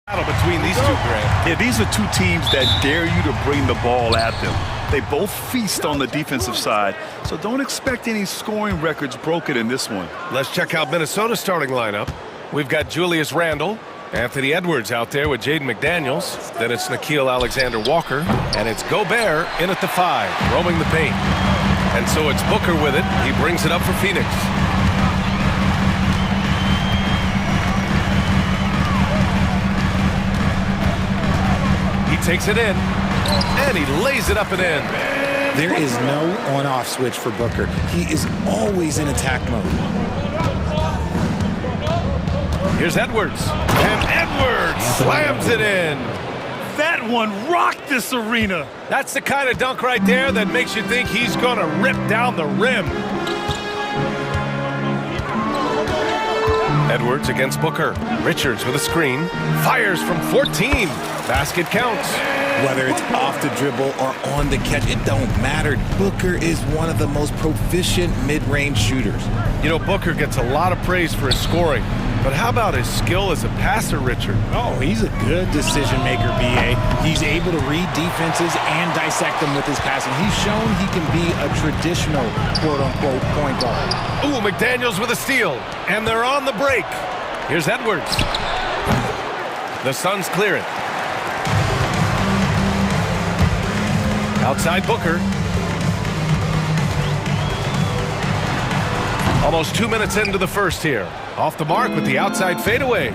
Battle between these two, Grant. Yeah, these are two teams that dare you to bring the ball at them. They both feast on the defensive side, so don't expect any scoring records broken in this one. Let's check out Minnesota's starting lineup. We've got Julius Randle, Anthony Edwards out there with Jaden McDaniels. Then it's Nickeil Alexander-Walker, and it's Gobert in at the 5, roaming the paint. And so it's Booker with it. He brings it up for Phoenix. He takes it in, and he lays it up and in. There is no on-off switch for Booker. He is always in attack mode. Here's Edwards, and Edwards slams it in. That one rocked this arena. That's the kind of dunk right there that makes you think he's going to rip down the rim. Edwards against Booker. Richards with a screen. Fires from 14. Basket counts. Whether it's off the dribble or on the catch, it don't matter. Booker is one of the most proficient mid-range shooters. You know, Booker gets a lot of praise for his scoring, but how about his skill as a passer, Richard? Oh, he's a good decision maker, B.A. He's able to read defenses and dissect them with his passing. He's shown he can be a traditional quote-unquote point guard. Ooh, McDaniels with a steal, and they're on the break. Here's Edwards. The Suns clear it. Outside Booker. Almost 2 minutes into the first here. Off the mark with the outside fadeaway.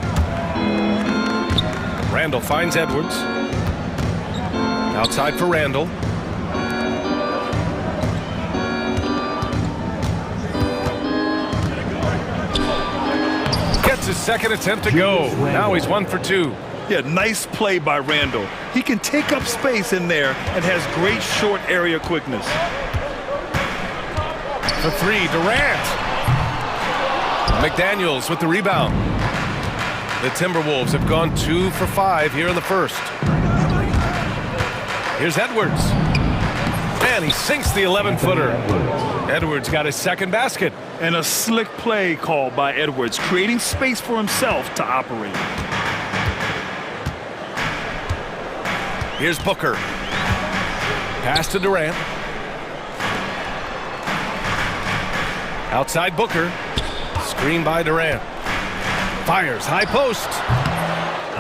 Randle finds Edwards. Outside for Randle. Gets his second attempt to go. Now he's 1 for 2. Yeah, nice play by Randle. He can take up space in there and has great short area quickness. For 3, Durant. McDaniels with the rebound. The Timberwolves have gone 2 for 5 here in the first. Here's Edwards. And he sinks the 11-footer. Edwards got his second basket. And a slick play called by Edwards, creating space for himself to operate. Here's Booker. Pass to Durant. Outside Booker. Screen by Durant. Fires, high post.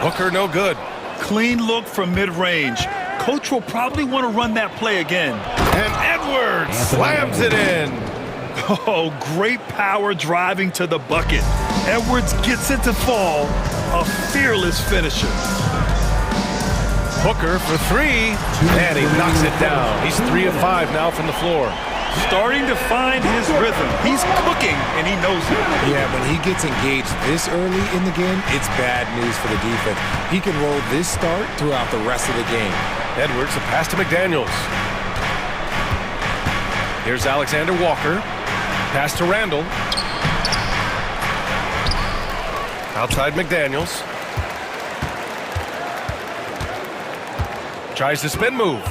Booker no good. Clean look from mid-range. Coach will probably want to run that play again. And Edwards slams it in. Oh, great power driving to the bucket. Edwards gets it to fall. A fearless finisher. Booker for 3, and he knocks it down. He's 3 of 5 now from the floor. Starting to find his rhythm. He's cooking, and he knows it. Yeah, when he gets engaged this early in the game, it's bad news for the defense. He can roll this start throughout the rest of the game. Edwards, a pass to McDaniels. Here's Alexander Walker. Pass to Randle. Outside McDaniels. Tries to spin move.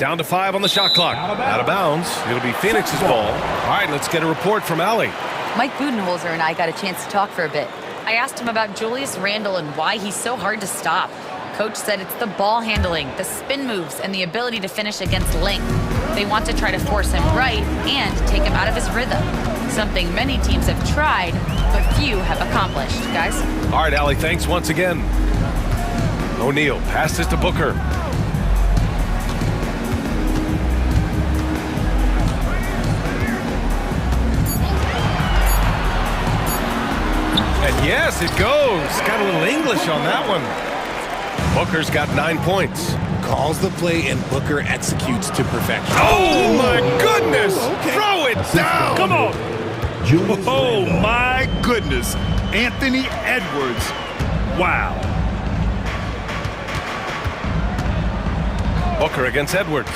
Down to 5 on the shot clock. Out of bounds. It'll be Phoenix's ball. All right, let's get a report from Allie. Mike Budenholzer and I got a chance to talk for a bit. I asked him about Julius Randle and why he's so hard to stop. Coach said it's the ball handling, the spin moves, and the ability to finish against length. They want to try to force him right and take him out of his rhythm. Something many teams have tried, but few have accomplished. Guys? All right, Allie, thanks once again. O'Neal passes to Booker. And yes, it goes. Got a little English on that one. Booker's got 9 points. Calls the play, and Booker executes to perfection. Oh, my goodness! Okay. Throw it down! Come on! Oh, my goodness. Anthony Edwards. Wow. Booker against Edwards.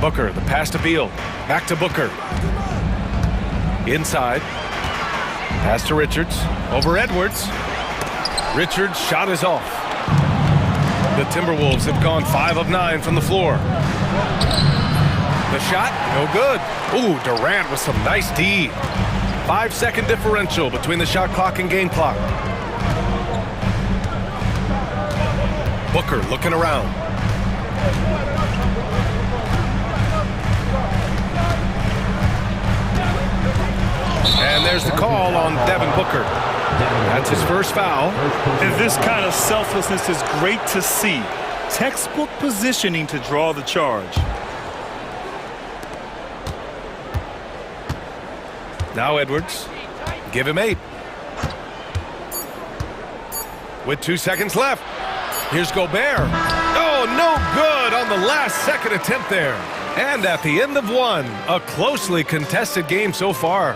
Booker, the pass to Beal. Back to Booker. Inside. Pass to Richards. Over Edwards. Richards' shot is off. The Timberwolves have gone 5 of 9 from the floor. The shot, no good. Ooh, Durant with some nice D. 5-second differential between the shot clock and game clock. Booker looking around. And there's the call on Devin Booker. That's his first foul. And this kind of selflessness is great to see. Textbook positioning to draw the charge. Now Edwards. Give him 8. With 2 seconds left. Here's Gobert. Oh, no good on the last second attempt there. And at the end of one, a closely contested game so far.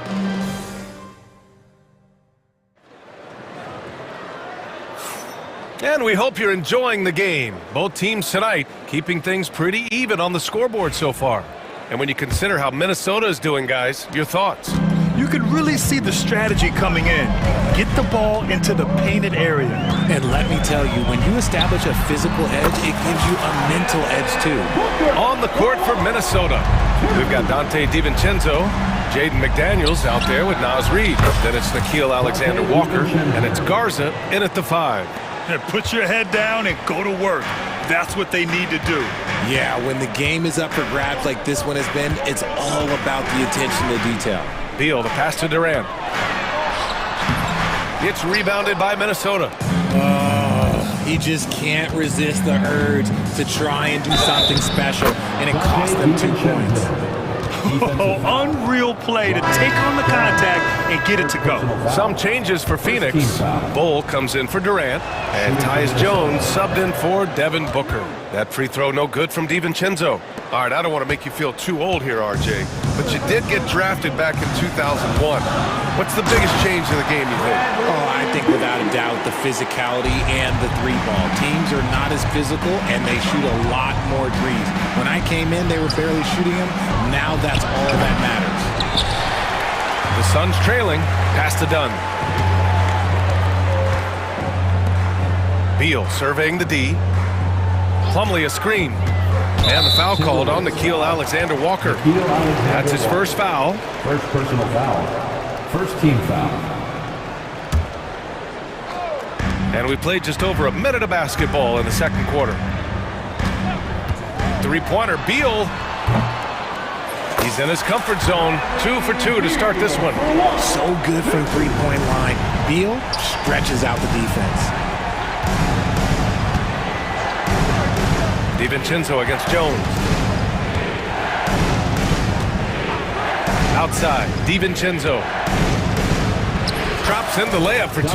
And we hope you're enjoying the game. Both teams tonight keeping things pretty even on the scoreboard so far. And when you consider how Minnesota is doing, guys, your thoughts? You could really see the strategy coming in. Get the ball into the painted area. And let me tell you, when you establish a physical edge, it gives you a mental edge too. On the court for Minnesota, we've got Dante DiVincenzo, Jaden McDaniels out there with Naz Reid. Then it's Nickeil Alexander-Walker, and it's Garza in at the 5. And put your head down and go to work. That's what they need to do. Yeah, when the game is up for grabs like this one has been, it's all about the attention to detail. Beal, the pass to Durant. It's rebounded by Minnesota. He just can't resist the urge to try and do something special, and it cost them 2 points. Oh, unreal play to take on the contact and get it to go. Some changes for Phoenix. Bull comes in for Durant, and Tyus Jones subbed in for Devin Booker. That free throw no good from DiVincenzo. All right, I don't want to make you feel too old here, RJ, but you did get drafted back in 2001. What's the biggest change in the game, you think? Oh, I think without a doubt the physicality and the 3-ball. Teams are not as physical, and they shoot a lot more threes. When I came in, they were barely shooting them. Now that's all that matters. The Suns trailing. Pass to Dunn. Beal surveying the D. Plumlee a screen. And the foul called on Nickeil Alexander-Walker. That's his first foul. First personal foul. First team foul. And we played just over a minute of basketball in the second quarter. Three-pointer, Beal. He's in his comfort zone. 2 for 2 to start this one. So good from three-point line. Beal stretches out the defense. DiVincenzo against Jones. Outside, DiVincenzo. Drops in the layup for 2.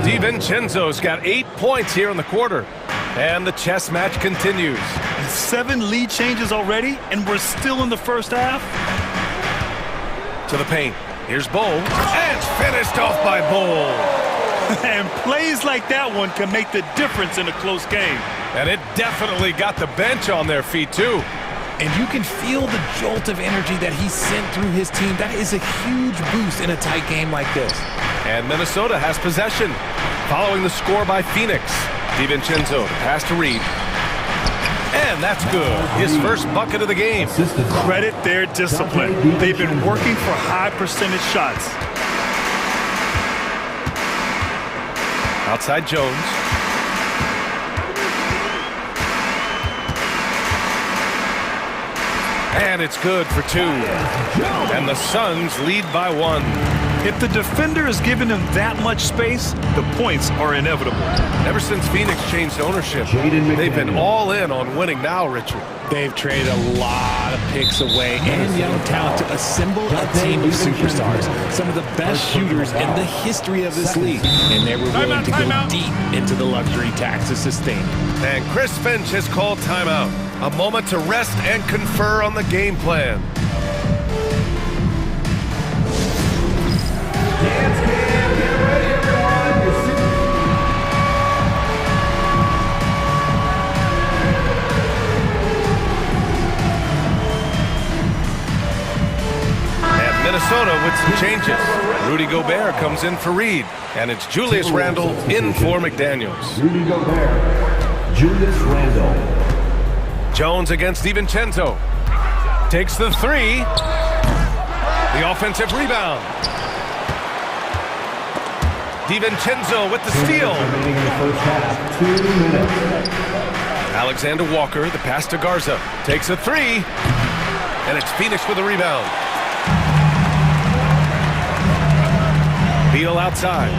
DiVincenzo's got 8 points here in the quarter. And the chess match continues. 7 lead changes already, and we're still in the first half. To the paint. Here's Bull. And it's finished off by Bull. And plays like that one can make the difference in a close game. And it definitely got the bench on their feet, too. And you can feel the jolt of energy that he sent through his team. That is a huge boost in a tight game like this. And Minnesota has possession. Following the score by Phoenix. DiVincenzo, pass to Reid. And that's good. His first bucket of the game. Credit their discipline. They've been working for high percentage shots. Outside Jones. And it's good for 2. And the Suns lead by 1. If the defender is giving them that much space, the points are inevitable. Ever since Phoenix changed ownership, they've been all in on winning now, Richard. They've traded a lot of picks away and young talent to assemble a team of superstars. Some of the best shooters in the history of this league. And they were willing to go deep into the luxury tax to sustain it. And Chris Finch has called timeout. A moment to rest and confer on the game plan. Minnesota with some changes. Rudy Gobert comes in for Reid, and it's Julius Randle in for McDaniels. Rudy Gobert, Julius Randle. Jones against DiVincenzo. Takes the 3. The offensive rebound. DiVincenzo with the steal. Remaining in the first half, 2 minutes. Alexander Walker, the pass to Garza. Takes a three. And it's Phoenix with a rebound. Beal outside.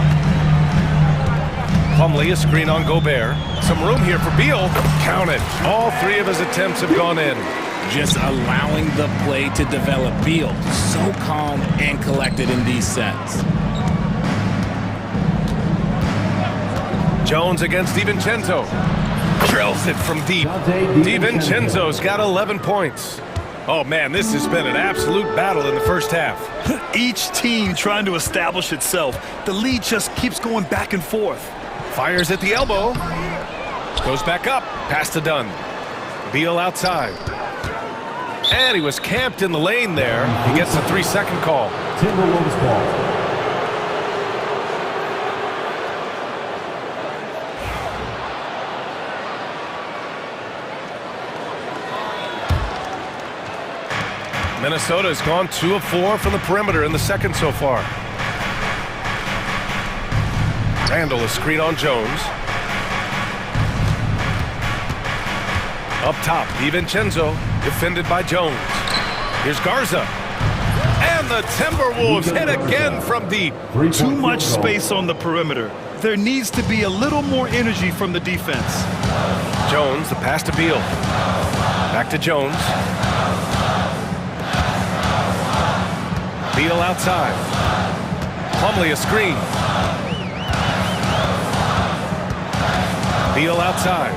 Plumlee, a screen on Gobert. Some room here for Beal. Count it. All three of his attempts have gone in. Just allowing the play to develop. Beal, so calm and collected in these sets. Jones against DiVincenzo. Drills it from deep. DiVincenzo's got 11 points. Oh, man, this has been an absolute battle in the first half. Each team trying to establish itself. The lead just keeps going back and forth. Fires at the elbow. Goes back up. Pass to Dunn. Beal outside. And he was camped in the lane there. He gets a 3-second call. Timberwolves ball. Minnesota has gone 2 of 4 from the perimeter in the second so far. Randall is screen on Jones. Up top, DiVincenzo, defended by Jones. Here's Garza. And the Timberwolves hit again from deep. Too much space on the perimeter. There needs to be a little more energy from the defense. Jones, the pass to Beal. Back to Jones. Beal outside. Plumlee a screen. Beal outside.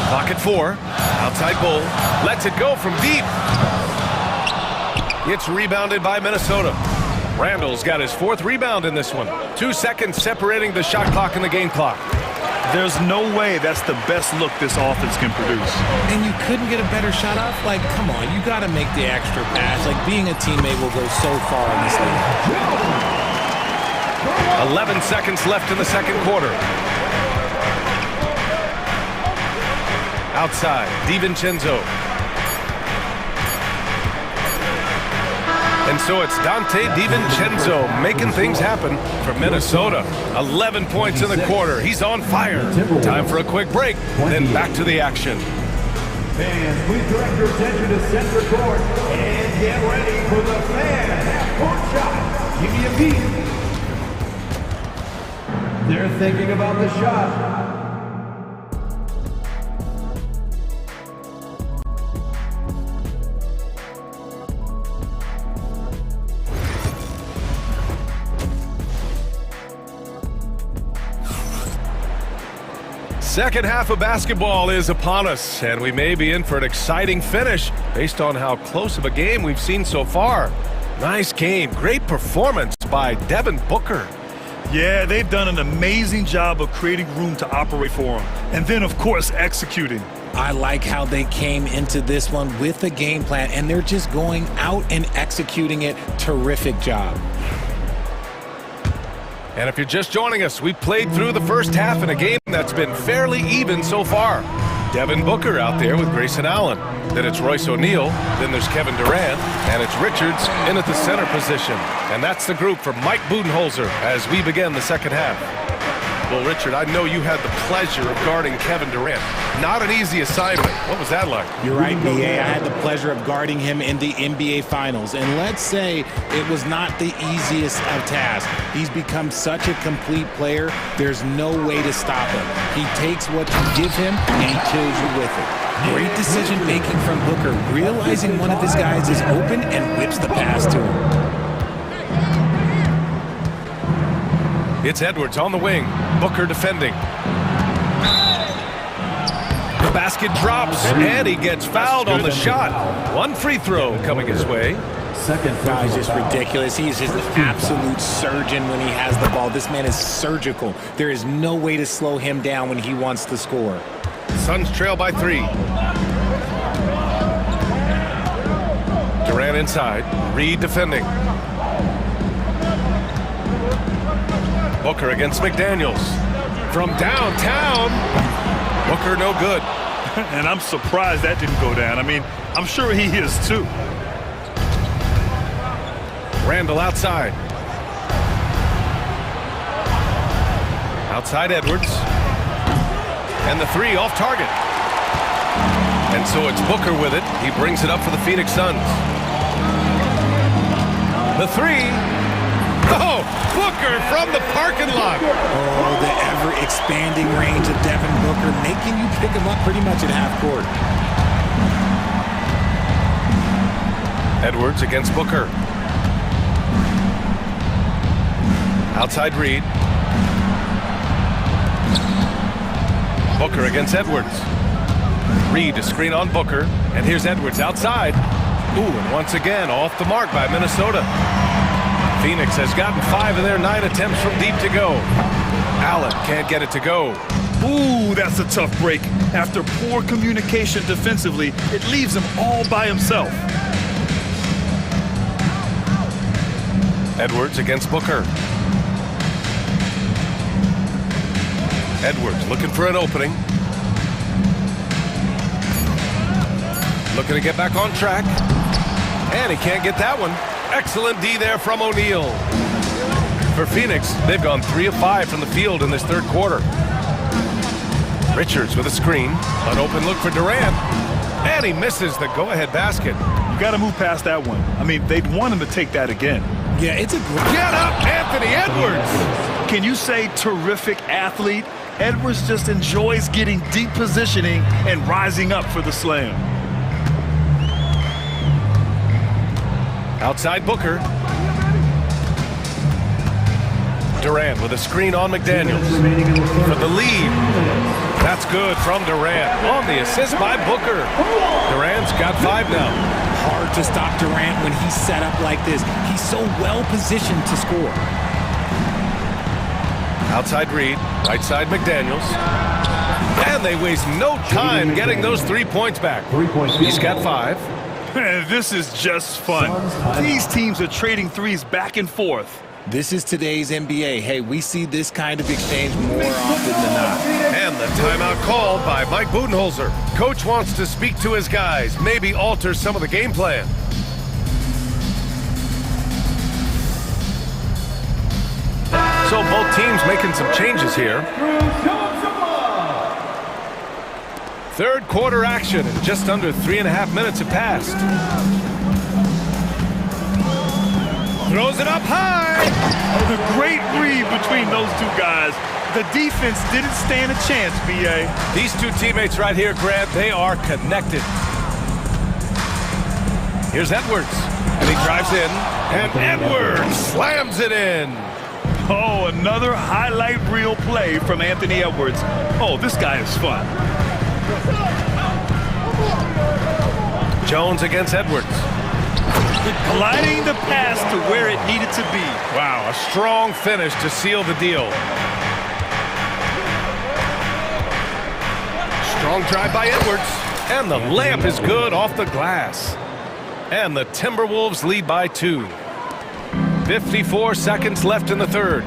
Clock at 4. Outside Bull. Lets it go from deep. It's rebounded by Minnesota. Randall's got his 4th rebound in this one. 2 seconds separating the shot clock and the game clock. There's no way that's the best look this offense can produce. And you couldn't get a better shot off? Like, come on, you got to make the extra pass. Like, being a teammate will go so far in this league. 11 seconds left in the second quarter. Outside, DiVincenzo. And so it's Dante DiVincenzo making things happen for Minnesota. 11 points in the quarter. He's on fire. Time for a quick break, then back to the action. Fans, please direct your attention to center court and get ready for the fan half-court shot. Give me a beat. They're thinking about the shot. Second half of basketball is upon us, and we may be in for an exciting finish based on how close of a game we've seen so far. Nice game, great performance by Devin Booker. Yeah, they've done an amazing job of creating room to operate for him. And then, of course, executing. I like how they came into this one with a game plan, and they're just going out and executing it. Terrific job. And if you're just joining us, we played through the first half in a game that's been fairly even so far. Devin Booker out there with Grayson Allen. Then it's Royce O'Neal. Then there's Kevin Durant. And it's Richards in at the center position. And that's the group for Mike Budenholzer as we begin the second half. Well, Richard, I know you had the pleasure of guarding Kevin Durant. Not an easy assignment. What was that like? You're right, B.A. I had the pleasure of guarding him in the NBA Finals. And let's say it was not the easiest of tasks. He's become such a complete player, there's no way to stop him. He takes what you give him, and he kills you with it. Great decision-making from Booker, realizing one of his guys is open and whips the pass to him. It's Edwards on the wing. Booker defending. The basket drops, and he gets fouled on the shot. One free throw coming his way. Second foul. Guy's just ridiculous. He's just an absolute surgeon when he has the ball. This man is surgical. There is no way to slow him down when he wants to score. Suns trail by 3. Durant inside. Reed defending. Booker against McDaniels. From downtown. Booker no good. And I'm surprised that didn't go down. I mean, I'm sure he is too. Randall outside. Outside Edwards. And the three off target. And so it's Booker with it. He brings it up for the Phoenix Suns. The three. Oh, Booker from the parking lot. Oh, the ever-expanding range of Devin Booker, making you pick him up pretty much at half court. Edwards against Booker. Outside Reed. Booker against Edwards. Reed to screen on Booker. And here's Edwards outside. Ooh, and once again off the mark by Minnesota. Phoenix has gotten 5 of their 9 attempts from deep to go. Allen can't get it to go. Ooh, that's a tough break. After poor communication defensively, it leaves him all by himself. Edwards against Booker. Edwards looking for an opening. Looking to get back on track. And he can't get that one. Excellent D there from O'Neal. For Phoenix, they've gone 3 of 5 from the field in this third quarter. Richards with a screen. An open look for Durant. And he misses the go-ahead basket. You got to move past that one. I mean, they'd want him to take that again. Yeah, it's a great... Get up, Anthony Edwards! Can you say terrific athlete? Edwards just enjoys getting deep positioning and rising up for the slam. Outside Booker. Durant with a screen on McDaniels for the lead. That's good from Durant on the assist by Booker. Durant's got 5 now. Hard to stop Durant when he's set up like this. He's so well positioned to score. Outside Reed, right side McDaniels. And they waste no time getting those 3 points back. He's got 5. Man, this is just fun. These teams are trading threes back and forth. This is today's NBA. Hey, we see this kind of exchange more often than not. And the timeout called by Mike Budenholzer. Coach wants to speak to his guys, maybe alter some of the game plan. So both teams making some changes here. Third quarter action, and just under 3.5 minutes have passed. Throws it up high. Oh, the great read between those two guys. The defense didn't stand a chance, B.A. These two teammates right here, Grant, they are connected. Here's Edwards, and he drives in, and Edwards slams it in. Oh, another highlight reel play from Anthony Edwards. Oh, this guy is fun. Jones against Edwards. Gliding the pass to where it needed to be. Wow, a strong finish to seal the deal. Strong drive by Edwards. And the layup is good off the glass. And the Timberwolves lead by 2. 54 seconds left in the third.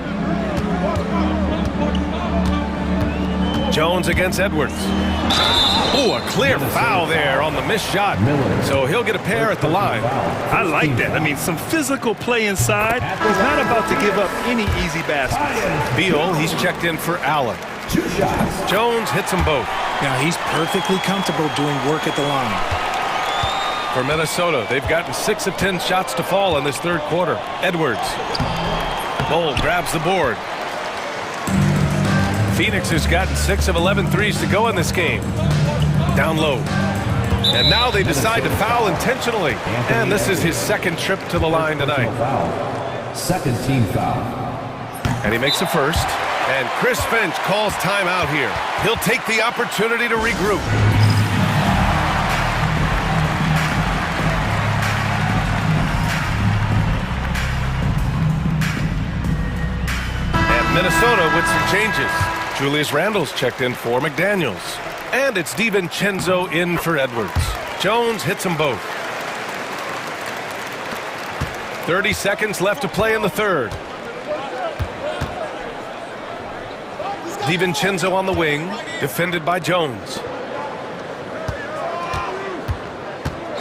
Jones against Edwards. Oh, a clear foul there on the missed shot. So he'll get a pair at the line. I like that. I mean, some physical play inside. He's not about to give up any easy baskets. Beal, he's checked in for Allen. Jones hits them both. Now he's perfectly comfortable doing work at the line. For Minnesota, they've gotten 6 of 10 shots to fall in this third quarter. Edwards. Bull grabs the board. Phoenix has gotten 6 of 11 threes to go in this game. Down low. And now they decide to foul intentionally. And this is his second trip to the line tonight. Second team foul. And he makes the first. And Chris Finch calls timeout here. He'll take the opportunity to regroup. And Minnesota with some changes. Julius Randle's checked in for McDaniels. And it's DiVincenzo in for Edwards. Jones hits them both. 30 seconds left to play in the third. DiVincenzo on the wing, defended by Jones.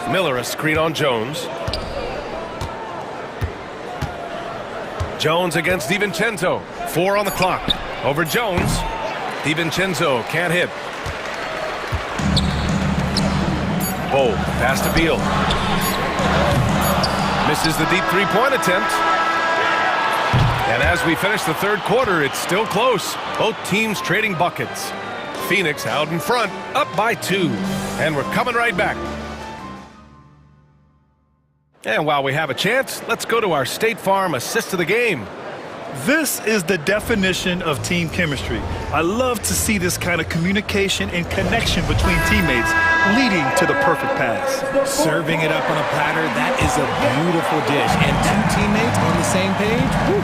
Miller a screen on Jones. Jones against DiVincenzo. 4 on the clock. Over Jones. DiVincenzo can't hit. Bowl, pass to Beal. Misses the deep three-point attempt. And as we finish the third quarter, it's still close. Both teams trading buckets. Phoenix out in front, up by 2. And we're coming right back. And while we have a chance, let's go to our State Farm assist of the game. This is the definition of team chemistry. I love to see this kind of communication and connection between teammates leading to the perfect pass. Serving it up on a platter, that is a beautiful dish. And 2 teammates on the same page. Woo.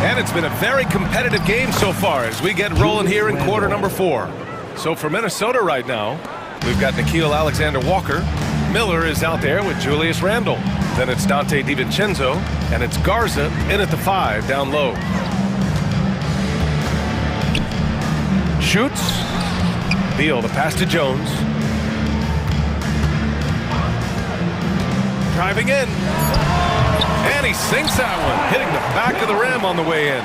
And it's been a very competitive game so far as we get rolling here in quarter number 4. So for Minnesota right now, we've got Nickeil Alexander-Walker. Miller is out there with Julius Randle. Then it's Dante DiVincenzo, and it's Garza in at the 5 down low. Shoots. Beal, the pass to Jones. Driving in. And he sinks that one, hitting the back of the rim on the way in.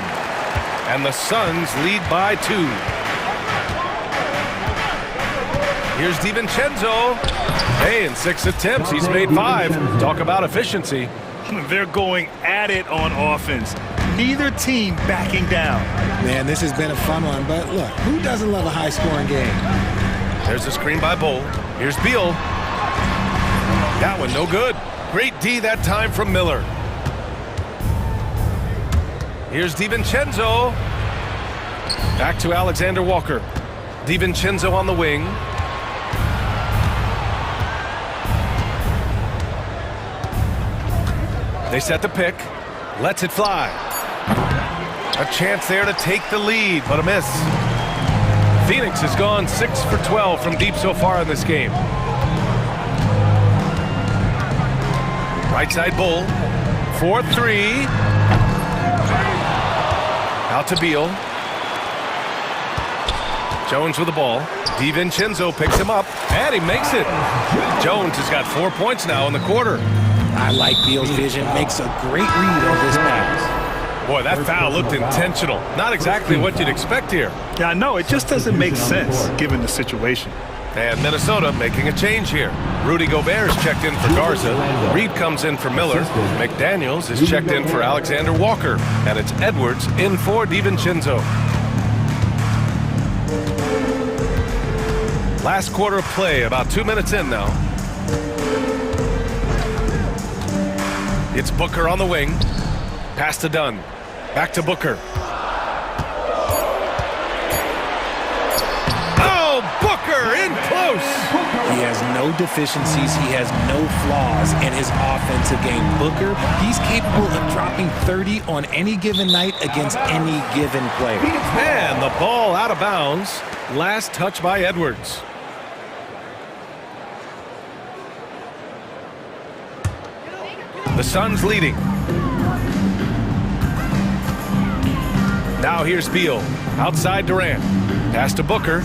And the Suns lead by 2. Here's DiVincenzo. Hey, in 6 attempts, he's made 5. Talk about efficiency. They're going at it on offense. Neither team backing down. Man, this has been a fun one, but look, who doesn't love a high-scoring game? There's a screen by Bowl. Here's Beal. That one no good. Great D that time from Miller. Here's DiVincenzo. Back to Alexander Walker. DiVincenzo on the wing. They set the pick. Lets it fly. A chance there to take the lead, but a miss. Phoenix has gone 6 for 12 from deep so far in this game. Right side Bull. 4-3. Out to Beal. Jones with the ball. DiVincenzo picks him up, and he makes it. Jones has got 4 points now in the quarter. I like Beal's vision. Makes a great read on this pass. Boy, that foul looked intentional. Not exactly what you'd expect here. Yeah, I know. It just doesn't make sense given the situation. And Minnesota making a change here. Rudy Gobert is checked in for Garza. Reed comes in for Miller. McDaniels is checked in for Alexander Walker. And it's Edwards in for DiVincenzo. Last quarter of play, about 2 minutes in now. It's Booker on the wing. Pass to Dunn. Back to Booker. Oh, Booker in close. He has no deficiencies. He has no flaws in his offensive game. Booker, he's capable of dropping 30 on any given night against any given player. And the ball out of bounds. Last touch by Edwards. The Suns leading. Now here's Beal. Outside Durant. Pass to Booker.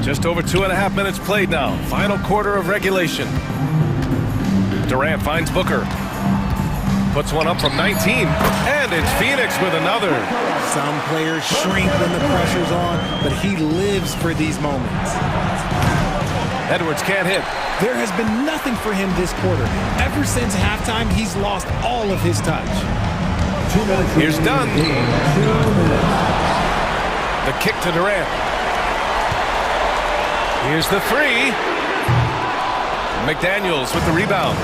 Just over 2.5 minutes played now. Final quarter of regulation. Durant finds Booker. Puts one up from 19. And it's Phoenix with another. Some players shrink when the pressure's on, but he lives for these moments. Edwards can't hit. There has been nothing for him this quarter. Ever since halftime, he's lost all of his touch. Here's Dunn. The kick to Durant. Here's the 3. McDaniels with the rebound.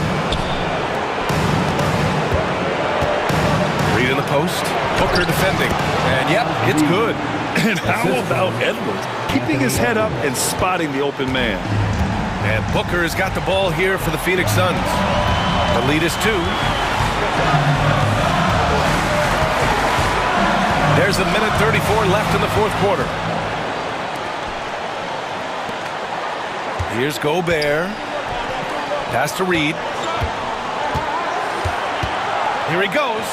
Reed in the post. Booker defending. And yep, it's good. And how about Edwards? Keeping his head up and spotting the open man. And Booker has got the ball here for the Phoenix Suns. The lead is 2. There's 1:34 left in the fourth quarter. Here's Gobert. Pass to Reed. Here he goes.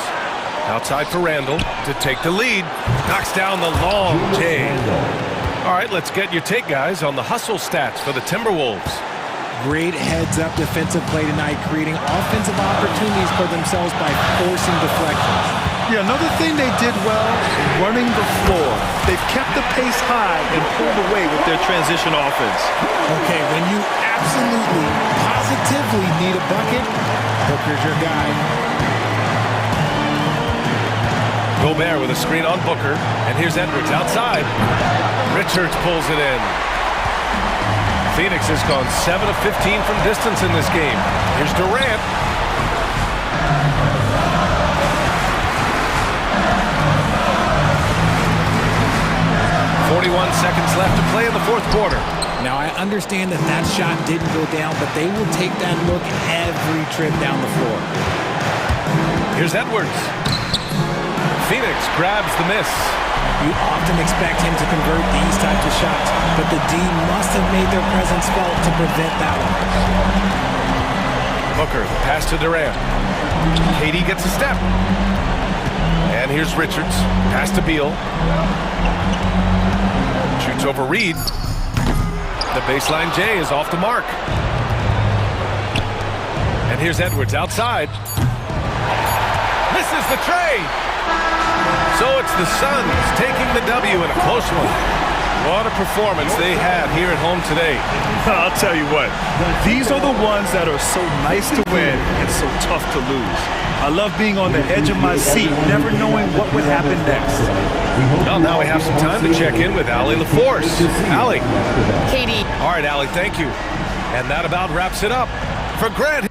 Outside for Randle to take the lead. Knocks down the long J. All right, let's get your take, guys, on the hustle stats for the Timberwolves. Great heads-up defensive play tonight, creating offensive opportunities for themselves by forcing deflections. Yeah, another thing they did well, running the floor. They've kept the pace high and pulled away with their transition offense. Okay, when you absolutely, positively need a bucket, Booker's your guy. Gobert with a screen on Booker, and here's Edwards outside. Richards pulls it in. Phoenix has gone 7 of 15 from distance in this game. Here's Durant. "41 seconds left to play in the fourth quarter." Now, I understand that that shot didn't go down, but they will take that look every trip down the floor. Here's Edwards. Phoenix grabs the miss. You often expect him to convert these types of shots, but the D must have made their presence felt to prevent that one. Booker, pass to Durant. KD gets a step. And here's Richards. Pass to Beal. Shoots over Reed. The baseline J is off the mark. And here's Edwards outside. Misses the tray. So it's the Suns taking the W in a close one. What a performance they had here at home today. I'll tell you what, these are the ones that are so nice to win and so tough to lose. I love being on the edge of my seat, never knowing what would happen next. Well, now we have some time to check in with Allie LaForce. Allie. Katie. All right, Allie, thank you. And that about wraps it up. For Grant.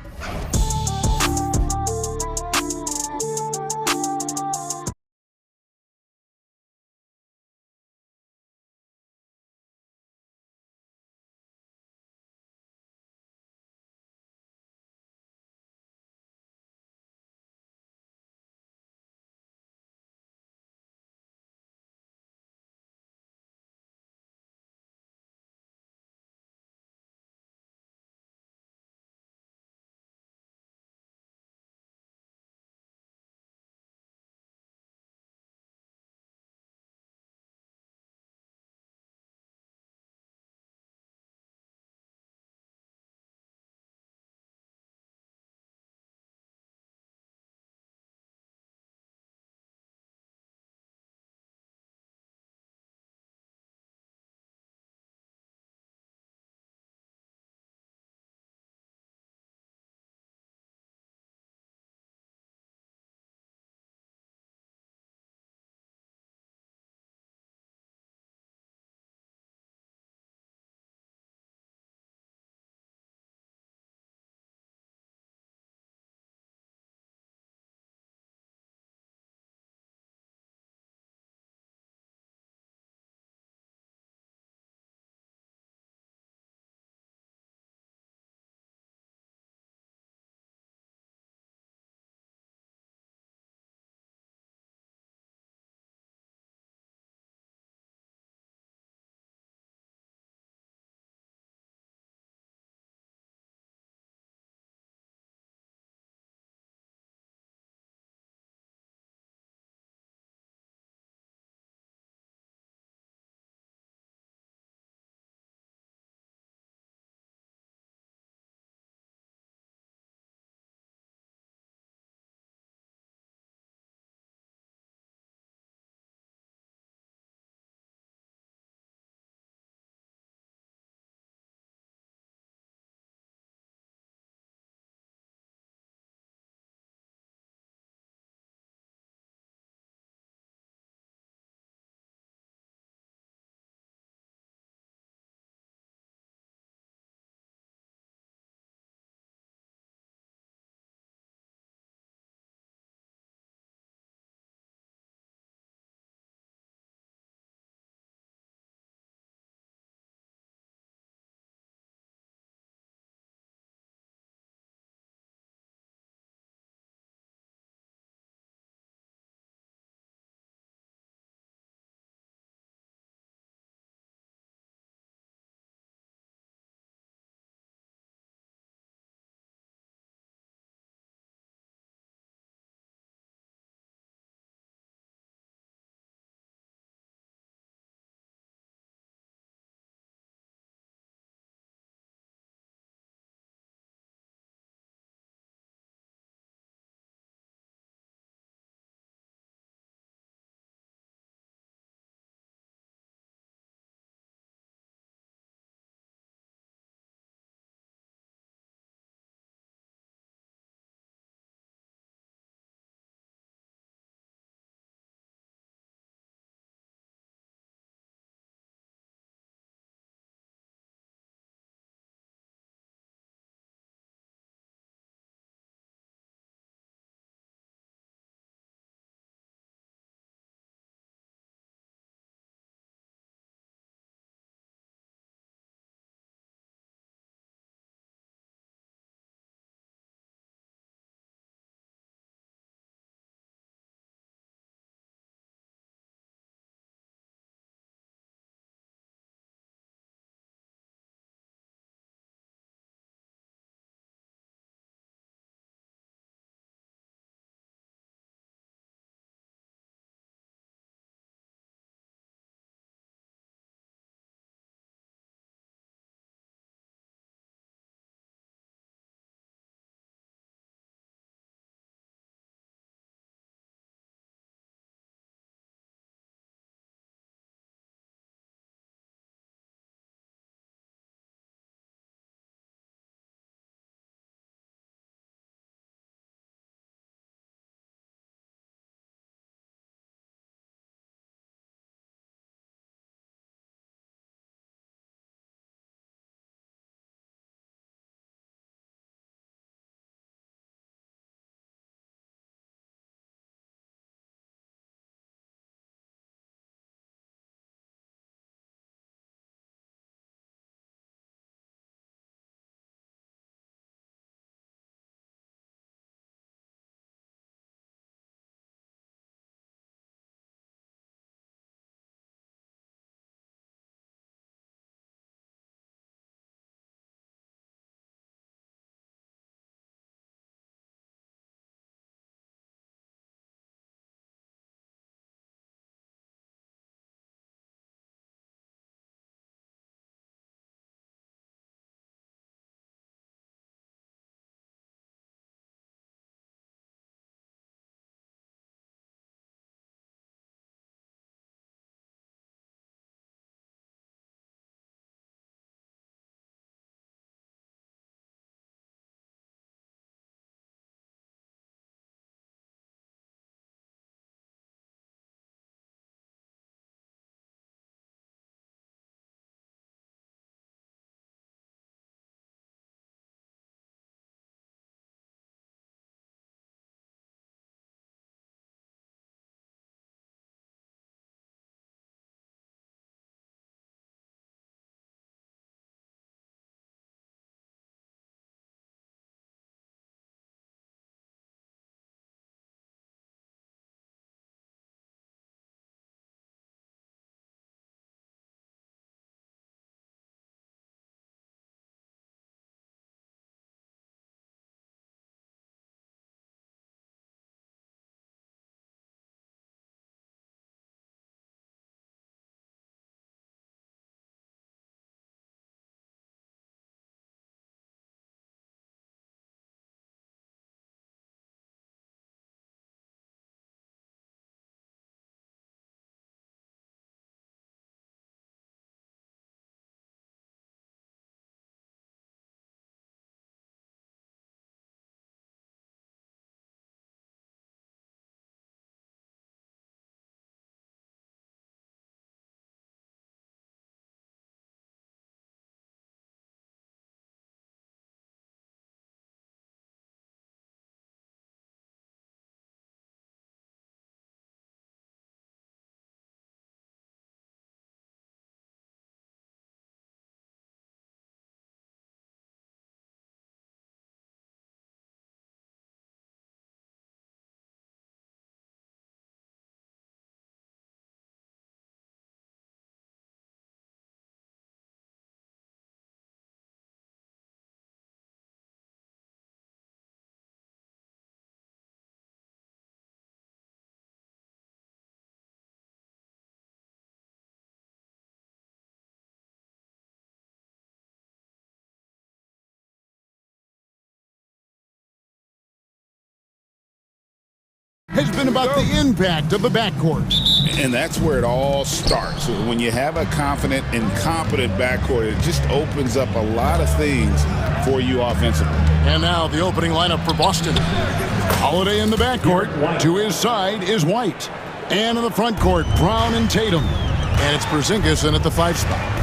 something about the impact of the backcourt. And that's where it all starts. When you have a confident and competent backcourt, it just opens up a lot of things for you offensively. And now the opening lineup for Boston. Holiday in the backcourt. To his side is White. And in the front court, Brown and Tatum. And it's Porzingis in at the 5 spot.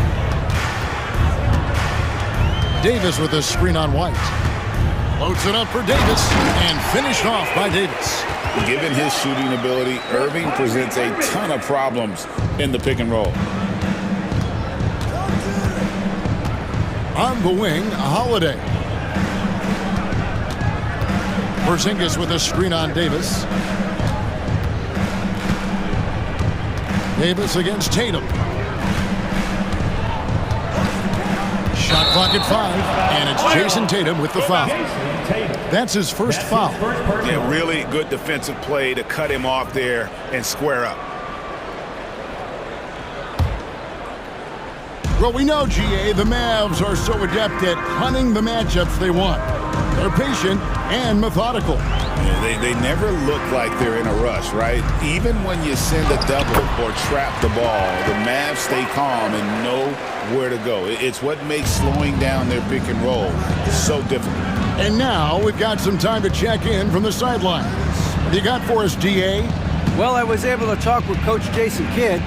Davis with a screen on White. Loads it up for Davis and finished off by Davis. Given his shooting ability, Irving presents a ton of problems in the pick and roll. On the wing, Holiday. Porzingis with a screen on Davis. Davis against Tatum. Shot clock at 5, and it's Jason Tatum with the foul. That's his first foul. Yeah, really good defensive play to cut him off there and square up. Well, we know, GA, the Mavs are so adept at hunting the matchups they want. They're patient and methodical. Yeah, they never look like they're in a rush, right? Even when you send a double or trap the ball, the Mavs stay calm and know where to go. It's what makes slowing down their pick and roll so difficult. And now we've got some time to check in from the sidelines. What do you got for us, DA? Well, I was able to talk with Coach Jason Kidd.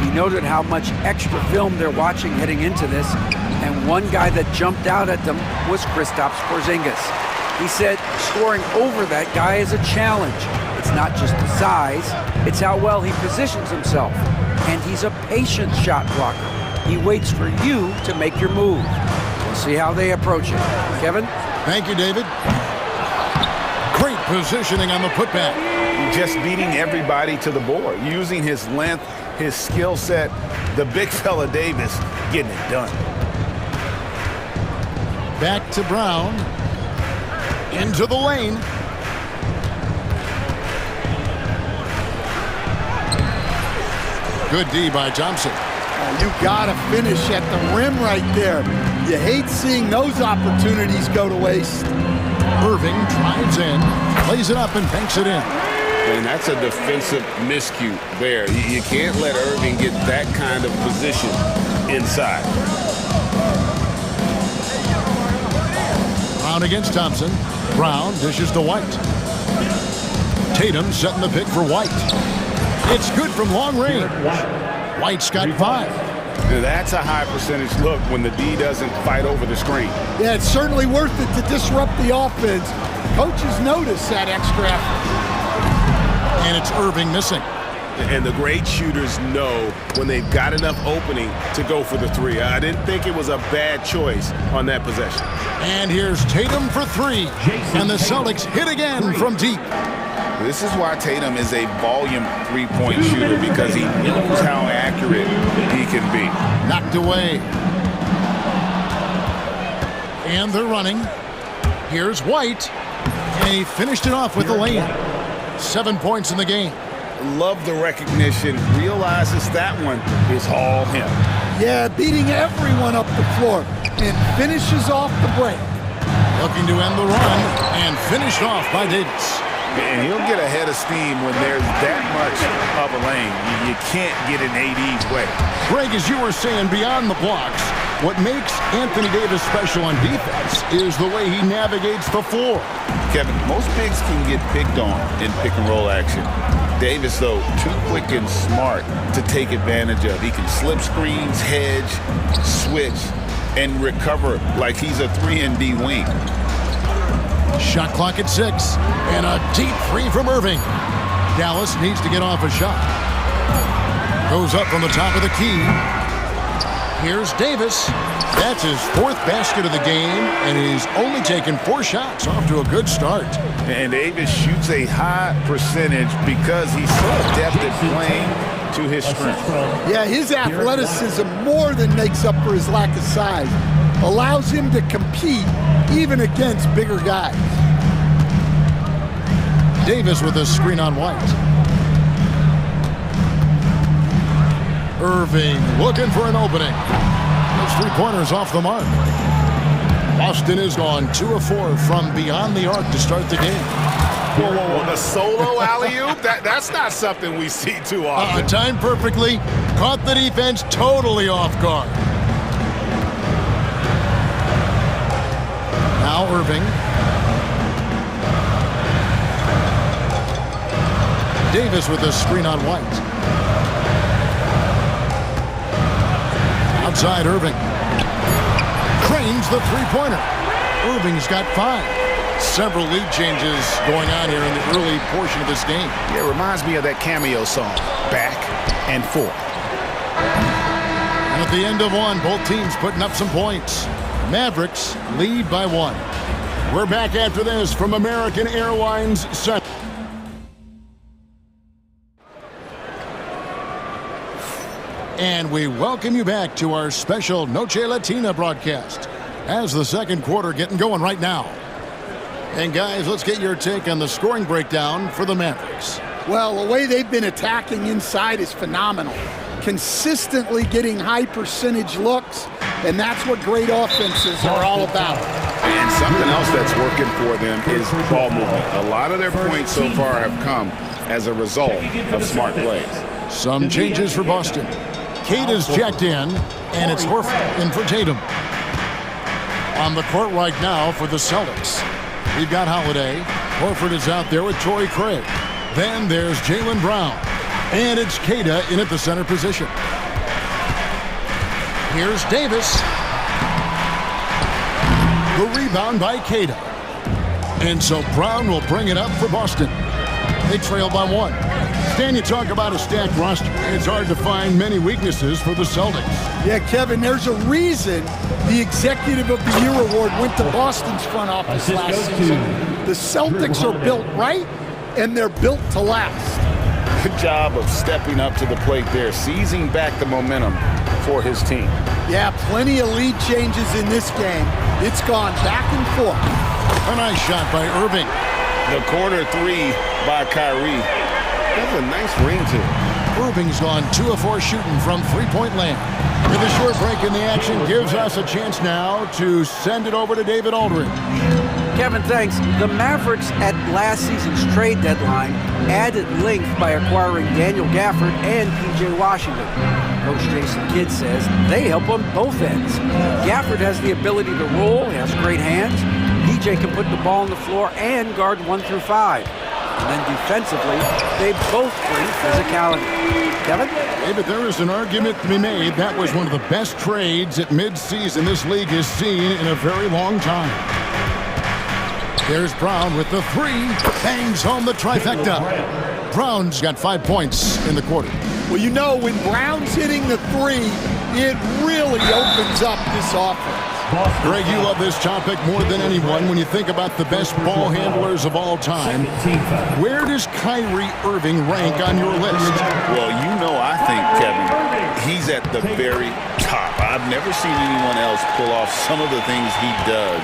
He noted how much extra film they're watching heading into this, and one guy that jumped out at them was Kristaps Porzingis. He said scoring over that guy is a challenge. It's not just the size, it's how well he positions himself. And he's a patient shot blocker. He waits for you to make your move. We'll see how they approach it. Kevin? Thank you, David. Great positioning on the putback. Just beating everybody to the board, using his length, his skill set, the big fella Davis getting it done. Back to Brown. Into the lane. Good D by Thompson. You gotta finish at the rim right there. You hate seeing those opportunities go to waste. Irving drives in, plays it up and banks it in. And that's a defensive miscue there. You can't let Irving get that kind of position inside. Brown against Thompson. Brown dishes to White. Tatum setting the pick for White. It's good from long range. White's got 5. That's a high percentage look when the D doesn't fight over the screen. Yeah, it's certainly worth it to disrupt the offense. Coaches notice that extra effort. And it's Irving missing. And the great shooters know when they've got enough opening to go for the 3. I didn't think it was a bad choice on that possession. And here's Tatum for 3. And the Celtics hit again from deep. This is why Tatum is a volume three-point shooter, because he knows how accurate he can be. Knocked away. And they're running. Here's White. And he finished it off with the lane. 7 points in the game. Love the recognition. Realizes that one is all him. Yeah, beating everyone up the floor and finishes off the break. Looking to end the run and finished off by Davis. And he'll get ahead of steam when there's that much of a lane. You can't get in AD's way. Greg, as you were saying, beyond the blocks, what makes Anthony Davis special on defense is the way he navigates the floor. Kevin, most bigs can get picked on in pick and roll action. Davis, though, too quick and smart to take advantage of. He can slip screens, hedge, switch, and recover like he's a 3-and-D wing. Shot clock at 6, and a deep 3 from Irving. Dallas needs to get off a shot. Goes up from the top of the key. Here's Davis. That's his 4th basket of the game, and he's only taken 4 shots. Off to a good start. And Davis shoots a high percentage because he's so adept at playing to his strength. Yeah, his athleticism more than makes up for his lack of size. Allows him to compete even against bigger guys. Davis with a screen on White. Irving looking for an opening. Those 3-pointers off the mark. Boston is gone 2 of 4 from beyond the arc to start the game. Whoa, the solo alley-oop? That's not something we see too often. Timed perfectly, caught the defense totally off guard. Now Irving. Davis with a screen on White. Outside Irving. Cranes the three-pointer. Irving's got 5. Several lead changes going on here in the early portion of this game. Yeah, it reminds me of that cameo song, Back and Forth. And at the end of one, both teams putting up some points. Mavericks lead by 1. We're back after this from American Airlines Center. And we welcome you back to our special Noche Latina broadcast as the second quarter getting going right now. And guys, let's get your take on the scoring breakdown for the Mavericks. Well, the way they've been attacking inside is phenomenal. Consistently getting high percentage looks, and that's what great offenses are all about. And something else that's working for them is ball movement. A lot of their points so far have come as a result of smart plays. Some changes for Boston. Kate is checked in, and it's Horford in for Tatum. On the court right now for the Celtics, we've got Holiday. Horford is out there with Torrey Craig. Then there's Jaylen Brown. And it's Keita in at the center position. Here's Davis. The rebound by Keita. And so Brown will bring it up for Boston. They trail by 1. Stan, you talk about a stacked roster. It's hard to find many weaknesses for the Celtics. Yeah, Kevin, there's a reason the Executive of the Year award went to Boston's front office last season. The Celtics are built right, and they're built to last. Good job of stepping up to the plate there, seizing back the momentum for his team. Yeah, plenty of lead changes in this game. It's gone back and forth. A nice shot by Irving. The corner 3 by Kyrie. That's a nice ring to it. Irving's gone 2 of 4 shooting from three-point land. With a short break in the action gives us a chance now to send it over to David Aldridge. Kevin, thanks. The Mavericks at last season's trade deadline added length by acquiring Daniel Gafford and P.J. Washington. Coach Jason Kidd says they help on both ends. Gafford has the ability to roll, he has great hands. P.J. can put the ball on the floor and guard 1 through 5. And then defensively, they both bring physicality. Kevin? Hey, but there is an argument to be made. That was one of the best trades at midseason this league has seen in a very long time. There's Brown with the 3. Bangs home the trifecta. Brown's got 5 points in the quarter. Well, you know, when Brown's hitting the 3, it really opens up this offense. Greg, you love this topic more than anyone when you think about the best ball handlers of all time. Where does Kyrie Irving rank on your list? Well, you know, I think, Kevin, he's at the very top. I've never seen anyone else pull off some of the things he does.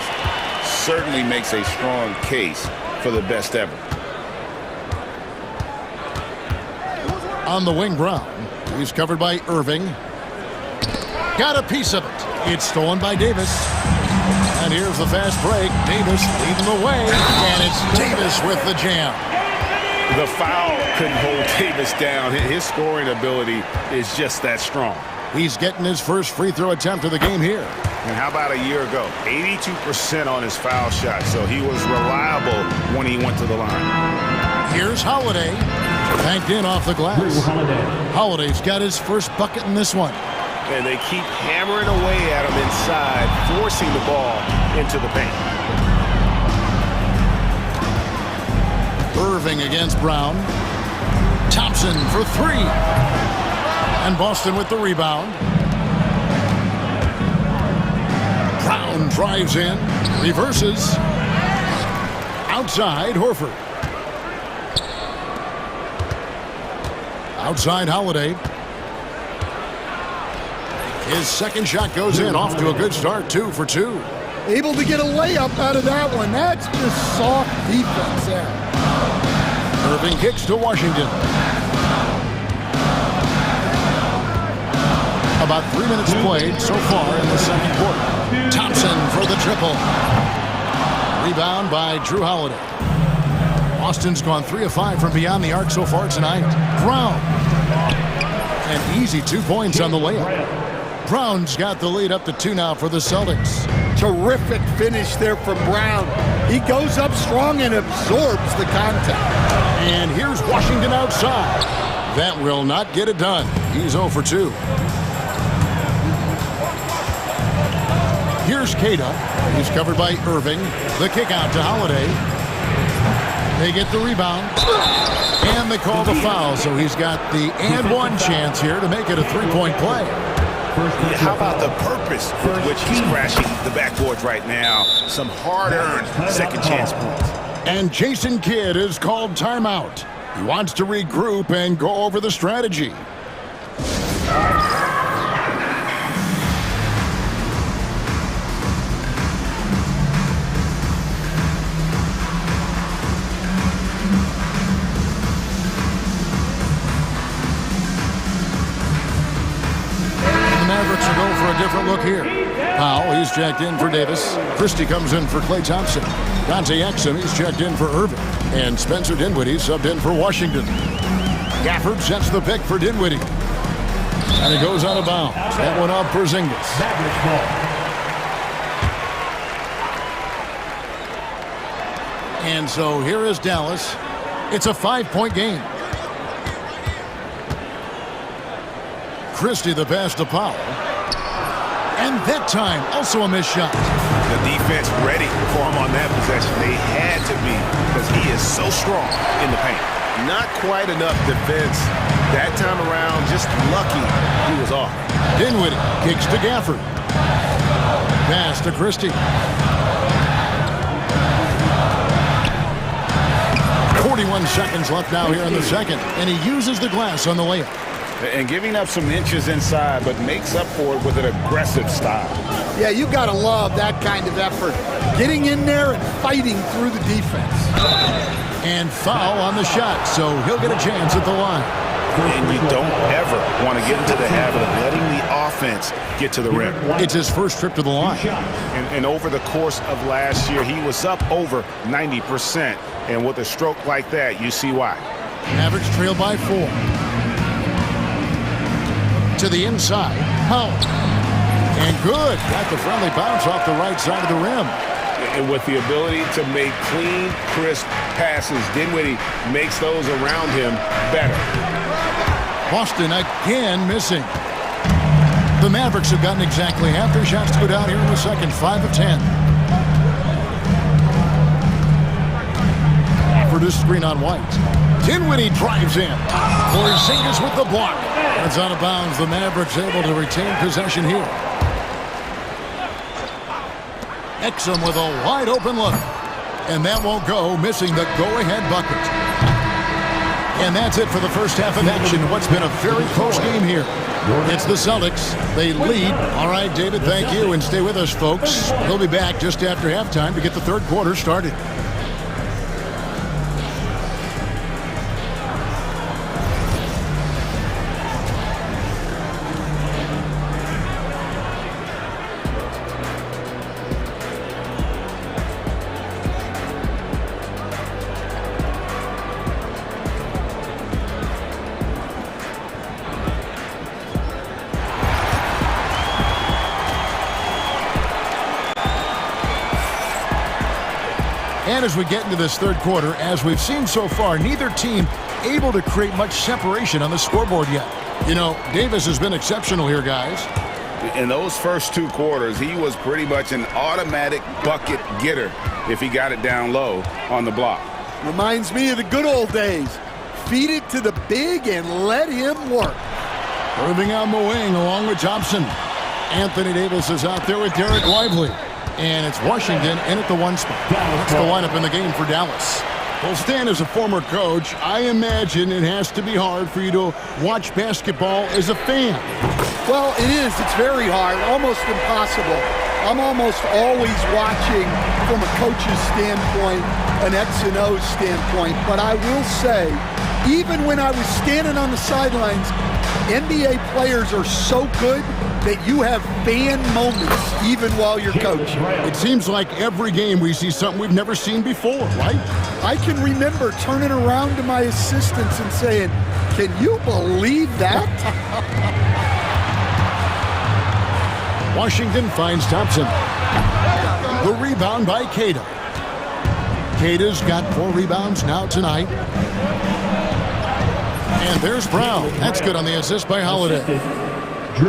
Certainly makes a strong case for the best ever. On the wing, Brown. He's covered by Irving. Got a piece of it. It's stolen by Davis. And here's the fast break. Davis leading the way. And it's Davis with the jam. The foul couldn't hold Davis down. His scoring ability is just that strong. He's getting his first free throw attempt of the game here. And how about a year ago? 82% on his foul shot. So he was reliable when he went to the line. Here's Holiday. Banked in off the glass. Holiday's got his first bucket in this one. And they keep hammering away at him inside, forcing the ball into the paint. Irving against Brown. Thompson for 3. And Boston with the rebound. Brown drives in, reverses. Outside, Horford. Outside, Holiday. His second shot goes in, off to a good start, 2 for 2. Able to get a layup out of that one. That's just soft defense there. Irving kicks to Washington. About 3 minutes played so far in the second quarter. Thompson for the triple. Rebound by Drew Holiday. Boston's gone 3 of 5 from beyond the arc so far tonight. Brown. An easy 2 points on the layup. Brown's got the lead up to 2 now for the Celtics. Terrific finish there from Brown. He goes up strong and absorbs the contact. And here's Washington outside. That will not get it done. He's 0 for 2. Here's Cada. He's covered by Irving. The kick out to Holiday. They get the rebound. And they call the foul, so he's got the and one chance here to make it a 3-point play. How about the purpose with which he's crashing the backboards right now? Some hard-earned second chance points. And Jason Kidd is called timeout. He wants to regroup and go over the strategy. Mavericks will go for a different look here. Powell, he's checked in for Davis. Christie comes in for Klay Thompson. Dante Exum, he's checked in for Irving. And Spencer Dinwiddie subbed in for Washington. Gafford sets the pick for Dinwiddie. And it goes out of bounds. That one off Porzingis. And so here is Dallas. It's a 5-point game. Christie the pass to Powell. And that time, also a missed shot. The defense ready for him on that possession. They had to be because he is so strong in the paint. Not quite enough defense that time around. Just lucky he was off. Dinwiddie kicks to Gafford. Pass to Christie. 41 seconds left now here in the second. And he uses the glass on the layup. And giving up some inches inside, but makes up for it with an aggressive style. Yeah, you got to love that kind of effort. Getting in there and fighting through the defense. And foul on the shot, so he'll get a chance at the line. And you don't ever want to get into the habit of letting the offense get to the rim. It's his first trip to the line. And over the course of last year, he was up over 90%. And with a stroke like that, you see why. Mavericks trail by 4. To the inside, Powell. And good. Got the friendly bounce off the right side of the rim. And with the ability to make clean, crisp passes, Dinwiddie makes those around him better. Boston again missing. The Mavericks have gotten exactly half their shots to go down here in the second, 5 of 10. For this screen on White. Dinwiddie drives in. Porzingis with the block. That's out of bounds. The Mavericks able to retain possession here. Exum with a wide open look. And that won't go, missing the go-ahead bucket. And that's it for the first half of action. What's been a very close game here. It's the Celtics. They lead. All right, David, thank you. And stay with us, folks. We'll be back just after halftime to get the third quarter started. And as we get into this third quarter, as we've seen so far, neither team able to create much separation on the scoreboard yet. You know, Davis has been exceptional here, guys. In those first 2 quarters, he was pretty much an automatic bucket getter if he got it down low on the block. Reminds me of the good old days. Feed it to the big and let him work. Irving on the wing along with Thompson. Anthony Davis is out there with Derek Lively. And it's Washington in at the 1 spot. That's the lineup in the game for Dallas. Well, Stan, as a former coach, I imagine it has to be hard for you to watch basketball as a fan. Well, it is. It's very hard, almost impossible. I'm almost always watching from a coach's standpoint, an X and O standpoint. But I will say, even when I was standing on the sidelines, NBA players are so good, that you have fan moments even while you're coaching. It seems like every game we see something we've never seen before, right? I can remember turning around to my assistants and saying, can you believe that? Washington finds Thompson. The rebound by Cada. Cada's got 4 rebounds now tonight. And there's Brown. That's good on the assist by Holiday.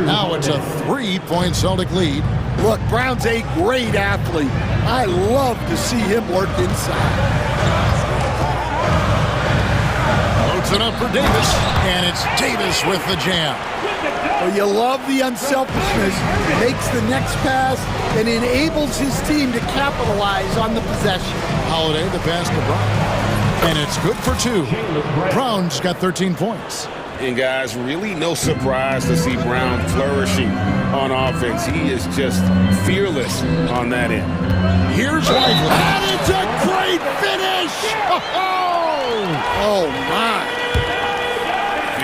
Now it's a 3-point Celtic lead. Look, Brown's a great athlete. I love to see him work inside. Loads it up for Davis, and it's Davis with the jam. Well, you love the unselfishness. Makes the next pass and enables his team to capitalize on the possession. Holiday, the pass to Brown. And it's good for 2. Brown's got 13 points. And guys, really no surprise to see Brown flourishing on offense. He is just fearless on that end. Here's Lively. And it's a great finish! Oh, my.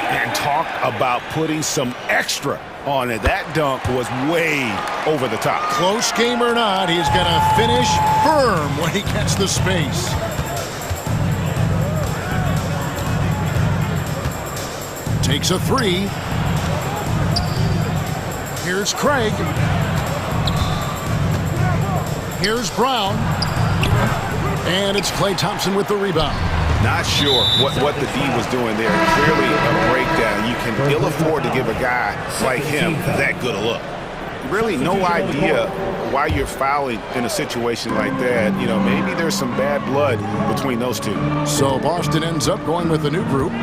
And talk about putting some extra on it. That dunk was way over the top. Close game or not, he's going to finish firm when he gets the space. Takes a 3. Here's Craig. Here's Brown. And it's Klay Thompson with the rebound. Not sure what the D was doing there. Clearly a breakdown. You can ill afford to give a guy like him that good a look. Really no idea why you're fouling in a situation like that. You know, maybe there's some bad blood between those two. So Boston ends up going with a new group.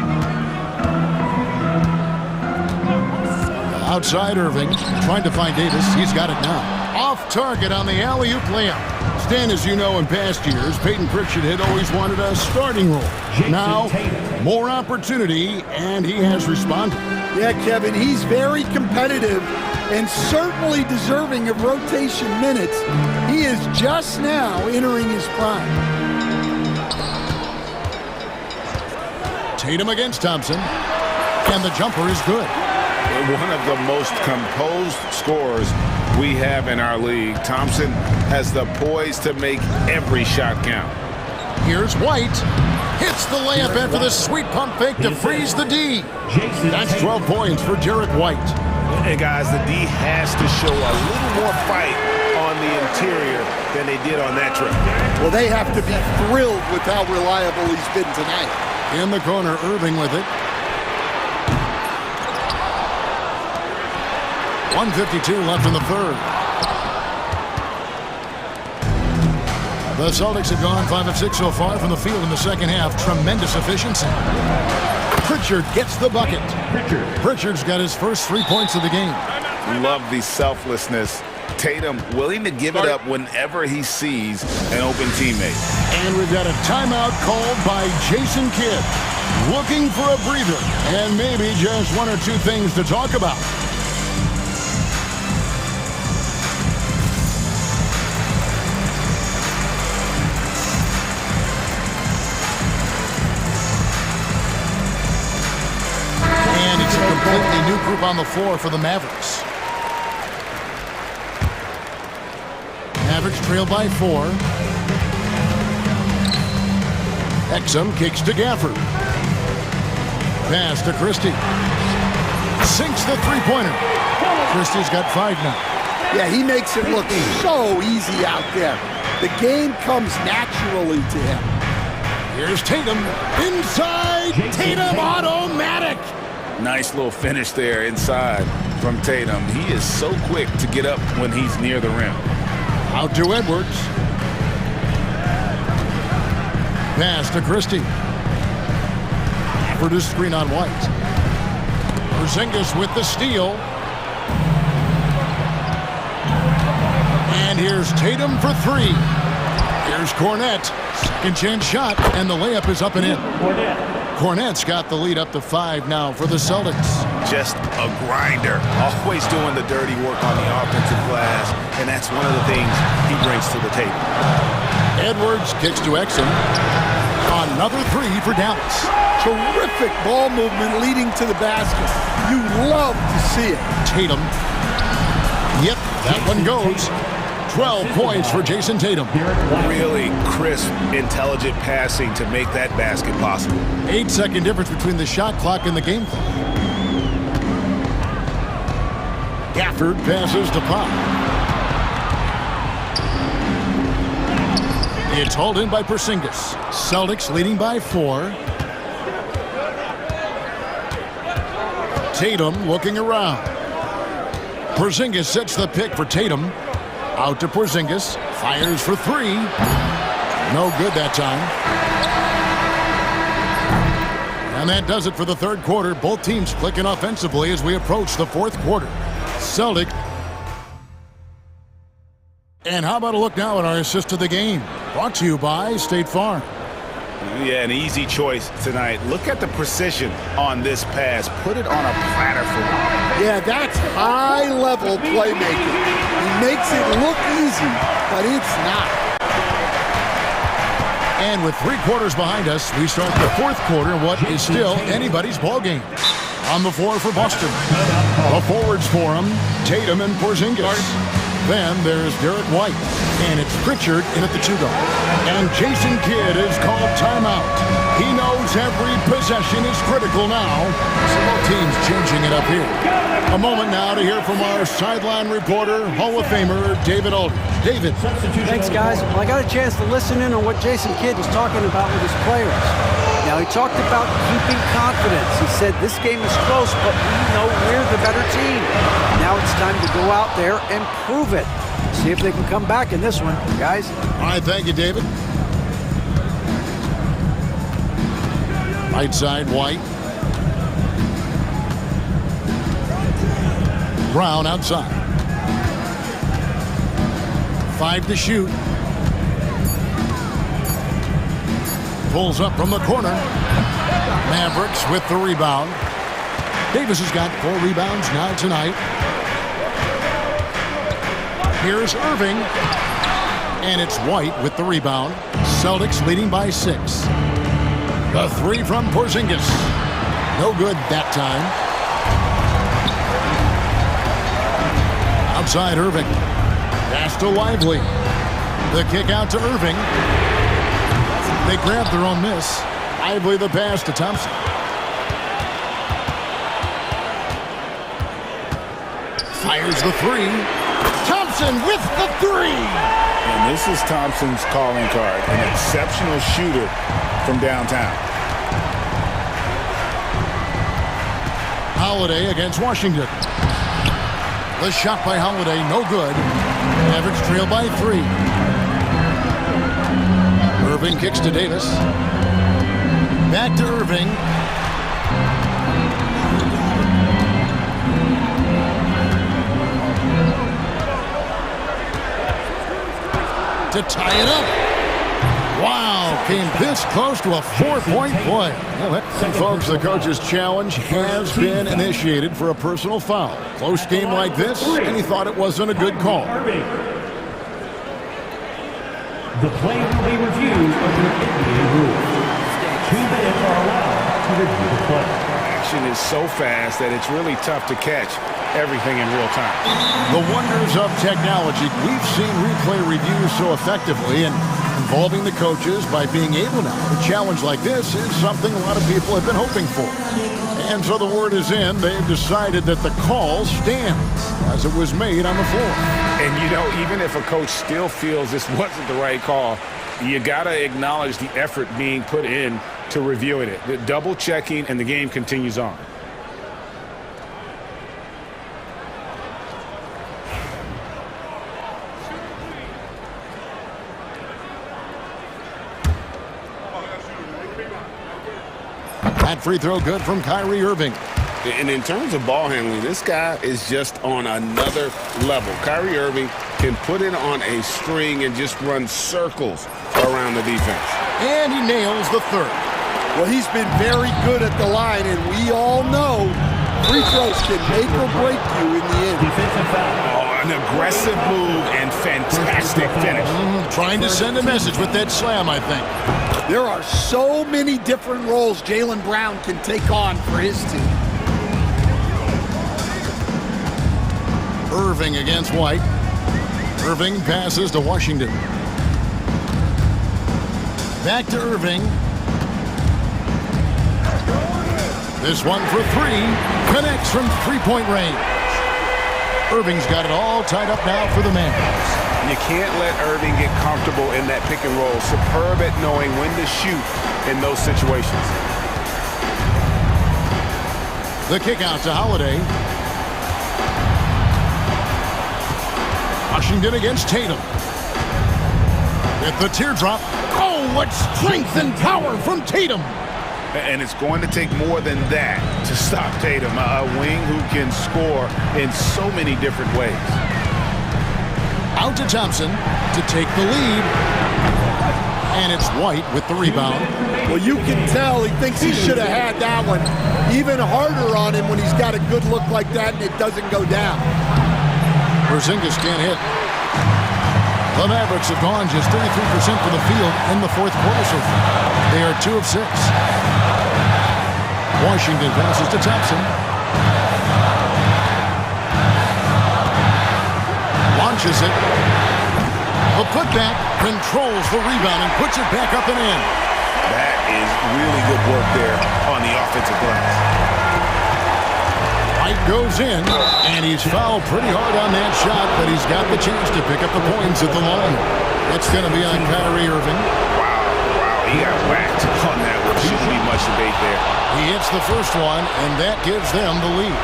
Outside Irving, trying to find Davis. He's got it now. Off target on the alley-oop layup. Stan, as you know, in past years, Peyton Pritchard had always wanted a starting role. Now, more opportunity, and he has responded. Yeah, Kevin, he's very competitive and certainly deserving of rotation minutes. He is just now entering his prime. Tatum against Thompson, and the jumper is good. One of the most composed scorers we have in our league. Thompson has the poise to make every shot count. Here's White. Hits the layup after the sweet pump fake to freeze the D. That's 12 points for Jarrett White. And guys, the D has to show a little more fight on the interior than they did on that trip. Well, they have to be thrilled with how reliable he's been tonight. In the corner, Irving with it. 1:52 left in the third. The Celtics have gone 5 of 6 so far from the field in the second half. Tremendous efficiency. Pritchard gets the bucket. Pritchard's got his first 3 points of the game. Love the selflessness. Tatum willing to give it up whenever he sees an open teammate. And we've got a timeout called by Jason Kidd. Looking for a breather and maybe just 1 or 2 things to talk about. Completely new group on the floor for the Mavericks. Mavericks trail by 4. Exum kicks to Gafford. Pass to Christie. Sinks the three-pointer. Christie's got 5 now. Yeah, he makes it look so easy out there. The game comes naturally to him. Here's Tatum. Inside. Tatum automatic. Nice little finish there inside from Tatum. He is so quick to get up when he's near the rim. Out to Edwards. Pass to Christie. For the screen on White. Porzingis with the steal. And here's Tatum for 3. Here's Cornette. Second chance shot, and the layup is up and in. Cornette's got the lead up to 5 now for the Celtics. Just a grinder. Always doing the dirty work on the offensive glass, and that's one of the things he brings to the table. Edwards kicks to Exum. Another 3 for Dallas. Terrific ball movement leading to the basket. You love to see it. Tatum Yep, that one goes. 12 points for Jason Tatum. Really crisp, intelligent passing to make that basket possible. 8-second difference between the shot clock and the game clock. Gafford passes to Pop. It's hauled in by Porzingis. Celtics leading by 4. Tatum looking around. Porzingis sets the pick for Tatum. Out to Porzingis. Fires for 3. No good that time. And that does it for the third quarter. Both teams clicking offensively as we approach the fourth quarter. Celtic. And how about a look now at our assist of the game? Brought to you by State Farm. Yeah, an easy choice tonight. Look at the precision on this pass. Put it on a platter for one. Yeah, that's high-level playmaking. He makes it look easy, but it's not. And with 3 quarters behind us, we start the fourth quarter in what is still anybody's ballgame. On the floor for Boston. The forwards for him, Tatum and Porzingis. Then there's Derek White, and it's Pritchard in at the 2-guard. And Jason Kidd is called timeout. He knows every possession is critical now, so both teams changing it up here. A moment now to hear from our sideline reporter, Hall of Famer David Aldridge. David. Thanks, guys. Well, I got a chance to listen in on what Jason Kidd was talking about with his players. Now, he talked about keeping confidence. He said this game is close, but we know we're the better team. Now it's time to go out there and prove it. See if they can come back in this one, guys. All right, thank you, David. Right side, White. Brown outside. 5 to shoot. Pulls up from the corner. Mavericks with the rebound. Davis has got 4 rebounds now tonight. Here's Irving. And it's White with the rebound. Celtics leading by 6. The 3 from Porzingis. No good that time. Outside Irving. Pass to Lively. The kick out to Irving. They grab their own miss. Lively the pass to Thompson. Fires the 3. Thompson with the 3. And this is Thompson's calling card. An exceptional shooter from downtown. Holiday against Washington. The shot by Holiday, no good. Mavericks trail by 3. Irving kicks to Davis. Back to Irving. To tie it up. Wow, came this close to a 4-point play. Folks, the coach's challenge has been initiated for a personal foul. Close game like this, and he thought it wasn't a good call. The play will be reviewed under NBA rules. 2 minutes are allowed to review the play. Action is so fast that it's really tough to catch everything in real time. The wonders of technology. We've seen replay reviews so effectively, and involving the coaches by being able now to challenge like this is something a lot of people have been hoping for. And so the word is in. They've decided that the call stands as it was made on the floor. And, you know, even if a coach still feels this wasn't the right call, you got to acknowledge the effort being put in to reviewing it. The double checking, and the game continues on. That free throw good from Kyrie Irving. And in terms of ball handling, this guy is just on another level. Kyrie Irving can put it on a string and just run circles around the defense. And he nails the 3rd. Well, he's been very good at the line, and we all know free throws can make or break you in the end. Defensive foul. Oh, an aggressive move and fantastic finish. Trying to send a message with that slam, I think. There are so many different roles Jaylen Brown can take on for his team. Irving against White. Irving passes to Washington. Back to Irving. This one for three. Connects from three-point range. Irving's got it all tied up now for the Mavs. You can't let Irving get comfortable in that pick and roll. Superb at knowing when to shoot in those situations. The kick out to Holiday. Washington against Tatum. With the teardrop. Oh, what strength and power from Tatum. And it's going to take more than that to stop Tatum, a wing who can score in so many different ways. Out to Thompson to take the lead. And it's White with the rebound. Well, you can tell he thinks he should have had that one. Even harder on him when he's got a good look like that and it doesn't go down. Porzingis can't hit. The Mavericks have gone just 33% from the field in the fourth quarter so far. They are 2 of 6. Washington passes to Thompson. Launches it. The putback controls the rebound and puts it back up and in. That is really good work there on the offensive glass. White goes in, and he's fouled pretty hard on that shot, but he's got the chance to pick up the points at the line. It's going to be on Kyrie Irving. Wow, he got whacked on that one. Shouldn't be much debate there. He hits the first one, and that gives them the lead.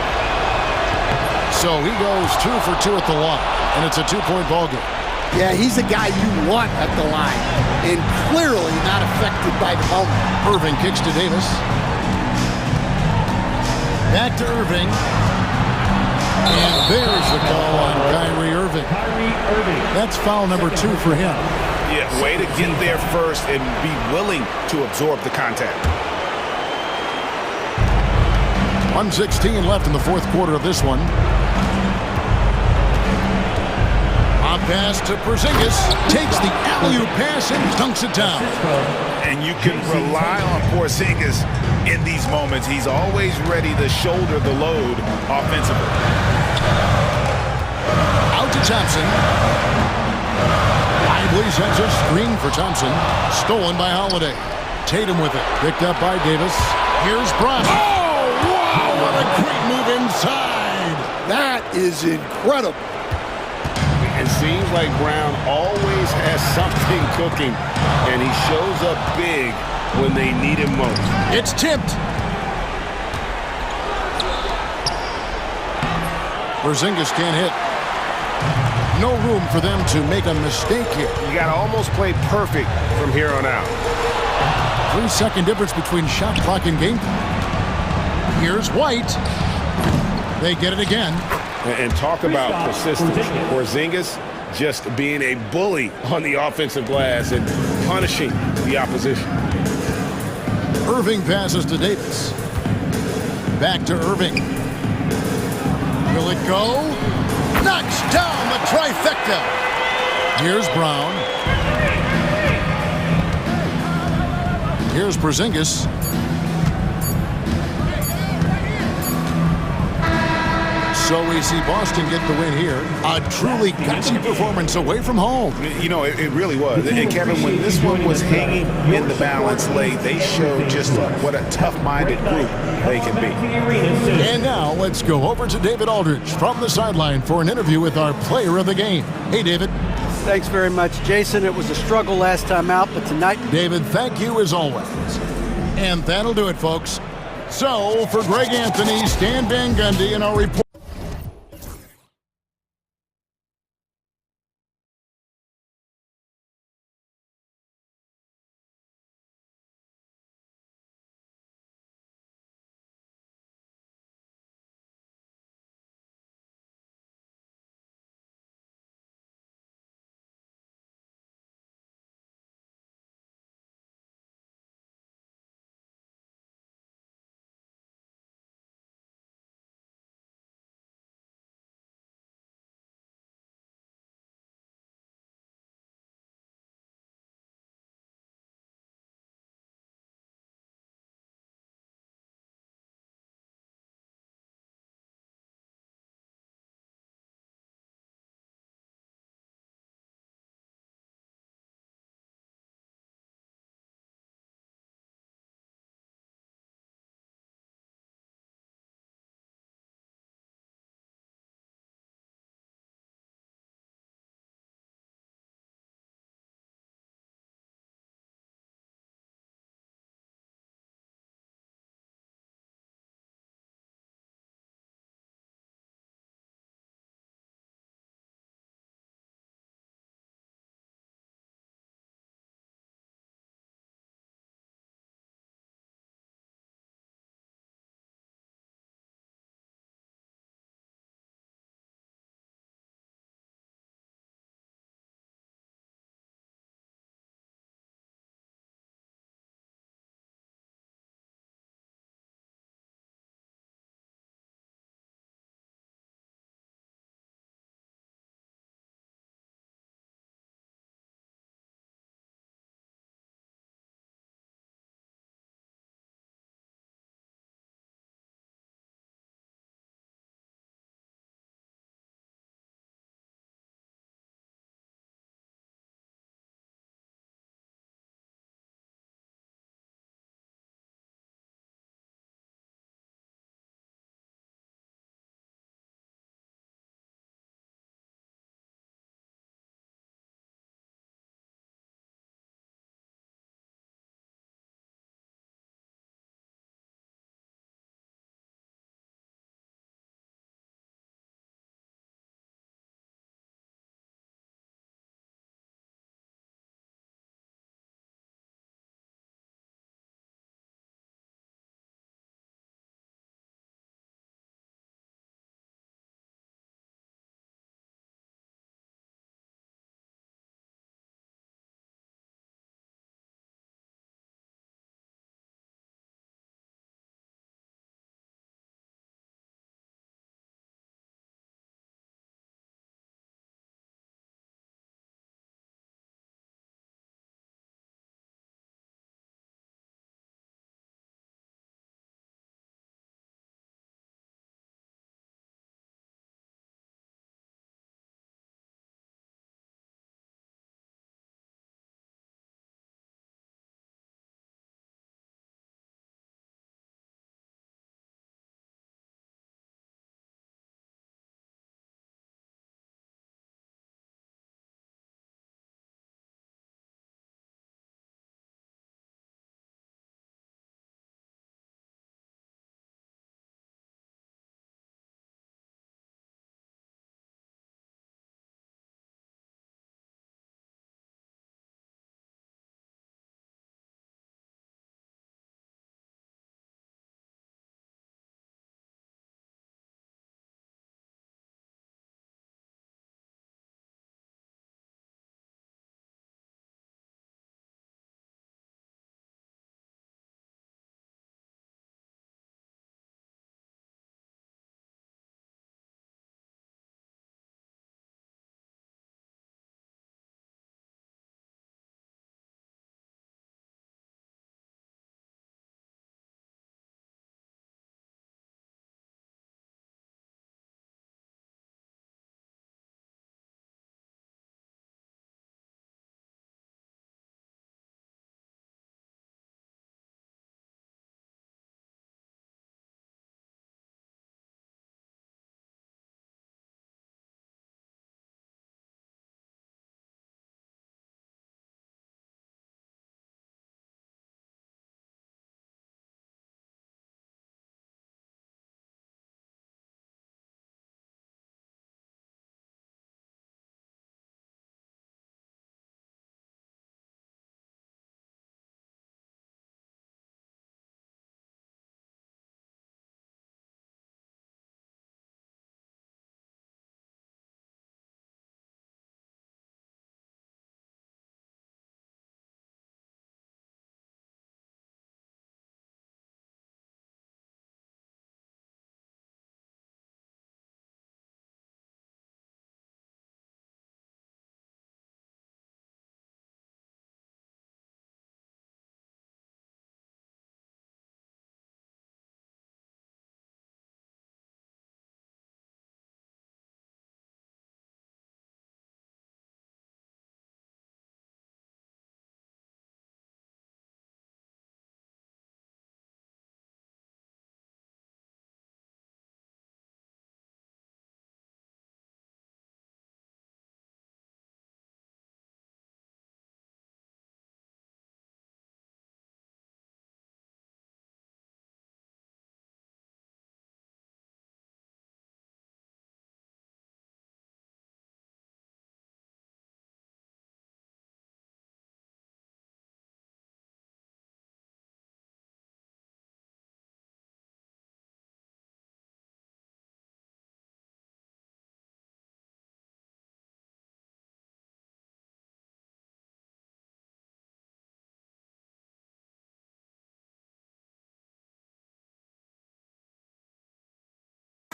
So he goes 2 for 2 at the line, and it's a 2-point ball game. Yeah, he's a guy you want at the line, and clearly not affected by the moment. Irving kicks to Davis. Back to Irving. And there's the call on Kyrie Irving. That's foul number 2 for him. Yeah, way to get there first and be willing to absorb the contact. 1:16 left in the fourth quarter of this one. A pass to Porzingis. Takes the alley-oop pass and dunks it down. And you can rely on Porzingis in these moments. He's always ready to shoulder the load offensively. Out to Thompson. Lively sends a screen for Thompson. Stolen by Holiday. Tatum with it. Picked up by Davis. Here's Brown. Oh, wow! What a quick move inside. That is incredible. It seems like Brown always has something cooking, and he shows up big when they need him most. It's tipped. Porzingis can't hit. No room for them to make a mistake here. You got to almost play perfect from here on out. 3-second difference between shot clock and game time. Here's White. They get it again. And talk about persistence. Porzingis just being a bully on the offensive glass and punishing the opposition. Irving passes to Davis. Back to Irving. Will it go? Knocks down the trifecta. Here's Brown. Here's Porzingis. So we see Boston get the win here. A truly gutsy performance away from home. You know, it really was. And Kevin, when this one was hanging in the balance late, they showed just what a tough-minded group they can be. And now let's go over to David Aldridge from the sideline for an interview with our player of the game. Hey, David. Thanks very much, Jason. It was a struggle last time out, but tonight... David, thank you as always. And that'll do it, folks. So, for Greg Anthony, Stan Van Gundy, and our report...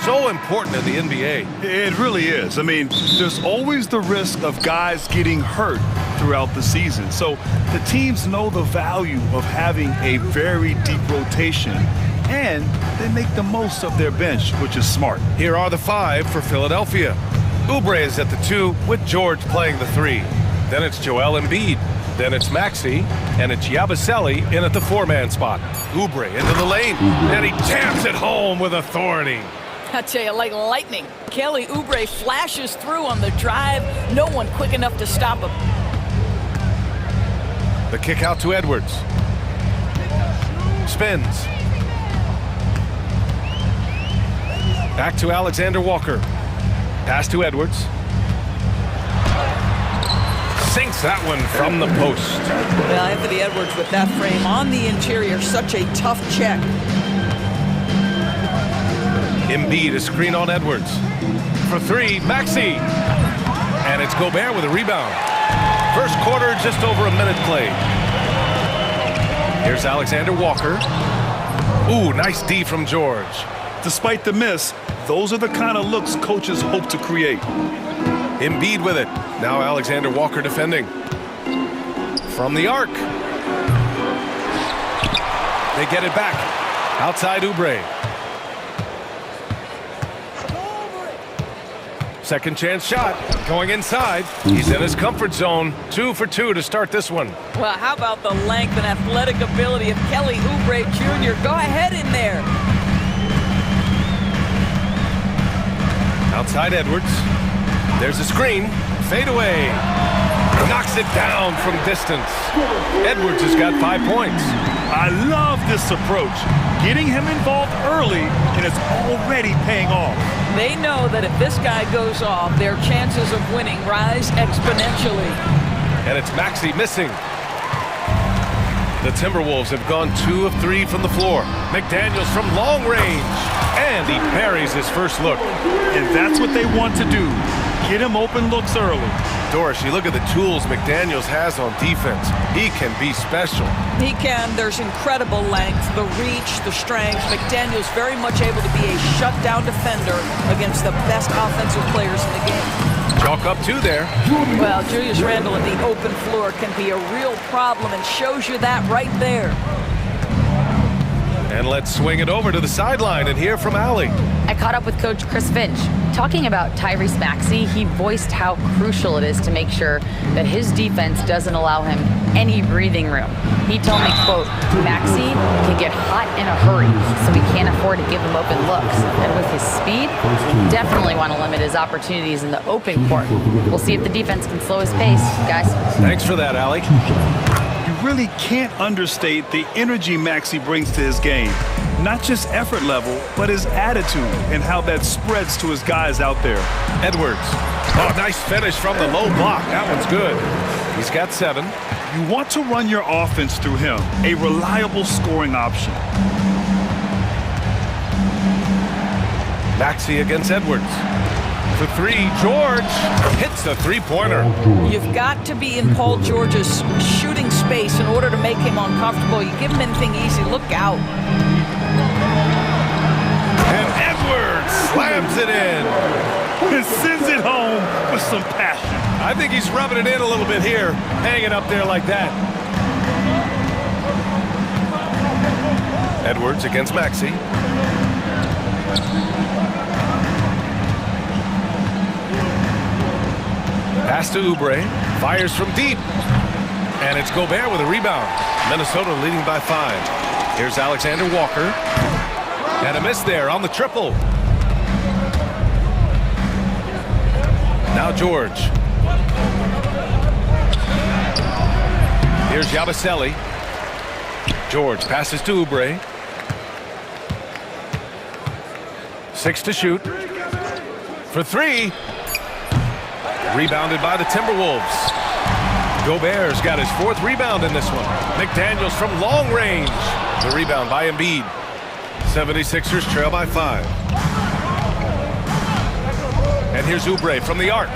So important in the NBA. It really is. I mean, there's always the risk of guys getting hurt throughout the season. So the teams know the value of having a very deep rotation, and they make the most of their bench, which is smart. Here are the 5 for Philadelphia. Oubre is at the 2 with George playing the 3. Then it's Joel Embiid. Then it's Maxey, and it's Yabusele in at the 4-man spot. Oubre into the lane, and he jams it home with authority. I tell you, like lightning, Kelly Oubre flashes through on the drive. No one quick enough to stop him. The kick out to Edwards. Spins. Back to Alexander Walker. Pass to Edwards. Sinks that one from the post. Well, Anthony Edwards with that frame on the interior, such a tough check. Embiid, a screen on Edwards. For 3, Maxey. And it's Gobert with a rebound. First quarter, just over a minute played. Here's Alexander Walker. Ooh, nice D from George. Despite the miss, those are the kind of looks coaches hope to create. Embiid with it. Now Alexander Walker defending. From the arc. They get it back. Outside Oubre. Second chance shot. Going inside. He's in his comfort zone. 2 for 2 to start this one. Well, how about the length and athletic ability of Kelly Oubre Jr.? Go ahead in there. Outside Edwards. There's a screen. Fade away. Knocks it down from distance. Edwards has got 5 points. I love this approach. Getting him involved early, and it's already paying off. They know that if this guy goes off, their chances of winning rise exponentially. And it's Maxey missing. The Timberwolves have gone 2 of 3 from the floor. McDaniels from long range. And he parries his first look. And that's what they want to do. Get him open looks early. Doris, you look at the tools McDaniels has on defense. He can be special. He can. There's incredible length, the reach, the strength. McDaniels very much able to be a shutdown defender against the best offensive players in the game. Chalk up 2 there. Well, Julius Randle in the open floor can be a real problem and shows you that right there. And let's swing it over to the sideline and hear from Allie. I caught up with Coach Chris Finch. Talking about Tyrese Maxey, he voiced how crucial it is to make sure that his defense doesn't allow him any breathing room. He told me, quote, Maxey can get hot in a hurry, so we can't afford to give him open looks. And with his speed, definitely want to limit his opportunities in the open court. We'll see if the defense can slow his pace, guys. Thanks for that, Allie. You really can't understate the energy Maxey brings to his game. Not just effort level, but his attitude and how that spreads to his guys out there. Edwards. Oh, nice finish from the low block. That one's good. He's got 7. You want to run your offense through him, a reliable scoring option. Maxey against Edwards. For 3, George hits the 3-pointer. You've got to be in Paul George's shooting space in order to make him uncomfortable. You give him anything easy, look out. And Edwards slams it in. And sends it home with some passion. I think he's rubbing it in a little bit here, hanging up there like that. Edwards against Maxey. Pass to Oubre, fires from deep. And it's Gobert with a rebound. Minnesota leading by 5. Here's Alexander Walker. And a miss there on the triple. Now George. Here's Yabusele. George passes to Oubre. 6 to shoot. For 3. Rebounded by the Timberwolves. Gobert's got his 4th rebound in this one. McDaniels from long range. The rebound by Embiid. 76ers trail by 5. And here's Oubre from the arc.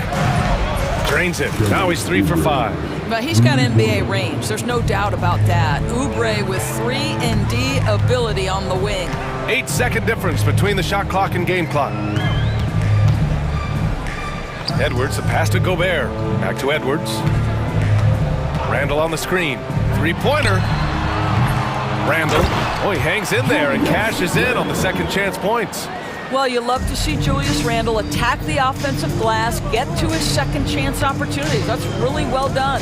Drains it. Now he's 3 for 5. But he's got NBA range. There's no doubt about that. Oubre with 3-and-D ability on the wing. 8-second difference between the shot clock and game clock. Edwards, a pass to Gobert. Back to Edwards. Randall on the screen. Three-pointer. Randall. Oh, he hangs in there and cashes in on the second chance points. Well, you love to see Julius Randle attack the offensive glass, get to his second chance opportunities. That's really well done.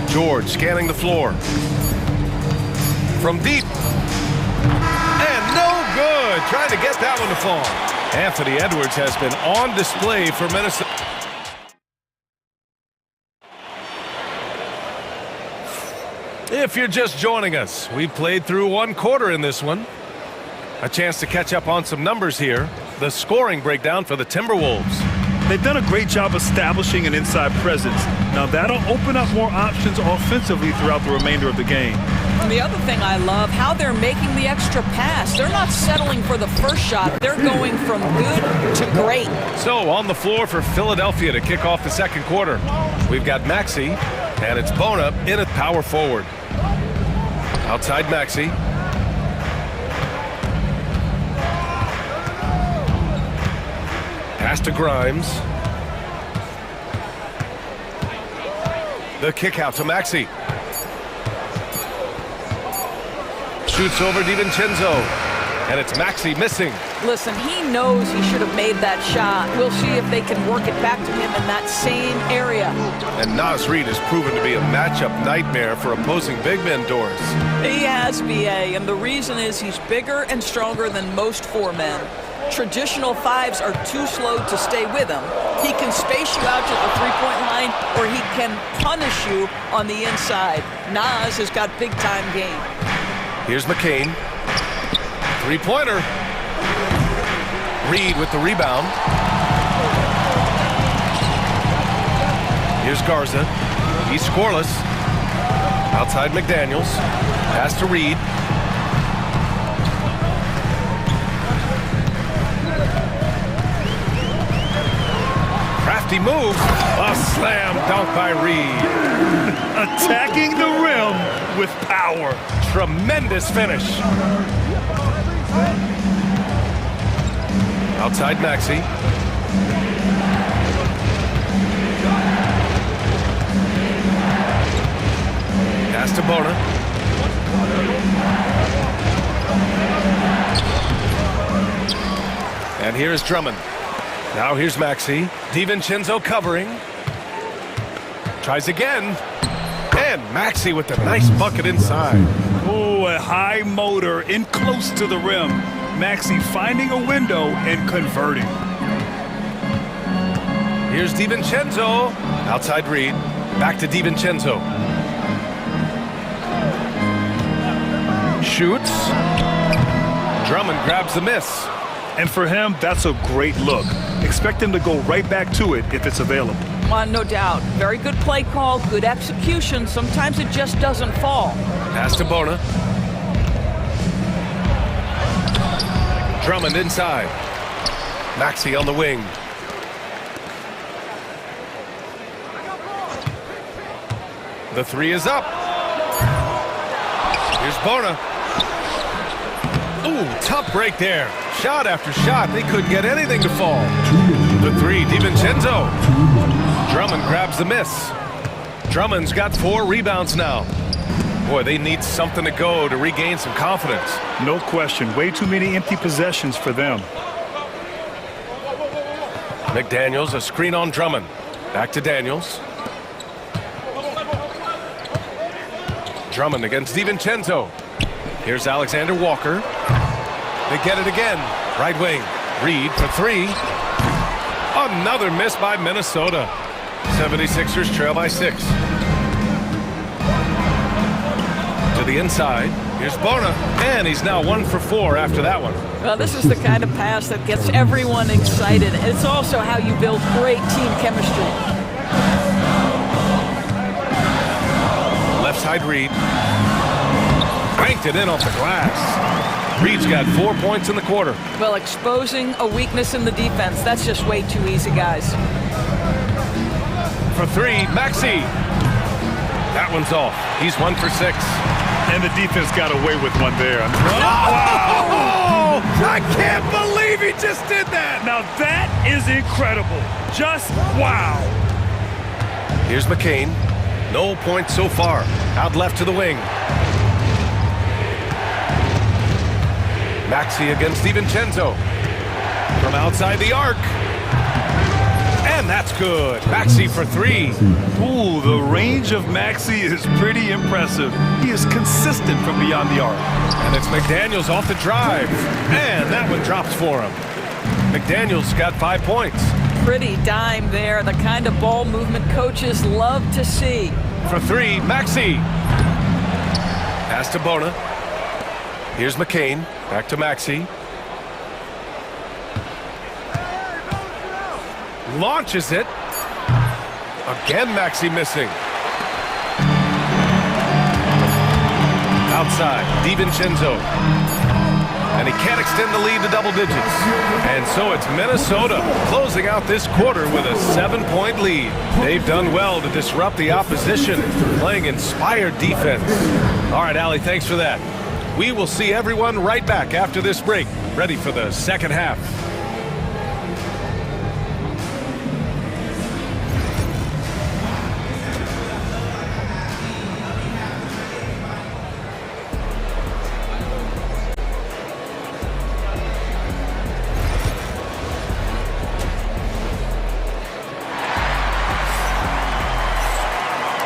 George scanning the floor. From deep. And no good. Trying to get that one to fall. Anthony Edwards has been on display for Minnesota. If you're just joining us, we played through one quarter in this one. A chance to catch up on some numbers here. The scoring breakdown for the Timberwolves. They've done a great job establishing an inside presence. Now that'll open up more options offensively throughout the remainder of the game. And the other thing I love, how they're making the extra pass. They're not settling for the first shot. They're going from good to great. So on the floor for Philadelphia to kick off the second quarter, we've got Maxey, and it's Bona in at power forward. Outside Maxey. Pass to Grimes. The kick out to Maxey. Shoots over DiVincenzo. And it's Maxey missing. Listen, he knows he should have made that shot. We'll see if they can work it back to him in that same area. And Naz Reid has proven to be a matchup nightmare for opposing big men, Doris. He has, BA, and the reason is he's bigger and stronger than most four men. Traditional fives are too slow to stay with him. He can space you out to the three-point line, or he can punish you on the inside. Naz has got big-time game. Here's McCain. Three-pointer. Reid with the rebound. Here's Garza. He's scoreless. Outside McDaniels. Pass to Reid. Crafty move. A slam dunk by Reid. Attacking the rim with power. Tremendous finish. Outside Maxey. Pass to Bona. And here's Drummond. Now here's Maxey. DiVincenzo covering. Tries again. And Maxey with the nice bucket inside. Oh, a high motor in close to the rim. Maxey finding a window and converting. Here's DiVincenzo. Outside Reid. Back to DiVincenzo. Shoots. Drummond grabs the miss. And for him, that's a great look. Expect him to go right back to it if it's available. No doubt. Very good play call, good execution. Sometimes it just doesn't fall. Pass to Bona. Drummond inside. Maxey on the wing. The three is up. Here's Bona. Ooh, tough break there. Shot after shot. They couldn't get anything to fall. The three, DiVincenzo. Drummond grabs the miss. Drummond's got 4 rebounds now. Boy, they need something to go to regain some confidence. No question. Way too many empty possessions for them. McDaniels, a screen on Drummond. Back to Daniels. Drummond against DiVincenzo. Here's Alexander Walker. They get it again. Right wing. Reid for 3. Another miss by Minnesota. 76ers trail by 6. To the inside. Here's Bona. And he's now 1 for 4 after that one. Well, this is the kind of pass that gets everyone excited. It's also how you build great team chemistry. Left side Reid. Banked it in off the glass. Reid's got 4 points in the quarter. Well, exposing a weakness in the defense, that's just way too easy, guys. For 3, Maxey. That one's off. He's 1 for 6. And the defense got away with one there. Oh! I can't believe he just did that! Now that is incredible. Just wow. Here's McCain. No points so far. Out left to the wing. Maxey against DiVincenzo. From outside the arc. And that's good. Maxey for three. Ooh, the range of Maxey is pretty impressive. He is consistent from beyond the arc. And it's McDaniels off the drive. And that one drops for him. McDaniels got 5 points. Pretty dime there, the kind of ball movement coaches love to see. For three, Maxey. Pass to Bona. Here's McCain. Back to Maxey. Launches it. Again, Maxey missing. Outside, DiVincenzo. And he can't extend the lead to double digits. And so it's Minnesota closing out this quarter with a 7-point lead. They've done well to disrupt the opposition, playing inspired defense. All right, Allie, thanks for that. We will see everyone right back after this break, ready for the second half.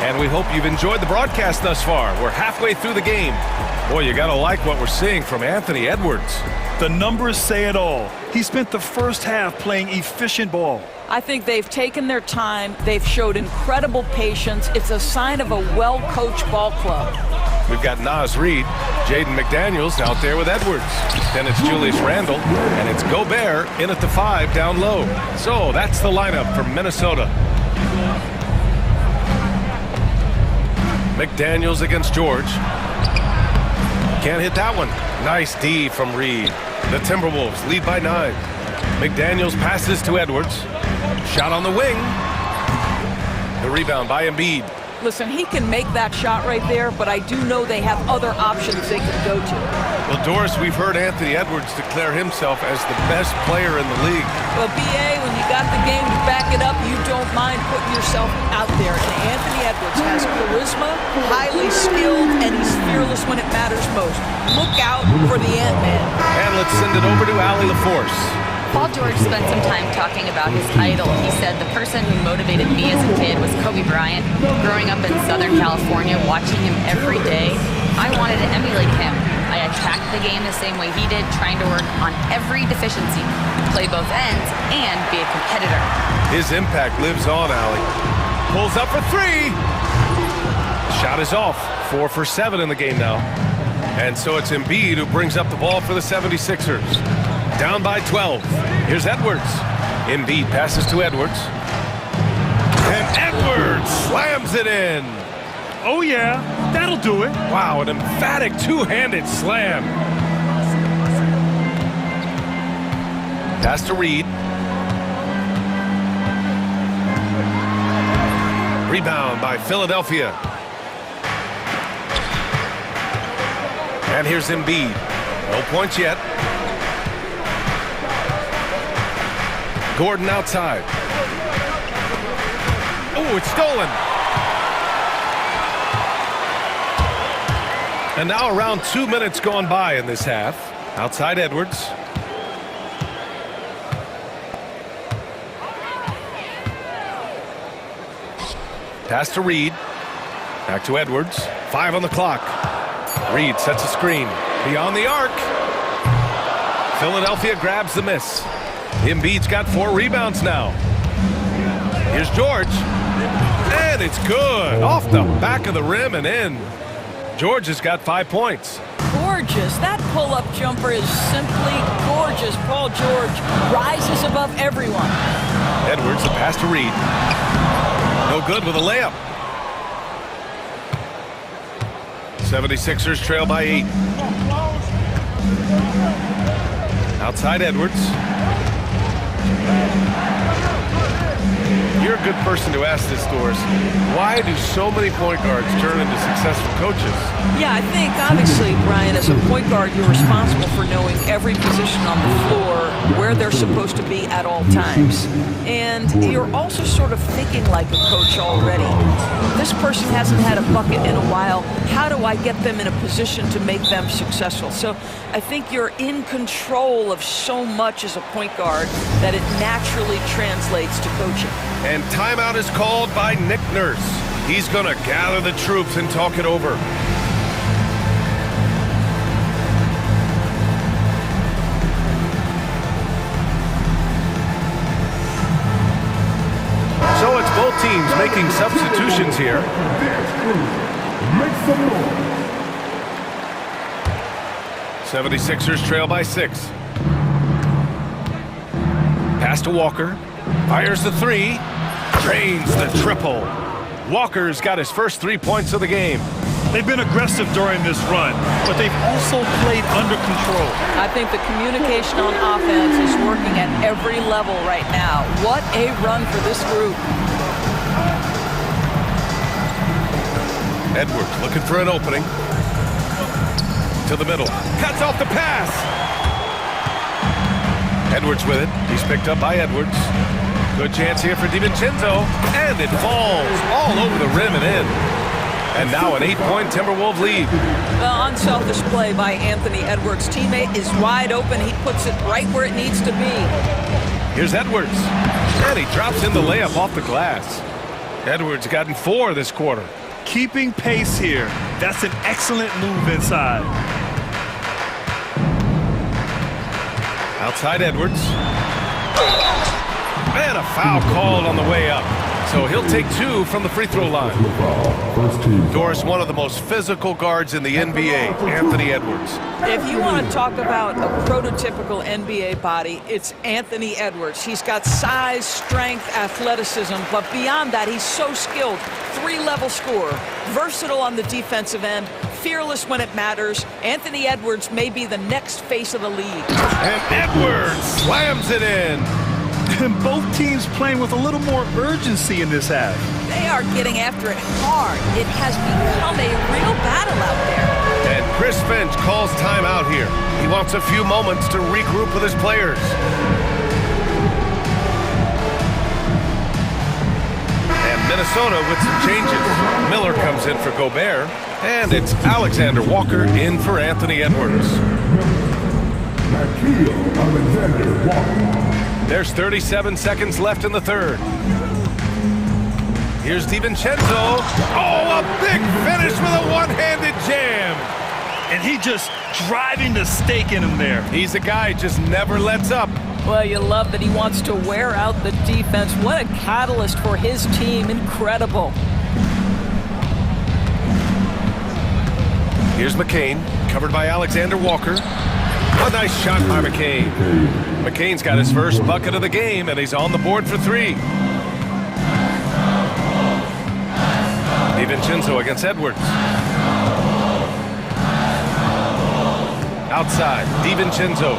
And we hope you've enjoyed the broadcast thus far. We're halfway through the game. Boy, you gotta like what we're seeing from Anthony Edwards. The numbers say it all. He spent the first half playing efficient ball. I think they've taken their time. They've showed incredible patience. It's a sign of a well-coached ball club. We've got Naz Reid, Jaden McDaniels out there with Edwards. Then it's Julius Randle, and it's Gobert in at the 5 down low. So that's the lineup for Minnesota. McDaniels against George. Can't hit that one. Nice D from Reid. The Timberwolves lead by 9. McDaniels passes to Edwards. Shot on the wing. The rebound by Embiid. Listen, he can make that shot right there, but I do know they have other options they can go to. Well, Doris, we've heard Anthony Edwards declare himself as the best player in the league. Well, BA, when you got the game to back it up, you don't mind putting yourself out there. And Anthony Edwards has charisma, highly skilled, and he's fearless when it matters most. Look out for the Ant-Man. And let's send it over to Allie LaForce. Paul George spent some time talking about his idol. He said, the person who motivated me as a kid was Kobe Bryant. Growing up in Southern California, watching him every day, I wanted to emulate him. I attacked the game the same way he did, trying to work on every deficiency, play both ends, and be a competitor. His impact lives on, Allie. Pulls up for three. Shot is off. 4 for 7 in the game now. And so it's Embiid who brings up the ball for the 76ers. Down by 12. Here's Edwards. Embiid passes to Edwards. And Edwards slams it in. Oh, yeah, that'll do it. Wow, an emphatic two-handed slam. Pass to Reid. Rebound by Philadelphia. And here's Embiid. No points yet. Gordon outside. Oh, it's stolen. And now around 2 minutes gone by in this half. Outside Edwards. Pass to Reid. Back to Edwards. 5 on the clock. Reid sets a screen. Beyond the arc. Philadelphia grabs the miss. Embiid's got 4 rebounds now. Here's George. And it's good. Off the back of the rim and in. George has got 5 points. Gorgeous. That pull-up jumper is simply gorgeous. Paul George rises above everyone. Edwards, the pass to Reid. No good with a layup. 76ers trail by 8. Outside Edwards. you're a good person to ask this, Doris. Why do so many point guards turn into successful coaches? Yeah, I think, obviously, Brian, as a point guard, you're responsible for knowing every position on the floor, where they're supposed to be at all times. And you're also sort of thinking like a coach already. This person hasn't had a bucket in a while. How do I get them in a position to make them successful? So I think you're in control of so much as a point guard that it naturally translates to coaching. And timeout is called by Nick Nurse. He's going to gather the troops and talk it over. So it's both teams making substitutions here. 76ers trail by 6. Pass to Walker. Fires the three. Drains the triple. Walker's got his first 3 points of the game. They've been aggressive during this run, but they've also played under control. I think the communication on offense is working at every level right now. What a run for this group. Edwards looking for an opening. To the middle. Cuts off the pass. Edwards with it. He's picked up by Edwards. Good chance here for DiVincenzo. And it falls all over the rim and in. And now an 8-point Timberwolves lead. The unselfish play by Anthony Edwards' teammate is wide open. He puts it right where it needs to be. Here's Edwards. And he drops in the layup off the glass. Edwards gotten 4 this quarter. Keeping pace here. That's an excellent move inside. Outside Edwards. And a foul called on the way up. So he'll take 2 from the free throw line. Doris, one of the most physical guards in the NBA, Anthony Edwards. If you want to talk about a prototypical NBA body, it's Anthony Edwards. He's got size, strength, athleticism, but beyond that, he's so skilled. 3-level scorer, versatile on the defensive end, fearless when it matters. Anthony Edwards may be the next face of the league. And Edwards slams it in. And both teams playing with a little more urgency in this half. They are getting after it hard. It has become a real battle out there. And Chris Finch calls timeout here. He wants a few moments to regroup with his players. And Minnesota with some changes. Miller comes in for Gobert. And it's Alexander Walker in for Anthony Edwards. Alexander Walker. There's 37 seconds left in the third. Here's DiVincenzo. Oh, a big finish with a one-handed jam. And he just driving the stake in him there. He's a guy who just never lets up. Well, you love that he wants to wear out the defense. What a catalyst for his team. Incredible. Here's McCain, covered by Alexander Walker. A nice shot by McCain. McCain's got his first bucket of the game, and he's on the board for 3. DiVincenzo against Edwards. Outside, DiVincenzo.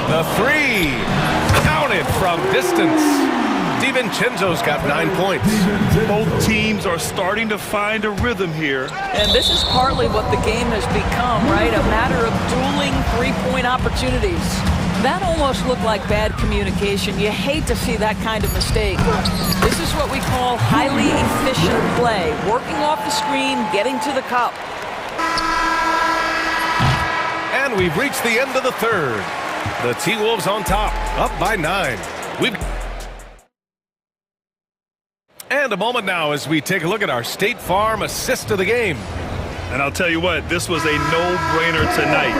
The 3. Counted from distance. DiVincenzo's got 9 points. Both teams are starting to find a rhythm here. And this is partly what the game has become, right? A matter of dueling three-point opportunities. That almost looked like bad communication. You hate to see that kind of mistake. This is what we call highly efficient play. Working off the screen, getting to the cup. And we've reached the end of the third. The T-Wolves on top, up by 9. And a moment now as we take a look at our State Farm assist of the game. And I'll tell you what, this was a no-brainer tonight.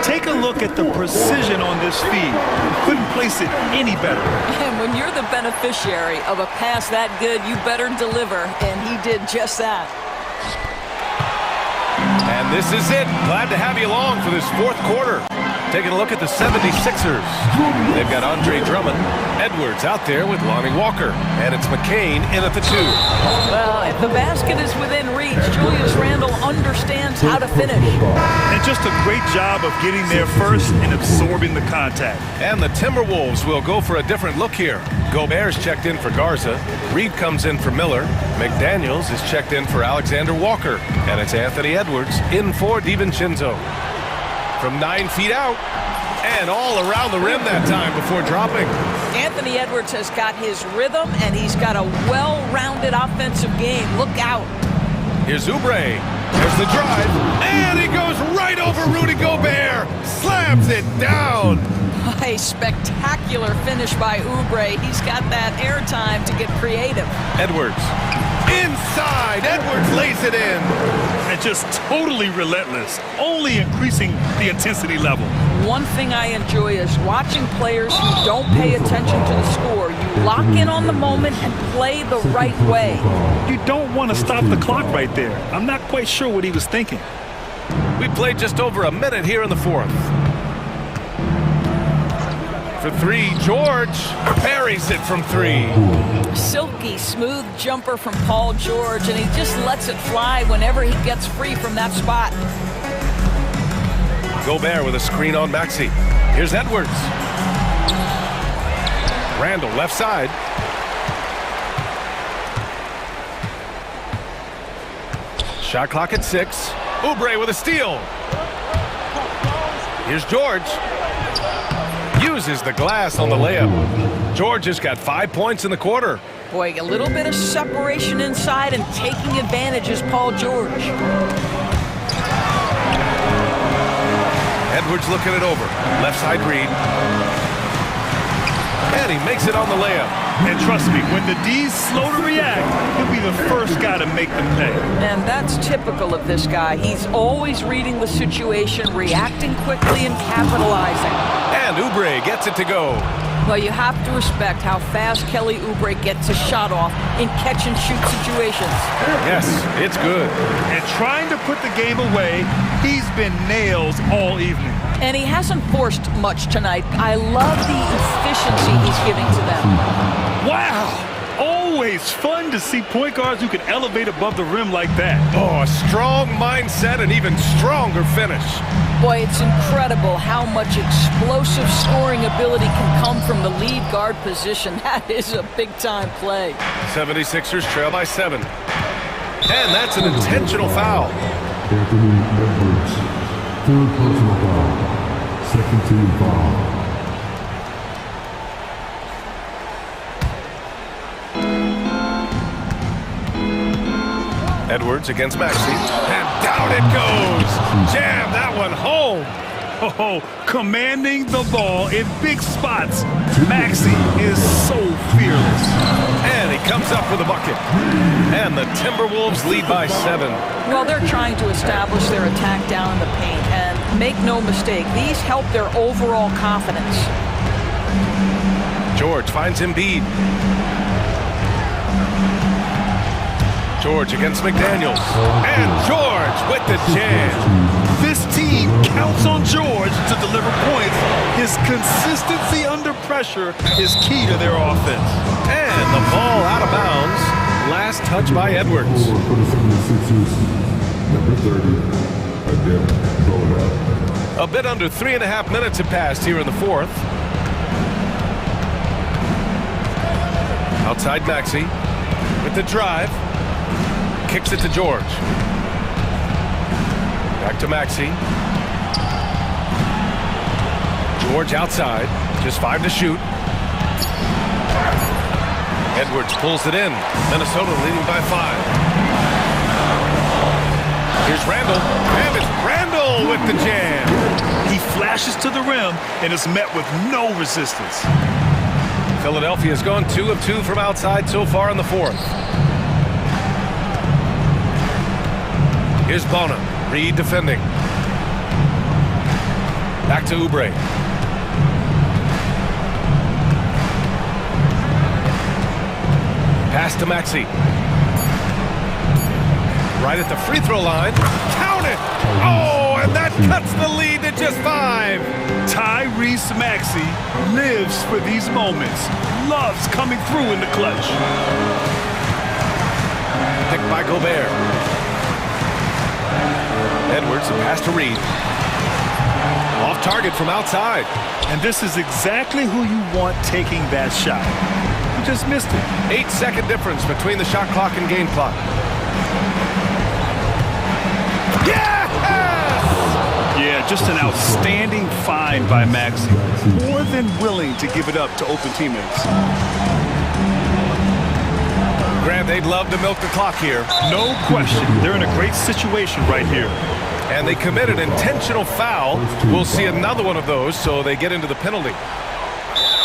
Take a look at the precision on this feed. Couldn't place it any better. And when you're the beneficiary of a pass that good, you better deliver, and he did just that. And this is it. Glad to have you along for this fourth quarter. Taking a look at the 76ers. They've got Andre Drummond, Edwards out there with Lonnie Walker, and it's McCain in at the 2. Well, if the basket is within reach, Julius Randle understands how to finish. And just a great job of getting there first and absorbing the contact. And the Timberwolves will go for a different look here. Gobert's checked in for Garza. Reed comes in for Miller. McDaniels is checked in for Alexander Walker. And it's Anthony Edwards in for DiVincenzo. From 9 feet out, and all around the rim that time before dropping. Anthony Edwards has got his rhythm, and he's got a well-rounded offensive game. Look out. Here's Oubre. There's the drive, and he goes right over Rudy Gobert. Slams it down. A spectacular finish by Oubre. He's got that airtime to get creative. Edwards. Inside, Edwards lays it in. And just totally relentless, only increasing the intensity level. One thing I enjoy is watching players who don't pay attention to the score. You lock in on the moment and play the right way. You don't want to stop the clock right there. I'm not quite sure what he was thinking. We played just over a minute here in the 4th. For 3, George buries it from 3. Silky smooth jumper from Paul George, and he just lets it fly whenever he gets free from that spot. Gobert with a screen on Maxey. Here's Edwards. Randall left side. Shot clock at 6. Oubre with a steal. Here's George. Uses the glass on the layup. George has got 5 points in the quarter. Boy, a little bit of separation inside and taking advantage is Paul George. Edwards looking it over. Left side Reed. And he makes it on the layup. And trust me, when the D's slow to react, he'll be the first guy to make them pay. And that's typical of this guy. He's always reading the situation, reacting quickly and capitalizing. And Oubre gets it to go. Well, you have to respect how fast Kelly Oubre gets a shot off in catch-and-shoot situations. Yes, it's good. And trying to put the game away, he's been nails all evening. And he hasn't forced much tonight. I love the efficiency he's giving to them. Wow! Always fun to see point guards who can elevate above the rim like that. Oh, a strong mindset and even stronger finish. Boy, it's incredible how much explosive scoring ability can come from the lead guard position. That is a big-time play. 76ers trail by 7. And that's an intentional foul. Anthony Edwards, 3rd personal foul, 2nd team foul. Edwards against Maxey, and down it goes. Jam that one home. Oh, commanding the ball in big spots. Maxey is so fearless. And he comes up with a bucket. And the Timberwolves lead by 7. Well, they're trying to establish their attack down in the paint, and make no mistake, these help their overall confidence. George finds Embiid. George against McDaniels. And George with the jam. This team counts on George to deliver points. His consistency under pressure is key to their offense. And the ball out of bounds. Last touch by Edwards. For the 76ers, number 30, Adem Boda. A bit under 3.5 minutes have passed here in the 4th. Outside Maxey with the drive. Kicks it to George. Back to Maxey. George outside. Just 5 to shoot. Edwards pulls it in. Minnesota leading by 5. Here's Randall. And it's Randall with the jam. He flashes to the rim and is met with no resistance. Philadelphia has gone 2 of 2 from outside so far in the 4th. Here's Bona. Reed defending. Back to Oubre. Pass to Maxey. Right at the free throw line. Count it! Oh, and that cuts the lead to just 5. Tyrese Maxey lives for these moments. Loves coming through in the clutch. Picked by Gobert. Edwards, a pass to Reed. Off target from outside. And this is exactly who you want taking that shot. You just missed it. 8-second difference between the shot clock and game clock. Yes! Yeah, just an outstanding find by Maxey. More than willing to give it up to open teammates. Grant, they'd love to milk the clock here. No question. They're in a great situation right here. And they commit an intentional foul. We'll see another one of those, so they get into the penalty.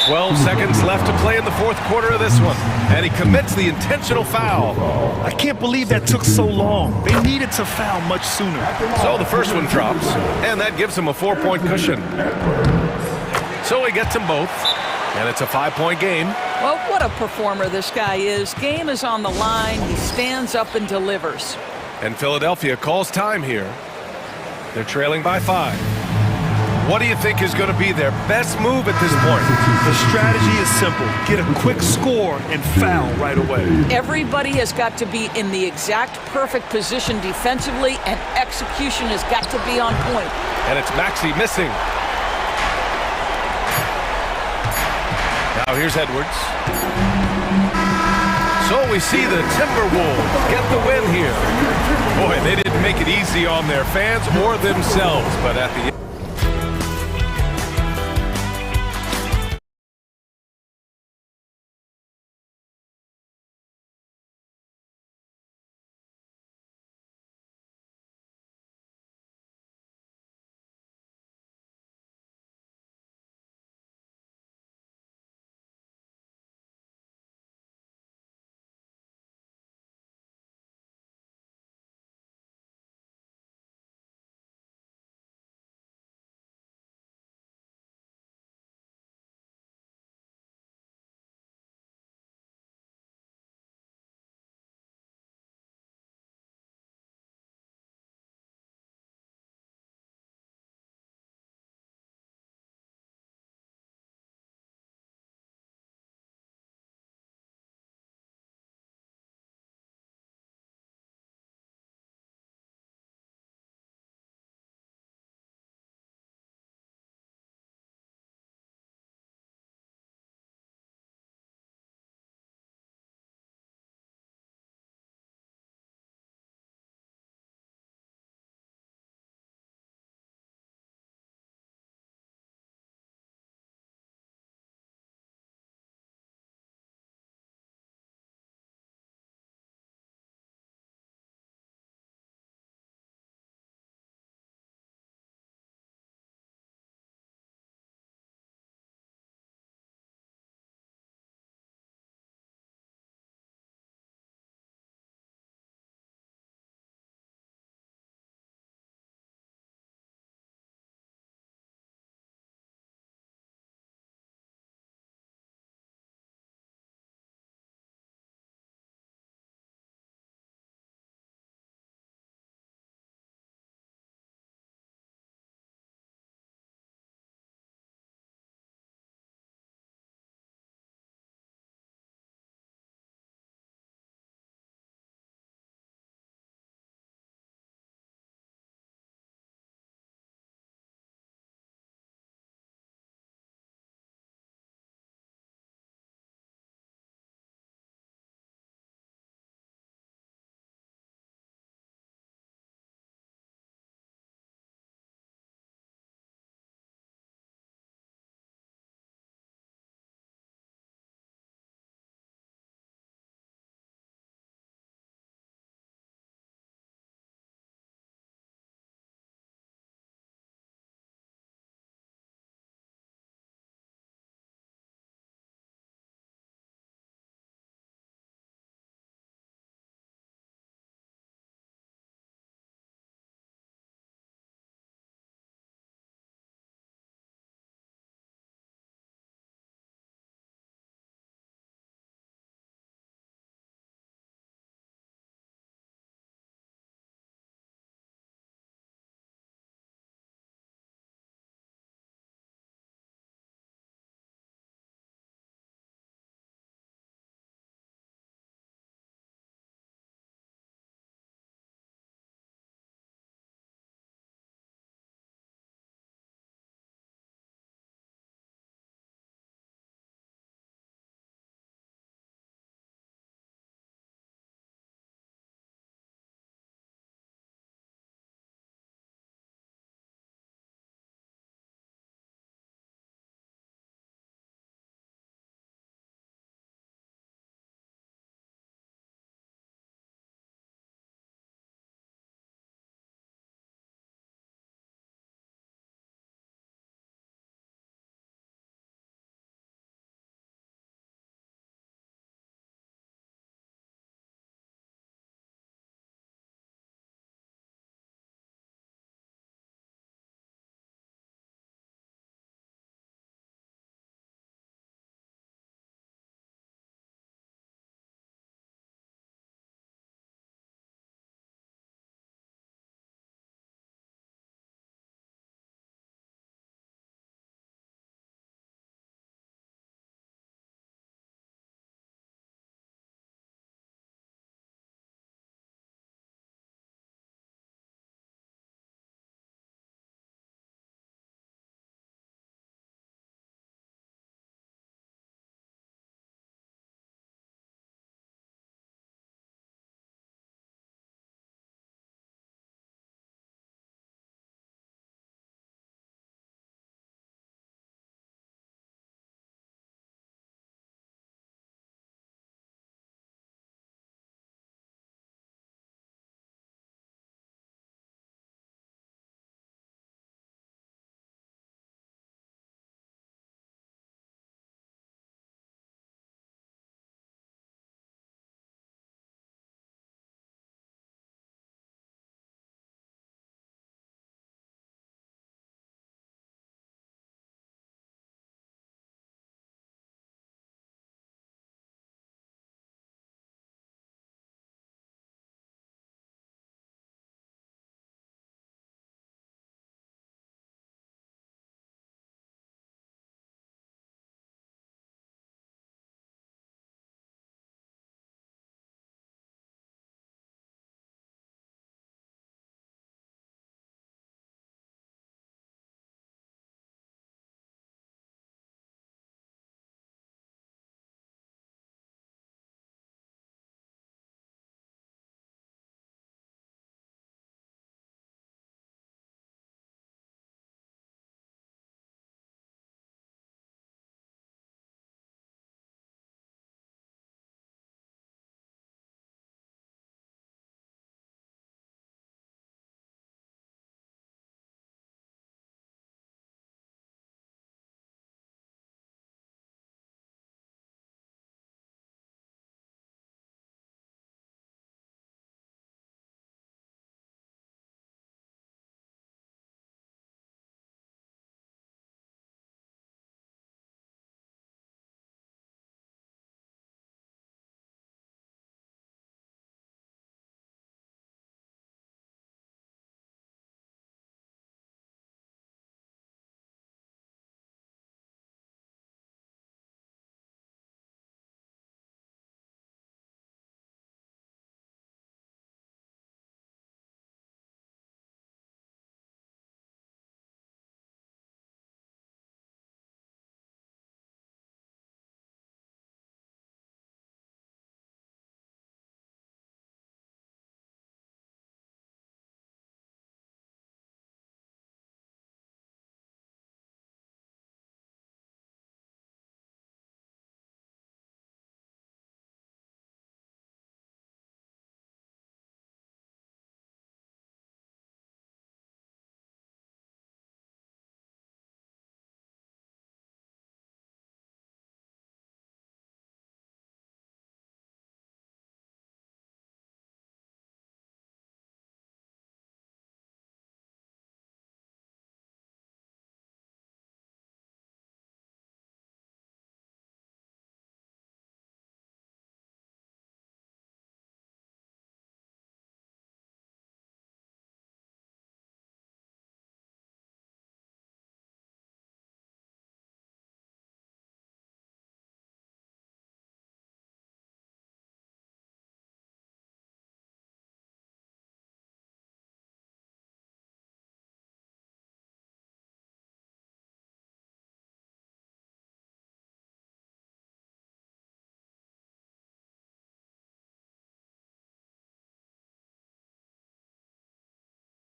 12 seconds left to play in the fourth quarter of this one. And he commits the intentional foul. I can't believe that took so long. They needed to foul much sooner. So the first one drops, and that gives him a 4-point cushion. So he gets them both, and it's a 5-point game. Well, what a performer this guy is. Game is on the line. He stands up and delivers. And Philadelphia calls time here. They're trailing by 5. What do you think is going to be their best move at this point? The strategy is simple. Get a quick score and foul right away. Everybody has got to be in the exact perfect position defensively, and execution has got to be on point. And it's Maxey missing. Now here's Edwards. So we see the Timberwolves get the win here. Boy, they didn't make it easy on their fans or themselves, but at the end,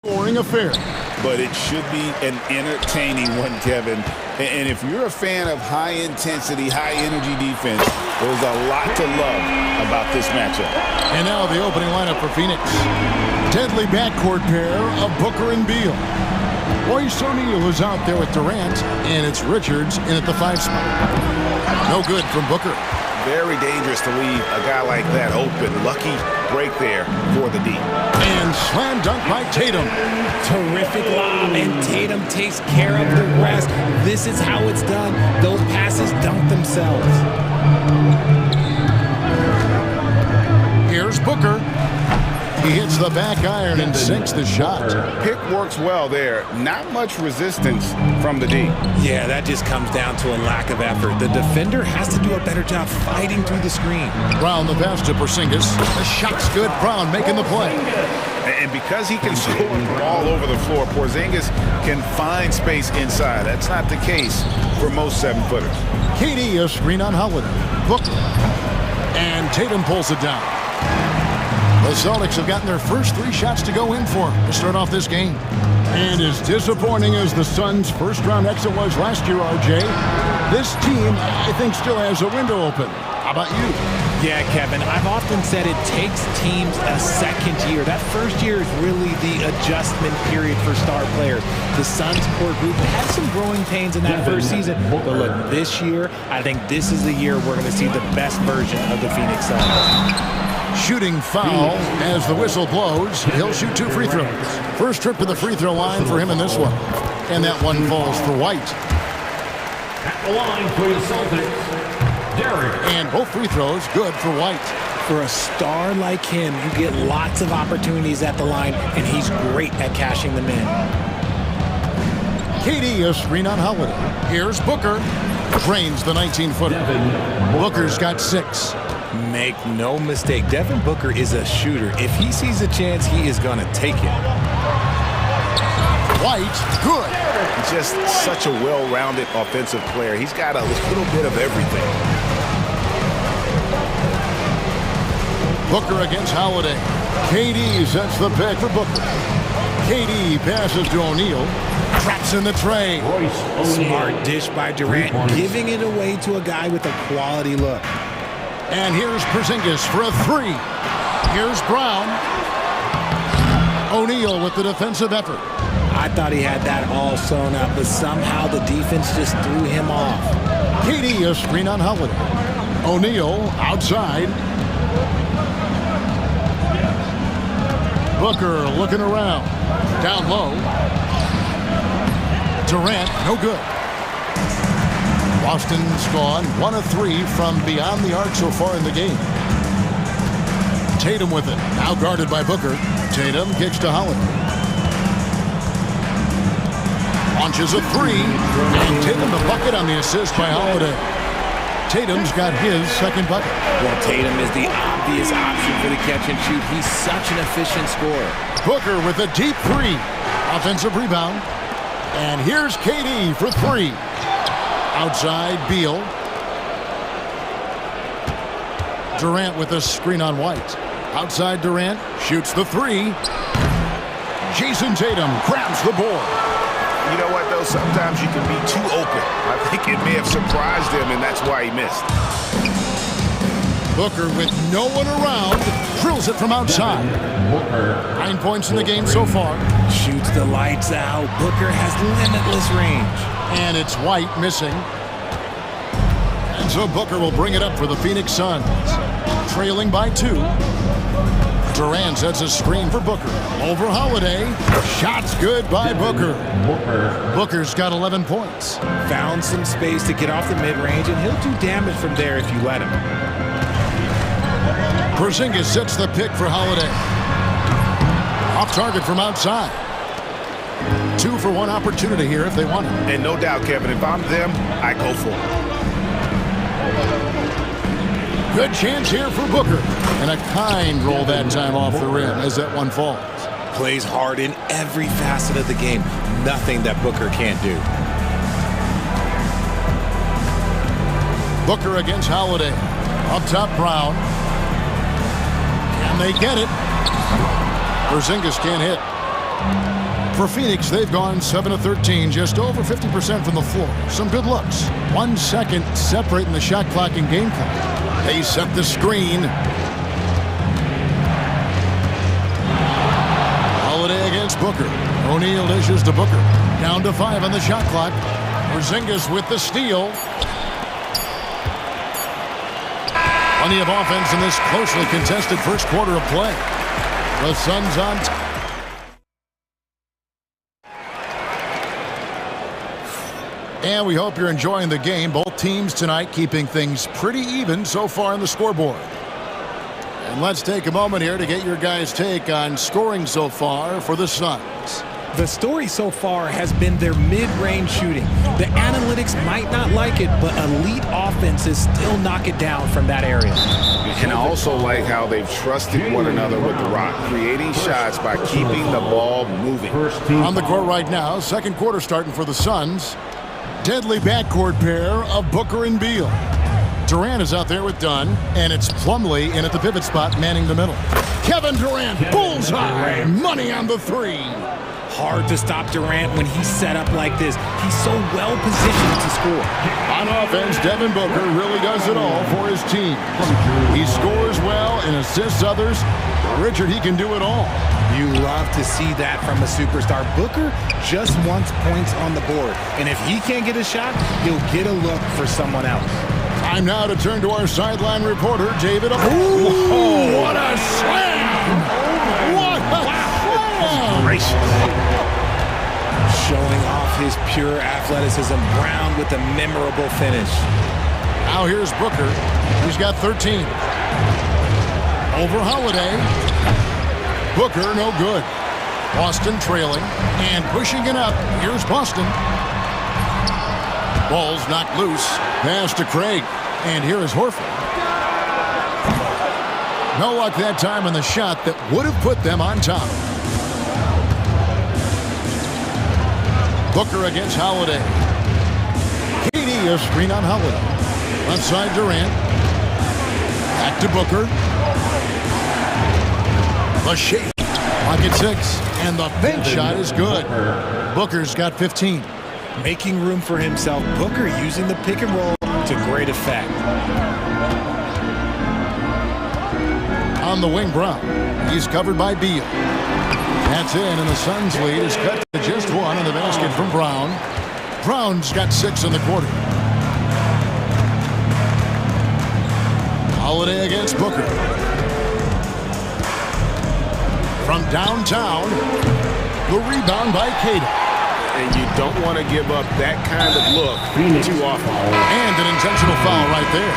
Scoring affair. But it should be an entertaining one, Kevin. And if you're a fan of high-intensity, high-energy defense, there's a lot to love about this matchup. And now the opening lineup for Phoenix. Deadly backcourt pair of Booker and Beal. Royce O'Neal is out there with Durant, and it's Richards in at the 5 spot. No good from Booker. Very dangerous to leave a guy like that open. Lucky break there for the D. And slam dunk by Tatum. Terrific lob, and Tatum takes care of the rest. This is how it's done. Those passes dunk themselves. Here's Booker. He hits the back iron and sinks the shot. Pick works well there. Not much resistance from the D. Yeah, that just comes down to a lack of effort. The defender has to do a better job fighting through the screen. Brown the pass to Porzingis. The shot's good. Brown making the play. And because he can score all over the floor, Porzingis can find space inside. That's not the case for most 7-footers. KD a screen on Holiday. Booker. And Tatum pulls it down. The Celtics have gotten their first 3 shots to go in for to start off this game. And as disappointing as the Suns' first-round exit was last year, RJ, this team, I think, still has a window open. How about you? Yeah, Kevin, I've often said it takes teams a second year. That first year is really the adjustment period for star players. The Suns core group had some growing pains in that first season. But look, this year, I think this is the year we're going to see the best version of the Phoenix Suns. Shooting foul as the whistle blows. He'll shoot 2 free throws. First trip to the free throw line for him in this one. And that one falls for White. At the line for the Celtics, Derek. And both free throws good for White. For a star like him, you get lots of opportunities at the line, and he's great at cashing them in. KD a screen on Holiday. Here's Booker. Drains the 19-footer. Booker's got 6. Make no mistake, Devin Booker is a shooter. If he sees a chance, he is going to take it. White, good. Just such a well-rounded offensive player. He's got a little bit of everything. Booker against Holiday. KD sets the pick for Booker. KD passes to O'Neal. Traps in the tray. Smart dish by Durant, giving it away to a guy with a quality look. And here's Porzingis for a 3. Here's Brown. O'Neal with the defensive effort. I thought he had that all sewn up, but somehow the defense just threw him off. KD a screen on Holiday. O'Neal outside. Booker looking around. Down low. Durant, no good. Boston's gone 1 of 3 from beyond the arc so far in the game. Tatum with it. Now guarded by Booker. Tatum kicks to Holiday. Launches a 3. And Tatum the bucket on the assist by Holiday. Tatum's got his second bucket. Well, Tatum is the obvious option for the catch and shoot. He's such an efficient scorer. Booker with a deep 3. Offensive rebound. And here's KD for 3. Outside, Beal. Durant with a screen on White. Outside, Durant shoots the 3. Jason Tatum grabs the board. You know what, though? Sometimes you can be too open. I think it may have surprised him, and that's why he missed. Booker with no one around. Drills it from outside. 9 points in the game so far. Shoots the lights out. Booker has limitless range. And it's White missing. And so Booker will bring it up for the Phoenix Suns. Trailing by 2. Durant sets a screen for Booker. Over Holiday. Shot's good by Booker. Booker's got 11 points. Found some space to get off the mid-range, and he'll do damage from there if you let him. Porzingis sets the pick for Holiday. Off target from outside. 2 for 1 opportunity here if they want it. And no doubt, Kevin, if I'm them, I go for it. Good chance here for Booker. And a kind roll that time off the rim as that one falls. Plays hard in every facet of the game. Nothing that Booker can't do. Booker against Holiday. Up top, Brown. And they get it. Porzingis can't hit. For Phoenix, they've gone 7 of 13, just over 50% from the floor. Some good looks. 1 second separating the shot clock and game clock. They set the screen. Holiday against Booker. O'Neal dishes to Booker. Down to 5 on the shot clock. Porzingis with the steal. Plenty of offense in this closely contested first quarter of play. The Suns on top. And we hope you're enjoying the game. Both teams tonight keeping things pretty even so far on the scoreboard. And let's take a moment here to get your guys' take on scoring so far for the Suns. The story so far has been their mid-range shooting. The analytics might not like it, but elite offenses still knock it down from that area. And I also like how they've trusted one another with the rock, creating shots by keeping the ball moving. On the court right now, second quarter starting for the Suns. Deadly backcourt pair of Booker and Beal. Durant is out there with Dunn, and it's Plumlee in at the pivot spot, manning the middle. Kevin Durant, bullseye, money on the three. Hard to stop Durant when he's set up like this. He's so well positioned to score. On offense, Devin Booker really does it all for his team. He scores well and assists others. Richard, he can do it all. You love to see that from a superstar. Booker just wants points on the board. And if he can't get a shot, he'll get a look for someone else. Time now to turn to our sideline reporter, David. Ooh, what a slam! What a slam! Gracious. Showing off his pure athleticism. Brown with a memorable finish. Now here's Booker. He's got 13. Over Holiday. Booker, no good. Boston trailing and pushing it up. Here's Boston. Ball's knocked loose. Pass to Craig. And here is Horford. No luck that time on the shot that would have put them on top. Booker against Holiday. KD, a screen on Holiday. Left side Durant. Back to Booker. The shake. Pocket 6. And the fake shot is good. Booker's got 15. Making room for himself. Booker using the pick and roll to great effect. On the wing, Brown. He's covered by Beal. That's in, and the Suns' lead is cut to just 1 on the basket from Brown. Brown's got 6 in the quarter. Holiday against Booker. From downtown, the rebound by Cato. And you don't want to give up that kind of look too often. And an intentional foul right there.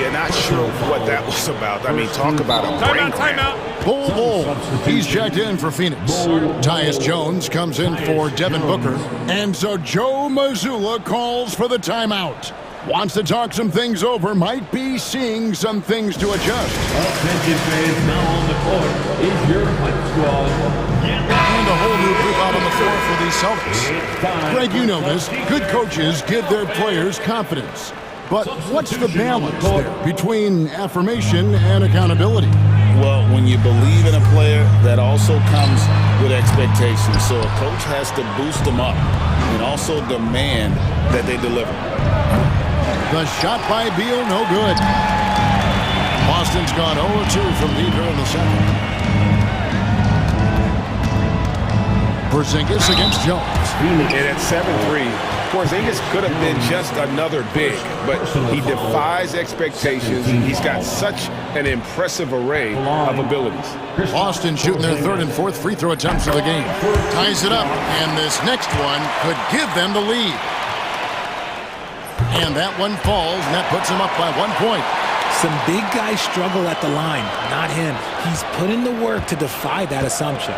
You're not sure what that was about. I mean, talk about a brain Timeout. Bull. He's checked in for Phoenix. Tyus Jones comes in for Devin Booker. And so Joe Mazzulla calls for the timeout. Wants to talk some things over. Might be seeing some things to adjust. Attention fans, now on the court is your fight squad. And a whole new group out on the floor for these Celtics. Greg, you know this. Good coaches give their players confidence. But what's the balance there between affirmation and accountability? Well, when you believe in a player, that also comes with expectations. So a coach has to boost them up and also demand that they deliver. The shot by Beal, no good. Boston's gone 0-2 from deep here in the second. Porzingis against Jones. And at 7-3, Porzingis could have been just another big, but he defies expectations. He's got such an impressive array of abilities. Boston shooting their third and fourth free throw attempts of the game. Ties it up, and this next one could give them the lead. And that one falls, and that puts him up by 1 point. Some big guys struggle at the line, not him. He's put in the work to defy that assumption.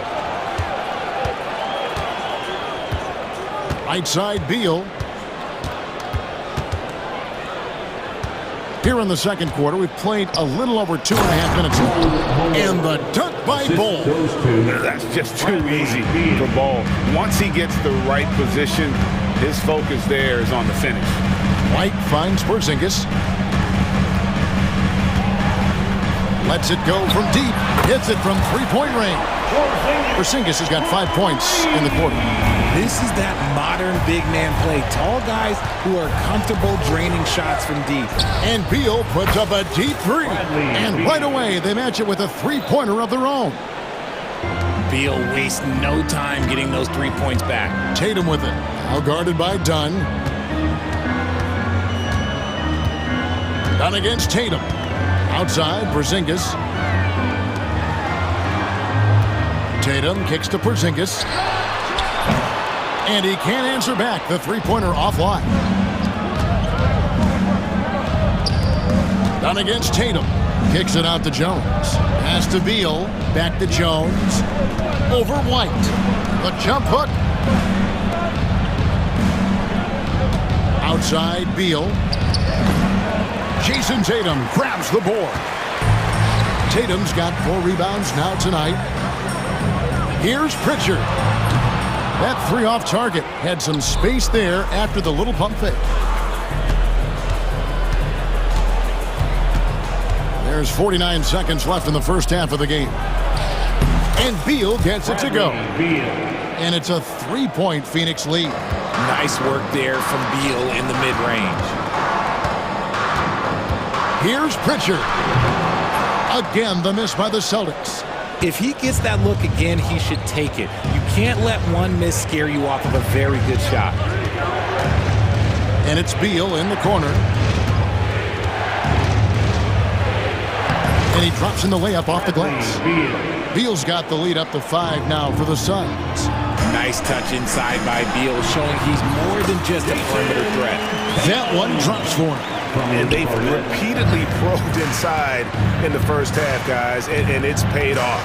Right side, Beal. Here in the second quarter, we've played a little over 2.5 minutes left. And the dunk by Ball. That's just too easy for Ball. Once he gets the right position, his focus there is on the finish. White finds Porzingis. Lets it go from deep. Hits it from three-point range. Porzingis has got 5 points in the quarter. This is that modern big man play. Tall guys who are comfortable draining shots from deep. And Beal puts up a deep three. And right away, they match it with a three-pointer of their own. Beal wastes no time getting those 3 points back. Tatum with it. Now guarded by Dunn. Dunn against Tatum. Outside, Porzingis. Tatum kicks to Porzingis. And he can't answer back. The three-pointer offline. Dunn against Tatum. Kicks it out to Jones. Pass to Beal. Back to Jones. Over White. The jump hook. Outside, Beal. Jason Tatum grabs the board. Tatum's got 4 rebounds now tonight. Here's Pritchard. That three off target. Had some space there after the little pump fake. There's 49 seconds left in the first half of the game. And Beal gets it to go. And it's a 3-point Phoenix lead. Nice work there from Beal in the mid-range. Here's Pritchard. Again, the miss by the Celtics. If he gets that look again, he should take it. You can't let one miss scare you off of a very good shot. And it's Beal in the corner. And he drops in the layup off the glass. Beal's got the lead up to 5 now for the Suns. Nice touch inside by Beal, showing he's more than just a perimeter threat. That one drops for him. And they've repeatedly probed inside in the first half, guys, and it's paid off.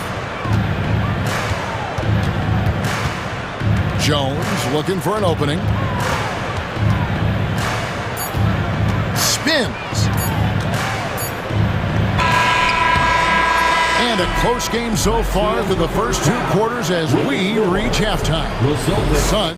Jones looking for an opening. Spins. And a close game so far for the first 2 quarters as we reach halftime. Suns.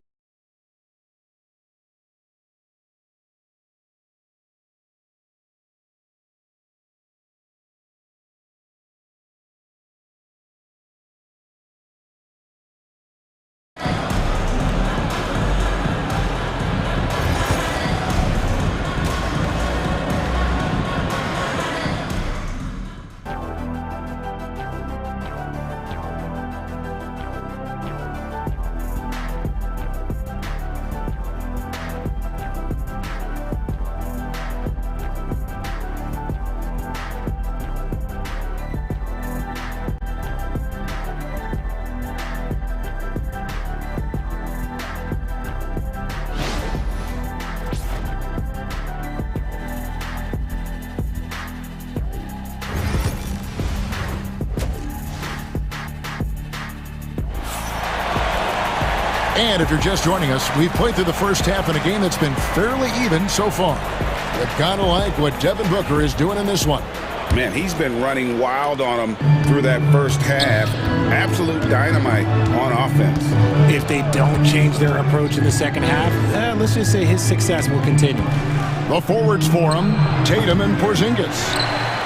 And if you're just joining us, we've played through the first half in a game that's been fairly even so far. But kind of like what Devin Booker is doing in this one. Man, he's been running wild on him through that first half. Absolute dynamite on offense. If they don't change their approach in the second half, let's just say his success will continue. The forwards for him, Tatum and Porzingis.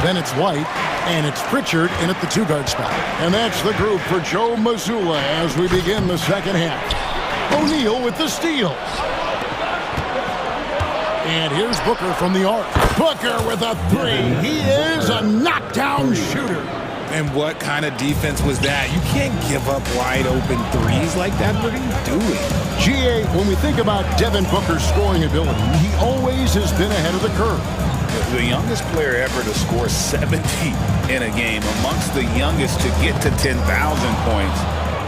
Then it's White, and it's Pritchard in at the 2-guard spot. And that's the group for Joe Mazzulla as we begin the second half. O'Neal with the steal. And here's Booker from the arc. Booker with a 3. He is a knockdown shooter. And what kind of defense was that? You can't give up wide open threes like that. What are you doing? GA, when we think about Devin Booker's scoring ability, he always has been ahead of the curve. The youngest player ever to score 70 in a game, amongst the youngest to get to 10,000 points.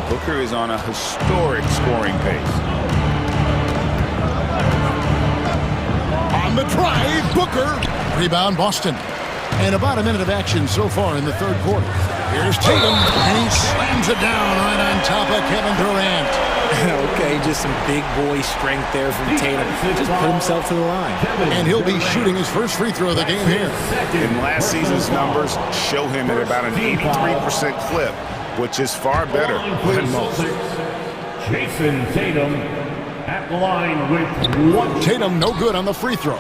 Booker is on a historic scoring pace. On the drive, Booker. Rebound, Boston. And about a minute of action so far in the third quarter. Here's Tatum, and he slams it down right on top of Kevin Durant. Okay, just some big boy strength there from Tatum. Just put himself to the line. And he'll be shooting his first free throw of the game here. In last season's numbers, show him at about an 83% clip, which is far better than most. Jason Tatum at the line with 1. Tatum no good on the free throw.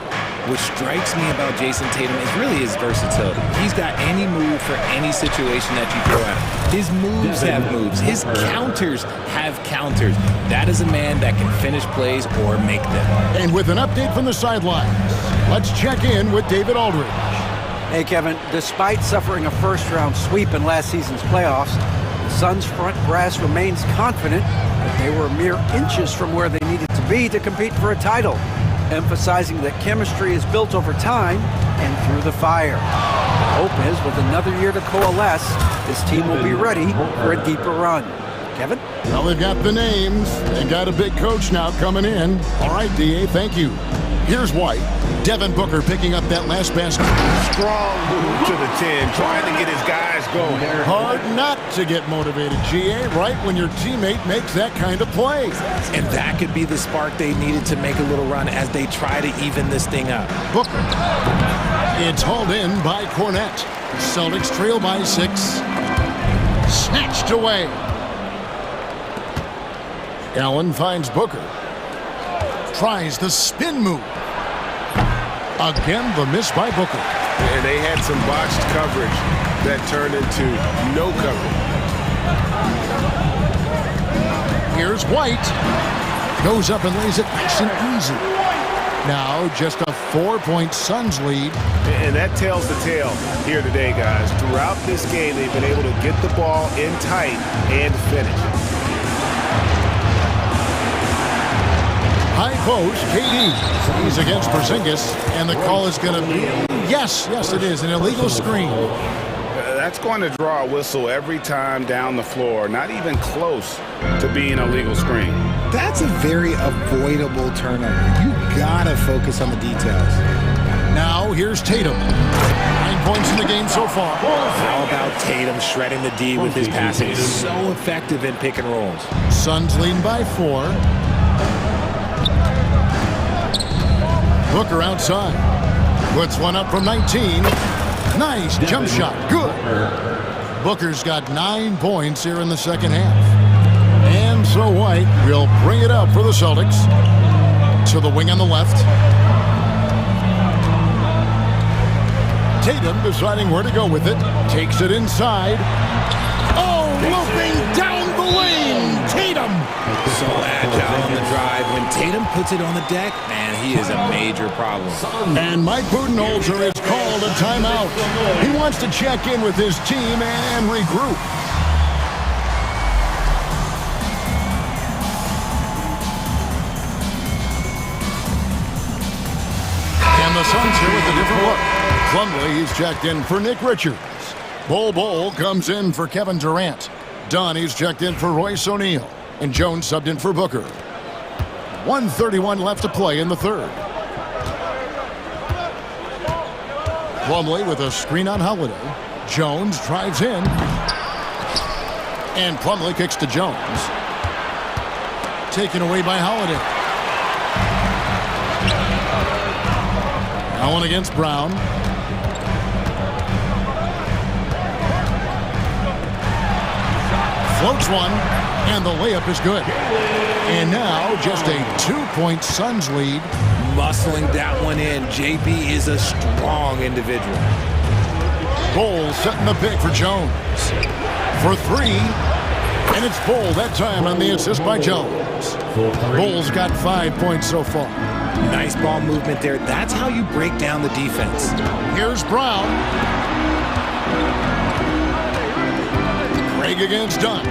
What strikes me about Jason Tatum is really his versatility. He's got any move for any situation that you throw at him. His moves have moves. His counters have counters. That is a man that can finish plays or make them. And with an update from the sidelines, let's check in with David Aldridge. Hey, Kevin, despite suffering a first-round sweep in last season's playoffs, the Suns' front brass remains confident that they were mere inches from where they needed to be to compete for a title, emphasizing that chemistry is built over time and through the fire. The hope is, with another year to coalesce, this team will be ready for a deeper run. Kevin? Well, they've got the names. They got a big coach now coming in. All right, D.A., thank you. Here's White. Devin Booker picking up that last basket. Strong move to the 10, trying to get his guys going. Hard not to get motivated, G.A., right when your teammate makes that kind of play. And that could be the spark they needed to make a little run as they try to even this thing up. Booker. It's hauled in by Cornette. Celtics trail by 6. Snatched away. Allen finds Booker. Tries the spin move. Again, the miss by Booker. And they had some botched coverage that turned into no coverage. Here's White. Goes up and lays it nice and easy. Now just a 4-point Suns lead. And that tells the tale here today, guys. Throughout this game, they've been able to get the ball in tight and finish. High post, KD. He's against Porzingis, and the call is going to be, yes, it is, an illegal screen. That's going to draw a whistle every time down the floor, not even close to being a legal screen. That's a very avoidable turnover. You gotta focus on the details. Now here's Tatum. 9 points in the game so far. How about Tatum shredding the D with his passing? So effective in pick and rolls. Suns leading by 4. Booker outside. Puts one up from 19. Nice jump shot. Good. Booker's got 9 points here in the second half. And so White will bring it up for the Celtics. To the wing on the left. Tatum deciding where to go with it. Takes it inside. Oh, looping down the lane. Tatum. So agile on the drive. When Tatum puts it on the deck, man, he is a major problem. And Mike Budenholzer has called a timeout. He wants to check in with his team and regroup. And the Suns here with a different look. Plumlee, he's checked in for Nick Richards. Bol comes in for Kevin Durant. Dunn, he's checked in for Royce O'Neal. And Jones subbed in for Booker. 1:31 left to play in the third. Plumlee with a screen on Holiday. Jones drives in. And Plumlee kicks to Jones. Taken away by Holiday. Allen against Brown. Floats one, and the layup is good. And now just a 2-point Suns lead. Muscling that one in. JB is a strong individual. Bol setting the pick for Jones. For 3. And it's Bol that time on the assist by Jones. Bol's got 5 points so far. Nice ball movement there. That's how you break down the defense. Here's Brown. Craig against Dunn.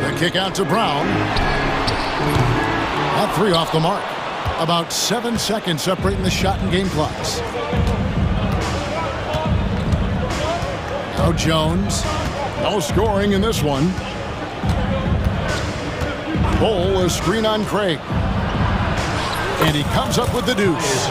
The kick out to Brown. That 3 off the mark. About 7 seconds separating the shot and game clocks. Now Jones. No scoring in this one. Bol a screen on Craig. And he comes up with the deuce.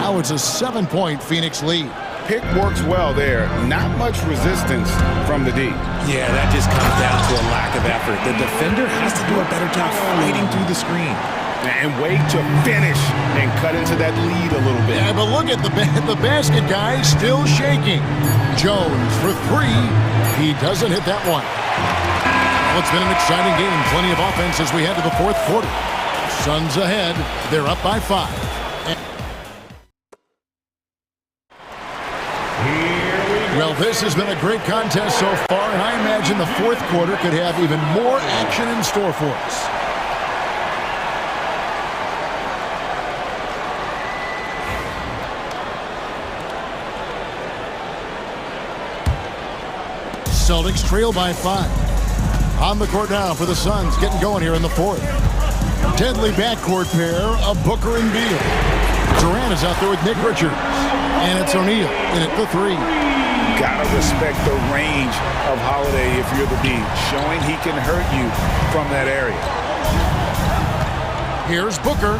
Now it's a 7-point Phoenix lead. Pick works well there. Not much resistance from the D. Yeah, that just comes down to a lack of effort. The defender has to do a better job fighting through the screen. And wait to finish and cut into that lead a little bit. Yeah, but look at the basket guy still shaking. Jones for 3. He doesn't hit that one. Well, it's been an exciting game. Plenty of offense as we head to the fourth quarter. Suns ahead. They're up by 5. Well, this has been a great contest so far, and I imagine the fourth quarter could have even more action in store for us. Celtics trail by 5. On the court now for the Suns, getting going here in the fourth. Deadly backcourt pair of Booker and Beal. Durant is out there with Nick Richards. And it's O'Neal in at the 3. Gotta respect the range of Holiday if you're the D, showing he can hurt you from that area. Here's Booker.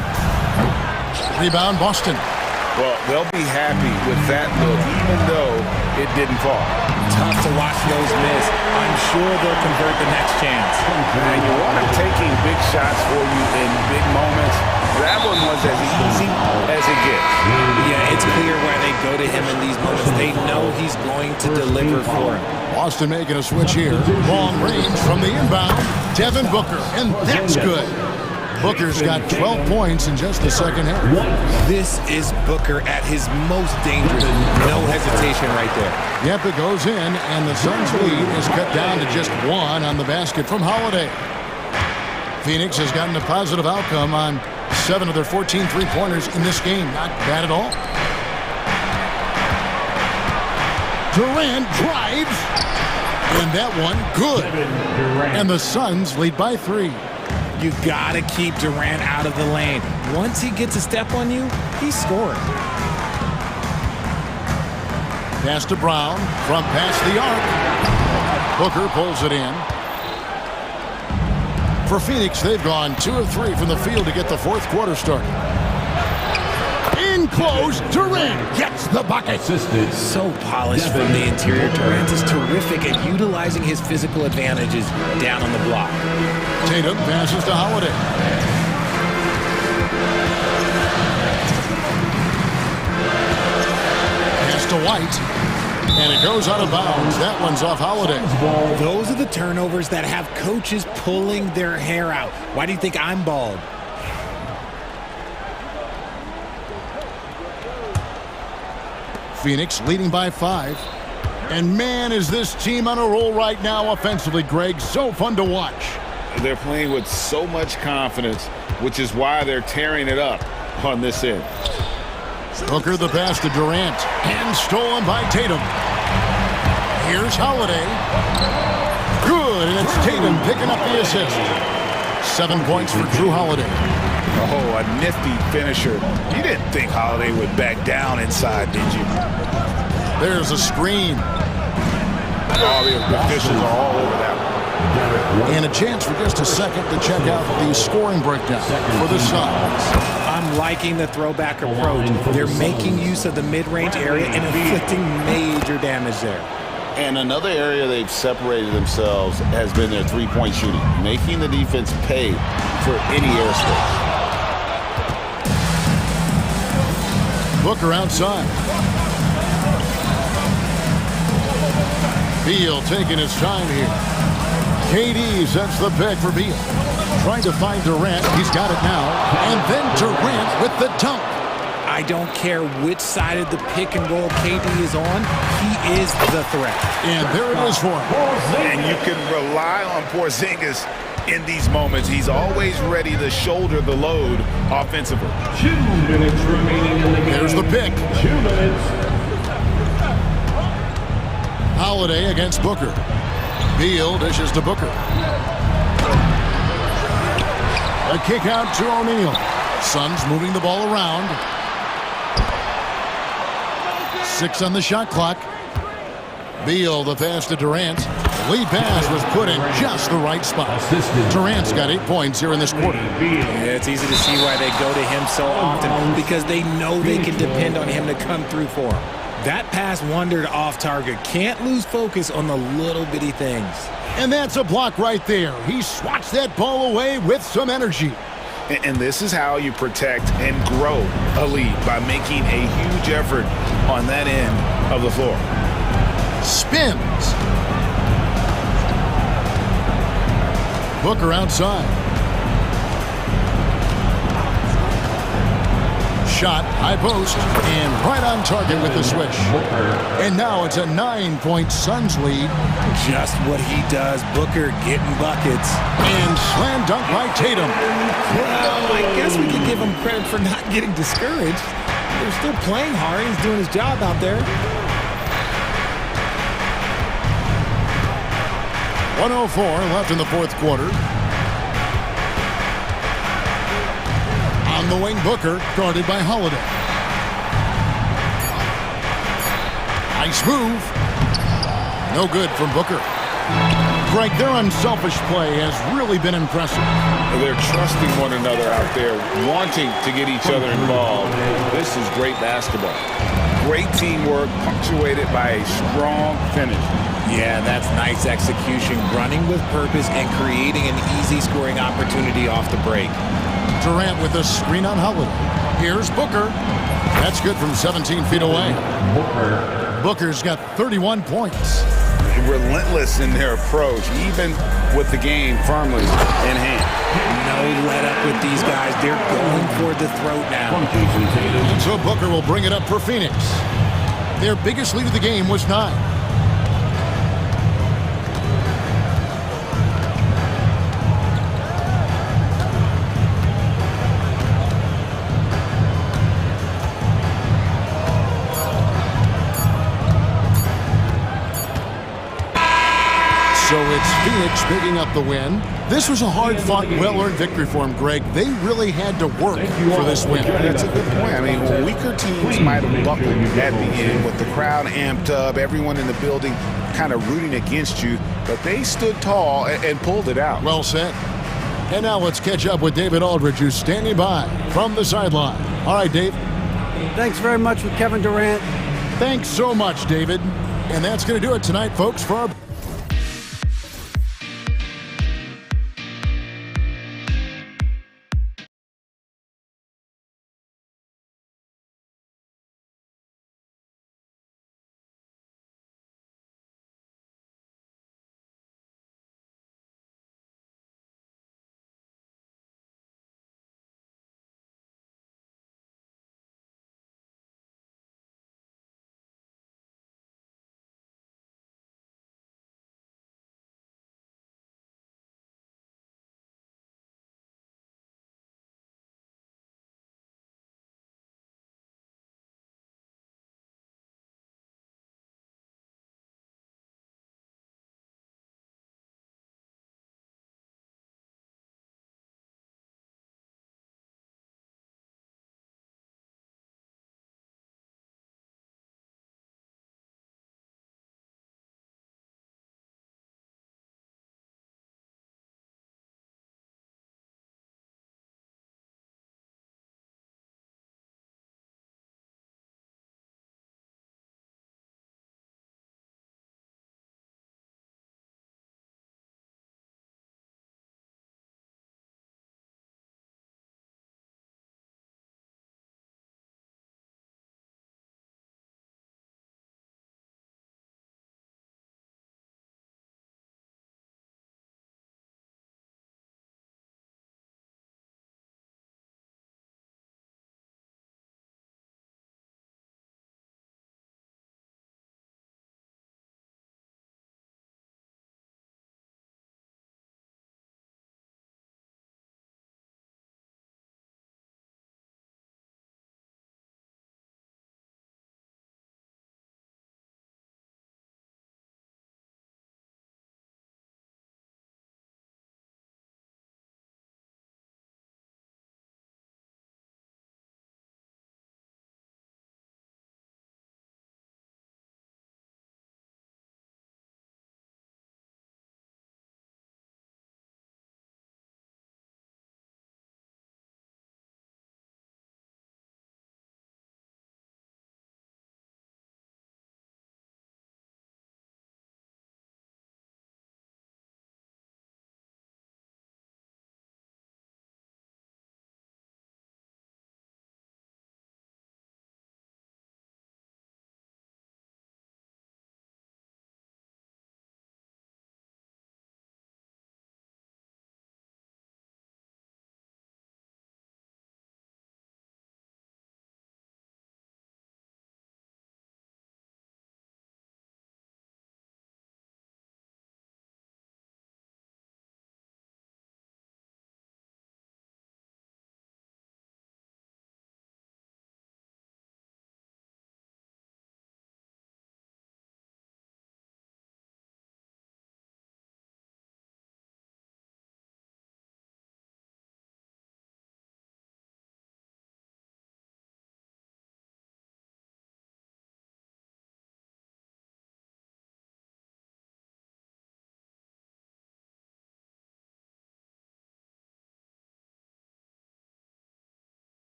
Rebound Boston. Well, they'll be happy with that look, even though it didn't fall. Tough to watch those miss. I'm sure they'll convert the next chance. And you want him taking big shots for you in big moments. That one was as easy as it gets. Yeah, it's clear why they go to him in these moments. They know he's going to deliver for him. Boston making a switch here. Long range from the inbound. Devin Booker, and that's good. Booker's got 12 points in just the second half. This is Booker at his most dangerous. No hesitation right there. Yep, it goes in, and the Suns' lead is cut down to just 1 on the basket from Holiday. Phoenix has gotten a positive outcome on 7 of their 14 three-pointers in this game. Not bad at all. Durant drives, and that one good. And the Suns lead by 3. You gotta keep Durant out of the lane. Once he gets a step on you, he's scoring. Pass to Brown from past the arc. Booker pulls it in. For Phoenix, they've gone 2 of 3 from the field to get the fourth quarter started. In close, Durant gets the bucket. So polished from the interior. Durant is terrific at utilizing his physical advantages down on the block. Tatum passes to Holiday. Pass to White. And it goes out of bounds. That one's off Holiday. Those are the turnovers that have coaches pulling their hair out. Why do you think I'm bald? Phoenix leading by 5. And man, is this team on a roll right now offensively, Greg. So fun to watch. They're playing with so much confidence, which is why they're tearing it up on this end. Booker the pass to Durant, and stolen by Tatum. Here's Holiday. Good, and it's Tatum picking up the assist. 7 points for Drew Holiday. Oh, a nifty finisher. You didn't think Holiday would back down inside, did you? There's a screen. Oh, the officials are all over that one. And a chance for just a second to check out the scoring breakdown for the Suns. I'm liking the throwback approach. They're making use of the mid-range area and inflicting major damage there. And another area they've separated themselves has been their three-point shooting, making the defense pay for any airspace. Booker outside. Beal taking his time here. KD sets the pick for Beal. Trying to find Durant. He's got it now. And then Durant with the dunk. I don't care which side of the pick and roll KD is on. He is the threat. And there it is for him. And you can rely on Porzingis in these moments. He's always ready to shoulder the load offensively. 2 minutes remaining in the game. There's the pick. 2 minutes. Holiday against Booker. Beal dishes to Booker. A kick out to O'Neal. Suns moving the ball around. 6 on the shot clock. Beal the pass to Durant. The lead pass was put in just the right spot. Durant's got 8 points here in this quarter. Yeah, it's easy to see why they go to him so often, because they know they can depend on him to come through for them. That pass wandered off target. Can't lose focus on the little bitty things. And that's a block right there. He swats that ball away with some energy. And this is how you protect and grow a lead, by making a huge effort on that end of the floor. Spins. Booker outside. shot, high post, and right on target with the swish. And now it's a 9-point Suns lead. Just what he does, Booker getting buckets. And slam dunk by Tatum. Well, I guess we could give him credit for not getting discouraged. They're still playing hard. He's doing his job out there. 1:04 left in the fourth quarter. On the wing, Booker, guarded by Holiday. Nice move. No good from Booker. Greg, their unselfish play has really been impressive. They're trusting one another out there, wanting to get each other involved. This is great basketball. Great teamwork, punctuated by a strong finish. Yeah, that's nice execution, running with purpose and creating an easy scoring opportunity off the break. Durant with a screen on Holiday. Here's Booker. That's good from 17 feet away. Booker's got 31 points. Relentless in their approach, even with the game firmly in hand. No let up with these guys. They're going for the throat now. And so Booker will bring it up for Phoenix. Their biggest lead of the game was 9. So it's Phoenix picking up the win. This was a hard-fought, well-earned victory for them, Greg. They really had to work for this win. That's a good point. I mean, weaker teams might have buckled at the end with the crowd amped up, everyone in the building kind of rooting against you, but they stood tall and pulled it out. Well said. And now let's catch up with David Aldridge, who's standing by from the sideline. All right, Dave. Thanks very much with Kevin Durant. Thanks so much, David. And that's going to do it tonight, folks, for our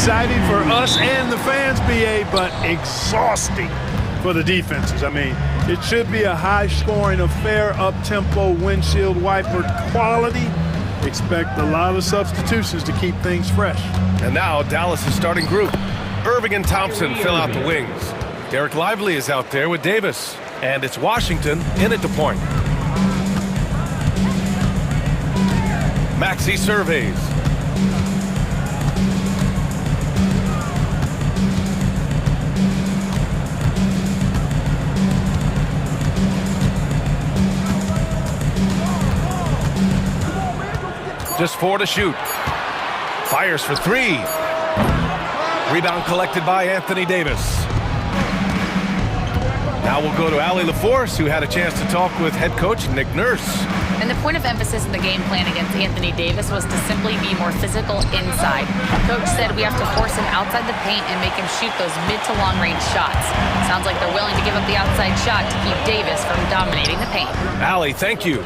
exciting for us and the fans, BA, but exhausting for the defenses. I mean, it should be a high-scoring affair, up-tempo, windshield wiper quality. Expect a lot of substitutions to keep things fresh. And now Dallas' starting group. Irving and Thompson fill out the wings. Derek Lively is out there with Davis. And it's Washington in at the point. Maxey surveys. Just 4 to shoot. Fires for 3. Rebound collected by Anthony Davis. Now we'll go to Allie LaForce, who had a chance to talk with head coach Nick Nurse. And the point of emphasis in the game plan against Anthony Davis was to simply be more physical inside. Coach said we have to force him outside the paint and make him shoot those mid to long range shots. Sounds like they're willing to give up the outside shot to keep Davis from dominating the paint. Allie, thank you.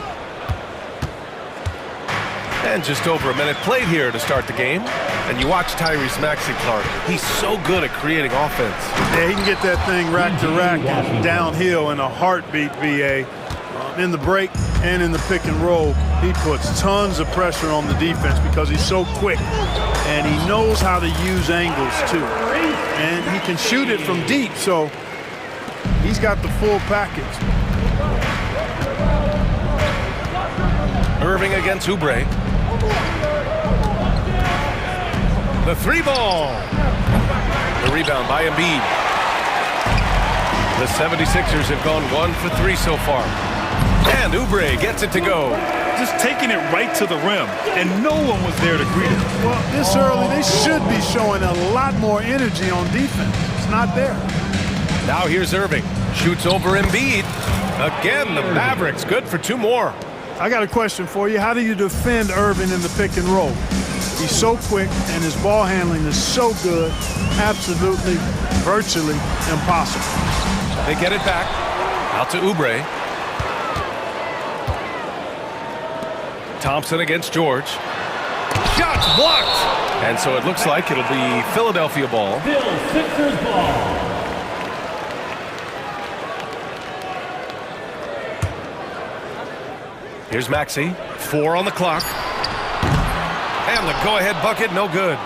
And just over a minute played here to start the game. And you watch Tyrese Maxey, Clark. He's so good at creating offense. Yeah, he can get that thing rack to rack downhill in a heartbeat, BA. In the break and in the pick and roll, he puts tons of pressure on the defense because he's so quick. And he knows how to use angles, too. And he can shoot it from deep, so he's got the full package. Irving against Oubre. The 3-ball. The rebound by Embiid. The 76ers have gone 1 for 3 so far. And Oubre gets it to go. Just taking it right to the rim, and no one was there to greet him. Well, this early, they should be showing a lot more energy on defense. It's not there. Now here's Irving. Shoots over Embiid. Again, the Mavericks good for 2 more. I got a question for you. How do you defend Irving in the pick and roll? He's so quick, and his ball handling is so good, absolutely, virtually impossible. They get it back. Out to Oubre. Thompson against George. Shots blocked! And so it looks like it'll be Philadelphia ball. Sixers ball. Here's Maxey. 4 on the clock. And the go-ahead bucket, no good.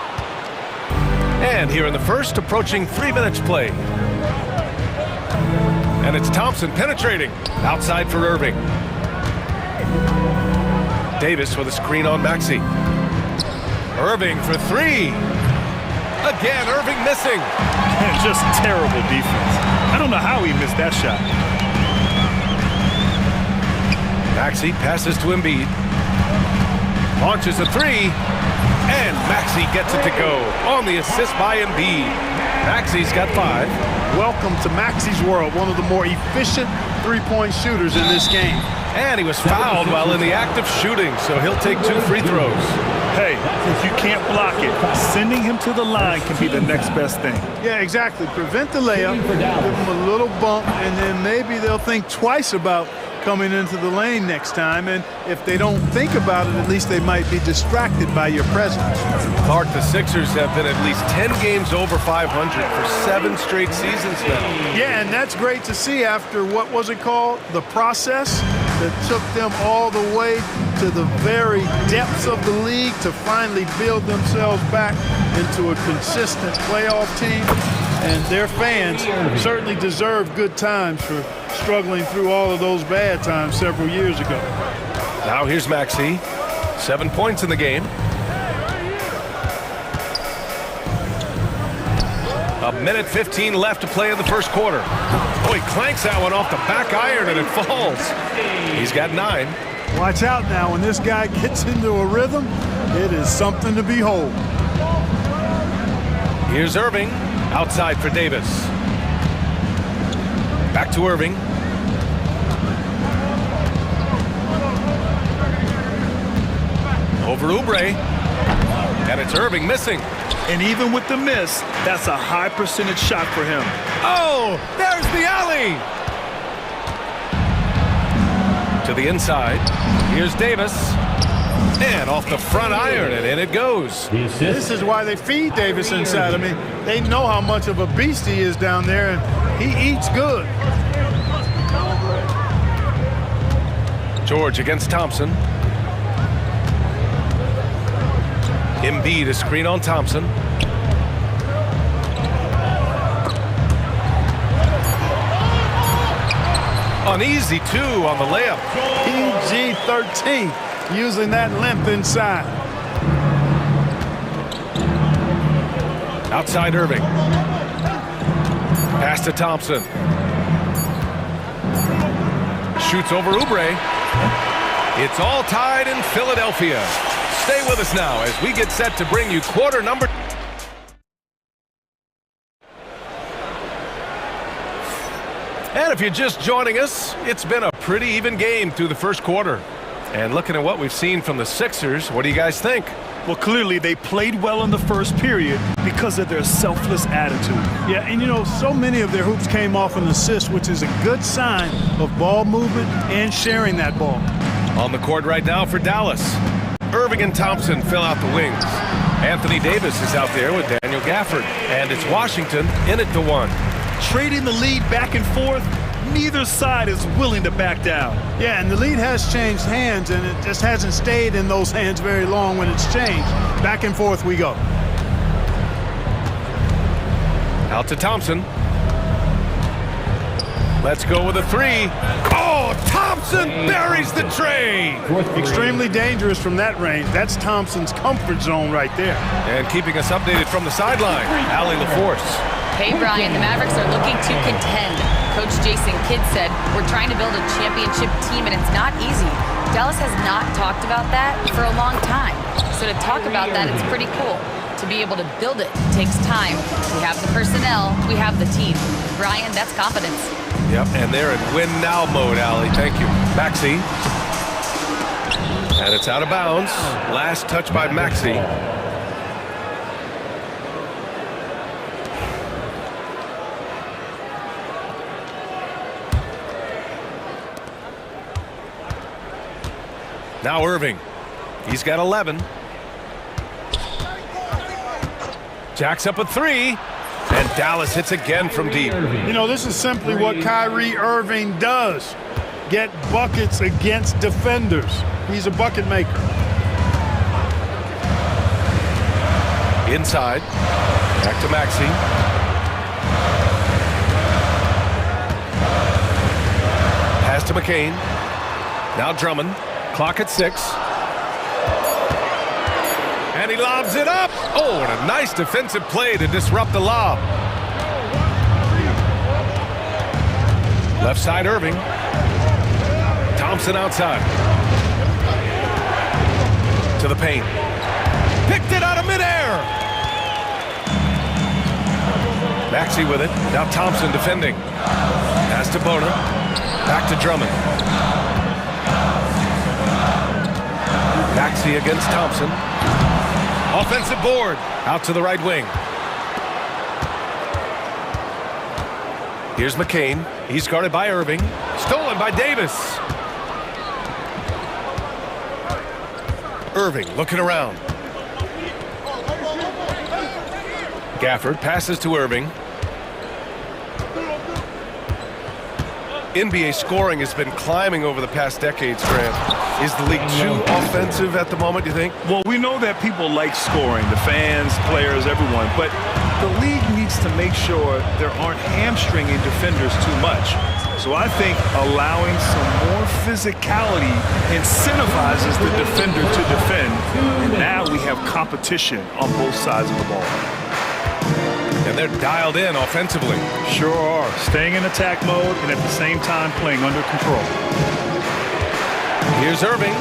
And here in the first, approaching 3 minutes play. And it's Thompson penetrating. Outside for Irving. Davis with a screen on Maxey. Irving for 3. Again, Irving missing. And just terrible defense. I don't know how he missed that shot. Maxey passes to Embiid. Launches a 3. And Maxey gets it to go on the assist by Embiid. Maxey's got 5. Welcome to Maxey's world, one of the more efficient three-point shooters in this game. And he was fouled while in the act of shooting, so he'll take 2 free throws. Hey, if you can't block it, sending him to the line can be the next best thing. Yeah, exactly. Prevent the layup, give him a little bump, and then maybe they'll think twice about coming into the lane next time. And if they don't think about it, at least they might be distracted by your presence. Clark, the Sixers have been at least 10 games over 500 for 7 straight seasons now. Yeah, and that's great to see after, what was it called? The process that took them all the way to the very depths of the league to finally build themselves back into a consistent playoff team. And their fans certainly deserve good times for struggling through all of those bad times several years ago. Now here's Maxey. 7 points in the game. A minute 15 left to play in the first quarter. Oh, he clanks that one off the back iron and it falls. He's got 9. Watch out now. When this guy gets into a rhythm, it is something to behold. Here's Irving. Outside for Davis. Back to Irving. Over Oubre. And it's Irving missing. And even with the miss, that's a high percentage shot for him. Oh, there's the alley. To the inside. Here's Davis. And off the front iron, and in it goes. This is why they feed Davis inside. I mean, they know how much of a beast he is down there, and he eats good. George against Thompson. Embiid, a screen on Thompson. An easy two on the layup. PG-13, using that length inside. Outside Irving. Pass to Thompson. Shoots over Oubre. It's all tied in Philadelphia. Stay with us now as we get set to bring you quarter number. And if you're just joining us, it's been a pretty even game through the first quarter. And looking at what we've seen from the Sixers, what do you guys think? Well, clearly they played well in the first period because of their selfless attitude. Yeah, and you know, so many of their hoops came off an assist, which is a good sign of ball movement and sharing that ball. On the court right now for Dallas. Irving and Thompson fill out the wings. Anthony Davis is out there with Daniel Gafford. And it's Washington in it to one. Trading the lead back and forth, neither side is willing to back down. Yeah, and the lead has changed hands, and it just hasn't stayed in those hands very long when it's changed. Back and forth we go. Out to Thompson. Let's go with a three. Oh, Thompson buries the tray. Extremely dangerous from that range. That's Thompson's comfort zone right there. And keeping us updated from the sideline, Allie LaForce. Hey, Brian, the Mavericks are looking to contend. Coach Jason Kidd said, we're trying to build a championship team, and it's not easy. Dallas has not talked about that for a long time. So to talk about that, it's pretty cool. To be able to build it takes time. We have the personnel, we have the team. Brian, that's confidence. Yep, and they're in win now mode, Allie. Thank you. Maxey. And it's out of bounds. Last touch by Maxey. Now Irving. He's got 11. Jacks up a three. And Dallas hits again from deep. You know, this is simply what Kyrie Irving does. Get buckets against defenders. He's a bucket maker. Inside. Back to Maxey. Pass to McCain. Now Drummond. Clock at 6. And he lobs it up. Oh, and a nice defensive play to disrupt the lob. Left side Irving. Thompson outside. To the paint. Picked it out of midair. Maxey with it. Now Thompson defending. Pass to Bona. Back to Drummond. Maxey against Thompson. Offensive board. Out to the right wing. Here's McCain. He's guarded by Irving. Stolen by Davis. Irving looking around. Gafford passes to Irving. NBA scoring has been climbing over the past decades, Grant. Is the league too offensive at the moment, do you think? Well, we know that people like scoring, the fans, players, everyone, but the league needs to make sure there aren't hamstringing defenders too much. So I think allowing some more physicality incentivizes the defender to defend, and now we have competition on both sides of the ball. And they're dialed in offensively. Sure are. Staying in attack mode and at the same time playing under control. Here's Irving.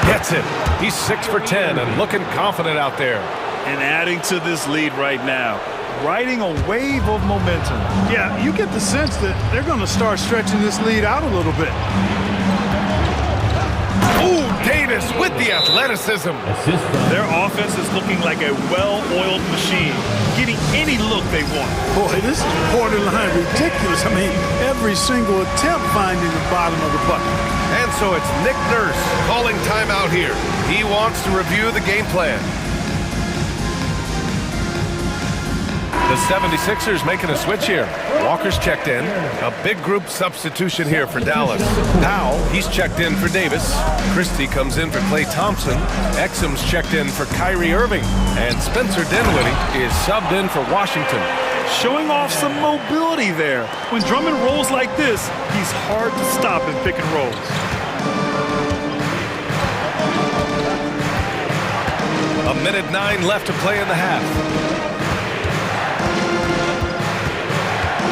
Gets it. He's 6 for 10 and looking confident out there. And adding to this lead right now. Riding a wave of momentum. Yeah, you get the sense that they're going to start stretching this lead out a little bit. Ooh, Davis with the athleticism. Their offense is looking like a well-oiled machine, getting any look they want. Boy, this is borderline ridiculous. I mean, every single attempt finding the bottom of the bucket. And so it's Nick Nurse calling timeout here. He wants to review the game plan. The 76ers making a switch here. Walker's checked in. A big group substitution here for Dallas. Powell, he's checked in for Davis. Christie comes in for Klay Thompson. Exum's checked in for Kyrie Irving. And Spencer Dinwiddie is subbed in for Washington. Showing off some mobility there. When Drummond rolls like this, he's hard to stop in pick and rolls. A minute 9 left to play in the half.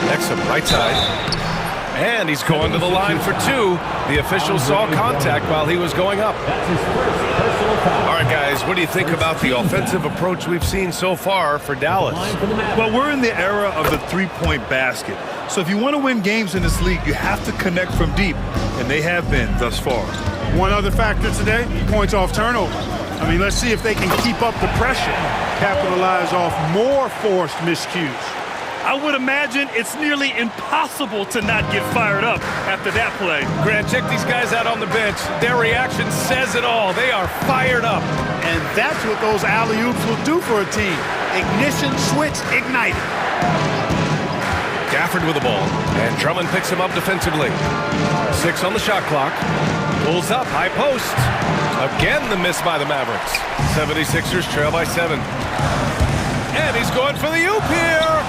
Exum right side. And he's going to the line for 2. The official saw contact while he was going up. All right, guys, what do you think about the offensive approach we've seen so far for Dallas? Well, we're in the era of the three-point basket. So if you want to win games in this league, you have to connect from deep, and they have been thus far. One other factor today, points off turnover. I mean, let's see if they can keep up the pressure, capitalize off more forced miscues. I would imagine it's nearly impossible to not get fired up after that play. Grant, check these guys out on the bench. Their reaction says it all. They are fired up. And that's what those alley-oops will do for a team. Ignition switch ignited. Gafford with the ball, and Drummond picks him up defensively. 6 on the shot clock. Pulls up, high post. Again, the miss by the Mavericks. 76ers trail by 7. And he's going for the oop here.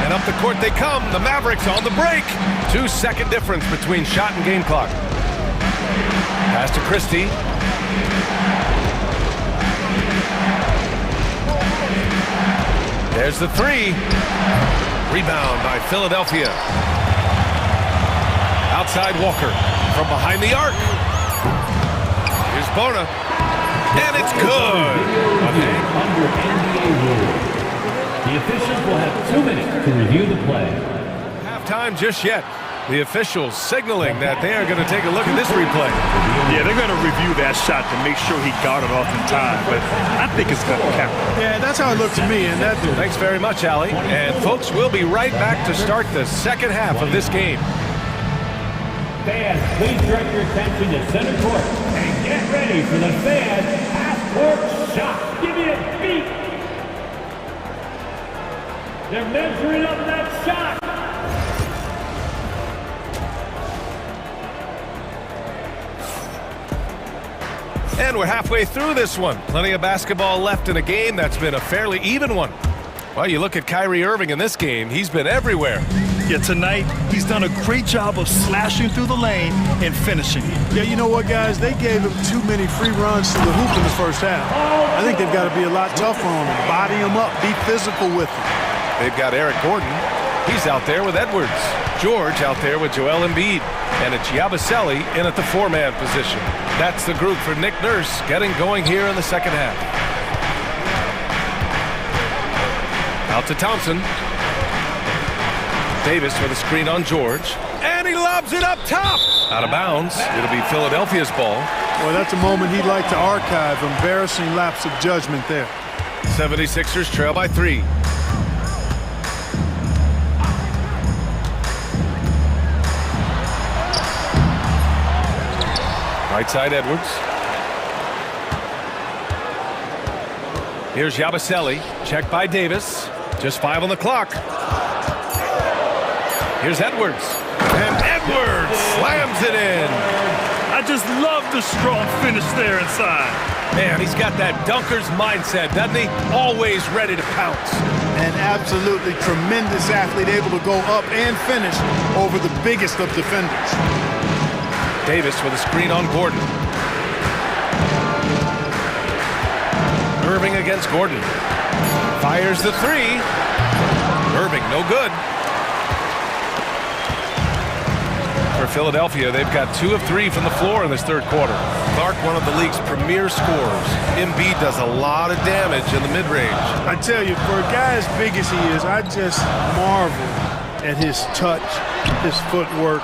And up the court they come. The Mavericks on the break. 2-second difference between shot and game clock. Pass to Christie. There's the 3. Rebound by Philadelphia. Outside Walker from behind the arc. Here's Bona. And it's good. Under NBA rules, the officials will have 2 minutes to review the play. Halftime just yet. The officials signaling that they are going to take a look at this replay. Yeah, they're going to review that shot to make sure he got it off in time, but I think it's going to count. Yeah, that's how it looked to me. And that. Thanks very much, Allie. And folks, we'll be right back to start the second half of this game. Fans, please direct your attention to center court and get ready for the fan half-court shot. Give me a beat. They're measuring up that shot. And we're halfway through this one. Plenty of basketball left in a game that's been a fairly even one. Well, you look at Kyrie Irving in this game, he's been everywhere. Yeah, tonight, he's done a great job of slashing through the lane and finishing. Yeah, you know what, guys? They gave him too many free runs to the hoop in the first half. I think they've got to be a lot tougher on him. Body him up. Be physical with him. They've got Eric Gordon. He's out there with Edwards. George out there with Joel Embiid. And it's Yabusele in at the 4-man position. That's the group for Nick Nurse getting going here in the second half. Out to Thompson. Davis with a screen on George. And he lobs it up top. Out of bounds. It'll be Philadelphia's ball. Well, that's a moment he'd like to archive. Embarrassing lapse of judgment there. 76ers trail by 3. Right side Edwards. Here's Yabusele. Checked by Davis. Just 5 on the clock. Here's Edwards. And Edwards slams it in. I just love the strong finish there inside. Man, he's got that dunker's mindset, doesn't he? Always ready to pounce. An absolutely tremendous athlete, able to go up and finish over the biggest of defenders. Davis with a screen on Gordon. Irving against Gordon. Fires the 3. Irving, no good. For Philadelphia, they've got 2 of 3 from the floor in this third quarter. Clark, one of the league's premier scorers. Embiid does a lot of damage in the mid-range. I tell you, for a guy as big as he is, I just marvel at his touch, his footwork,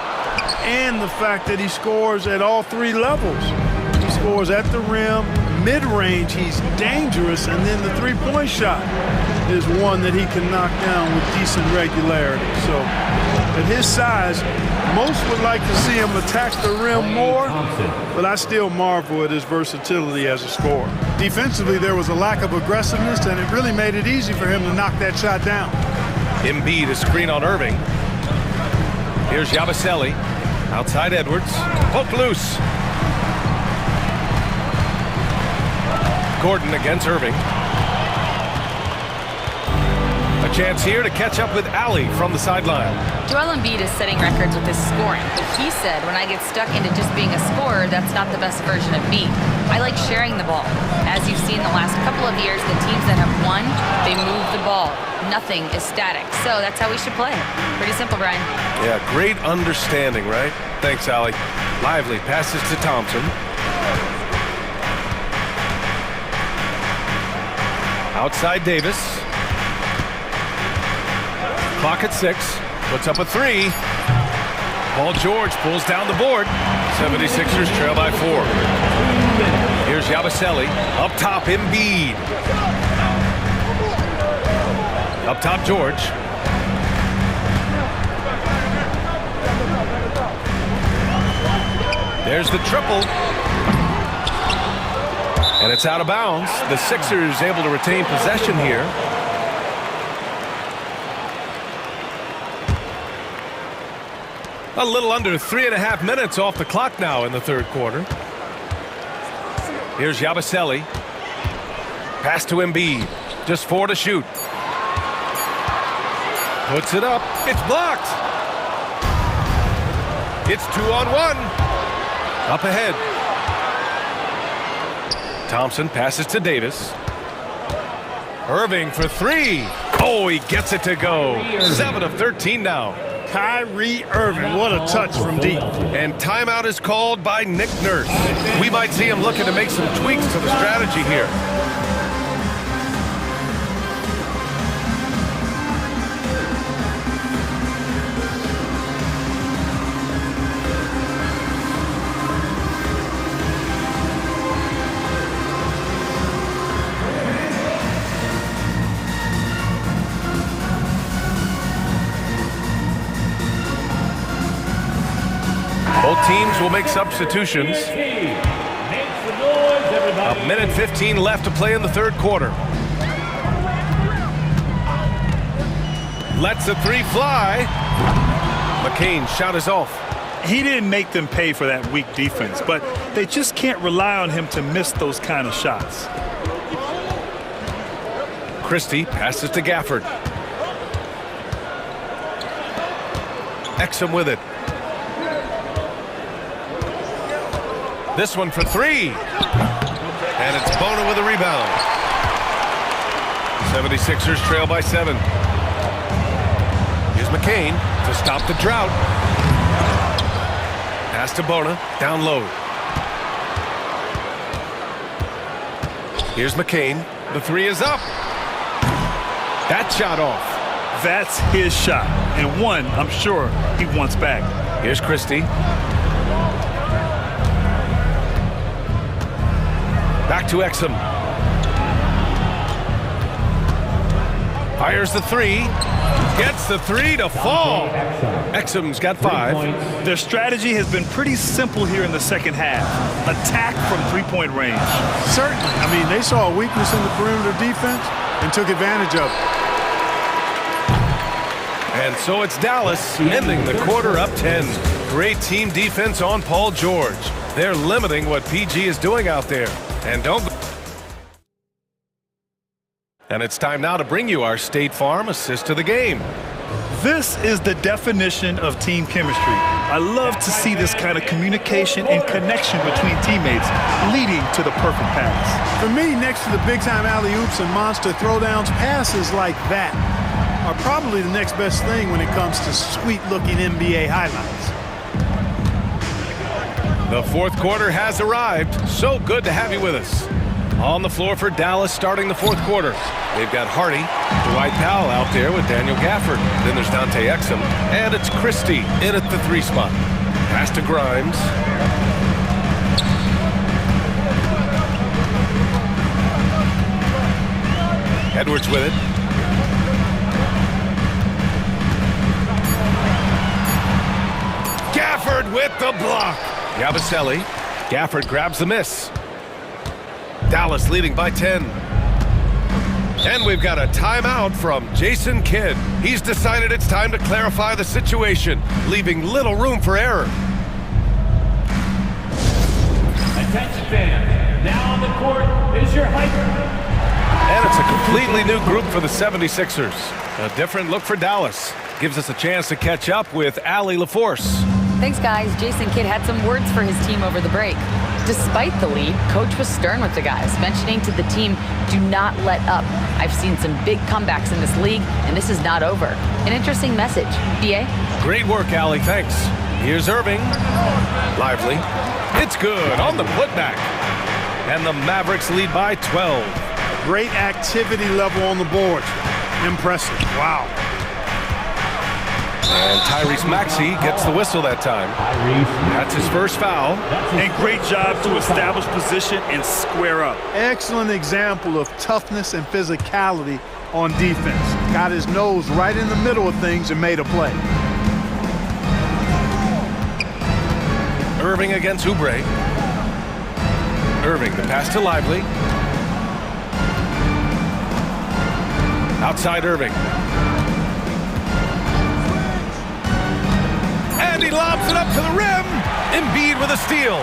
and the fact that he scores at all three levels. He scores at the rim, mid-range, he's dangerous, and then the three-point shot is one that he can knock down with decent regularity. So at his size, most would like to see him attack the rim more, but I still marvel at his versatility as a scorer. Defensively, there was a lack of aggressiveness, and it really made it easy for him to knock that shot down. Embiid, a screen on Irving. Here's Yabusele. Outside Edwards. Poke loose. Gordon against Irving. A chance here to catch up with Ali from the sideline. Joel Embiid is setting records with his scoring, but he said, when I get stuck into just being a scorer, that's not the best version of me. I like sharing the ball. As you've seen the last couple of years, the teams that have won, they move the ball. Nothing is static. So that's how we should play. Pretty simple, Brian. Yeah, great understanding, right? Thanks, Ali. Lively passes to Thompson. Outside Davis. Clock at 6. Puts up a 3. Paul George pulls down the board. 76ers trail by 4. Here's Yabusele. Up top, Embiid. Up top, George. There's the triple. And it's out of bounds. The Sixers able to retain possession here. A little under 3.5 minutes off the clock now in the third quarter. Here's Yabusele. Pass to Embiid. Just 4 to shoot. Puts it up. It's blocked. It's 2-on-1. Up ahead. Thompson passes to Davis. Irving for 3. Oh, he gets it to go. 7 of 13 now. Kyrie Irving, what a touch from deep. And timeout is called by Nick Nurse. We might see him looking to make some tweaks to the strategy here. Both teams will make substitutions. A minute 15 left to play in the third quarter. Lets the 3 fly. McCain's shot is off. He didn't make them pay for that weak defense, but they just can't rely on him to miss those kind of shots. Christie passes to Gafford. Exum with it. This one for 3. And it's Bona with a rebound. 76ers trail by 7. Here's McCain to stop the drought. Pass to Bona, down low. Here's McCain. The 3 is up. That shot off. That's his shot. And one, I'm sure, he wants back. Here's Christie. Back to Exum. Fires the 3. Gets the 3 to fall. Exum's got 5. Their strategy has been pretty simple here in the second half. Attack from three-point range. Certainly. I mean, they saw a weakness in the perimeter defense and took advantage of it. And so it's Dallas ending the quarter up 10. Great team defense on Paul George. They're limiting what PG is doing out there. And it's time now to bring you our State Farm assist to the game. This is the definition of team chemistry. I love to see this kind of communication and connection between teammates leading to the perfect pass. For me, next to the big-time alley-oops and monster throwdowns, passes like that are probably the next best thing when it comes to sweet-looking NBA highlights. The fourth quarter has arrived. So good to have you with us. On the floor for Dallas starting the fourth quarter. They've got Hardy, Dwight Powell out there with Daniel Gafford. Then there's Dante Exum, and it's Christie in at the 3 spot. Pass to Grimes. Edwards with it. Gafford with the block. Yabusele. Gafford grabs the miss. Dallas leading by 10. And we've got a timeout from Jason Kidd. He's decided it's time to clarify the situation, leaving little room for error. Attention fans, now on the court is your hiker. And it's a completely new group for the 76ers. A different look for Dallas. Gives us a chance to catch up with Allie LaForce. Thanks, guys. Jason Kidd had some words for his team over the break. Despite the lead, Coach was stern with the guys, mentioning to the team, do not let up. I've seen some big comebacks in this league, and this is not over. An interesting message. B.A.? Great work, Allie. Thanks. Here's Irving. Lively. It's good on the putback. And the Mavericks lead by 12. Great activity level on the board. Impressive. Wow. And Tyrese Maxey gets the whistle that time. That's his first foul. And great job to establish position and square up. Excellent example of toughness and physicality on defense. Got his nose right in the middle of things and made a play. Irving against Oubre. Irving, the pass to Lively. Outside Irving. And he lobs it up to the rim. Embiid with a steal.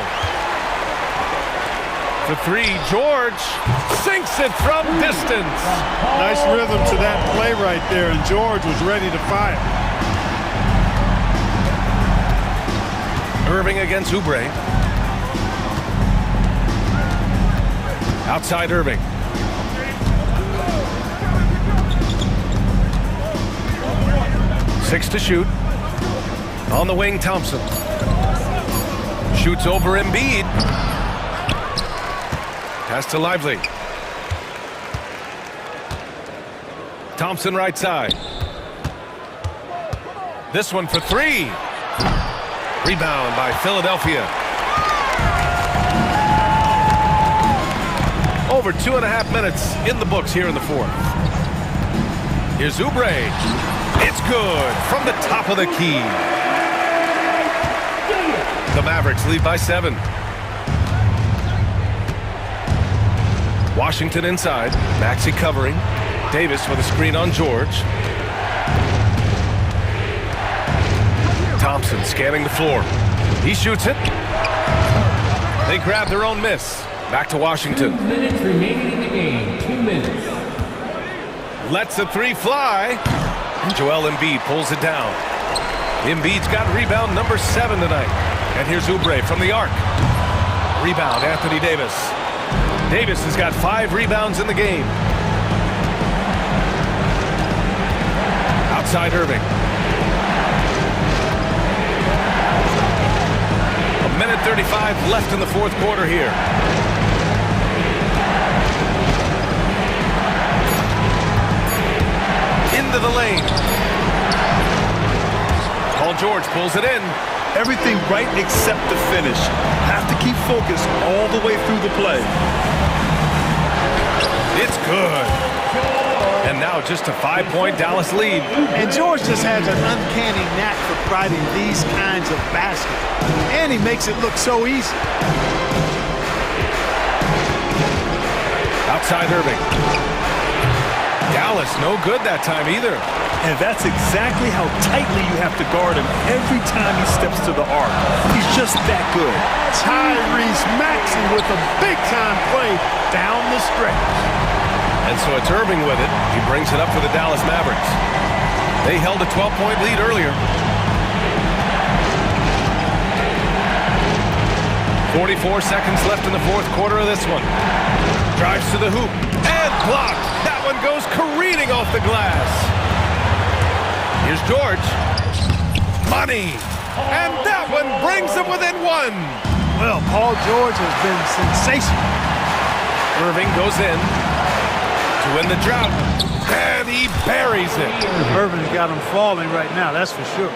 For three, George sinks it from distance. Nice rhythm to that play right there, and George was ready to fire. Irving against Oubre. Outside Irving. Six to shoot. On the wing, Thompson. Shoots over Embiid. Pass to Lively. Thompson right side. This one for three. Rebound by Philadelphia. Over 2.5 minutes in the books here in the fourth. Here's Oubre. It's good from the top of the key. The Mavericks lead by 7. Washington inside. Maxey covering. Davis with a screen on George. Thompson scanning the floor. He shoots it. They grab their own miss. Back to Washington. 2 minutes remaining in the game. 2 minutes. Lets the three fly. Joel Embiid pulls it down. Embiid's got rebound number 7 tonight. And here's Oubre from the arc. Rebound, Anthony Davis. Davis has got 5 rebounds in the game. Outside Irving. 1:35 left in the fourth quarter here. Into the lane. Paul George pulls it in. Everything right except the finish. Have to keep focused all the way through the play. It's good. And now just a 5-point Dallas lead. And George just has an uncanny knack for providing these kinds of baskets. And he makes it look so easy. Outside Irving. Dallas no good that time either. And that's exactly how tightly you have to guard him every time he steps to the arc. He's just that good. Tyrese Maxey with a big-time play down the stretch. And so it's Irving with it. He brings it up for the Dallas Mavericks. They held a 12-point lead earlier. 44 seconds left in the fourth quarter of this one. Drives to the hoop and blocked. That one goes careening off the glass. Here's George. Money. And that one brings them within 1. Well, Paul George has been sensational. Irving goes in to win the drought. And he buries it. Irving's got him falling right now, that's for sure.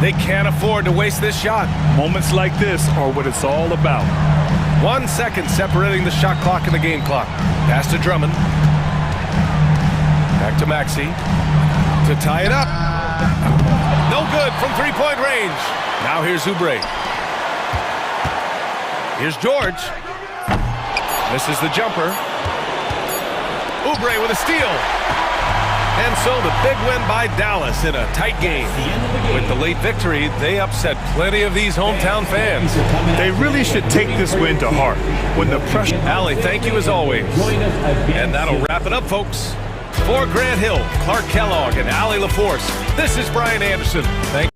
They can't afford to waste this shot. Moments like this are what it's all about. 1 second separating the shot clock and the game clock. Pass to Drummond. Back to Maxey to tie it up. No good from three-point range. Now here's Oubre. Here's George. Misses the jumper. Oubre with a steal. And so the big win by Dallas in a tight game. With the late victory, they upset plenty of these hometown fans. They really should take this win to heart. When the pressure... Allie, thank you as always. And that'll wrap it up, folks. For Grant Hill, Clark Kellogg, and Allie LaForce, this is Brian Anderson. Thank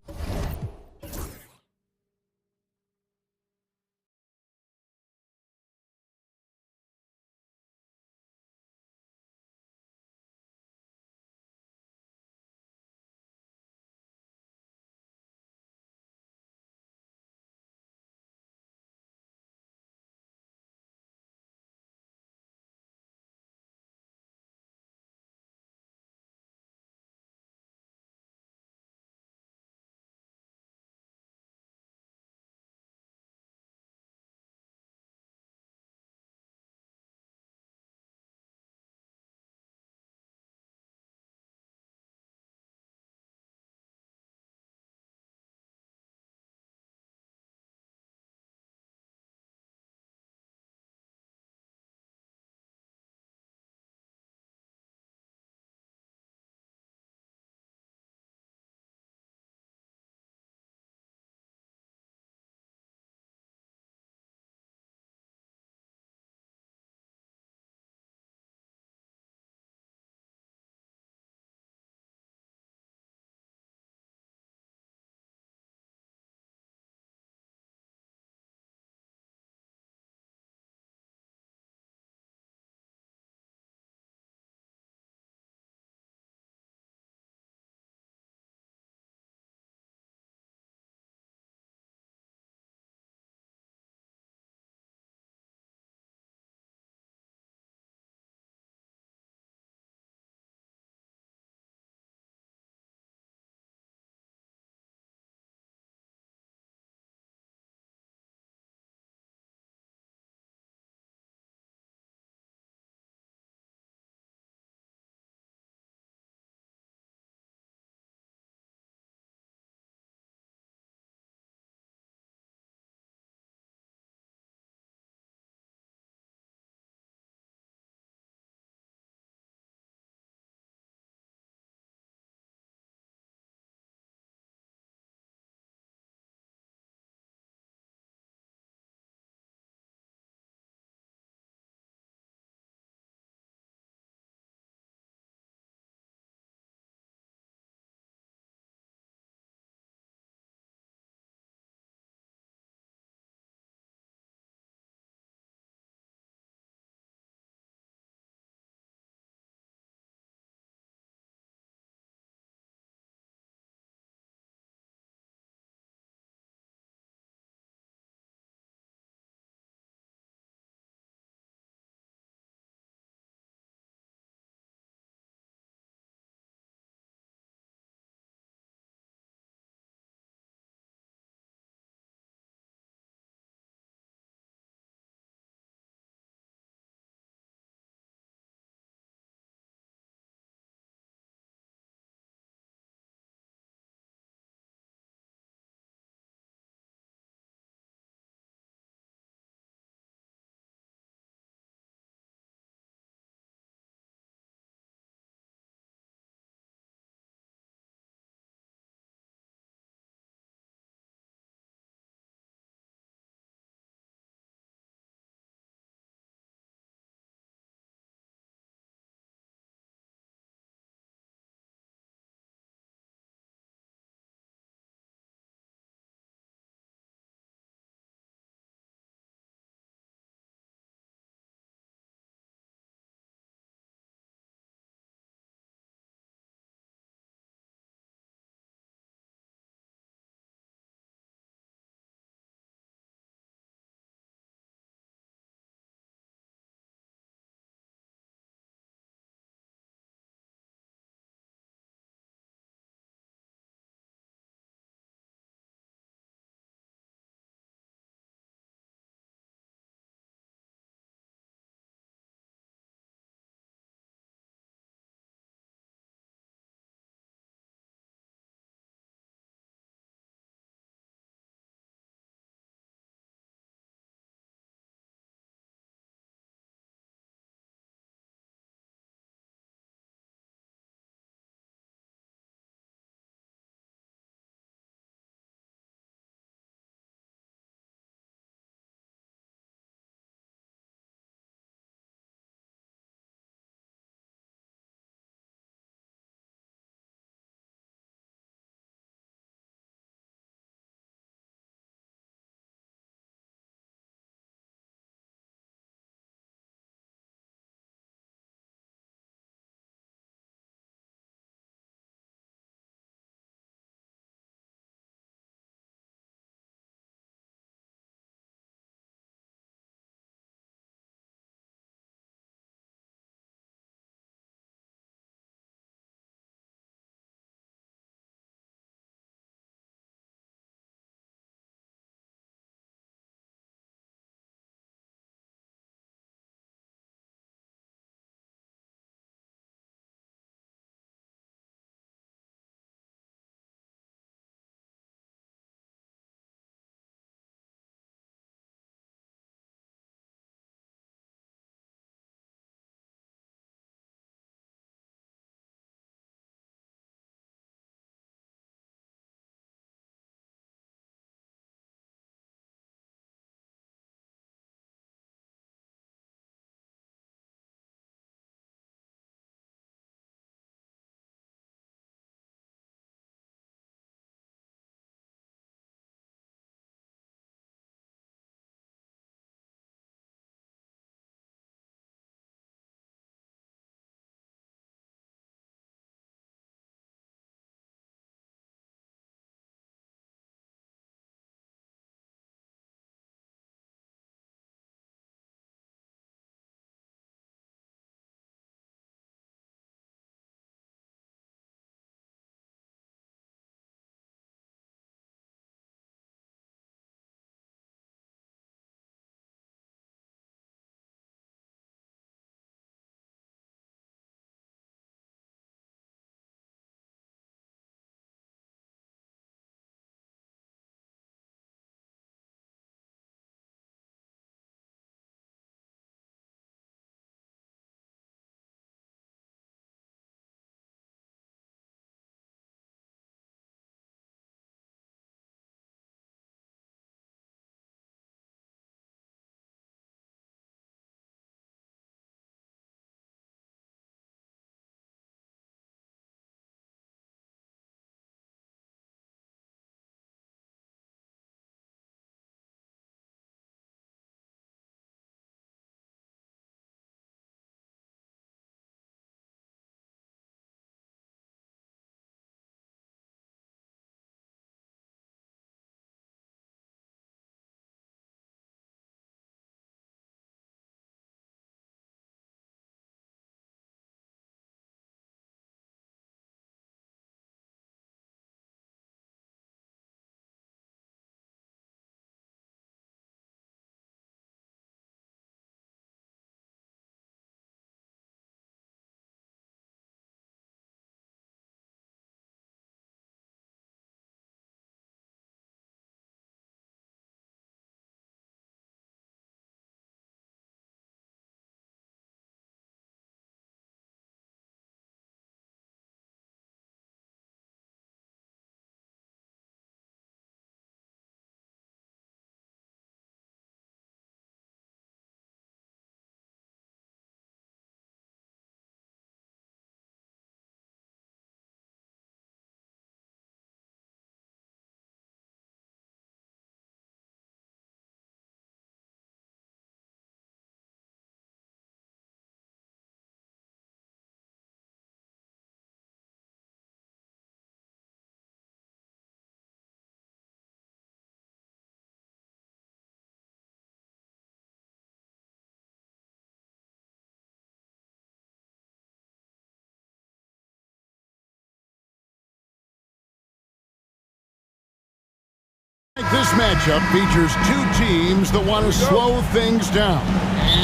This matchup features two teams that want to slow things down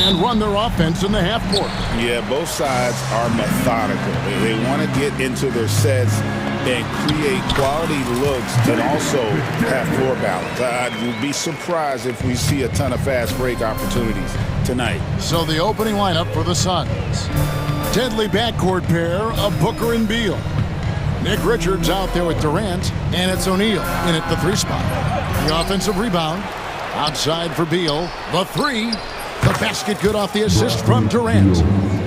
and run their offense in the half court. Yeah, both sides are methodical. They want to get into their sets and create quality looks and also have floor balance. I'd be surprised if we see a ton of fast break opportunities tonight. So the opening lineup for the Suns. Deadly backcourt pair of Booker and Beal. Nick Richards out there with Durant, and it's O'Neal in at the 3 spot. The offensive rebound. Outside for Beal. The 3. The basket good off the assist from Durant.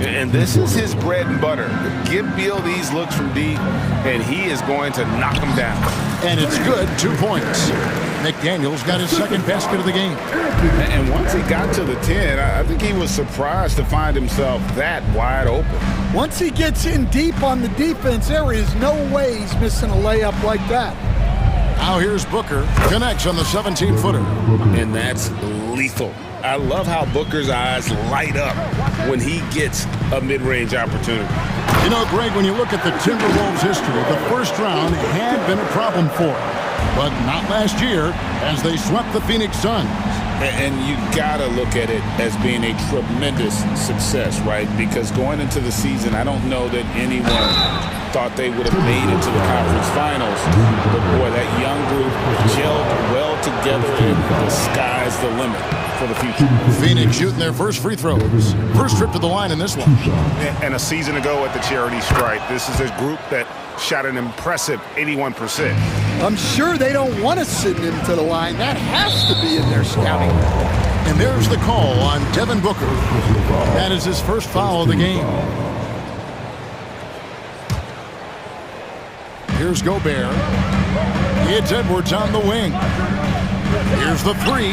And this is his bread and butter. Give Beal these looks from deep, and he is going to knock them down. And it's good, 2 points. McDaniels got his second basket of the game. And once he got to the 10, I think he was surprised to find himself that wide open. Once he gets in deep on the defense, there is no way he's missing a layup like that. Now here's Booker. Connects on the 17-footer. And that's lethal. I love how Booker's eyes light up when he gets a mid-range opportunity. You know, Greg, when you look at the Timberwolves' history, the first round had been a problem for them. But not last year, as they swept the Phoenix Suns. And you gotta look at it as being a tremendous success, right? Because going into the season, I don't know that anyone thought they would have made it to the conference finals. But boy, that young group gelled well together, and the sky's the limit for the future. Phoenix shooting their first free throws. First trip to the line in this one. And a season ago at the charity stripe, this is a group that shot an impressive 81%. I'm sure they don't want to send him to the line. That has to be in their scouting. And there's the call on Devin Booker. That is his first foul of the game. Here's Gobert. It's Edwards on the wing. Here's the 3.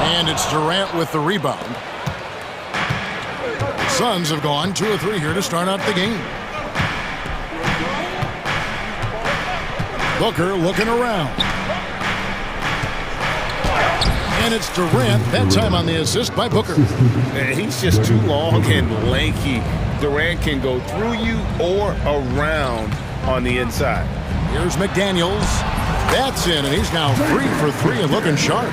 And it's Durant with the rebound. Suns have gone 2 or 3 here to start out the game. Booker looking around. And it's Durant, that time on the assist by Booker. He's just too long and lanky. Durant can go through you or around on the inside. Here's McDaniels. That's in, and he's now 3 for 3 and looking sharp.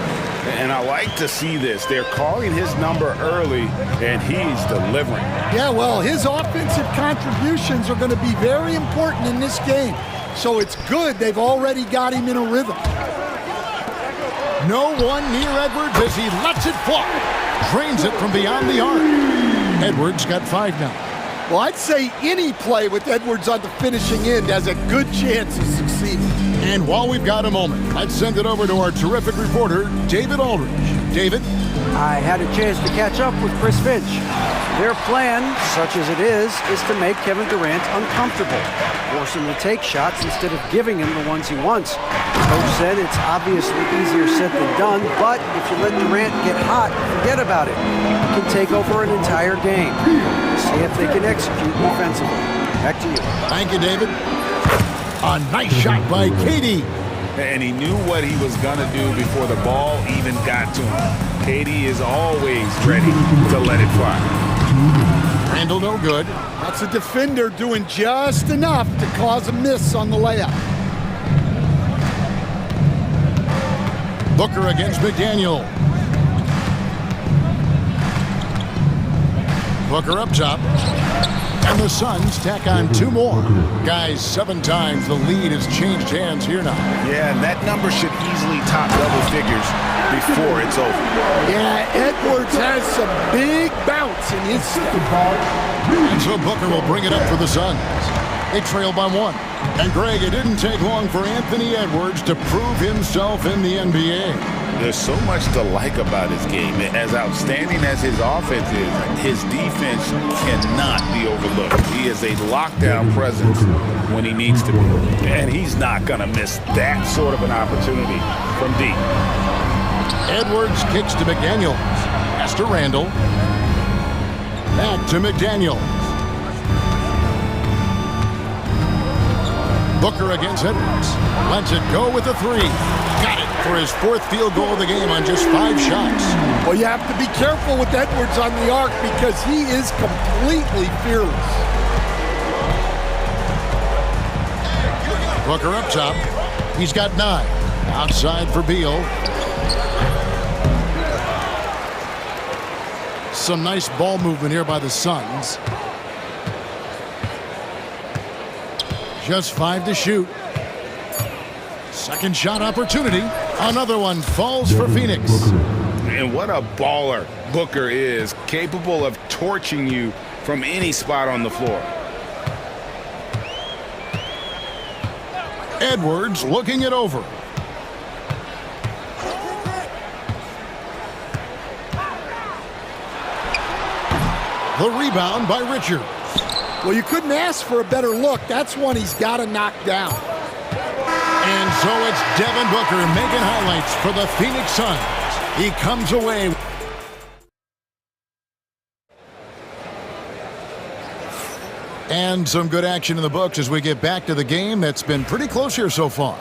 And I like to see this. They're calling his number early, and he's delivering. Yeah, well, his offensive contributions are going to be very important in this game. So it's good they've already got him in a rhythm. No one near Edwards as he lets it fly. Drains it from beyond the arc. Edwards got 5 now. Well, I'd say any play with Edwards on the finishing end has a good chance of succeeding. And while we've got a moment, let's send it over to our terrific reporter, David Aldridge. David? I had a chance to catch up with Chris Finch. Their plan, such as it is to make Kevin Durant uncomfortable, force him to take shots instead of giving him the ones he wants. The coach said it's obviously easier said than done, but if you let Durant get hot, forget about it. He can take over an entire game. See if they can execute defensively. Back to you. Thank you, David. A nice shot by KD. And he knew what he was going to do before the ball even got to him. KD is always ready to let it fly. Randall no good. That's a defender doing just enough to cause a miss on the layup. Booker against McDaniel. Booker up top. And the Suns tack on 2 more. Guys, 7 times the lead has changed hands here now. Yeah, and that number should easily top double figures before it's over. Yeah, Edwards has some big bounce in his step. And so Booker will bring it up for the Suns. They trail by 1. And Greg, it didn't take long for Anthony Edwards to prove himself in the NBA. There's so much to like about his game. As outstanding as his offense is, his defense cannot be overlooked. He is a lockdown presence when he needs to be. And he's not going to miss that sort of an opportunity from deep. Edwards kicks to McDaniels. Pass to Randall. Back to McDaniels. Booker against Edwards. Lets it go with a 3. Got it for his 4th field goal of the game on just 5 shots. Well, you have to be careful with Edwards on the arc because he is completely fearless. Booker up top. He's got 9. Outside for Beal. Some nice ball movement here by the Suns. Just 5 to shoot. Second shot opportunity. Another one falls for Phoenix. And what a baller Booker is, capable of torching you from any spot on the floor. Edwards looking it over. The rebound by Richards. Well, you couldn't ask for a better look. That's one he's got to knock down. And so it's Devin Booker making highlights for the Phoenix Suns. He comes away. And some good action in the books as we get back to the game that's been pretty close here so far.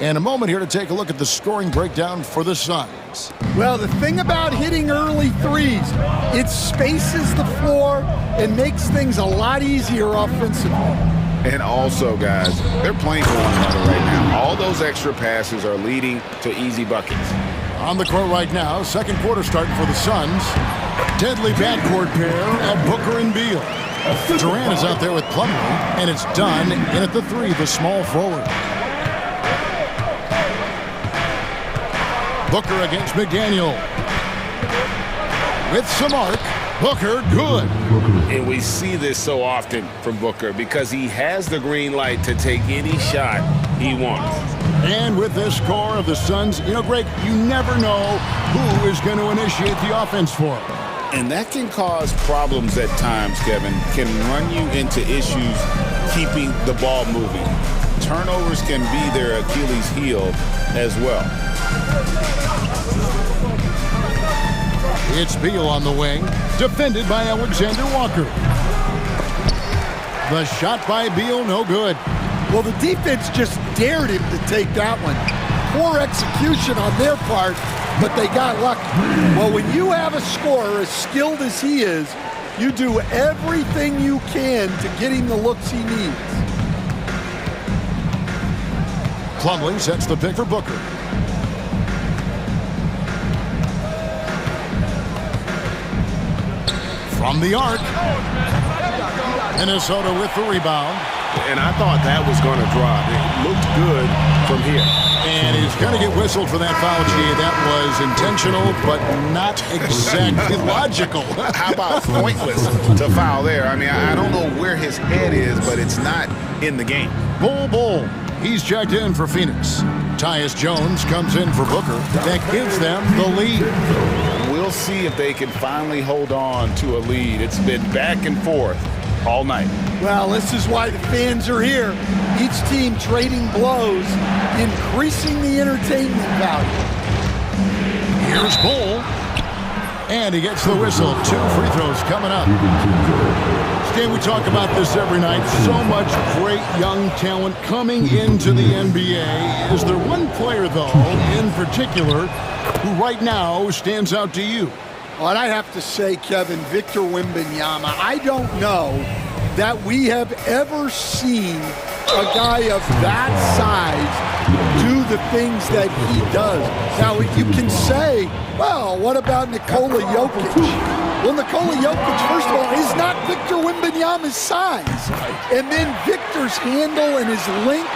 And a moment here to take a look at the scoring breakdown for the Suns. Well, the thing about hitting early threes, it spaces the floor and makes things a lot easier offensively. And also, guys, they're playing for one another right now. All those extra passes are leading to easy buckets. On the court right now, second quarter starting for the Suns. Deadly backcourt pair of Booker and Beal. Durant is out there with Plumlee, and it's done in at the 3, the small forward. Booker against McDaniel. With some arc, Booker good. And we see this so often from Booker because he has the green light to take any shot he wants. And with this score of the Suns, you know, Greg, you never know who is going to initiate the offense for him. And that can cause problems at times, Kevin. Can run you into issues keeping the ball moving. Turnovers can be their Achilles heel as well. It's Beal on the wing, defended by Alexander Walker. The shot by Beal, no good. Well, the defense just dared him to take that one. Poor execution on their part, but they got lucky. Well, when you have a scorer as skilled as he is, you do everything you can to get him the looks he needs. Plumlee sets the pick for Booker. From the arc. Minnesota with the rebound. And I thought that was going to drop. It looked good from here. And he's going to get whistled for that foul, G. That was intentional, but not exactly logical. How about pointless to foul there? I mean, I don't know where his head is, but it's not in the game. Bull. He's checked in for Phoenix. Tyus Jones comes in for Booker. That gives them the lead. We'll see if they can finally hold on to a lead. It's been back and forth all night. Well, this is why the fans are here. Each team trading blows, increasing the entertainment value. Here's Bull. And he gets the whistle. 2 free throws coming up. Stan, we talk about this every night. So much great young talent coming into the NBA. Is there one player, though, in particular, who right now stands out to you? Well, and I have to say, Kevin, Victor Wembanyama, I don't know that we have ever seen a guy of that size do the things that he does. Now, you can say, well, what about Nikola Jokic? Well, Nikola Jokic, first of all, is not Victor Wembanyama's size. And then Victor's handle and his length,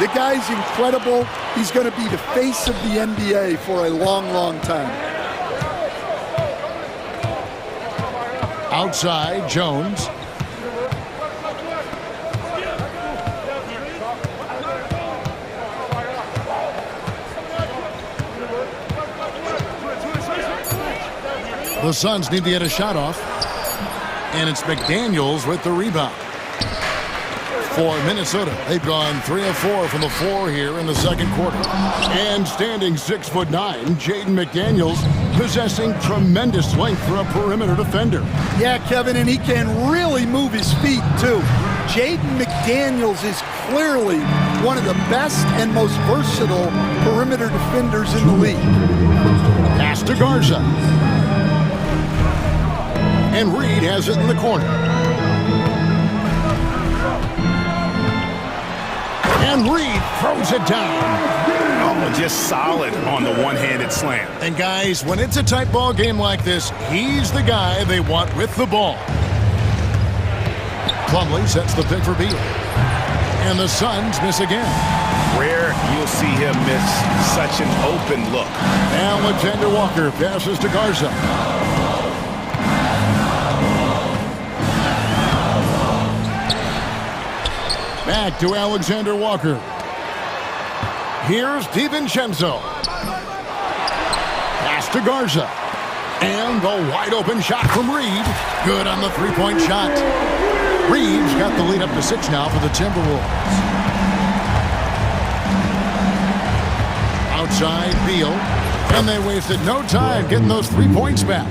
the guy's incredible. He's going to be the face of the NBA for a long, long time. Outside, Jones. The Suns need to get a shot off. And it's McDaniels with the rebound. For Minnesota, they've gone 3 of 4 from the floor here in the second quarter. And standing 6'9", Jaden McDaniels possessing tremendous length for a perimeter defender. Yeah, Kevin, and he can really move his feet, too. Jaden McDaniels is clearly one of the best and most versatile perimeter defenders in the league. Pass to Garza. And Reed has it in the corner. And Reed throws it down. just solid on the one-handed slam. And guys, when it's a tight ball game like this, he's the guy they want with the ball. Plumlee sets the pick for Beal. And the Suns miss again. Rare you'll see him miss such an open look. Alexander Walker passes to Garza. Back to Alexander Walker. Here's DiVincenzo. Pass to Garza. And the wide open shot from Reed. Good on the three-point shot. Reed's got the lead up to 6 now for the Timberwolves. Outside Beal. And they wasted no time getting those 3 points back.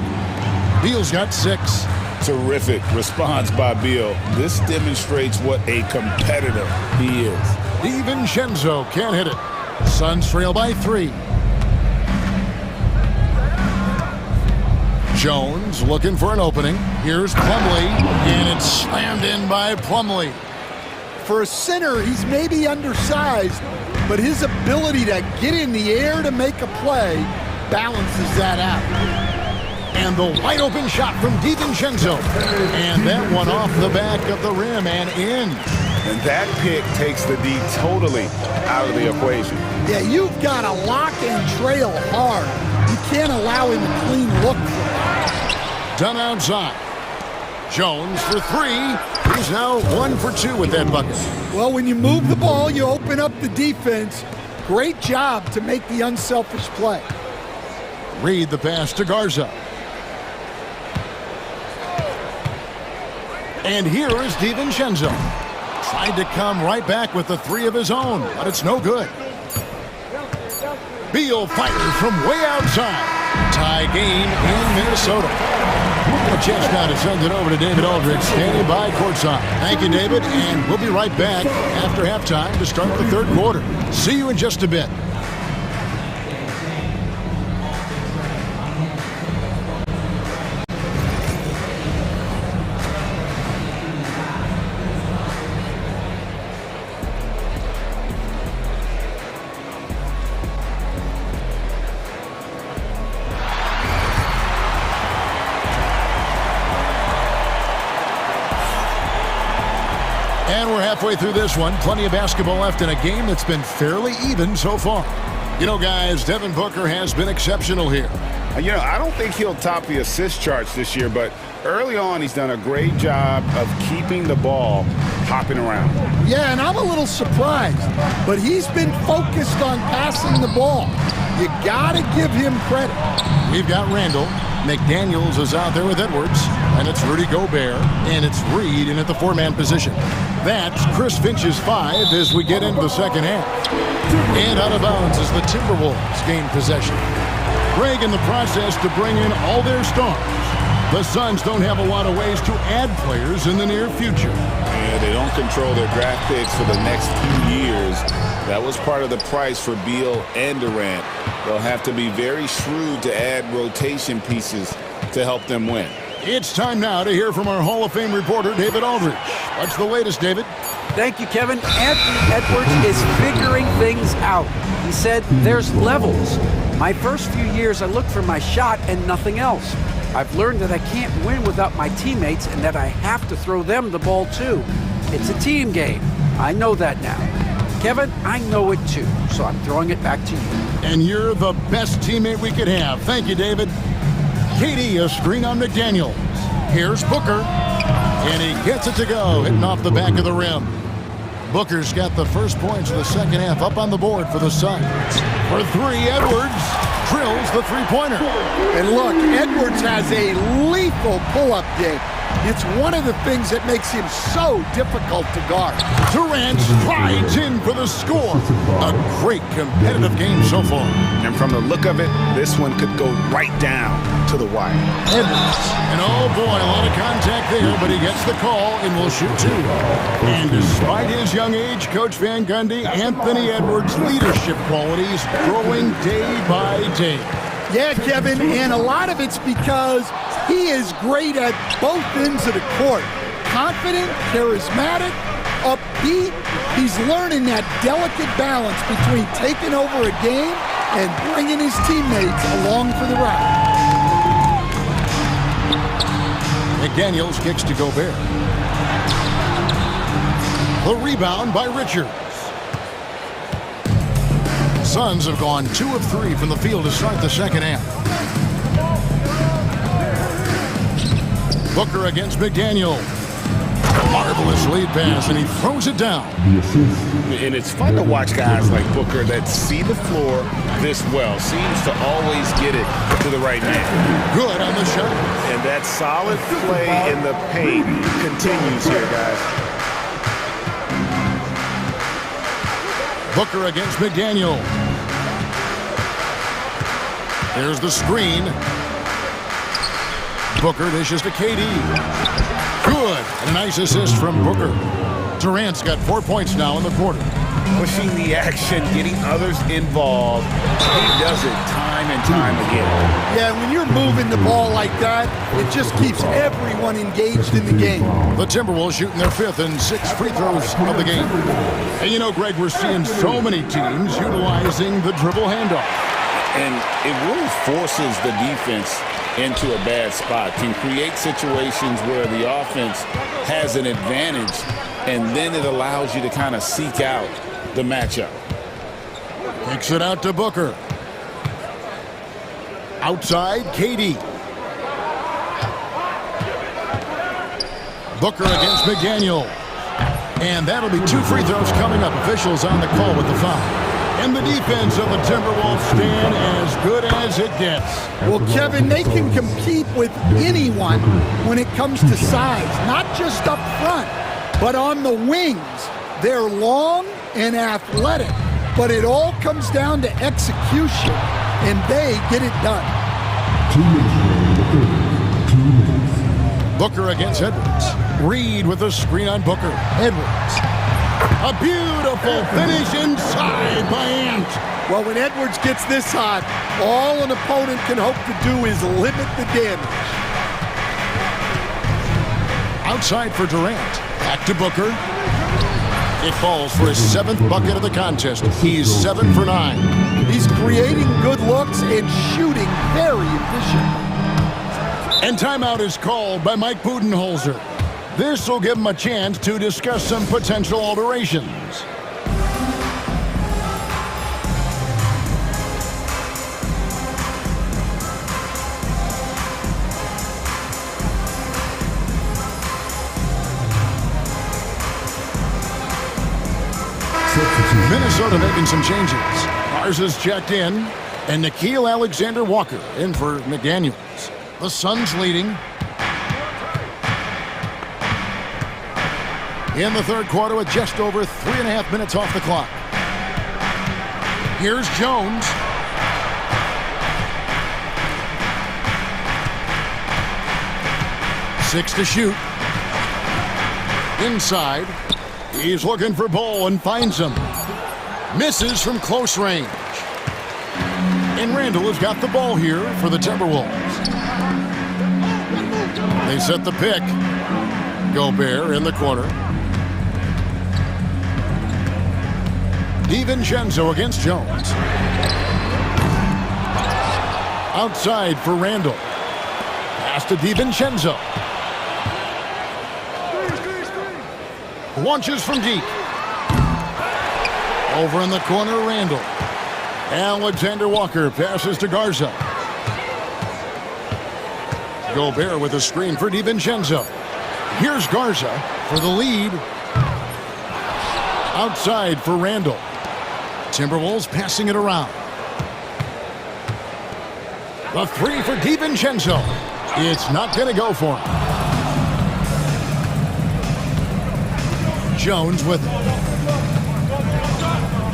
Beal's got 6. Terrific response by Beal. This demonstrates what a competitor he is. DiVincenzo can't hit it. Suns trail by 3. Jones looking for an opening. Here's Plumlee, and it's slammed in by Plumlee. For a center, he's maybe undersized, but his ability to get in the air to make a play balances that out. And the wide open shot from DiVincenzo. And that one off the back of the rim and in. And that pick takes the D totally out of the equation. Yeah, you've got to lock and trail hard. You can't allow him a clean look. Done outside. Jones for 3. He's now 1 for 2 with that bucket. Well, when you move the ball, you open up the defense. Great job to make the unselfish play. Reed the pass to Garza. And here is DiVincenzo. Tried to come right back with the 3 of his own, but it's no good. Beal fires from way outside. Tie game in Minnesota. A chance now to send it over to David Aldridge, standing by courtside. Thank you, David, and we'll be right back after halftime to start the third quarter. See you in just a bit. And we're halfway through this one. Plenty of basketball left in a game that's been fairly even so far. You know, guys, Devin Booker has been exceptional here. You know, I don't think he'll top the assist charts this year, but early on he's done a great job of keeping the ball hopping around. Yeah, and I'm a little surprised, but he's been focused on passing the ball. You got to give him credit. We've got Randall. McDaniels is out there with Edwards, and it's Rudy Gobert, and it's Reed in at the 4-man position. That's Chris Finch's 5 as we get into the second half. And out of bounds is the Timberwolves gain possession. Greg in the process to bring in all their stars. The Suns don't have a lot of ways to add players in the near future. Yeah, they don't control their draft picks for the next few years. That was part of the price for Beal and Durant. They'll have to be very shrewd to add rotation pieces to help them win. It's time now to hear from our Hall of Fame reporter, David Aldridge. What's the latest, David? Thank you, Kevin. Anthony Edwards is figuring things out. He said there's levels. My first few years, I looked for my shot and nothing else. I've learned that I can't win without my teammates and that I have to throw them the ball too. It's a team game. I know that now. Kevin, I know it too, so I'm throwing it back to you. And you're the best teammate we could have. Thank you, David. Katie, a screen on McDaniels. Here's Booker. And he gets it to go, hitting off the back of the rim. Booker's got the first points of the second half up on the board for the Suns. For 3, Edwards drills the three-pointer. And look, Edwards has a lethal pull-up game. It's one of the things that makes him so difficult to guard. Durant strides in for the score. A great competitive game so far. And from the look of it, this one could go right down to the wire. Edwards. And oh boy, a lot of contact there, but he gets the call and will shoot 2. And despite his young age, Coach Van Gundy, Anthony Edwards' leadership qualities growing day by day. Yeah, Kevin, and a lot of it's because he is great at both ends of the court. Confident, charismatic, upbeat. He's learning that delicate balance between taking over a game and bringing his teammates along for the ride. McDaniels kicks to Gobert. The rebound by Richards. Suns have gone 2 of 3 from the field to start the second half. Booker against McDaniel. Marvelous lead pass, and he throws it down. And it's fun to watch guys like Booker that see the floor this well. Seems to always get it to the right man. Good on the shot. And that solid play in the paint continues here, guys. Booker against McDaniel. There's the screen. Booker dishes to KD. Good. And a nice assist from Booker. Durant's got 4 points now in the quarter. Pushing the action, getting others involved. He does it time and time again. Yeah, when you're moving the ball like that, it just keeps everyone engaged in the game. The Timberwolves shooting their 5th and 6th free throws of the game. And you know, Greg, we're seeing so many teams utilizing the dribble handoff. And it really forces the defense into a bad spot, can create situations where the offense has an advantage, and then it allows you to kind of seek out the matchup. Kicks it out to Booker. Outside, KD. Booker against McDaniel. And that'll be 2 free throws coming up. Officials on the call with the foul. And the defense of the Timberwolves stand as good as it gets. Well, Kevin, they can compete with anyone when it comes to size, not just up front, but on the wings. They're long and athletic, but it all comes down to execution, and they get it done. 2 minutes. 2 minutes. Booker against Edwards. Reed with a screen on Booker. Edwards. A beautiful finish inside by Ant. Well, when Edwards gets this hot, all an opponent can hope to do is limit the damage. Outside for Durant. Back to Booker. It falls for his 7th bucket of the contest. He's 7 for 9. He's creating good looks and shooting very efficient. And timeout is called by Mike Budenholzer. This will give him a chance to discuss some potential alterations. Minnesota making some changes. Garza's checked in, and Nickeil Alexander-Walker in for McDaniels. The Suns leading. In the third quarter with just over 3.5 minutes off the clock. Here's Jones. Six to shoot. Inside. He's looking for Bull and finds him. Misses from close range. And Randall has got the ball here for the Timberwolves. They set the pick. Gobert in the corner. DiVincenzo against Jones. Outside for Randall. Pass to DiVincenzo. Launches from deep. Over in the corner, Randall. Alexander Walker passes to Garza. Gobert with a screen for DiVincenzo. Here's Garza for the lead. Outside for Randall. Timberwolves passing it around. The three for DiVincenzo. It's not going to go for him. Jones with it.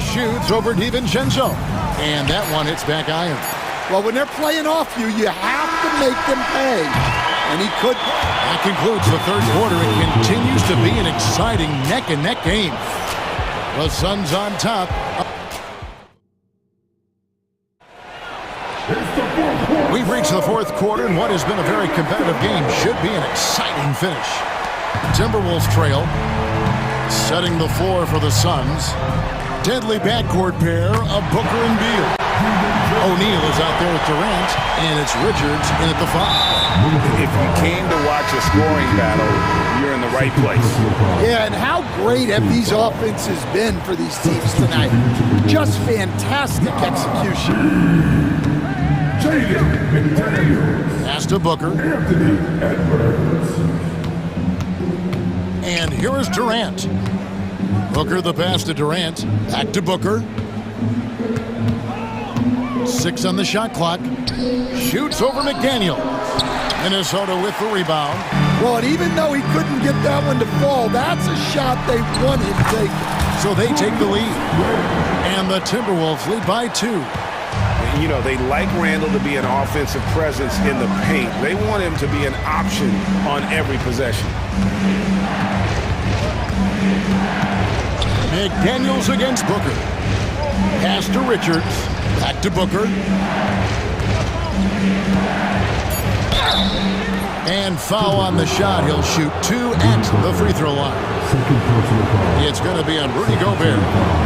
Shoots over DiVincenzo. And that one hits back iron. Well, when they're playing off you, you have to make them pay. And he could. That concludes the third quarter. It continues to be an exciting neck-and-neck game. The Suns on top. We've reached the fourth quarter, and what has been a very competitive game should be an exciting finish. Timberwolves trail Setting the floor for the Suns. Deadly backcourt pair of Booker and Beal. O'Neal is out there with Durant, and it's Richards in at the 5. If you came to watch a scoring battle, you're in the right place. Yeah, and how great have these offenses been for these teams tonight? Just fantastic execution. Pass to Booker. And here is Durant. Booker the pass to Durant. Back to Booker. 6 on the shot clock. Shoots over McDaniel. Minnesota with the rebound. Well, and even though he couldn't get that one to fall, that's a shot they wanted to take. So they take the lead. And the Timberwolves lead by 2. You know, they like Randall to be an offensive presence in the paint. They want him to be an option on every possession. McDaniels against Booker. Pass to Richards. Back to Booker. And foul on the shot. He'll shoot 2 at the free throw line. It's going to be on Rudy Gobert.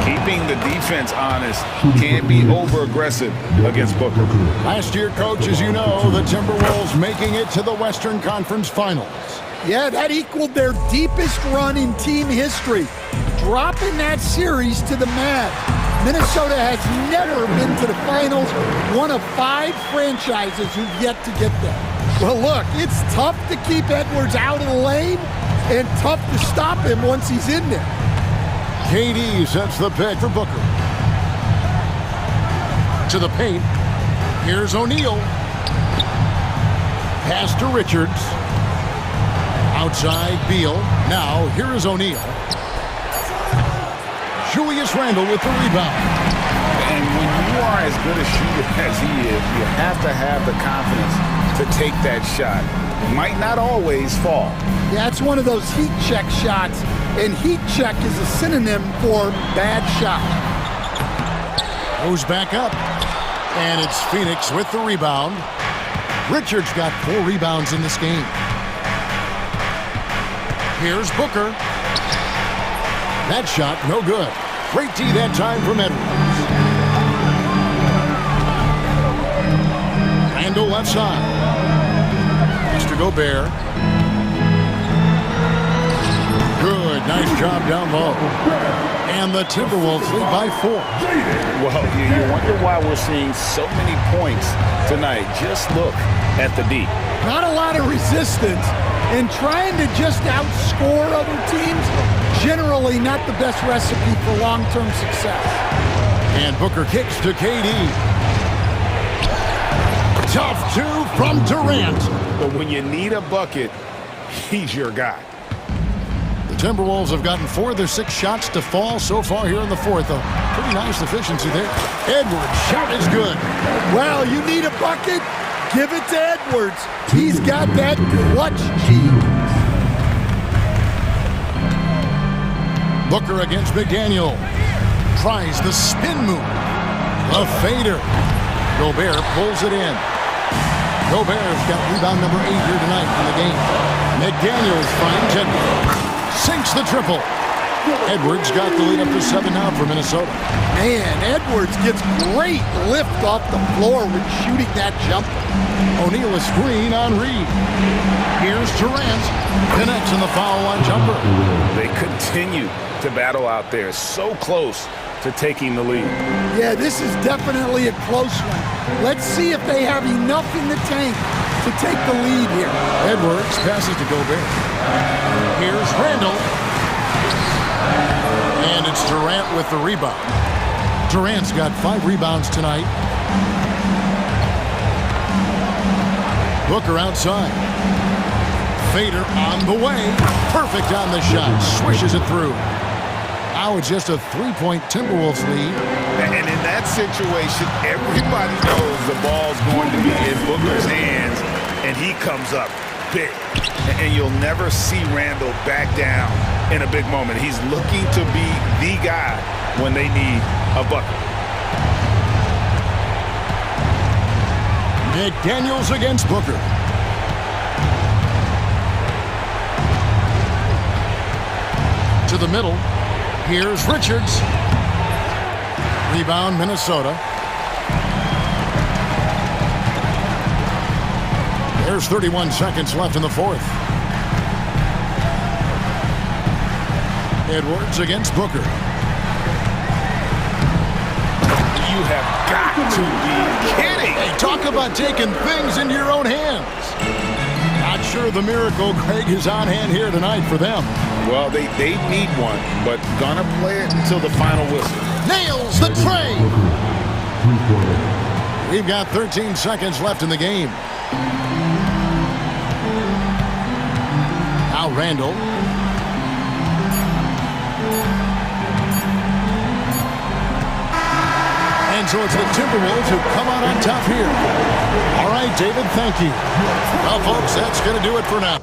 Keeping the defense honest, can't be over-aggressive against Booker. Last year, Coach, as you know, the Timberwolves making it to the Western Conference Finals. Yeah, that equaled their deepest run in team history, dropping that series to the Mavs. Minnesota has never been to the finals, one of 5 franchises who've yet to get there. Well, look, it's tough to keep Edwards out of the lane and tough to stop him once he's in there. KD sets the pick for Booker. To the paint. Here's O'Neal. Pass to Richards. Outside Beal. Now, here is O'Neal. Julius Randle with the rebound. And when you are as good a shooter as he is, you have to have the confidence to take that shot. Might not always fall. Yeah, it's one of those heat check shots, and heat check is a synonym for bad shot. Goes back up, and it's Phoenix with the rebound. Richards got 4 rebounds in this game. Here's Booker. That shot, no good. Great D that time from Edwards. Randle left side. Mr. Gobert. Good, nice job down low. And the Timberwolves lead by 4. Well, you wonder why we're seeing so many points tonight. Just look at the D. Not a lot of resistance, and trying to just outscore other teams, generally not the best recipe for long-term success. And Booker kicks to KD. Tough 2 from Durant. But when you need a bucket, he's your guy. The Timberwolves have gotten 4 of their 6 shots to fall so far here in the 4th. A pretty nice efficiency there. Edwards, shot is good. Well, you need a bucket? Give it to Edwards. He's got that clutch gene. Booker against McDaniel. Tries the spin move. A fader. Gobert pulls it in. Gobert's got rebound number 8 here tonight in the game. McDaniels finds Edwards. Sinks the triple. Edwards got the lead up to 7 now for Minnesota. Man, Edwards gets great lift off the floor when shooting that jumper. O'Neal a screen on Reed. Here's Durant. Connects in the foul line jumper. They continue to battle out there, so close to taking the lead. Yeah, this is definitely a close one. Let's see if they have enough in the tank to take the lead here. Edwards passes to Gobert. Here's Randle. And it's Durant with the rebound. Durant's got 5 rebounds tonight. Booker outside. Fader on the way. Perfect on the shot. Swishes it through. Now it's just a 3-point Timberwolves lead. And in that situation, everybody knows the ball's going to be in Booker's hands, and he comes up big. And you'll never see Randle back down in a big moment. He's looking to be the guy when they need a bucket. McDaniels against Booker. To the middle. Here's Richards. Rebound, Minnesota. There's 31 seconds left in the fourth. Edwards against Booker. You have got to be kidding. Hey, talk about taking things into your own hands. Not sure the miracle, Craig, is on hand here tonight for them. Well, they need one, but gonna play it until the final whistle. Nails the tray. We've got 13 seconds left in the game. Now Randall. And so it's the Timberwolves who come out on top here. All right, David, thank you. Well, folks, that's going to do it for now.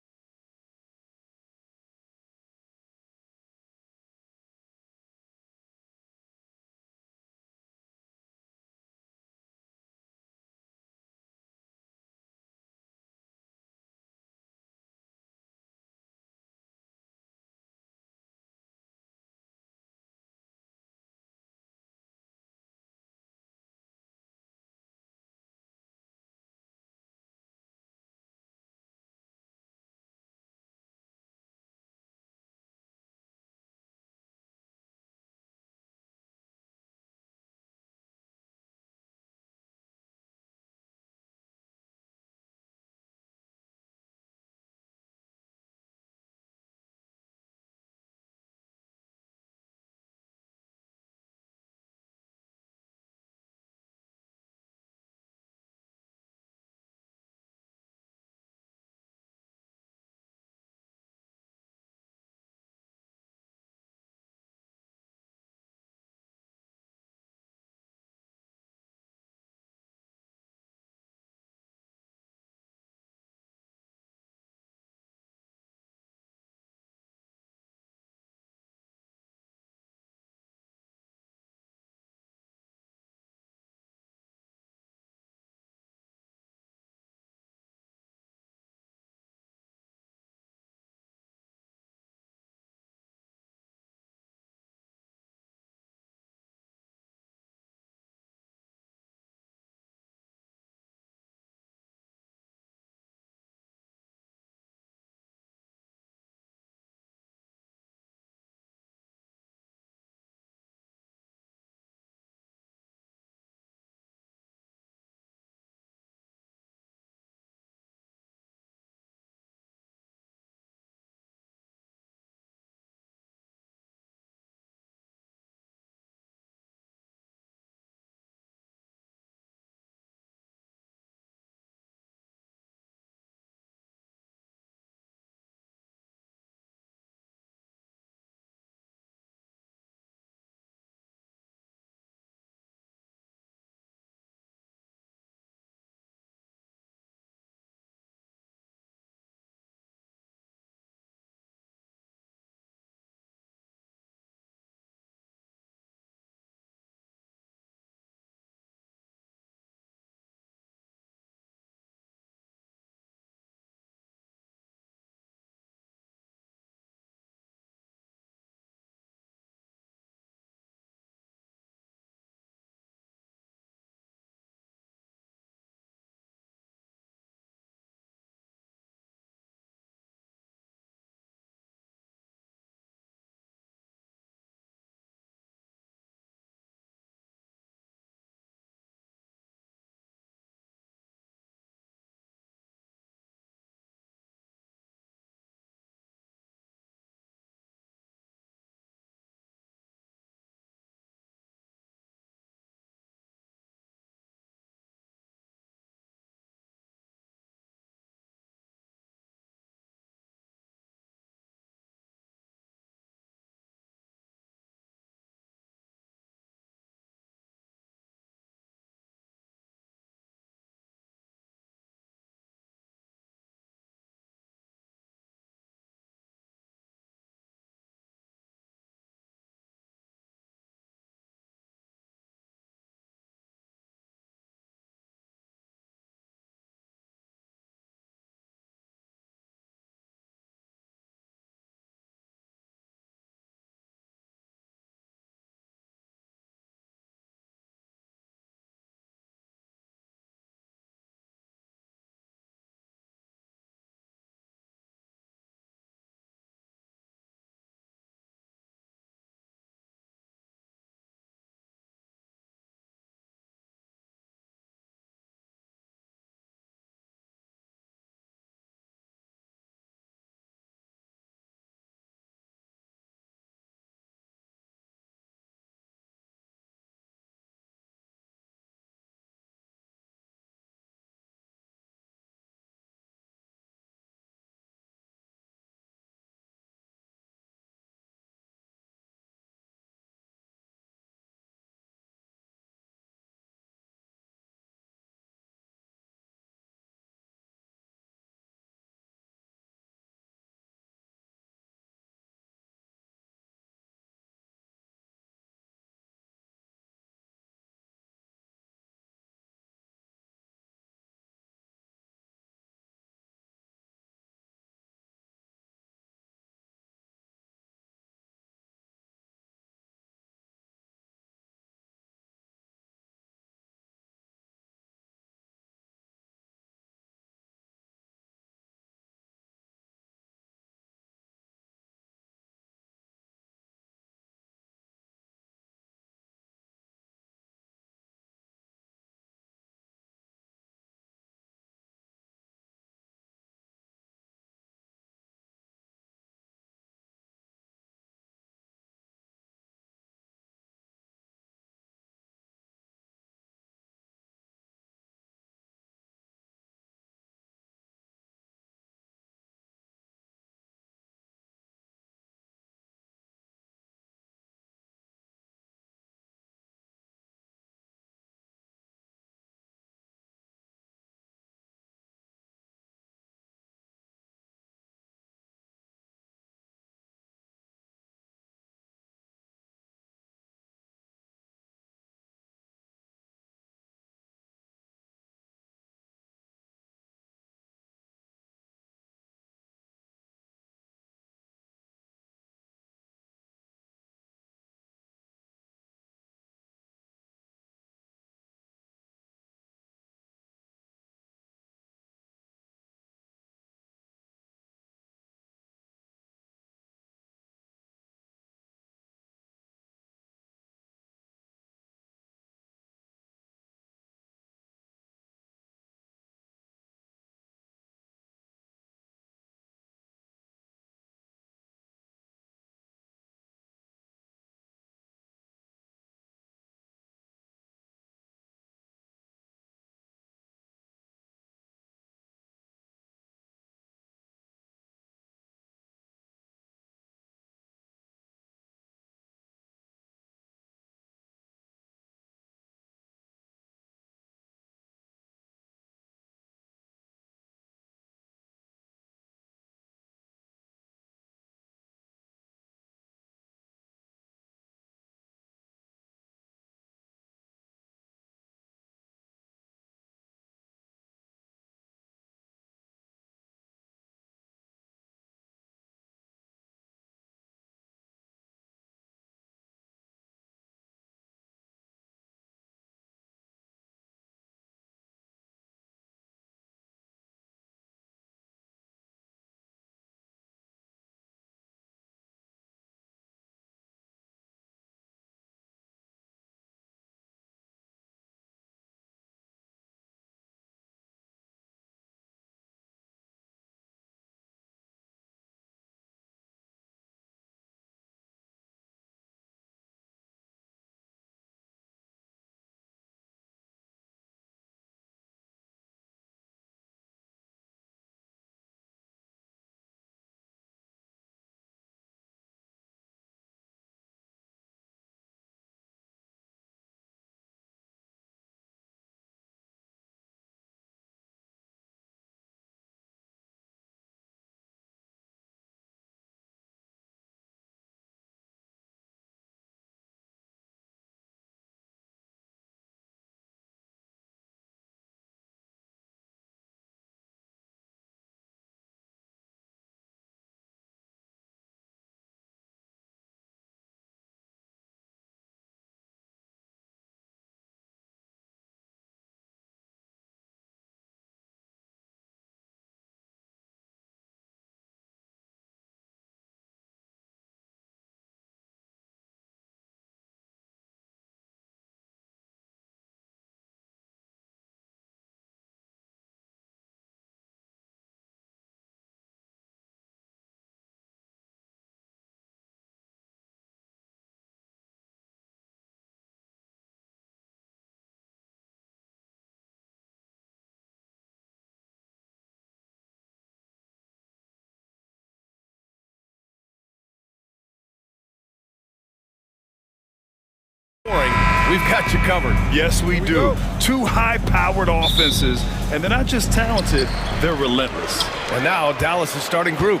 We've got you covered. Yes, we do. Two high-powered offenses, and they're not just talented, they're relentless. And now Dallas' starting group.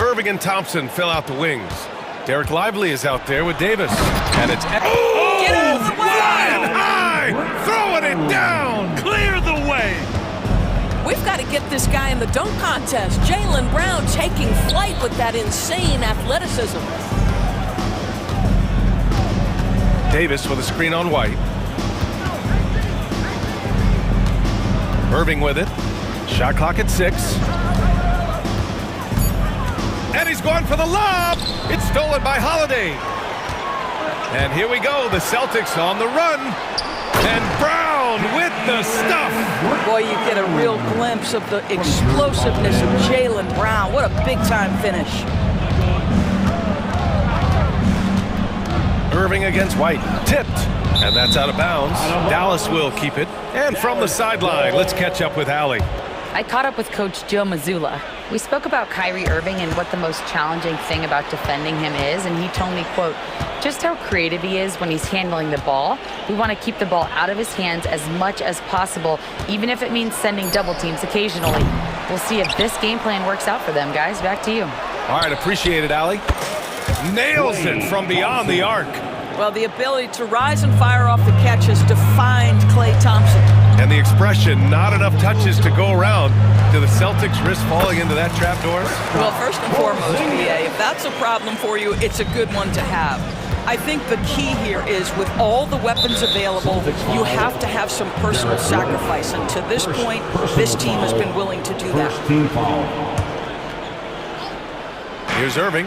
Irving and Thompson fill out the wings. Derek Lively is out there with Davis. And it's... Oh! Get out of the way! Flying high! Throwing it down! Clear the way! We've got to get this guy in the dunk contest. Jaylen Brown taking flight with that insane athleticism. Davis with a screen on White. Irving with it. Shot clock at 6. And he's going for the lob. It's stolen by Holiday. And here we go. The Celtics on the run. And Brown with the stuff. Boy, you get a real glimpse of the explosiveness of Jaylen Brown. What a big-time finish. Irving against White. Tipped. And that's out of bounds. Dallas will keep it. And from the sideline, let's catch up with Allie. I caught up with Coach Joe Mazzulla. We spoke about Kyrie Irving and what the most challenging thing about defending him is, and he told me, quote, just how creative he is when he's handling the ball. We want to keep the ball out of his hands as much as possible, even if it means sending double teams occasionally. We'll see if this game plan works out for them, guys. Back to you. All right, appreciate it, Allie. Nails it from beyond the arc. Well, the ability to rise and fire off the catch has defined Klay Thompson. And the expression, not enough touches to go around. Do the Celtics risk falling into that trap, Doris? Well, first and foremost, BA, if that's a problem for you, it's a good one to have. I think the key here is with all the weapons available, you have to have some personal sacrifice. And to this point, this team has been willing to do that. Here's Irving.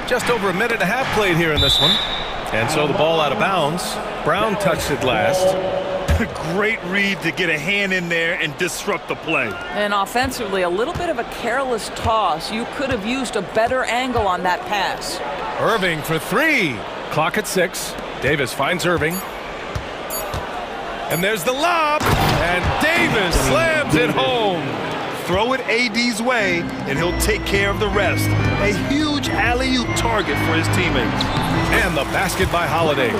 Just over a minute and a half played here in this one. And so the ball out of bounds. Brown touched it last. Great read to get a hand in there and disrupt the play. And offensively, a little bit of a careless toss. You could have used a better angle on that pass. Irving for 3. Clock at 6. Davis finds Irving. And there's the lob. And Davis slams it home. Throw it AD's way, and he'll take care of the rest. A huge alley-oop target for his teammates. And the basket by Holiday.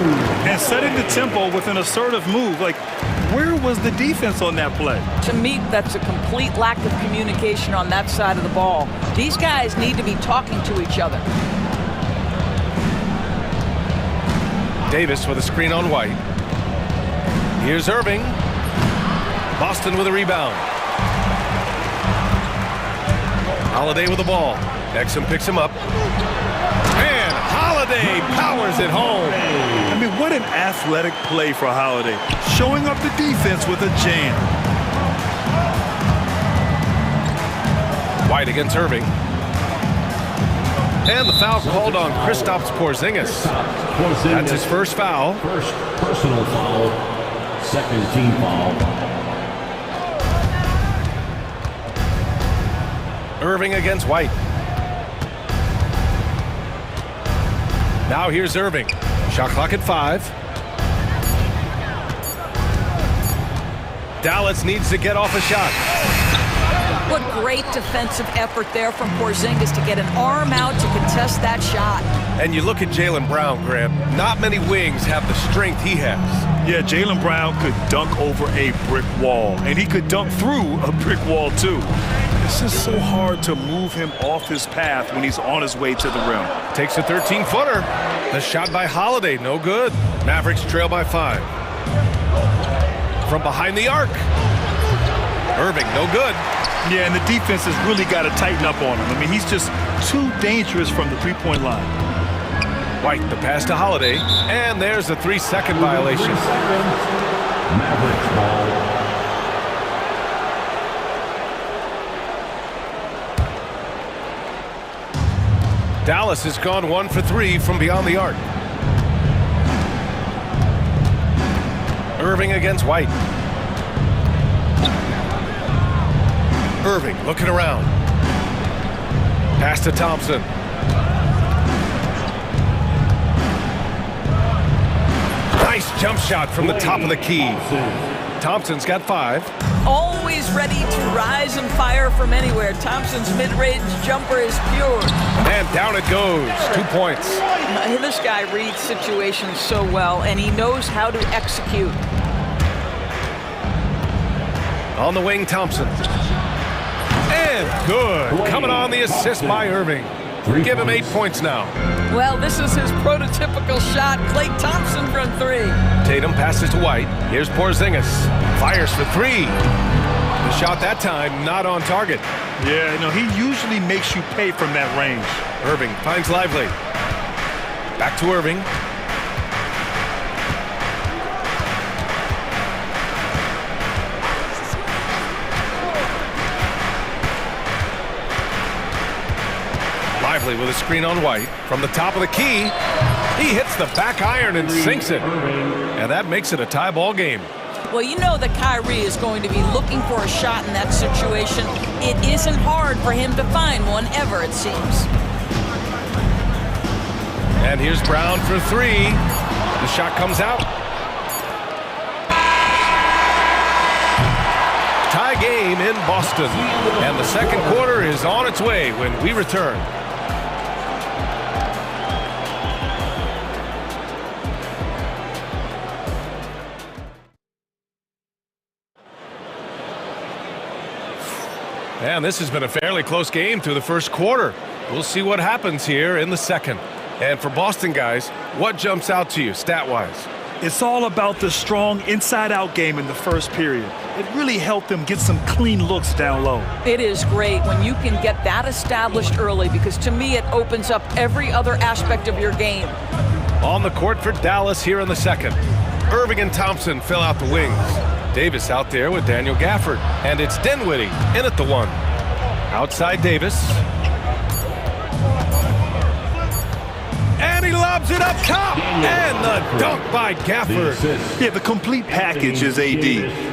And setting the tempo with an assertive move. Like, where was the defense on that play? To me, that's a complete lack of communication on that side of the ball. These guys need to be talking to each other. Davis with a screen on White. Here's Irving. Boston with a rebound. Holiday with the ball. Exum picks him up. And Holiday powers it home. I mean, what an athletic play for Holiday. Showing up the defense with a jam. White against Irving. And the foul called on Kristaps Porzingis. That's his first foul. First personal foul. Second team foul. Irving against White. Now here's Irving. Shot clock at 5. Dallas needs to get off a shot. What great defensive effort there from Porzingis to get an arm out to contest that shot. And you look at Jaylen Brown, Graham. Not many wings have the strength he has. Yeah, Jaylen Brown could dunk over a brick wall, and he could dunk through a brick wall too. It's just so hard to move him off his path when he's on his way to the rim. Takes a 13-footer. The shot by Holiday, no good. Mavericks trail by 5. From behind the arc. Irving, no good. Yeah, and the defense has really got to tighten up on him. I mean, he's just too dangerous from the three-point line. White, the pass to Holiday. And there's a 3-second violation. Mavericks ball. Dallas has gone 1 for 3 from beyond the arc. Irving against White. Irving looking around. Pass to Thompson. Nice jump shot from the top of the key. Thompson's got 5. Always ready to rise and fire fire from anywhere. Thompson's mid-range jumper is pure. And down it goes. 2 points. This guy reads situations so well, and he knows how to execute. On the wing, Thompson. And good. Coming on the assist by Irving. Give him 8 points now. Well, this is his prototypical shot. Klay Thompson from 3. Tatum passes to White. Here's Porzingis. Fires for 3. The shot that time not on target. Yeah, no, he usually makes you pay from that range. Irving finds Lively. Back to Irving. Lively with a screen on White. From the top of the key, he hits the back iron and sinks it. And that makes it a tie ball game. Well, you know that Kyrie is going to be looking for a shot in that situation. It isn't hard for him to find one ever, it seems. And here's Brown for 3. The shot comes out. Tie game in Boston. And the second quarter is on its way when we return. And this has been a fairly close game through the first quarter. We'll see what happens here in the second. And for Boston guys, what jumps out to you stat-wise? It's all about the strong inside-out game in the first period. It really helped them get some clean looks down low. It is great when you can get that established early, because to me it opens up every other aspect of your game. On the court for Dallas here in the second. Irving and Thompson fill out the wings. Davis out there with Daniel Gafford. And it's Dinwiddie in at the 1. Outside Davis. And he lobs it up top. And the dunk by Gafford. Yeah, the complete package is AD.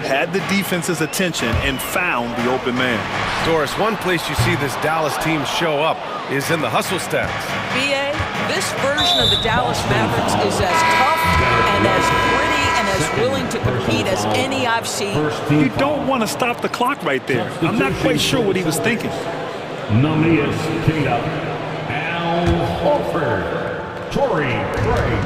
Had the defense's attention and found the open man. Doris, one place you see this Dallas team show up is in the hustle stats. BA, this version of the Dallas Mavericks is as tough and as gritty and as willing to compete as any I've seen. You don't want to stop the clock right there. I'm not quite sure what he was thinking. Number is Tatum. Al Horford. Torrey Craig.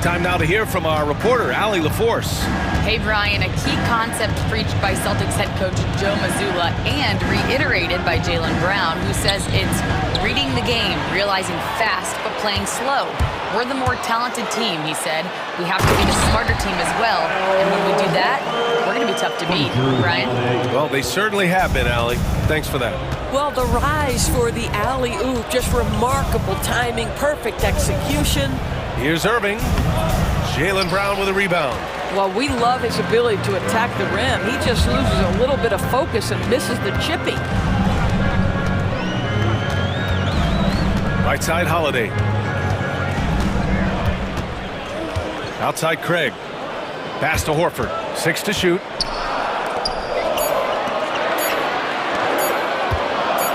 Time now to hear from our reporter, Allie LaForce. Hey, Brian, a key concept preached by Celtics head coach Joe Mazzulla and reiterated by Jaylen Brown, who says it's reading the game, realizing fast, but playing slow. We're the more talented team, he said. We have to be the smarter team as well. And when we do that, we're going to be tough to beat. Brian? Well, they certainly have been, Allie. Thanks for that. Well, the rise for the alley-oop, just remarkable timing, perfect execution. Here's Irving. Jaylen Brown with a rebound. Well, we love his ability to attack the rim. He just loses a little bit of focus and misses the chipping. Right side, Holiday. Outside, Craig. Pass to Horford. 6 to shoot.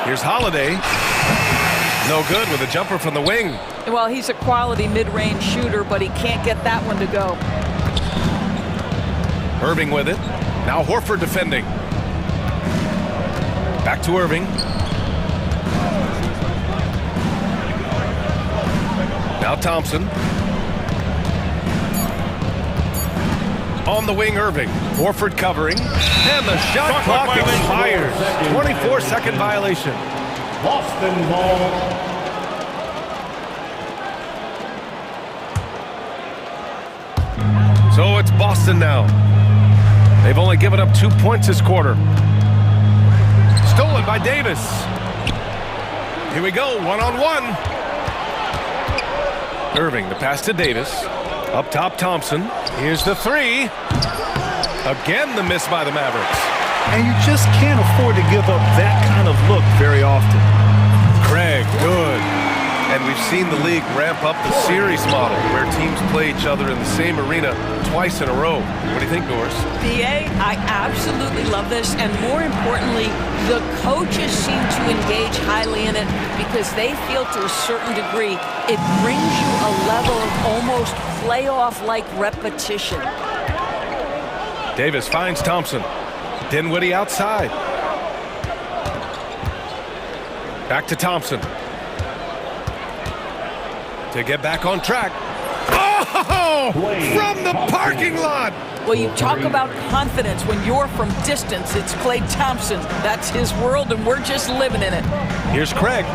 Here's Holiday. No good with a jumper from the wing. Well, he's a quality mid-range shooter, but he can't get that one to go. Irving with it. Now Horford defending. Back to Irving. Now Thompson. On the wing, Irving. Horford covering. And the shot clock expires. 24-second violation. Boston ball. So it's Boston now. They've only given up 2 points this quarter. Stolen by Davis. Here we go, one-on-one. Irving, the pass to Davis. Up top, Thompson. Here's the 3. Again, the miss by the Mavericks. And you just can't afford to give up that kind of look very often. Craig, good. And we've seen the league ramp up the series model where teams play each other in the same arena twice in a row. What do you think, Doris? BA, I absolutely love this. And more importantly, the coaches seem to engage highly in it because they feel to a certain degree it brings you a level of almost playoff-like repetition. Davis finds Thompson. Dinwiddie outside. Back to Thompson. To get back on track. Oh! From the parking lot! Well, you talk about confidence. When you're from distance, it's Klay Thompson. That's his world, and we're just living in it. Here's Craig.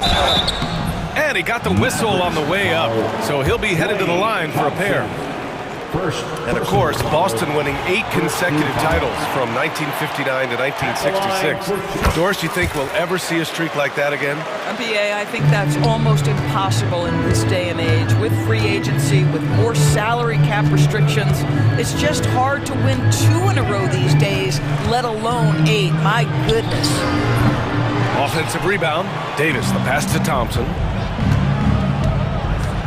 And he got the whistle on the way up, so he'll be headed to the line for a pair. And of course, Boston winning 8 consecutive titles from 1959 to 1966. Doris, you think we'll ever see a streak like that again? BA, I think that's almost impossible in this day and age. With free agency, with more salary cap restrictions, it's just hard to win 2 in a row these days, let alone 8. My goodness. Offensive rebound. Davis, the pass to Thompson.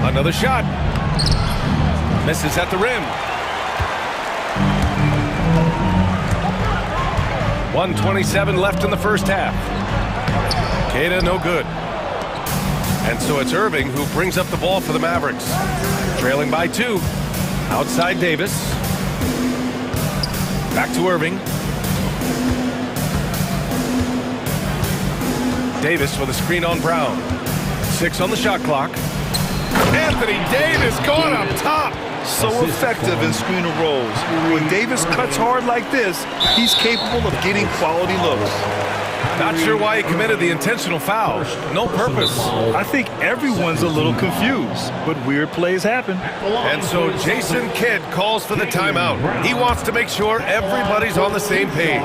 Another shot. Misses at the rim. 1:27 left in the first half. Queta, no good. And so it's Irving who brings up the ball for the Mavericks. Trailing by 2. Outside Davis. Back to Irving. Davis with a screen on Brown. 6 on the shot clock. Anthony Davis caught up top. So effective in screen and rolls. When Davis cuts hard like this, he's capable of getting quality looks. Not sure why he committed the intentional foul. No purpose. I think everyone's a little confused, but weird plays happen. And so Jason Kidd calls for the timeout. He wants to make sure everybody's on the same page.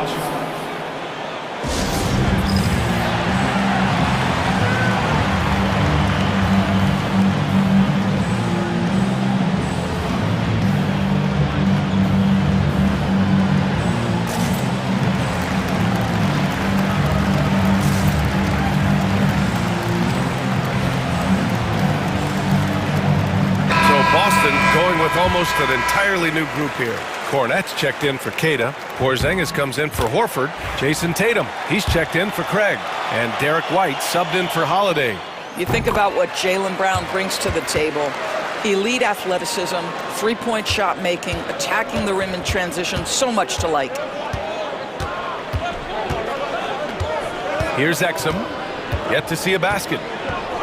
With almost an entirely new group here. Cornette's checked in for Queta. Porzingis comes in for Horford. Jason Tatum, he's checked in for Craig. And Derek White subbed in for Holiday. You think about what Jaylen Brown brings to the table. Elite athleticism, three-point shot making, attacking the rim in transition, so much to like. Here's Exum. Yet to see a basket.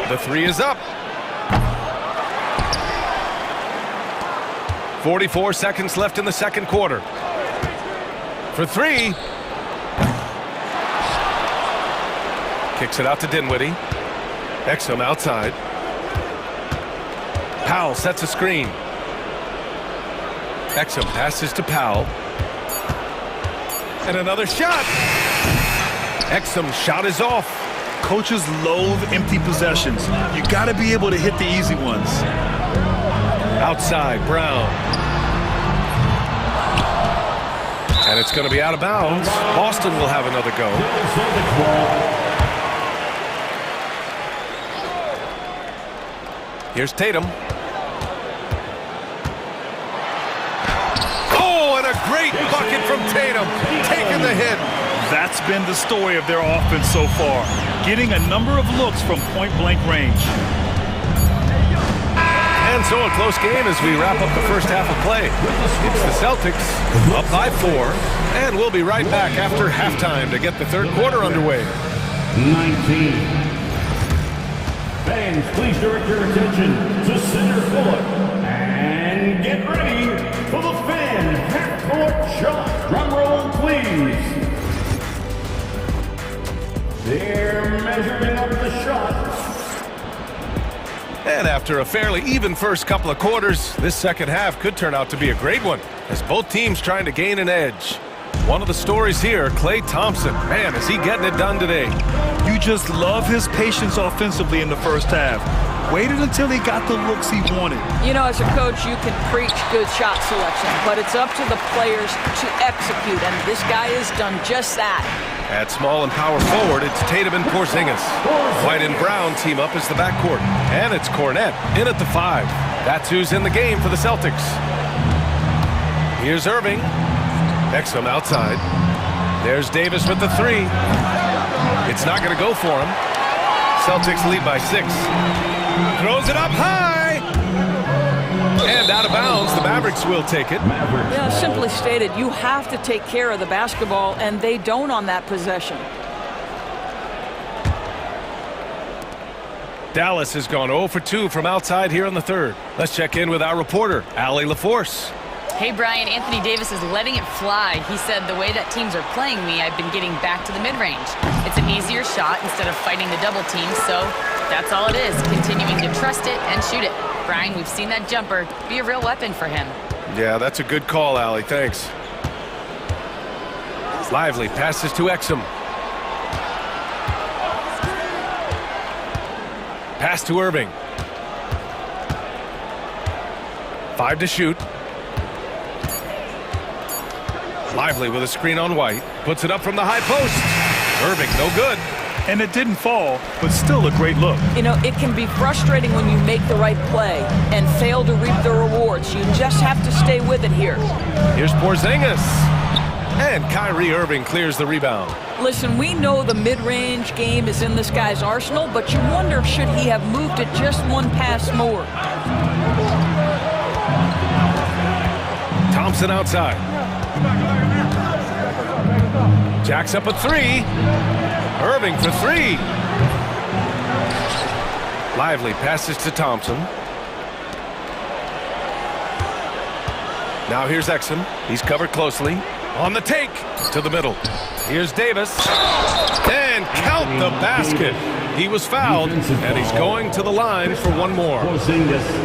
The 3 is up. 44 seconds left in the second quarter. For 3. Kicks it out to Dinwiddie. Exum outside. Powell sets a screen. Exum passes to Powell. And another shot. Exum's shot is off. Coaches loathe empty possessions. You got to be able to hit the easy ones. Outside, Brown. And it's going to be out of bounds. Boston will have another go. Here's Tatum. Oh, and a great bucket from Tatum. Taking the hit. That's been the story of their offense so far. Getting a number of looks from point-blank range. And so a close game as we wrap up the first half of play. It's the Celtics up by 4, and we'll be right back after halftime to get the third quarter underway. 19. Fans, please direct your attention to center court and get ready for the fan half-court shot. Drum roll, please. They're measuring up the shot. And after a fairly even first couple of quarters, this second half could turn out to be a great one, as both teams trying to gain an edge. One of the stories here, Klay Thompson. Man, is he getting it done today. You just love his patience offensively in the first half. Waited until he got the looks he wanted. You know, as a coach, you can preach good shot selection, but it's up to the players to execute, and this guy has done just that. At small and power forward, it's Tatum and Porzingis. White and Brown team up as the backcourt. And it's Cornette in at the 5. That's who's in the game for the Celtics. Here's Irving. Exum outside. There's Davis with the 3. It's not going to go for him. Celtics lead by 6. Throws it up high. And out of bounds, the Mavericks will take it. Yeah, simply stated, you have to take care of the basketball, and they don't on that possession. Dallas has gone 0 for 2 from outside here in the third. Let's check in with our reporter, Allie LaForce. Hey, Brian, Anthony Davis is letting it fly. He said, the way that teams are playing me, I've been getting back to the mid-range. It's an easier shot instead of fighting the double team, so that's all it is, continuing to trust it and shoot it. Brian, we've seen that jumper be a real weapon for him. Yeah, that's a good call, Allie. Thanks. Lively passes to Exum. Pass to Irving. 5 to shoot. Lively with a screen on White. Puts it up from the high post. Irving, no good. And it didn't fall, but still a great look. You know, it can be frustrating when you make the right play and fail to reap the rewards. You just have to stay with it here. Here's Porzingis. And Kyrie Irving clears the rebound. Listen, we know the mid-range game is in this guy's arsenal, but you wonder, should he have moved it just one pass more? Thompson outside. Jacks up a 3. Irving for 3. Lively passes to Thompson. Now here's Exum. He's covered closely. On the take to the middle. Here's Davis. And count the basket. He was fouled, and he's going to the line for one more.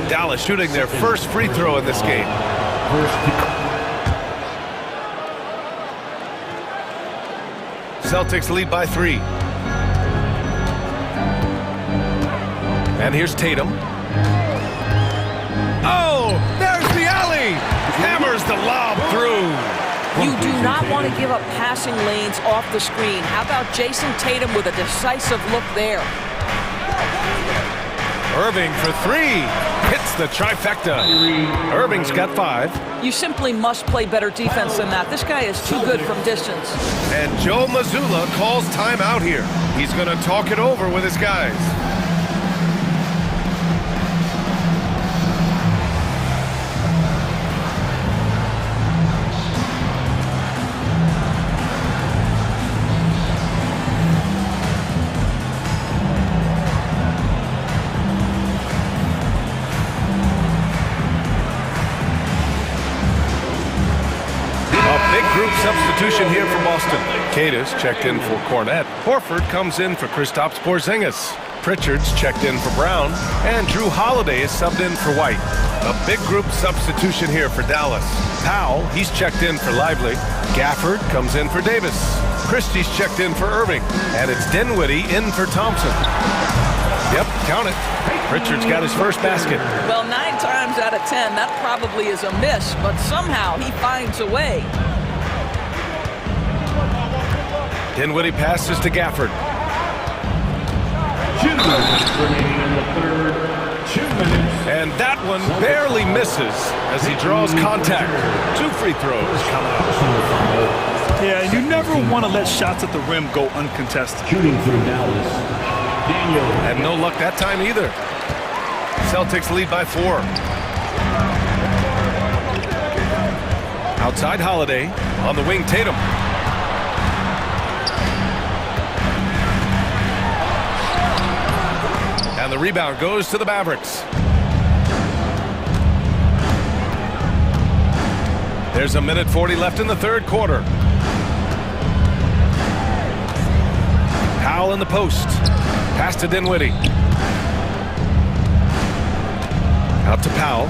Dallas shooting their first free throw in this game. Celtics lead by 3. And here's Tatum. Oh, there's the alley. Hammers the lob through. You do not want to give up passing lanes off the screen. How about Jason Tatum with a decisive look there? Irving for 3. Hits the trifecta. Irving's got 5. You simply must play better defense than that. This guy is too good from distance. And Joe Mazzulla calls timeout here. He's going to talk it over with his guys. Substitution here for Boston. Cadis checked in for Cornette. Horford comes in for Kristaps Porzingis. Pritchard's checked in for Brown. And Drew Holiday is subbed in for White. A big group substitution here for Dallas. Powell, he's checked in for Lively. Gafford comes in for Davis. Christie's checked in for Irving. And it's Dinwiddie in for Thompson. Yep, count it. Pritchard's got his first basket. Well, 9 times out of 10, that probably is a miss, but somehow he finds a way. Dinwiddie passes to Gafford. 2 minutes remaining in the third. 2 minutes. And that one barely misses as he draws contact. 2 free throws coming up. Yeah, and you never want to let shots at the rim go uncontested. Shooting for Dallas. Daniel. And no luck that time either. Celtics lead by 4. Outside Holiday. On the wing, Tatum. And the rebound goes to the Mavericks. There's 1:40 left in the third quarter. Powell in the post. Pass to Dinwiddie. Out to Powell.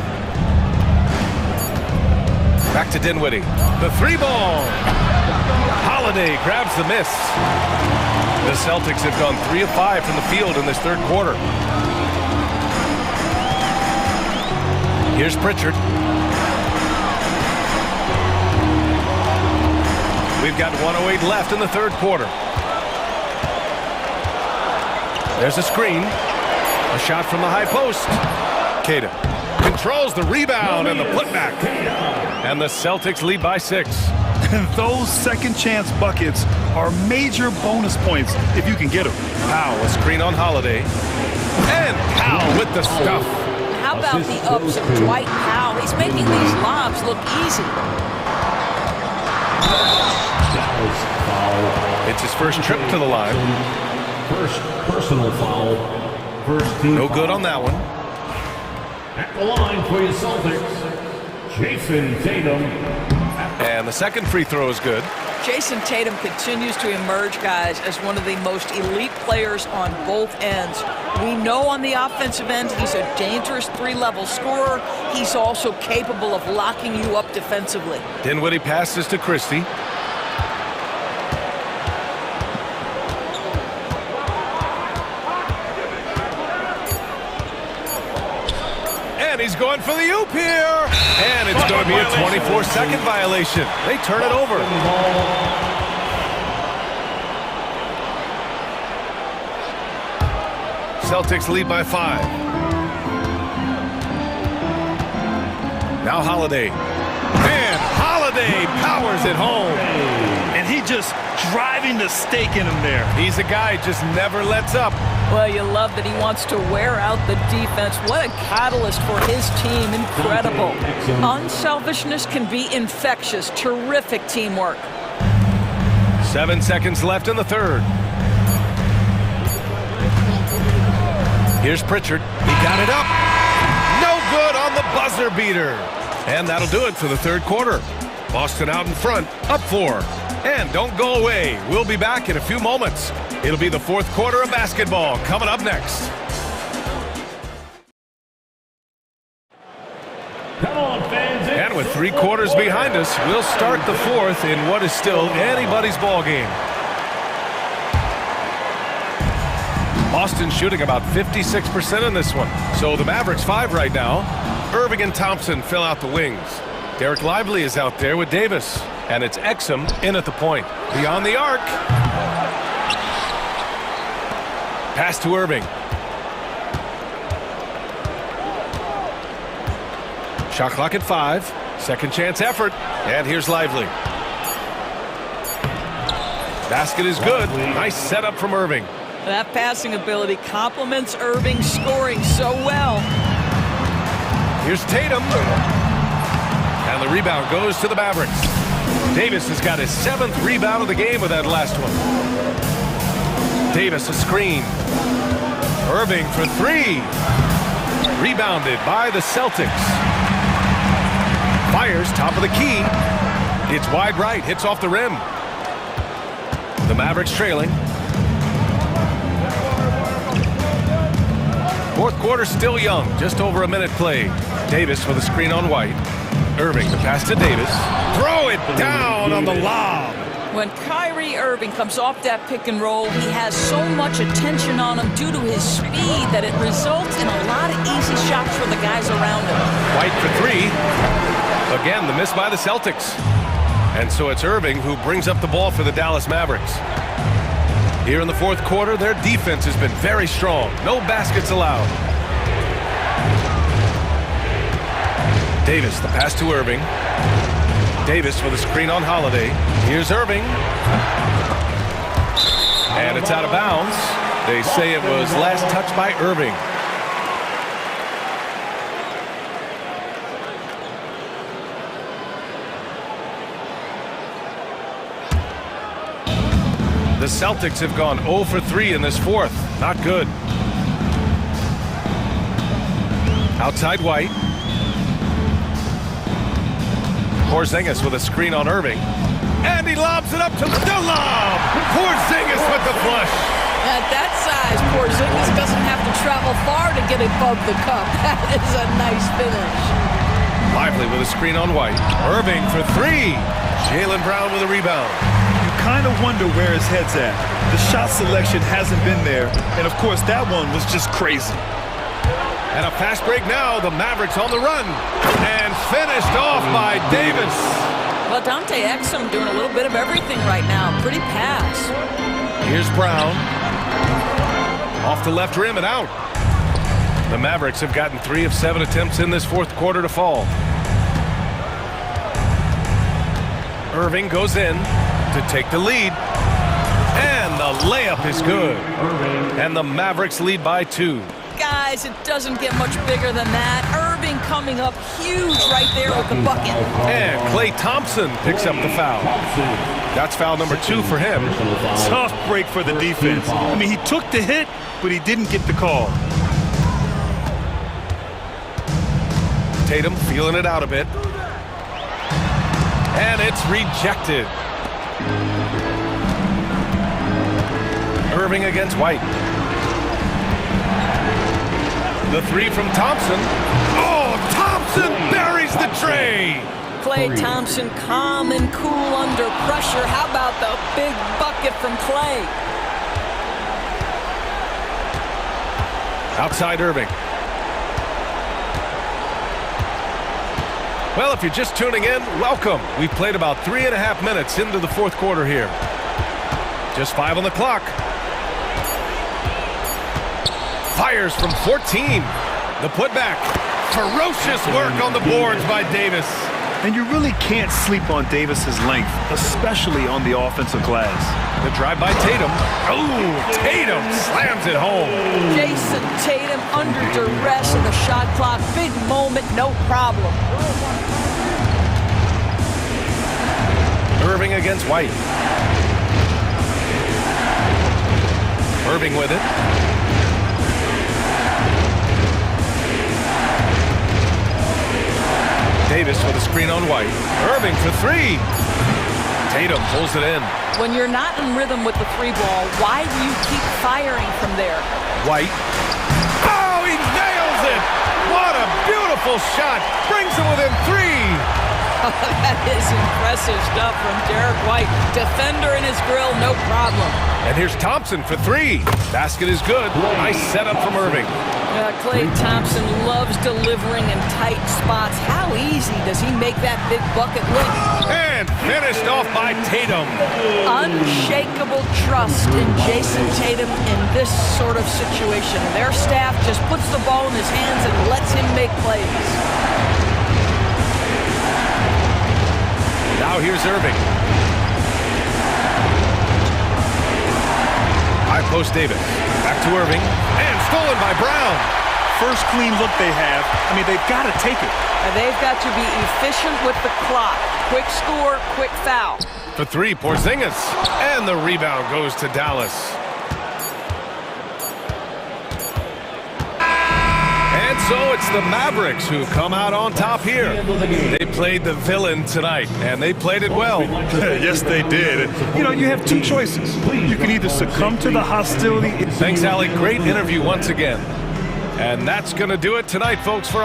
Back to Dinwiddie. The 3-ball. Holiday grabs the miss. The Celtics have gone 3 of 5 from the field in this third quarter. Here's Pritchard. We've got 1:08 left in the third quarter. There's a screen. A shot from the high post. Cada controls the rebound and the putback. And the Celtics lead by 6. Those second chance buckets are major bonus points if you can get them. Powell, a screen on Holiday. And Powell with the stuff. How How about the ups of Dwight Powell? He's making these lobs look easy. It's his first trip to the line. First personal foul. First team No good foul. on that one. At the line for your Celtics, Jason Tatum. And the second free throw is good. Jason Tatum continues to emerge, guys, as one of the most elite players on both ends. We know on the offensive end he's a dangerous three-level scorer. He's also capable of locking you up defensively. Dinwiddie passes to Christie. And he's going for the oop here. And it's going to be a 24-second violation. They turn it over. Celtics lead by 5. Now Holiday. And Holiday powers it home. And he just driving the stake in him there. He's a guy who just never lets up. Well, you love that he wants to wear out the defense. What a catalyst for his team. Incredible. Unselfishness can be infectious. Terrific teamwork. 7 seconds left in the third. Here's Pritchard. He got it up. No good on the buzzer beater. And that'll do it for the third quarter. Boston out in front, up 4. And don't go away. We'll be back in a few moments. It'll be the fourth quarter of basketball coming up next. Come on, fans. And with 3 quarters behind us, we'll start the fourth in what is still anybody's ball game. Boston shooting about 56% in this one. So the Mavericks 5 right now. Irving and Thompson fill out the wings. Derek Lively is out there with Davis. And it's Exum in at the point. Beyond the arc. Pass to Irving. Shot clock at 5. Second chance effort. And here's Lively. Basket is good. Nice setup from Irving. That passing ability complements Irving's scoring so well. Here's Tatum. And the rebound goes to the Mavericks. Davis has got his 7th rebound of the game with that last one. Davis a screen. Irving for 3. Rebounded by the Celtics. Fires top of the key. It's wide right. Hits off the rim. The Mavericks trailing. Fourth quarter still young. Just over a minute played. Davis with a screen on White. Irving the pass to Davis. Throw it down on the lob. When Kyrie Irving comes off that pick and roll, he has so much attention on him due to his speed that it results in a lot of easy shots for the guys around him. White for 3. Again, the miss by the Celtics. And so it's Irving who brings up the ball for the Dallas Mavericks. Here in the fourth quarter, their defense has been very strong. No baskets allowed. Davis, the pass to Irving. Davis with a screen on Holiday. Here's Irving. And it's out of bounds. They say it was last touched by Irving. The Celtics have gone 0 for 3 in this fourth. Not good. Outside White. Porzingis with a screen on Irving. And he lobs it up to the lob. Porzingis with the flush. At that size, Porzingis doesn't have to travel far to get above the cup. That is a nice finish. Lively with a screen on White. Irving for 3. Jaylen Brown with a rebound. Kind of wonder where his head's at. The shot selection hasn't been there, and of course that one was just crazy. And a fast break now. The Mavericks on the run. And finished off by Davis. Well, Dante Exum doing a little bit of everything right now. Pretty pass. Here's Brown. Off the left rim and out. The Mavericks have gotten 3 of 7 attempts in this fourth quarter to fall. Irving goes in to take the lead. And the layup is good. And the Mavericks lead by 2. guys, it doesn't get much bigger than that. Irving coming up huge right there with the bucket. And Klay Thompson picks up the foul. That's foul number 2 for him. Tough break for the defense. I mean, he took the hit, but he didn't get the call. Tatum feeling it out a bit. And it's rejected. Irving against White. The 3 from Thompson. Oh, Thompson buries the tray. Klay Thompson calm and cool under pressure. How about the big bucket from Klay? Outside Irving. Well, if you're just tuning in, welcome. We've played about 3.5 minutes into the fourth quarter here. Just 5 on the clock. Fires from 14. The putback. Ferocious work on the boards by Davis. And you really can't sleep on Davis's length, especially on the offensive glass. The drive by Tatum. Oh, Tatum slams it home. Jason Tatum under duress in the shot clock. Big moment, no problem. Irving against White. Irving with it. Davis with a screen on White. Irving for 3. Tatum pulls it in. When you're not in rhythm with the 3 ball, why do you keep firing from there? White. Oh, he nails it! What a beautiful shot! Brings him within 3. That is impressive stuff from Derek White. Defender in his grill, no problem. And here's Thompson for 3. Basket is good. Nice setup from Irving. Klay Thompson loves delivering in tight spots. How easy does he make that big bucket look? And finished off by Tatum. Unshakable trust in Jason Tatum in this sort of situation. Their staff just puts the ball in his hands and lets him make plays. Now here's Irving. High post Davis. Back to Irving. And stolen by Brown. First clean look they have. I mean, they've got to take it. And they've got to be efficient with the clock. Quick score, quick foul. For 3, Porzingis. And the rebound goes to Dallas. And so it's the Mavericks who come out on top here. They played the villain tonight, and they played it well. Yes, they did. You know, you have 2 choices. You can either succumb to the hostility. Thanks, Allie. Great interview once again. And that's going to do it tonight, folks, for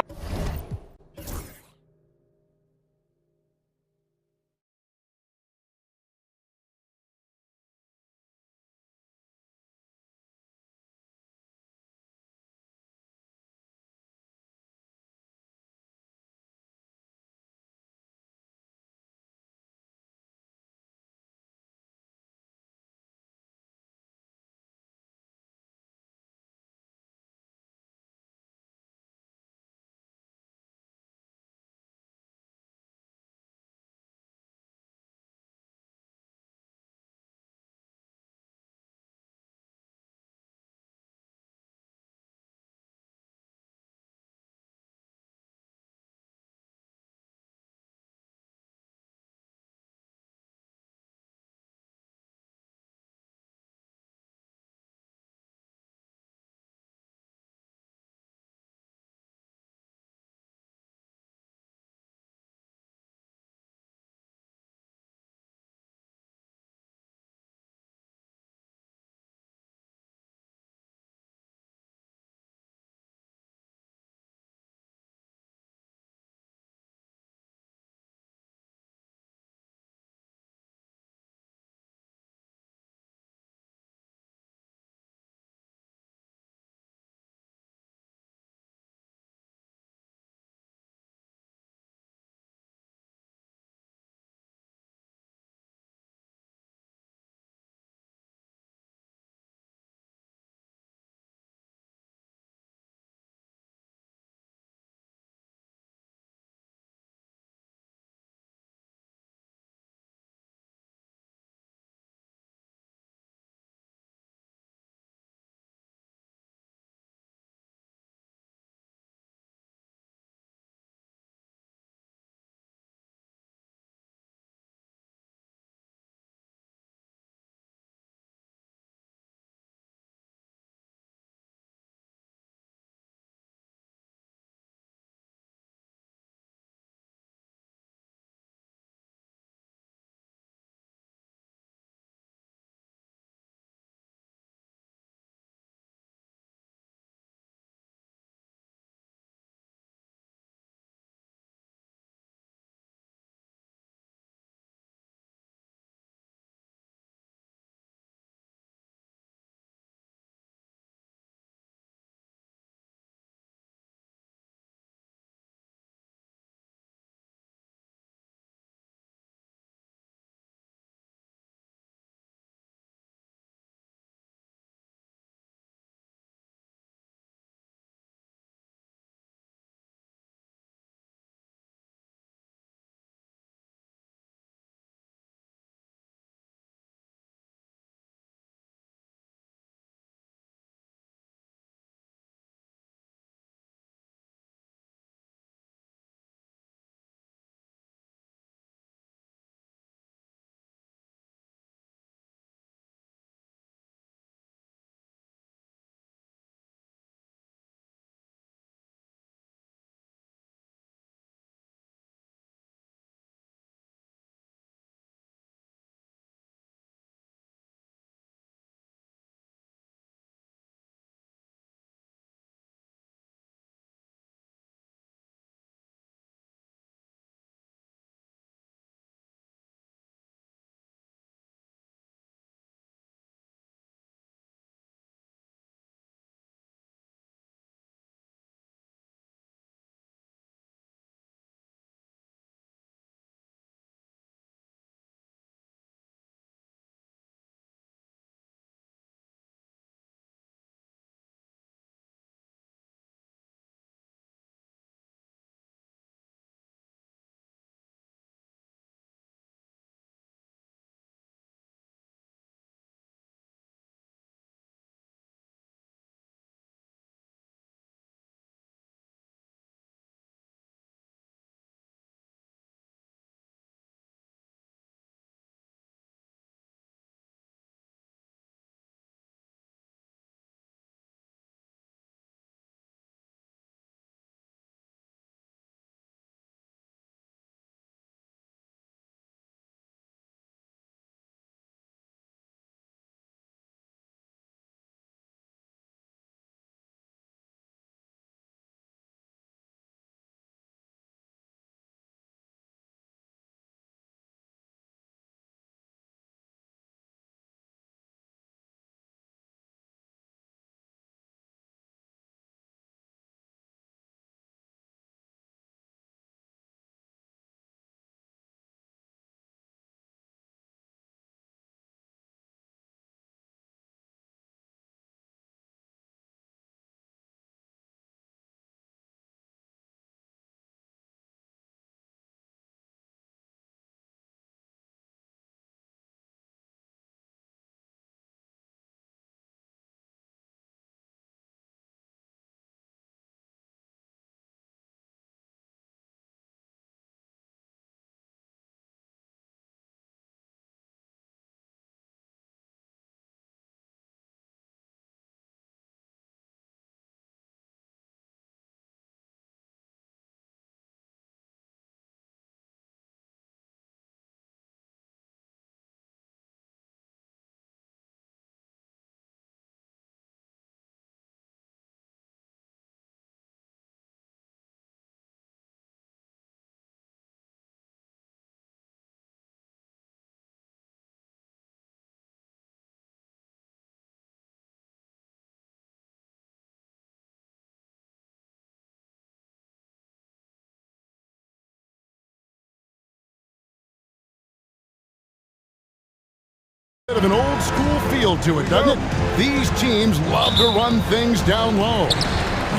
Bit of an old school feel to it, doesn't it? These teams love to run things down low.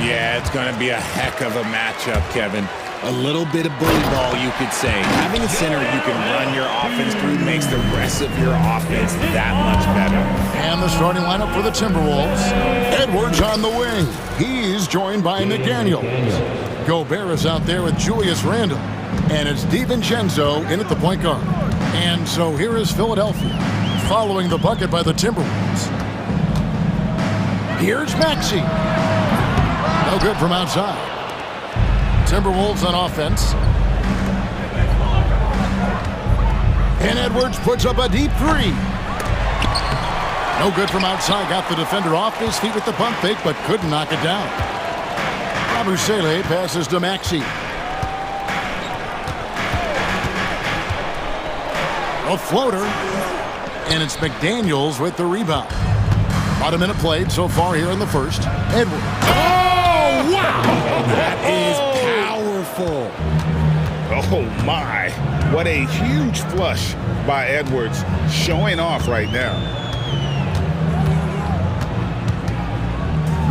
Yeah, it's going to be a heck of a matchup, Kevin. A little bit of bully ball, you could say. Having a center you can run your offense through makes the rest of your offense that much better. And the starting lineup for the Timberwolves. Edwards on the wing. He's joined by McDaniels. Gobert is out there with Julius Randle. And it's DiVincenzo in at the point guard. And so here is Philadelphia, following the bucket by the Timberwolves. Here's Maxey. No good from outside. Timberwolves on offense. And Edwards puts up a deep three. No good from outside. Got the defender off his feet with the pump fake, but couldn't knock it down. Yabusele passes to Maxey. A floater. And it's McDaniels with the rebound. About a minute played so far here in the first. Edwards. Oh, wow! That is powerful. Oh, my. What a huge flush by Edwards, showing off right now.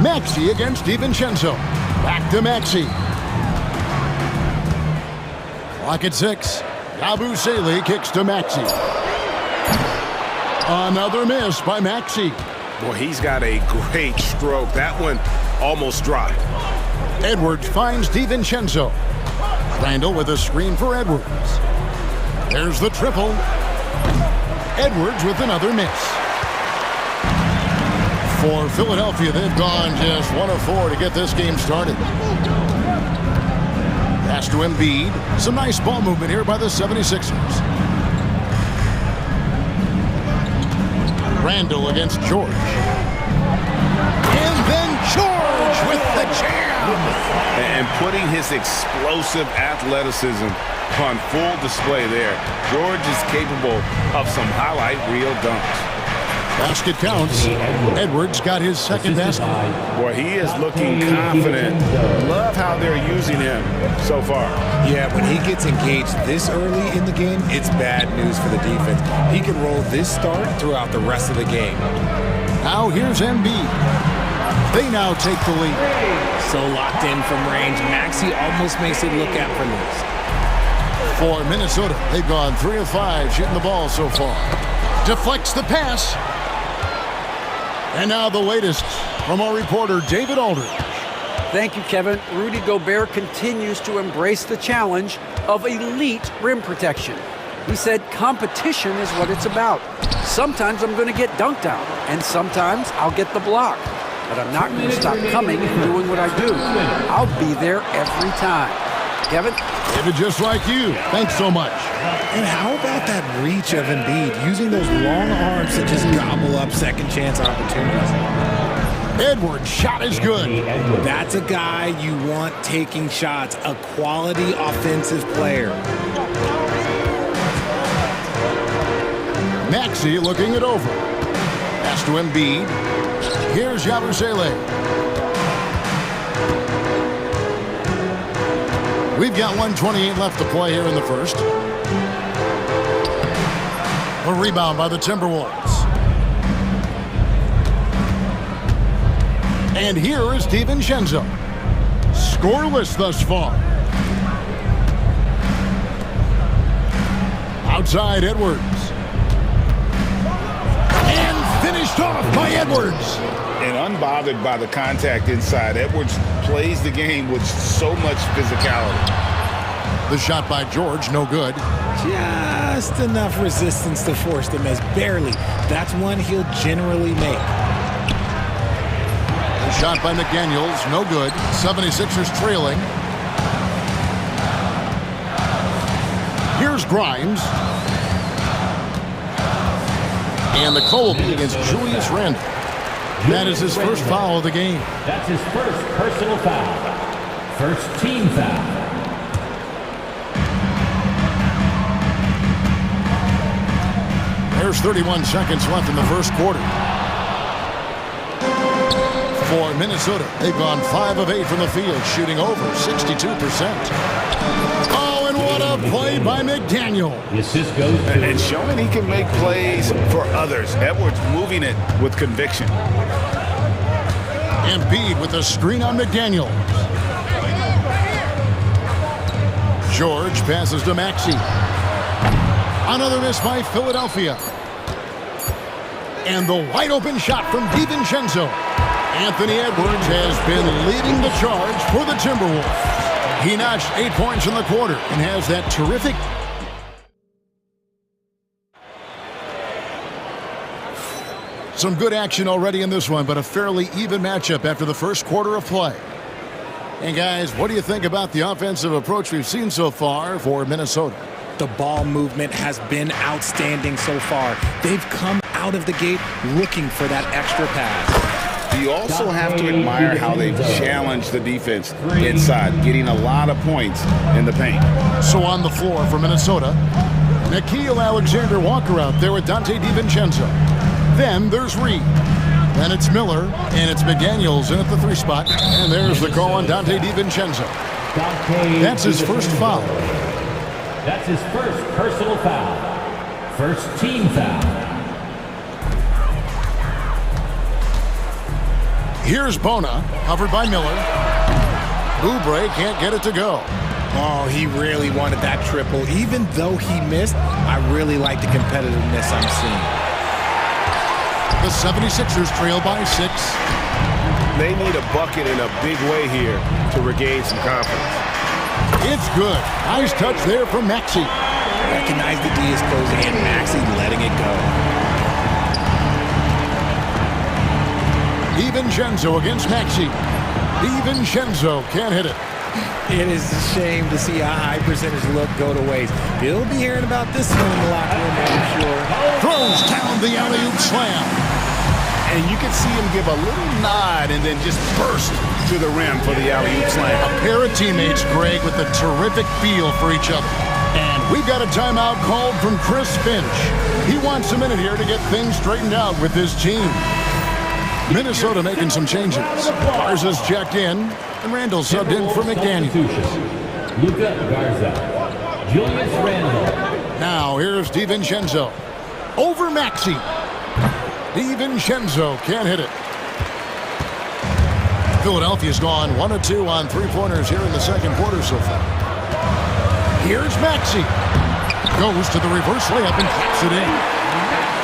Maxey against DiVincenzo. Back to Maxey. Clock at 6. Yabusele kicks to Maxey. Another miss by Maxey. Boy, he's got a great stroke. That one almost dropped. Edwards finds DiVincenzo. Randle with a screen for Edwards. There's the triple. Edwards with another miss. For Philadelphia, they've gone just 1 of 4 to get this game started. Pass to Embiid. Some nice ball movement here by the 76ers. Randle against George. And then George with the jam. And putting his explosive athleticism on full display there. George is capable of some highlight reel dunks. Basket counts. Edwards got his second basket. Boy, he is looking confident. Love how they're using him so far. Yeah, when he gets engaged this early in the game, it's bad news for the defense. He can roll this start throughout the rest of the game. Now here's Embiid. They now take the lead. So locked in from range, Maxey almost makes it look effortless. For Minnesota, they've gone 3 of 5 shooting the ball so far. Deflects the pass. And now the latest from our reporter, David Aldridge. Thank you, Kevin. Rudy Gobert continues to embrace the challenge of elite rim protection. He said competition is what it's about. Sometimes I'm going to get dunked out, and sometimes I'll get the block. But I'm not going to stop coming and doing what I do. I'll be there every time. Kevin? David, just like you. Thanks so much. And how about that reach of Embiid, using those long arms to just gobble up second chance opportunities? Edwards' shot is good. That's a guy you want taking shots, a quality offensive player. Maxey looking it over. Pass to Embiid. Here's Yabusele. We've got 1:28 left to play here in the first. A rebound by the Timberwolves. And here is DiVincenzo. Scoreless thus far. Outside Edwards. And finished off by Edwards. And unbothered by the contact inside, Edwards plays the game with so much physicality. The shot by George, no good. Just enough resistance to force the miss. Barely. That's one he'll generally make. The shot by McDaniels, no good. 76ers trailing. Here's Grimes. And the call will be against Julius Randle. That is his first foul of the game. That's his first personal foul. First team foul. There's 31 seconds left in the first quarter. For Minnesota, they've gone 5 of 8 from the field, shooting over 62%. Oh, and what a Good play by McDaniel. The assist goes to... And showing he can make plays for others. Edwards moving it with conviction. Embiid with a screen on McDaniel. George passes to Maxey. Another miss by Philadelphia. And the wide open shot from DiVincenzo. Anthony Edwards has been leading the charge for the Timberwolves. He notched 8 points in the quarter and has that terrific... Some good action already in this one, but a fairly even matchup after the first quarter of play. And guys, what do you think about the offensive approach we've seen so far for Minnesota? The ball movement has been outstanding so far. They've come out of the gate looking for that extra pass. You also have to admire how they've challenged the defense inside, getting a lot of points in the paint. So on the floor for Minnesota, Nickeil Alexander-Walker out there with Dante DiVincenzo. Then there's Reed. Then it's Miller, and it's McDaniels in at the 3 spot. And there's the call on Dante DiVincenzo. That's his first foul. That's his first personal foul. First team foul. Here's Bona, covered by Miller. Oubre can't get it to go. Oh, he really wanted that triple. Even though he missed, I really like the competitiveness I'm seeing. The 76ers trail by 6. They need a bucket in a big way here to regain some confidence. It's good. Nice touch there from Maxey. Recognize the D is closing in. Maxey letting it go. DiVincenzo against Maxey. DiVincenzo can't hit it. It is a shame to see a high percentage look go to waste. You'll be hearing about this one in the locker room, I'm sure. Throws down the alley-oop slam. And you can see him give a little nod and then just burst to the rim for the alley-oop slam. A pair of teammates, Greg, with a terrific feel for each other. And we've got a timeout called from Chris Finch. He wants a minute here to get things straightened out with his team. Minnesota making some changes. Garza's checked in, and Randall subbed in for McDaniel. Luka Garza. Julius Randle. Now here's DiVincenzo. Over Maxey. DiVincenzo can't hit it. Philadelphia's gone 1 of 2 on 3-pointers here in the second quarter so far. Here's Maxey. Goes to the reverse layup and taps it in.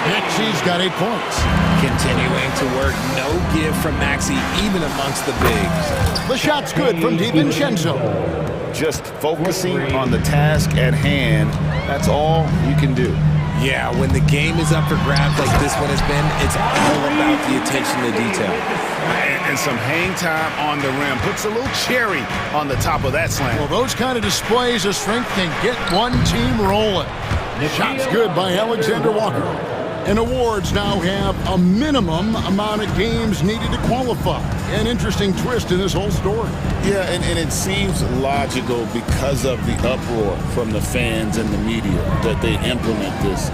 Maxey's got 8 points. Continuing to work. No give from Maxey, even amongst the bigs. The shot's good from DiVincenzo. Just focusing on the task at hand. That's all you can do. Yeah, when the game is up for grabs like this one has been, it's all about the attention to detail. And some hang time on the rim. Puts a little cherry on the top of that slam. Well, those kind of displays of strength can get one team rolling. Shot's good by Alexander Walker. And awards now have a minimum amount of games needed to qualify. An interesting twist in this whole story. Yeah, and it seems logical because of the uproar from the fans and the media that they implement this.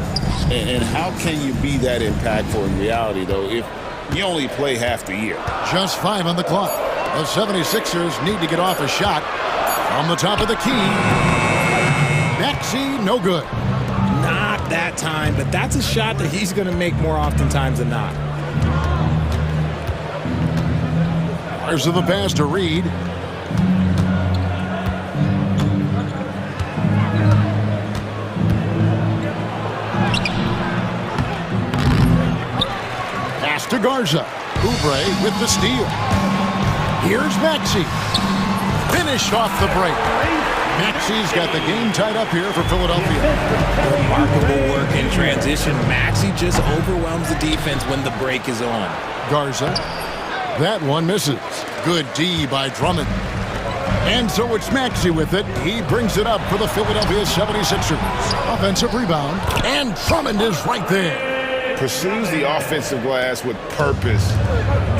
And how can you be that impactful in reality, though, if you only play half the year? Just 5 on the clock. The 76ers need to get off a shot from the top of the key. Maxey, no good. Not that time, but that's a shot that he's going to make more oftentimes than not. There's the pass to Reed. Pass to Garza. Oubre with the steal. Here's Maxey. Finish off the break. Maxey's got the game tied up here for Philadelphia. Remarkable work in transition. Maxey just overwhelms the defense when the break is on. Garza. That one misses. Good D by Drummond. And so it's Maxey with it. He brings it up for the Philadelphia 76ers. Offensive rebound. And Drummond is right there. Pursues the offensive glass with purpose.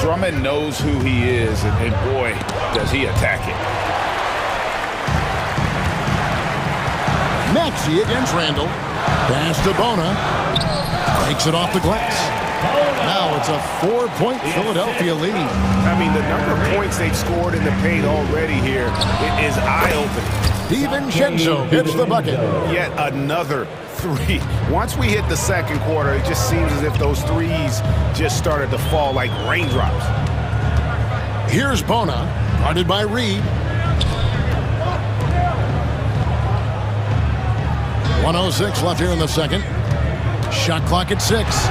Drummond knows who he is, and boy, does he attack it. Maxey against Randall. Pass to Bona. Takes it off the glass. Now it's a 4-point Philadelphia lead. I mean, the number of points they've scored in the paint already here is eye-opening. DiVincenzo hits the bucket. Yet another three. Once we hit the second quarter, it just seems as if those threes just started to fall like raindrops. Here's Bona, guarded by Reed. 1:06 left here in the second. Shot clock at 6.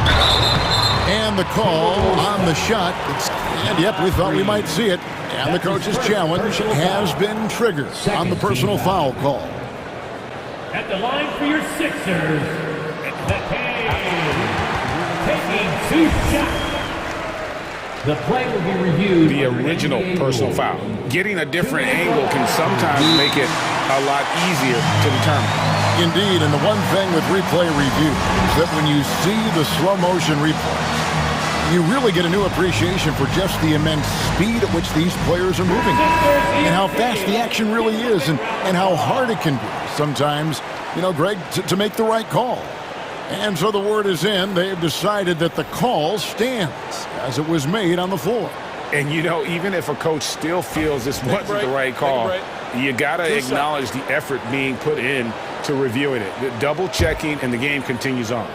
And the call on the shot. And yep, we thought we might see it. And the coach's challenge has been triggered on the personal foul call. At the line for your Sixers, taking 2 shots. The play will be reviewed. The original personal foul. Getting a different angle can sometimes make it a lot easier to determine. Indeed, and the one thing with replay review is that when you see the slow motion replay, you really get a new appreciation for just the immense speed at which these players are moving and how fast the action really is and how hard it can be sometimes, you know, Greg, to make the right call. And so the word is in. They've decided that the call stands as it was made on the floor. And, you know, even if a coach still feels this wasn't the right call, you got to acknowledge the effort being put in to reviewing it. The double checking, and the game continues on.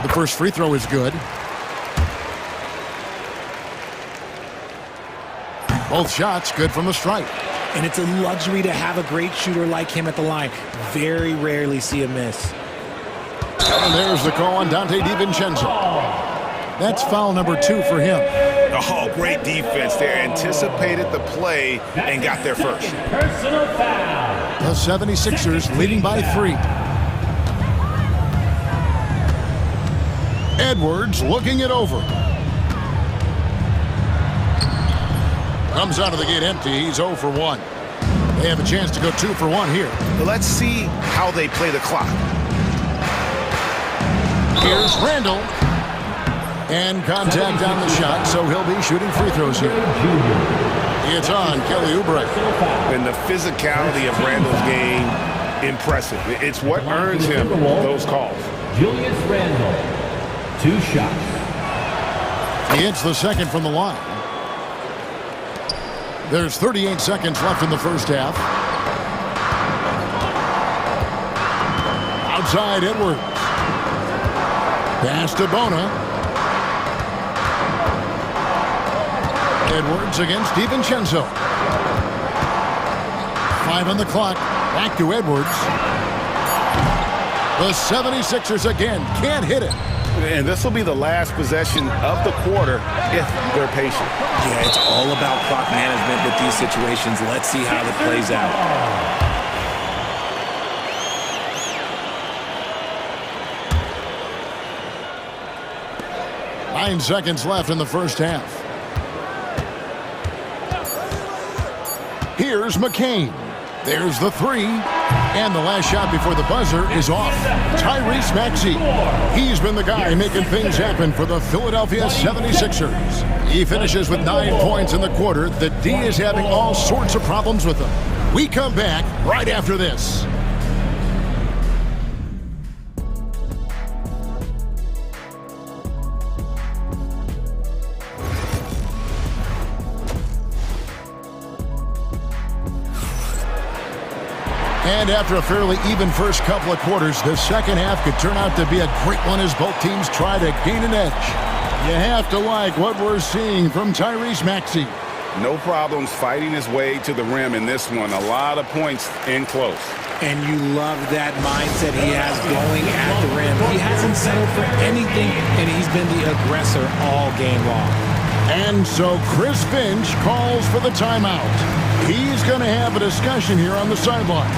The first free throw is good. Both shots good from the stripe. And it's a luxury to have a great shooter like him at the line. Very rarely see a miss. And there's the call on DiVincenzo. That's foul number 2 for him. Oh, great defense there. Anticipated the play and got there first. Personal foul. The 76ers leading by 3. Edwards looking it over. Comes out of the gate empty. He's 0 for 1. They have a chance to go 2 for 1 here. Let's see how they play the clock. Here's Randall. And contact on the shot, so he'll be shooting free throws here. It's on Kelly Oubre. And the physicality of Randall's game, impressive. It's what earns him those calls. Julius Randle, 2 shots. He hits the second from the line. There's 38 seconds left in the first half. Outside Edwards. Pass to Bona. Edwards against DiVincenzo. 5 on the clock. Back to Edwards. The 76ers again can't hit it. And this will be the last possession of the quarter if they're patient. Yeah, it's all about clock management with these situations. Let's see how it plays out. Nine seconds left in the first half. Here's McCain. There's the 3. And the last shot before the buzzer is off. Tyrese Maxey. He's been the guy making things happen for the Philadelphia 76ers. He finishes with 9 points in the quarter. The D is having all sorts of problems with him. We come back right after this. And after a fairly even first couple of quarters, the second half could turn out to be a great one as both teams try to gain an edge. You have to like what we're seeing from Tyrese Maxey. No problems fighting his way to the rim in this one. A lot of points in close. And you love that mindset he has going at the rim. He hasn't settled for anything, and he's been the aggressor all game long. And so Chris Finch calls for the timeout. He's going to have a discussion here on the sideline.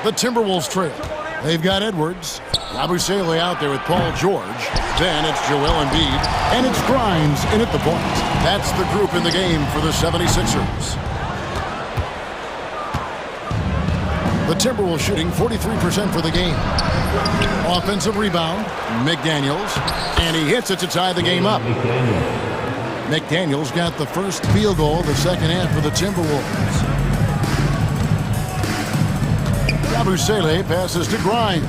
The Timberwolves trail. They've got Edwards. Abusele out there with Paul George. Then it's Joel Embiid. And it's Grimes in at the point. That's the group in the game for the 76ers. The Timberwolves shooting 43% for the game. Offensive rebound, McDaniels. And he hits it to tie the game up. McDaniel's got the first field goal of the second half for the Timberwolves. Yabusele passes to Grimes.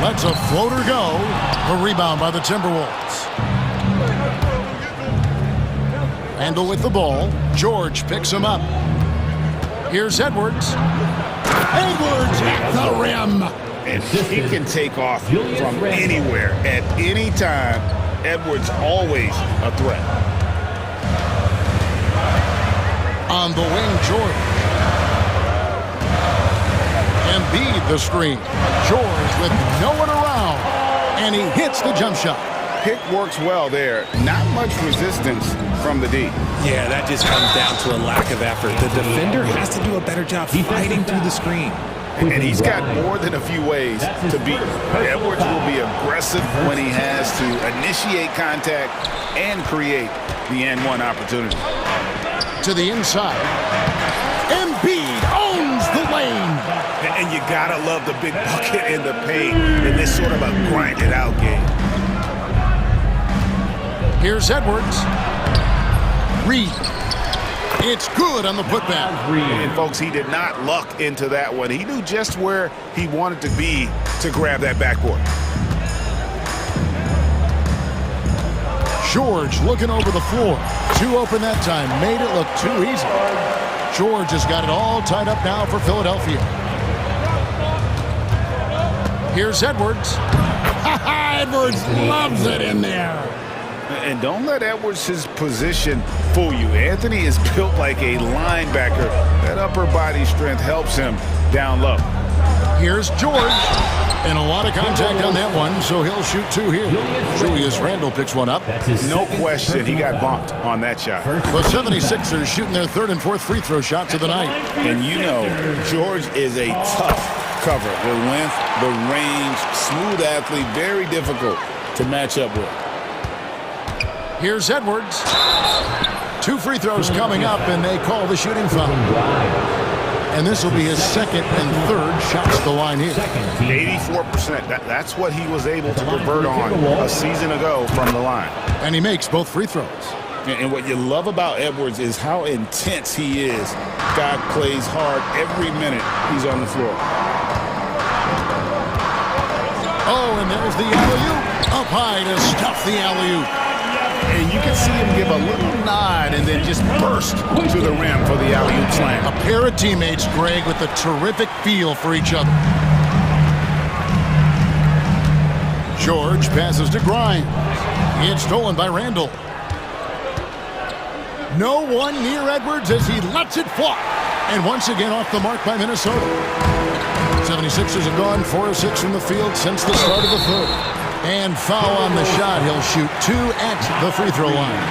Lets a floater go. The rebound by the Timberwolves. Randall with the ball. George picks him up. Here's Edwards. Edwards at the rim. And he can take off from anywhere at any time. Edwards always a threat. On the wing, George. Embiid the screen. George with no one around. And he hits the jump shot. Pick works well there. Not much resistance from the D. Yeah, that just comes down to a lack of effort. The defender has to do a better job fighting through the screen. And he's got more than a few ways to beat. Edwards will be aggressive when he has to initiate contact and create the N1 opportunity. To the inside. Embiid owns the lane. And you gotta love the big bucket in the paint in this sort of a grinded out game. Here's Edwards. Reed. It's good on the putback. And folks, he did not luck into that one. He knew just where he wanted to be to grab that backboard. George looking over the floor. Too open that time. Made it look too easy. George has got it all tied up now for Philadelphia. Here's Edwards. Edwards loves it in there. And don't let Edwards' position fool you. Anthony is built like a linebacker. That upper body strength helps him down low. Here's George. And a lot of contact on that one, so he'll shoot two here. Julius Randle picks one up. No question, he got bumped on that shot. The 76ers shooting their third and fourth free throw shots of the night. And you know, George is a tough cover. The length, the range, smooth athlete, very difficult to match up with. Here's Edwards. Two free throws coming up, and they call the shooting foul. And this will be his second and third shots to the line here. 84%. That's what he was able to convert on a season ago from the line. And he makes both free throws. And what you love about Edwards is how intense he is. God plays hard every minute he's on the floor. Oh, and there's the alley-oop. Up high to stuff the alley-oop. And you can see him give a little nod and then just burst to the rim for the alley-oop slam. A pair of teammates, Greg, with a terrific feel for each other. George passes to Grimes. It's stolen by Randall. No one near Edwards as he lets it fly. And once again off the mark by Minnesota. 76ers have gone 4 of 6 from the field since the start of the third. And foul on the shot. He'll shoot 2 at the free throw line.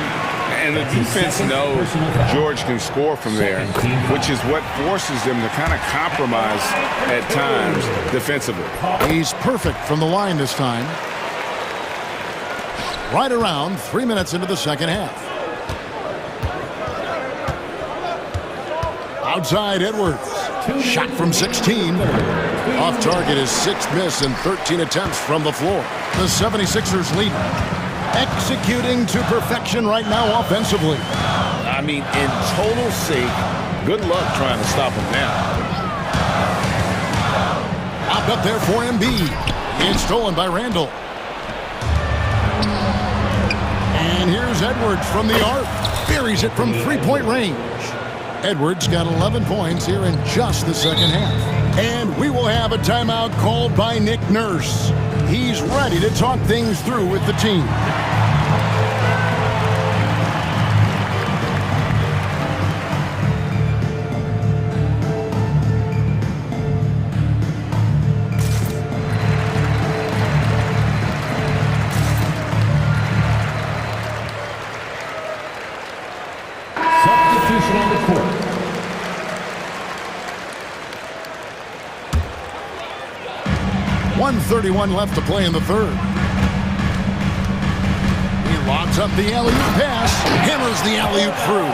And the defense knows George can score from there, which is what forces them to kind of compromise at times defensively. He's perfect from the line this time. Right around 3 minutes into the second half. Outside Edwards. Shot from 16. Off target, his 6th miss and 13 attempts from the floor. The 76ers lead. Executing to perfection right now offensively. I mean, in total sync. Good luck trying to stop him now. Popped up there for Embiid. It's stolen by Randall. And here's Edwards from the arc. Buries it from three-point range. Edwards got 11 points here in just the second half. And we will have a timeout called by Nick Nurse. He's ready to talk things through with the team. Substitution on the court. .131 left to play in the third. He lobs up the alley-oop pass, hammers the alley-oop through,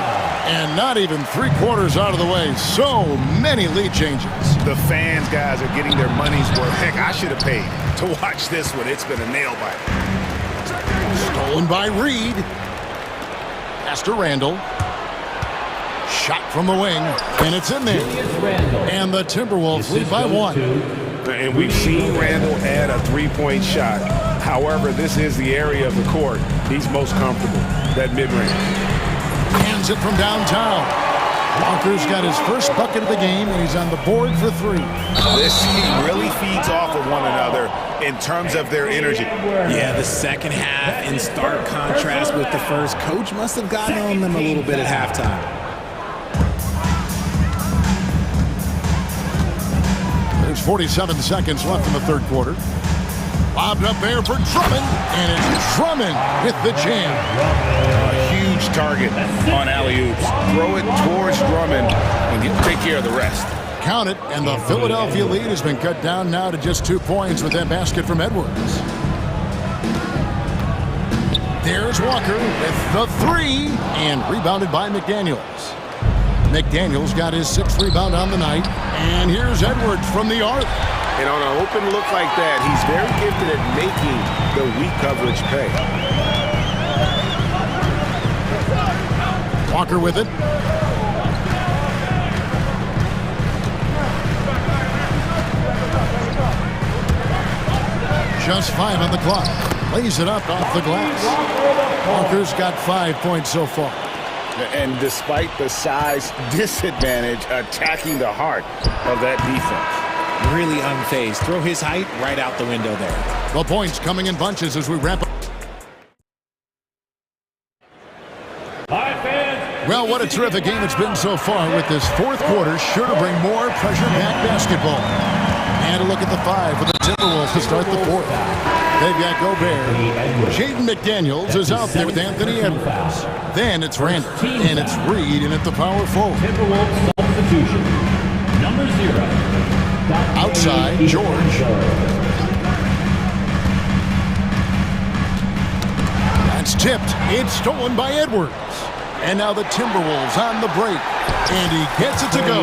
and not even 3/4 out of the way. So many lead changes. The fans, guys, are getting their money's worth. Heck, I should have paid to watch this one. It's been a nail biter. Stolen by Reed. Pass to Randall. Shot from the wing, and it's in there. And the Timberwolves lead by 1. And we've seen Randall add a three-point shot. However, this is the area of the court he's most comfortable, that mid-range. Hands it from downtown. Walker's got his first bucket of the game, and he's on the board for 3. This team really feeds off of one another in terms of their energy. Yeah, the second half in stark contrast with the first. Coach must have gotten on them a little bit at halftime. There's 47 seconds left in the third quarter. Lobbed up there for Drummond, and it's Drummond with the jam. A huge target on alley-oops. Throw it towards Drummond and take care of the rest. Count it, and the Philadelphia lead has been cut down now to just 2 points with that basket from Edwards. There's Walker with the 3, and rebounded by McDaniels. McDaniels got his 6th rebound on the night, and here's Edwards from the arc. And on an open look like that, he's very gifted at making the weak coverage pay. Walker with it. Just 5 on the clock. Lays it up off the glass. Walker's got 5 points so far. And despite the size disadvantage, attacking the heart of that defense. Really unfazed. Throw his height right out the window there. The points coming in bunches as we wrap up. Well, what a terrific game it's been so far, with this fourth quarter sure to bring more pressure-packed basketball. And a look at the 5 for the Timberwolves to start the fourth. They've got Gobert. Jaden McDaniels is out there with Anthony Edwards. Then it's Randall, and it's Reed in at the power forward. Timberwolves substitution. Number 0. Outside, George. That's tipped. It's stolen by Edwards. And now the Timberwolves on the break. And he gets it to go.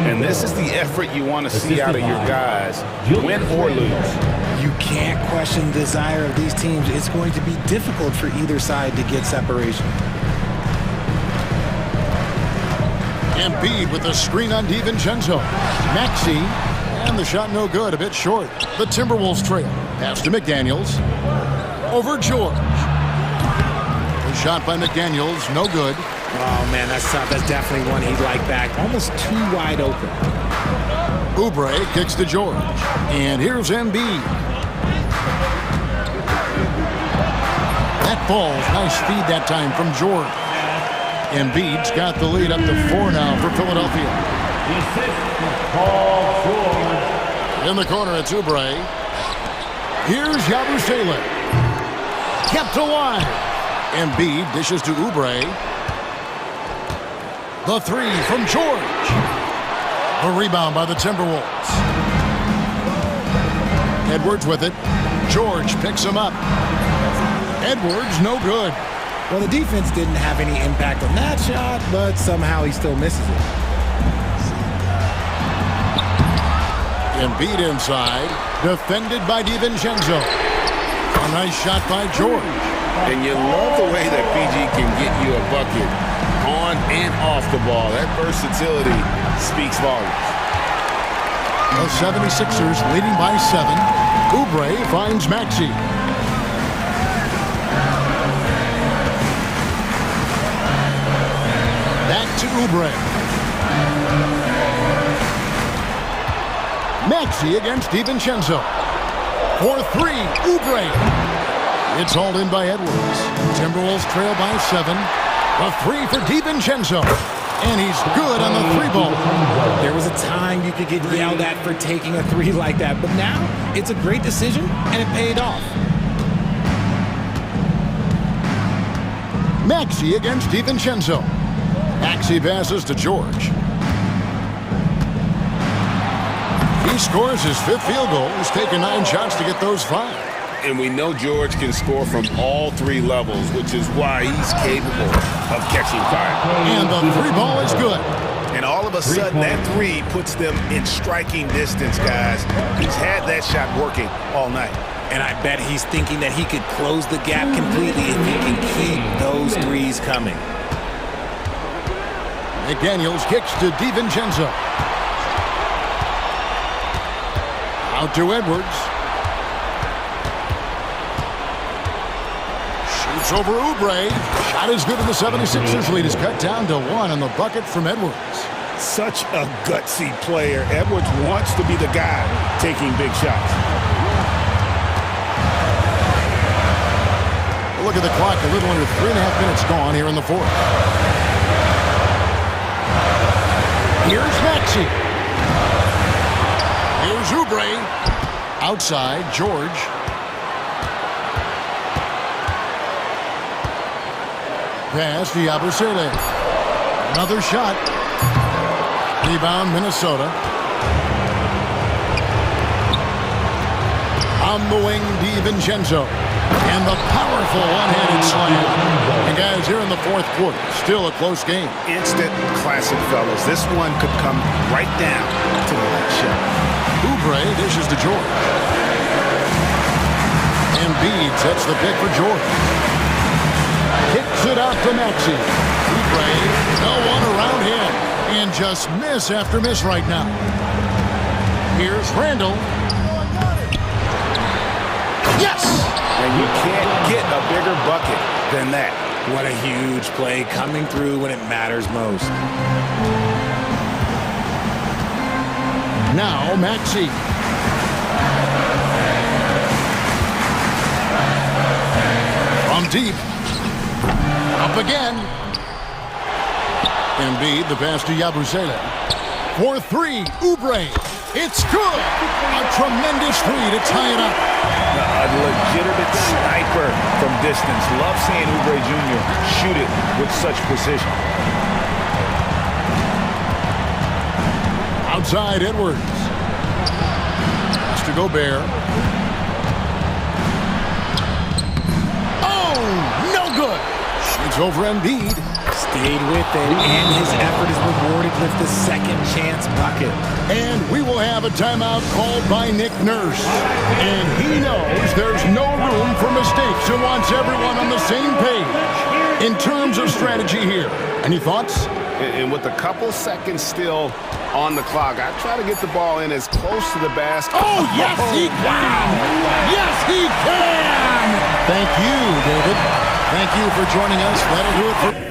And this is the effort you want to see out of your guys, win or lose. You can't question the desire of these teams. It's going to be difficult for either side to get separation. Embiid with a screen on DiVincenzo. Maxey, and the shot no good, a bit short. The Timberwolves trail. Pass to McDaniels. Over George. The shot by McDaniels, no good. Oh, man, that's tough. That's definitely one he'd like back. Almost too wide open. Oubre kicks to George. And here's Embiid. That ball's nice feed that time from George. Embiid's got the lead up to 4 now for Philadelphia. In the corner, it's Oubre. Here's Yabusele. Kept alive. Embiid dishes to Oubre. The 3 from George. A rebound by the Timberwolves. Edwards with it. George picks him up. Edwards, no good. Well, the defense didn't have any impact on that shot, but somehow he still misses it. Embiid inside, defended by DiVincenzo. A nice shot by George. And you love the way that PG can get you a bucket on and off the ball. That versatility speaks volumes. The 76ers leading by 7. Oubre finds Maxey. Back to Oubre. Maxey against DiVincenzo. For 3, Oubre. It's hauled in by Edwards. Timberwolves trail by 7. A 3 for DiVincenzo. And he's good on the 3 ball. There was a time you could get yelled at for taking a 3 like that, but now it's a great decision, and it paid off. Maxey against DiVincenzo. Maxey passes to George. He scores his 5th field goal. He's taken 9 shots to get those 5. And we know George can score from all 3 levels, which is why he's capable of catching fire. And the 3 ball is good. And all of a sudden, that 3 puts them in striking distance, guys. He's had that shot working all night. And I bet he's thinking that he could close the gap completely if he can keep those threes coming. McDaniels kicks to DiVincenzo. Out to Edwards. Shoots over Oubre. Shot is good, and the 76ers lead is cut down to 1 on the bucket from Edwards. Such a gutsy player. Edwards wants to be the guy taking big shots. Look at the clock, a little under 3.5 minutes gone here in the fourth. Here's Maxey. Here's Oubre. Outside, George. Pass to Yabusele. Another shot. Rebound, Minnesota. On the wing, DiVincenzo. And the powerful one-handed slam. And guys, here in the fourth quarter, still a close game. Instant classic, fellas. This one could come right down to the last shot. Oubre dishes to George. Embiid sets the pick for George. Kicks it out to Maxey. Oubre, no one around him. And just miss after miss right now. Here's Randall. Yes! And you can't get a bigger bucket than that. What a huge play coming through when it matters most. Now Maxey. From deep. Up again. Embiid, the pass to Yabusele. For 3, Oubre. It's good. A tremendous three to tie it up. A legitimate sniper from distance. Love seeing Oubre Jr. shoot it with such precision. Outside Edwards. Pass to Gobert. Oh, no good. Shoots over Embiid. Stayed with it, and his effort is rewarded with the second chance bucket. And we will have a timeout called by Nick Nurse. And he knows there's no room for mistakes and wants everyone on the same page in terms of strategy here. Any thoughts? And with a couple seconds still on the clock, I try to get the ball in as close to the basket. Oh, yes, he can! Yes, he can! Thank you, David. Thank you for joining us. That'll do it for...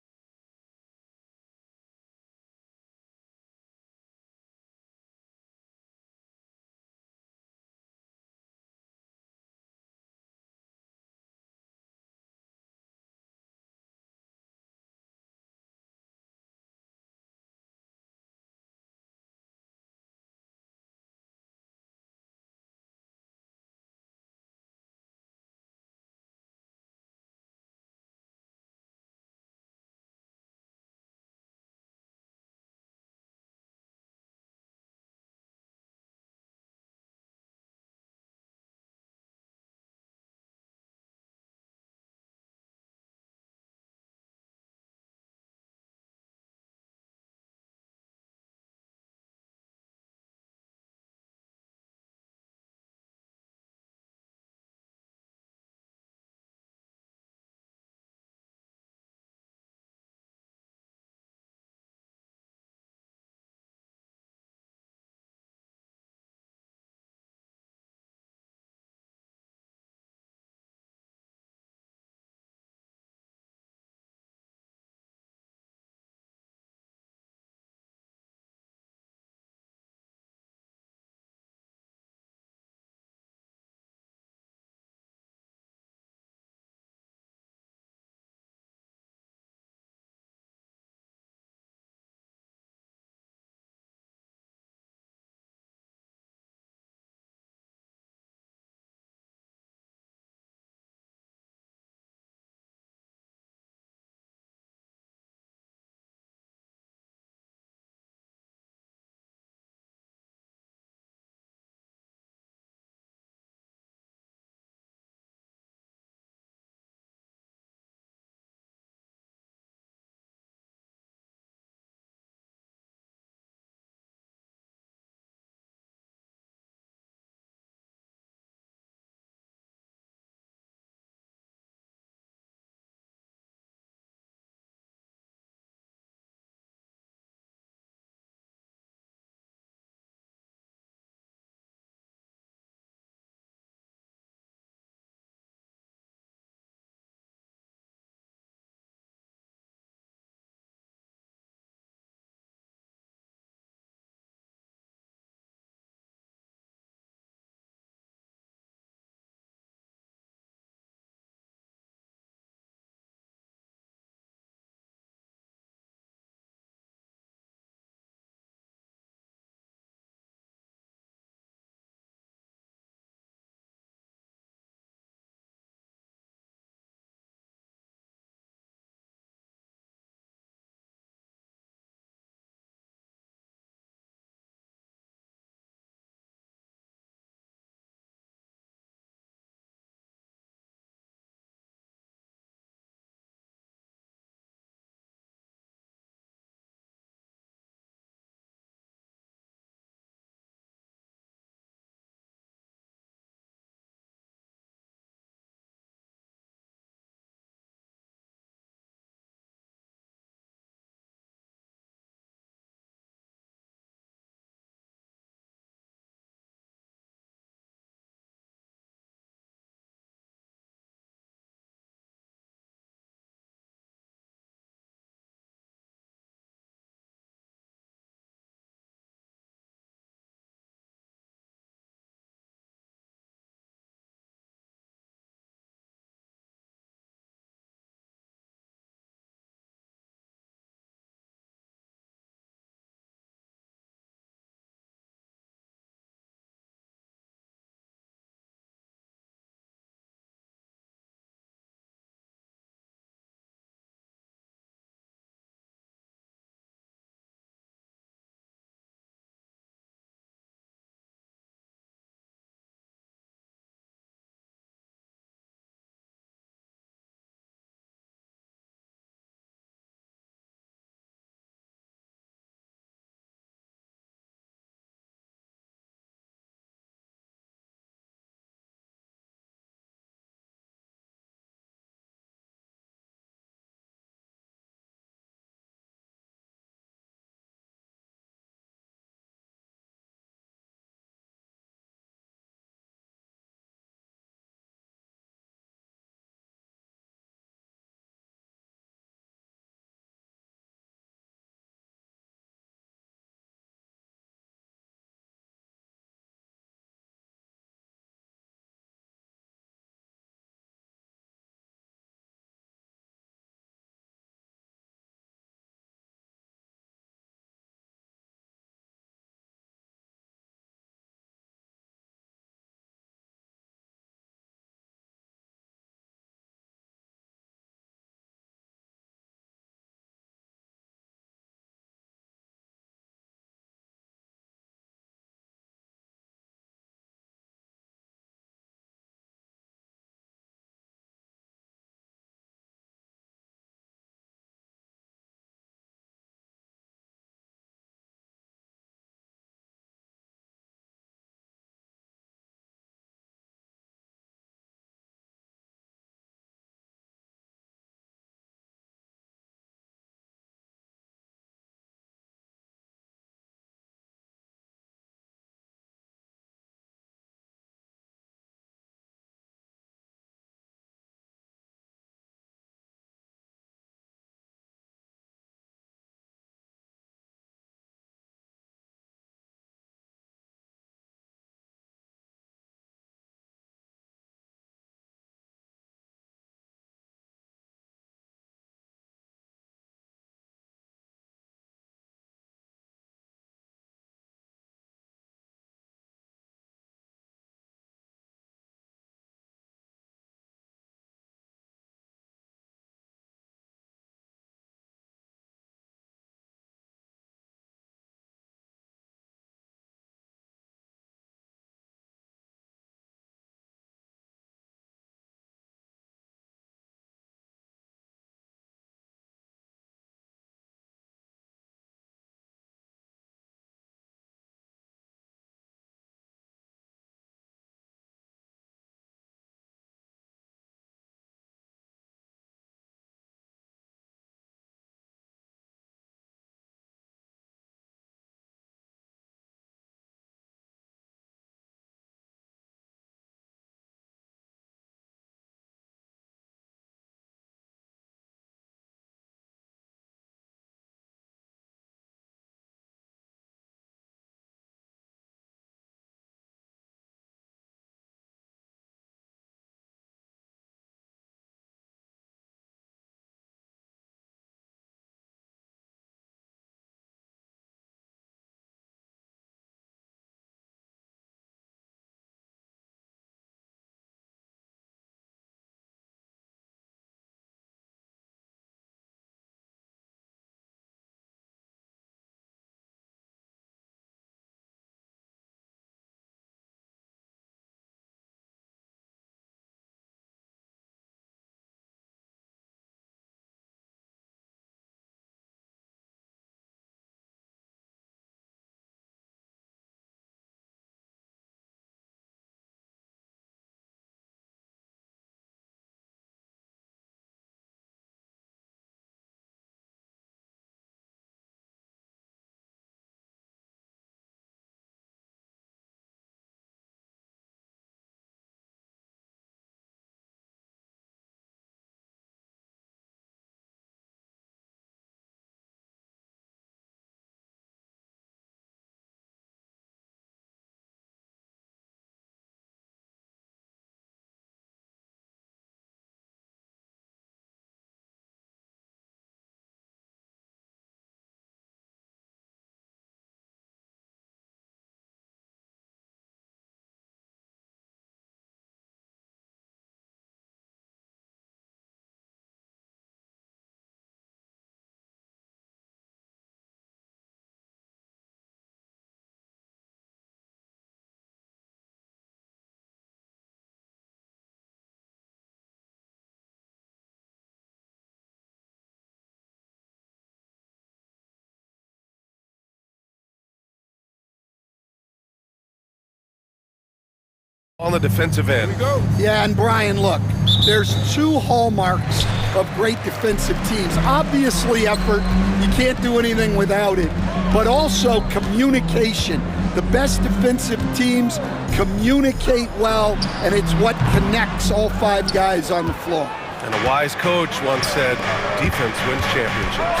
On the defensive end. Yeah, and Brian, look, there's two hallmarks of great defensive teams. Obviously effort, you can't do anything without it, but also communication. The best defensive teams communicate well, and it's what connects all five guys on the floor. And a wise coach once said, defense wins championships.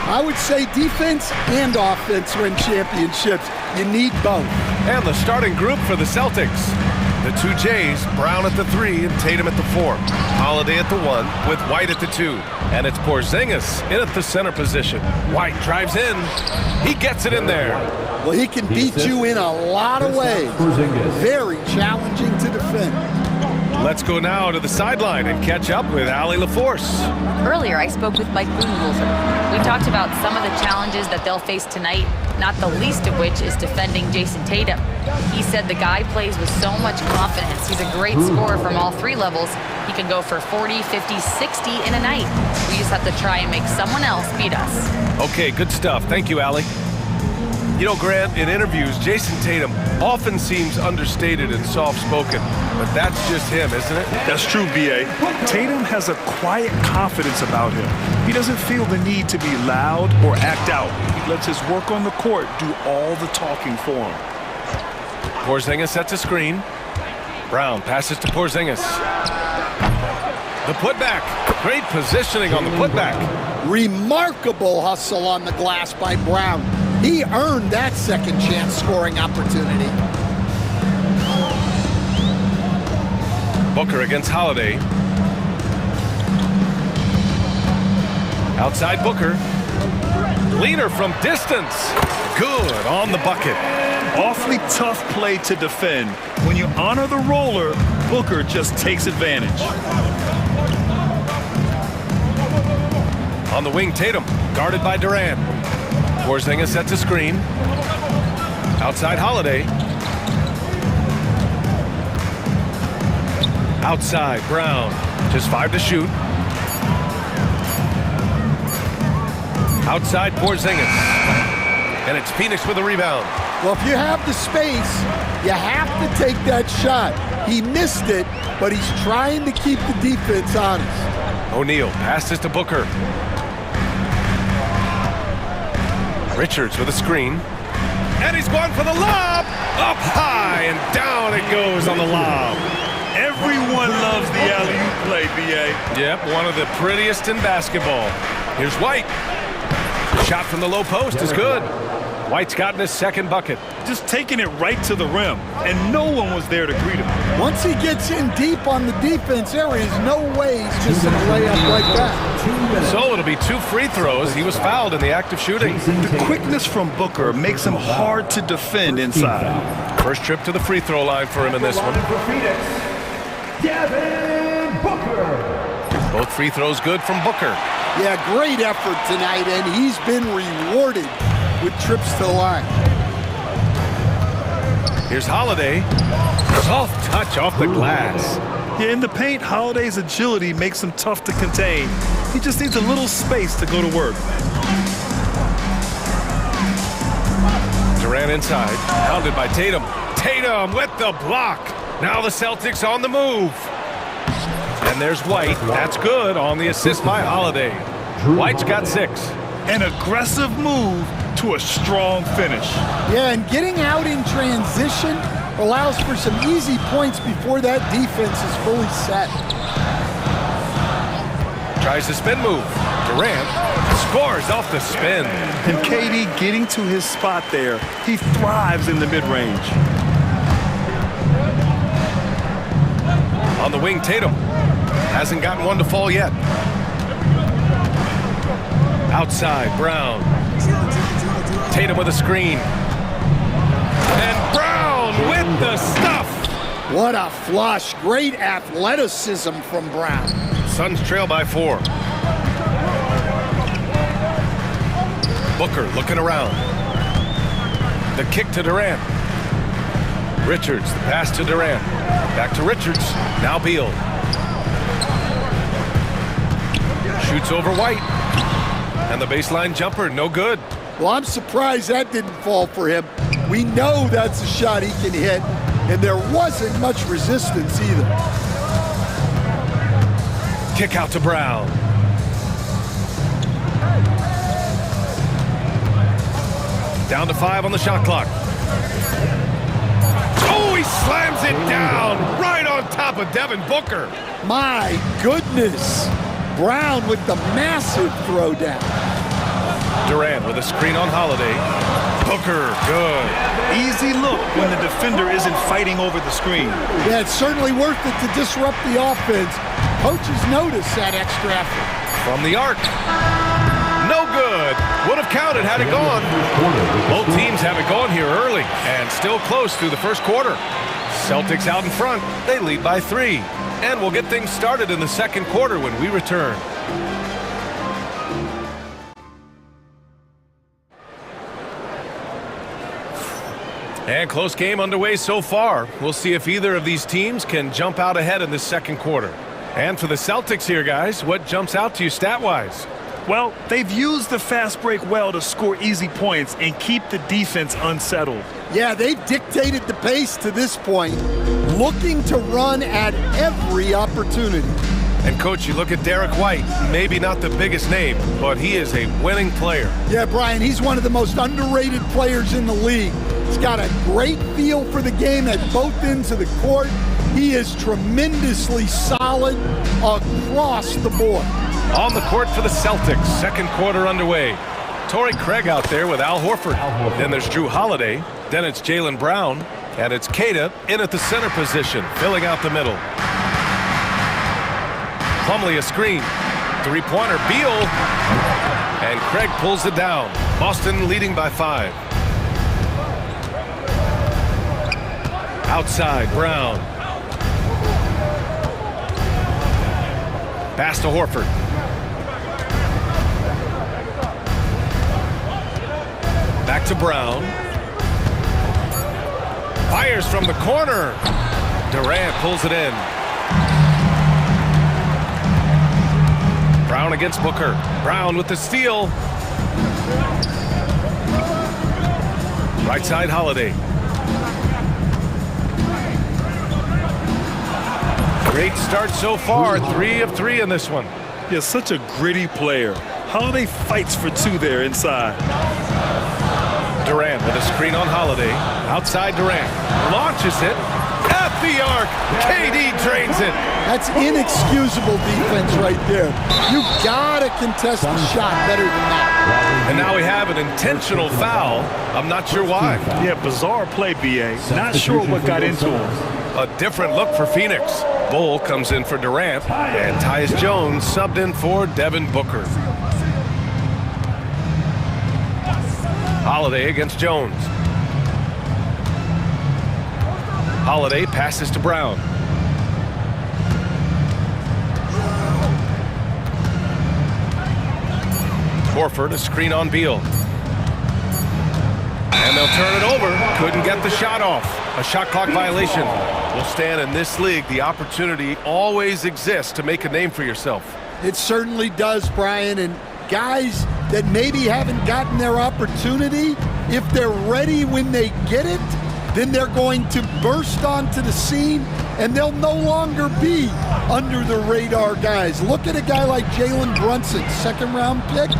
I would say defense and offense win championships. You need both. And the starting group for the Celtics. The two Jays, Brown at the 3 and Tatum at the 4. Holiday at the 1 with White at the 2. And it's Porzingis in at the center position. White drives in. He gets it in there. Well, he can beat you in a lot of ways. Very challenging to defend. Let's go now to the sideline and catch up with Allie LaForce. Earlier, I spoke with Mike Budenholzer. We talked about some of the challenges that they'll face tonight, not the least of which is defending Jason Tatum. He said the guy plays with so much confidence. He's a great scorer from all three levels. He can go for 40, 50, 60 in a night. We just have to try and make someone else beat us. Okay, good stuff. Thank you, Allie. You know, Grant, in interviews, Jason Tatum often seems understated and soft-spoken, but that's just him, isn't it? That's true, B.A. Tatum has a quiet confidence about him. He doesn't feel the need to be loud or act out. He lets his work on the court do all the talking for him. Porzingis sets a screen. Brown passes to Porzingis. The putback. Great positioning on the putback. Remarkable hustle on the glass by Brown. He earned that second chance scoring opportunity. Booker against Holiday. Outside Booker. Leaner from distance. Good on the bucket. Awfully tough play to defend. When you honor the roller, Booker just takes advantage. On the wing, Tatum, guarded by Durant. Porzingis sets a screen. Outside Holiday. Outside Brown. Just 5 to shoot. Outside Porzingis. And it's Phoenix with a rebound. Well, if you have the space, you have to take that shot. He missed it, but he's trying to keep the defense honest. O'Neal passes to Booker. Richards with a screen. And he's going for the lob! Up high and down it goes on the lob. Everyone loves the alley-oop play, B.A. Yep, one of the prettiest in basketball. Here's White. Shot from the low post is good. White's gotten his second bucket. Just taking it right to the rim, and no one was there to greet him. Once he gets in deep on the defense, there is no way he's just going to lay up like that. So it'll be 2 free throws. He was fouled in the act of shooting. The quickness from Booker makes him hard to defend inside. First trip to the free throw line for him in this one. Both free throws good from Booker. Yeah, great effort tonight, and he's been rewarded with trips to the line. Here's Holiday. Soft touch off the glass. Yeah, in the paint, Holiday's agility makes him tough to contain. He just needs a little space to go to work. Durant inside, pounded by Tatum. Tatum with the block. Now the Celtics on the move. And there's White. That's good on the assist by Holiday. White's got 6. An aggressive move to a strong finish. Yeah, and getting out in transition allows for some easy points before that defense is fully set. Tries the spin move. Durant scores off the spin. And KD getting to his spot there. He thrives in the mid-range. On the wing, Tatum. Hasn't gotten one to fall yet. Outside, Brown. Tatum with a screen. And Brown with the stuff. What a flush. Great athleticism from Brown. Suns trail by 4. Booker looking around. The kick to Durant. Richards, the pass to Durant. Back to Richards. Now Beal. Shoots over White. And the baseline jumper, no good. Well, I'm surprised that didn't fall for him. We know that's a shot he can hit. and there wasn't much resistance either. Kick out to Brown. Down to 5 on the shot clock. Oh, he slams it down right on top of Devin Booker. My goodness. Brown with the massive throwdown. Durant with a screen on Holiday. Booker, good. Easy look when the defender isn't fighting over the screen. Yeah, it's certainly worth it to disrupt the offense. Coaches notice that extra effort. From the arc. No good. Would have counted had it gone. Both teams have it going here early and still close through the first quarter. Celtics out in front. They lead by 3. And we'll get things started in the second quarter when we return. And close game underway so far. We'll see if either of these teams can jump out ahead in this second quarter. And for the Celtics here, guys, what jumps out to you stat-wise? Well, they've used the fast break well to score easy points and keep the defense unsettled. Yeah, they've dictated the pace to this point, looking to run at every opportunity. And, Coach, you look at Derek White, maybe not the biggest name, but he is a winning player. Yeah, Brian, he's one of the most underrated players in the league. He's got a great feel for the game at both ends of the court. He is tremendously solid across the board. On the court for the Celtics, second quarter underway. Torrey Craig out there with Al Horford. Then there's Drew Holiday. Then it's Jaylen Brown. And it's Keita in at the center position, filling out the middle. Plumlee a screen. Three-pointer, Beal. And Craig pulls it down. Boston leading by 5. Outside, Brown. Pass to Horford. Back to Brown. Fires from the corner. Durant pulls it in. Brown against Booker. Brown with the steal. Right side, Holiday. Great start so far. 3 of 3 in this one. Yeah, such a gritty player. Holiday fights for 2 there inside. Durant with a screen on Holiday. Outside Durant. Launches it. At the arc. KD drains it. That's inexcusable defense right there. You gotta contest the shot better than that. And now we have an intentional foul. I'm not sure why. Yeah, bizarre play, BA. Not sure what got into him. A different look for Phoenix. Bull comes in for Durant. And Tyus Jones subbed in for Devin Booker. Holiday against Jones. Holiday passes to Brown. Horford, a screen on Beal. And they'll turn it over. Couldn't get the shot off. A shot clock violation. Will stand in this league. The opportunity always exists to make a name for yourself. It certainly does, Brian. And guys that maybe haven't gotten their opportunity, if they're ready when they get it, then they're going to burst onto the scene and they'll no longer be under the radar guys. Look at a guy like Jalen Brunson, 2nd round pick,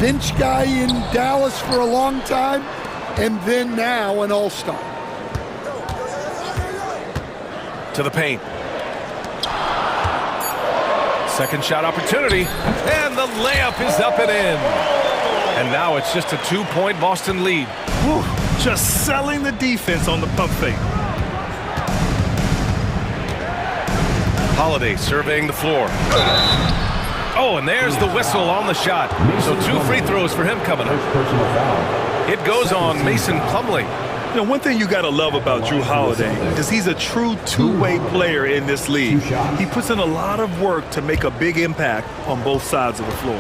bench guy in Dallas for a long time, and then now an all-star. To the paint. Second shot opportunity, and the layup is up and in. And now it's just a 2-point Boston lead. Whew, just selling the defense on the pump fake. Holiday surveying the floor. Oh, and there's the whistle on the shot. So 2 free throws for him coming up. It goes on Mason Plumlee. You know, one thing you got to love about Drew Holiday is he's a true two-way player in this league. He puts in a lot of work to make a big impact on both sides of the floor.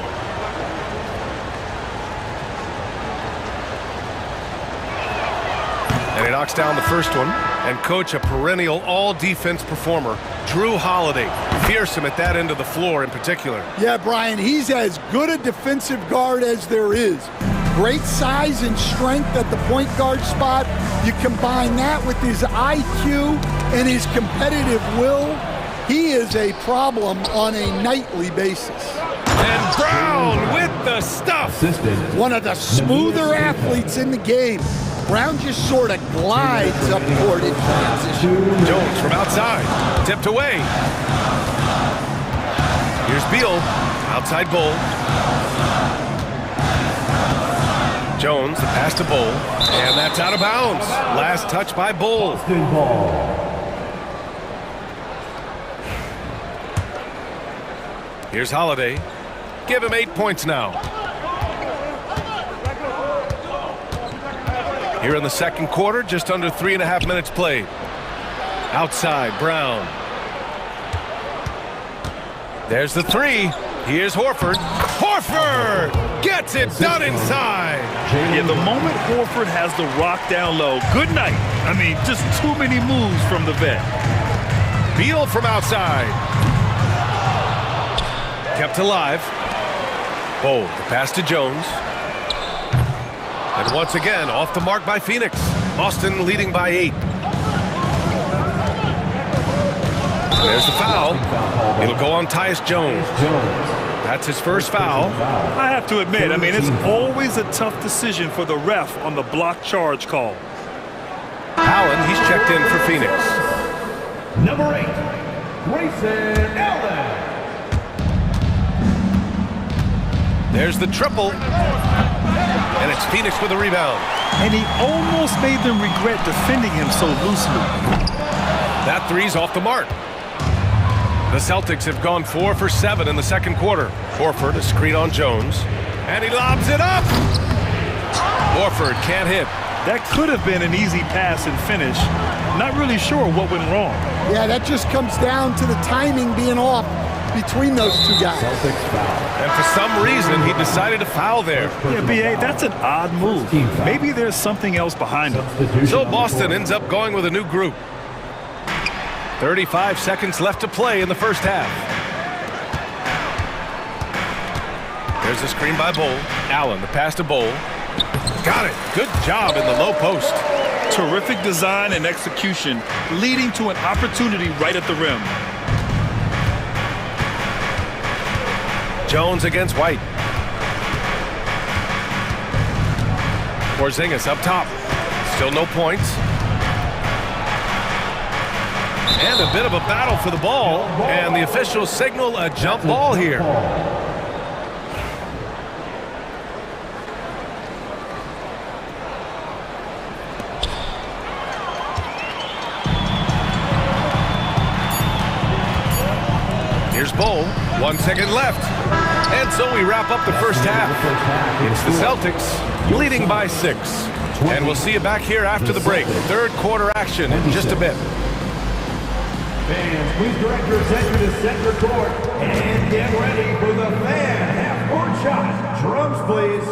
And he knocks down the first one. And coach, a perennial all-defense performer, Drew Holiday. Fearsome at that end of the floor in particular. Yeah, Brian, he's as good a defensive guard as there is. Great size and strength at the point guard spot, You combine that with his IQ and his competitive will, he is a problem on a nightly basis. And Brown with the stuff. One of the smoother athletes in the game. Brown just sort of glides up court in transition. Jones from outside, tipped away. Here's Beal, outside Bull. Jones, the pass to Bull, and that's out of bounds. Last touch by Bull. Here's Holiday. Give him 8 points now. Here in the second quarter, just under 3.5 minutes played. Outside, Brown. There's the three. Here's Horford. Horford gets it done inside. Yeah, the moment Horford has the rock down low, good night. I mean, just too many moves from the vet. Beal from outside. Kept alive. Bold, the pass to Jones. And once again, off the mark by Phoenix. Boston leading by 8. There's the foul. It'll go on Tyus Jones. That's his first foul. I have to admit, I mean, it's always a tough decision for the ref on the block charge call. Allen, he's checked in for Phoenix. Number 8, Grayson Allen. There's the triple. And it's Phoenix with a rebound. And he almost made them regret defending him so loosely. That three's off the mark. The Celtics have gone 4 for 7 in the second quarter. Horford, a screen on Jones. And he lobs it up! Horford can't hit. That could have been an easy pass and finish. Not really sure what went wrong. Yeah, that just comes down to the timing being off between those two guys. And for some reason, he decided to foul there. Yeah, B.A., that's an odd move. Maybe there's something else behind him. So Boston ends up going with a new group. 35 seconds left to play in the first half. There's a screen by Bull. Allen, the pass to Bull. Got it. Good job in the low post. Terrific design and execution, leading to an opportunity right at the rim. Jones against White. Porzingis up top. Still no points. And a bit of a battle for the ball. And the officials signal a jump ball here. Here's Bull. 1 second left. And so we wrap up the first half. It's the Celtics leading by 6. And we'll see you back here after the break. Third quarter action in just a bit. Fans, please direct your attention to center court and get ready for the fan half-court shot. Drums, please.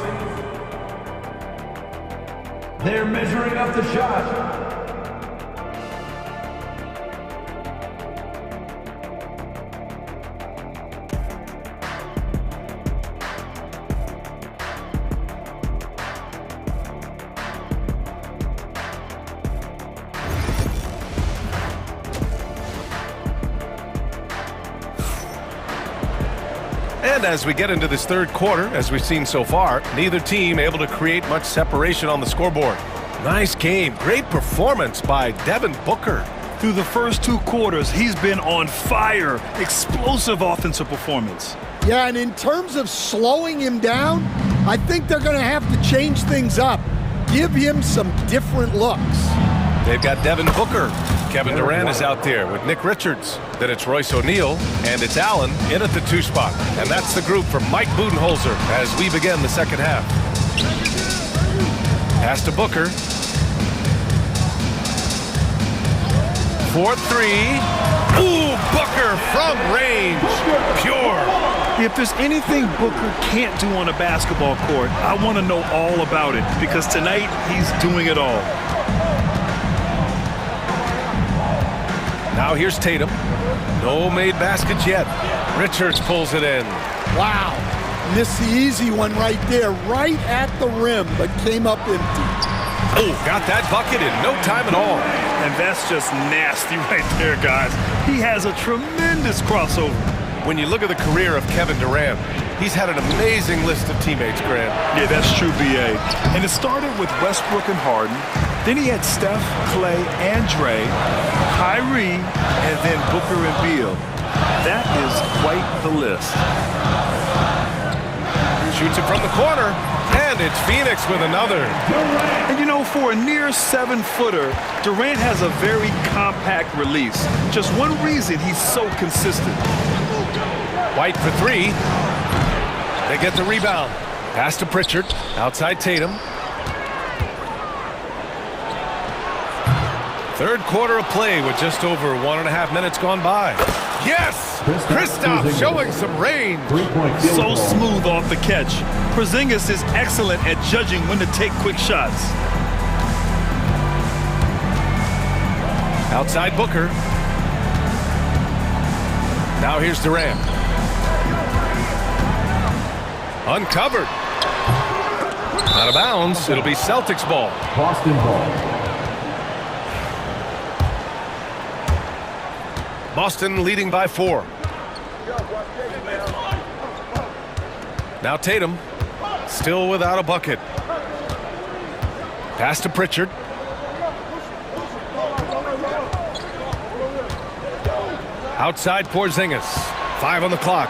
They're measuring up the shot. And as we get into this third quarter, as we've seen so far, neither team able to create much separation on the scoreboard. Nice game. Great performance by Devin Booker. Through the first 2 quarters, he's been on fire. Explosive offensive performance. Yeah, and in terms of slowing him down, I think they're going to have to change things up. Give him some different looks. They've got Devin Booker. Kevin Durant is out there with Nick Richards. Then it's Royce O'Neal, and it's Allen in at the 2 spot. And that's the group for Mike Budenholzer as we begin the second half. Pass to Booker. 4-3. Ooh, Booker from range. Pure. If there's anything Booker can't do on a basketball court, I want to know all about it, because tonight he's doing it all. Now here's Tatum. No made baskets yet. Richards pulls it in. Wow. Missed the easy one right there, right at the rim, but came up empty. Oh, got that bucket in no time at all. And that's just nasty right there, guys. He has a tremendous crossover. When you look at the career of Kevin Durant, he's had an amazing list of teammates, Grant. Yeah, that's true, B.A. And it started with Westbrook and Harden. Then he had Steph, Clay, and Dre, Kyrie, and then Booker and Beal. That is quite the list. Shoots it from the corner, and it's Phoenix with another. And you know, for a near 7-footer, Durant has a very compact release. Just one reason he's so consistent. White for three. They get the rebound. Pass to Pritchard. Outside Tatum. Third quarter of play with just over 1.5 minutes gone by. Yes! Kristaps showing some range. So smooth off the catch. Porzingis is excellent at judging when to take quick shots. Outside Booker. Now here's Durant. Uncovered. Out of bounds. It'll be Celtics ball. Boston ball. Boston leading by 4. Now Tatum. Still without a bucket. Pass to Pritchard. Outside Porzingis. 5 on the clock.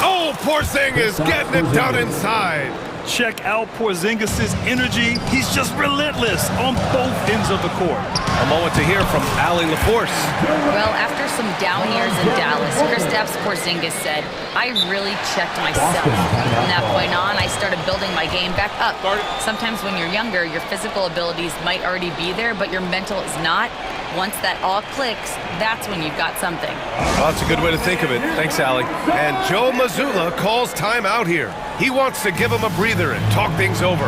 Oh, Porzingis getting it done inside. Check out Porzingis' energy. He's just relentless on both ends of the court. A moment to hear from Allie LaForce. Well, after some down years in Dallas, Kristaps Porzingis said, I really checked myself. From that point on, I started building my game back up. Sometimes when you're younger, your physical abilities might already be there, but your mental is not. Once that all clicks, that's when you've got something. Well, that's a good way to think of it. Thanks, Allie. And Joe Mazzulla calls timeout here. He wants to give him a breather and talk things over.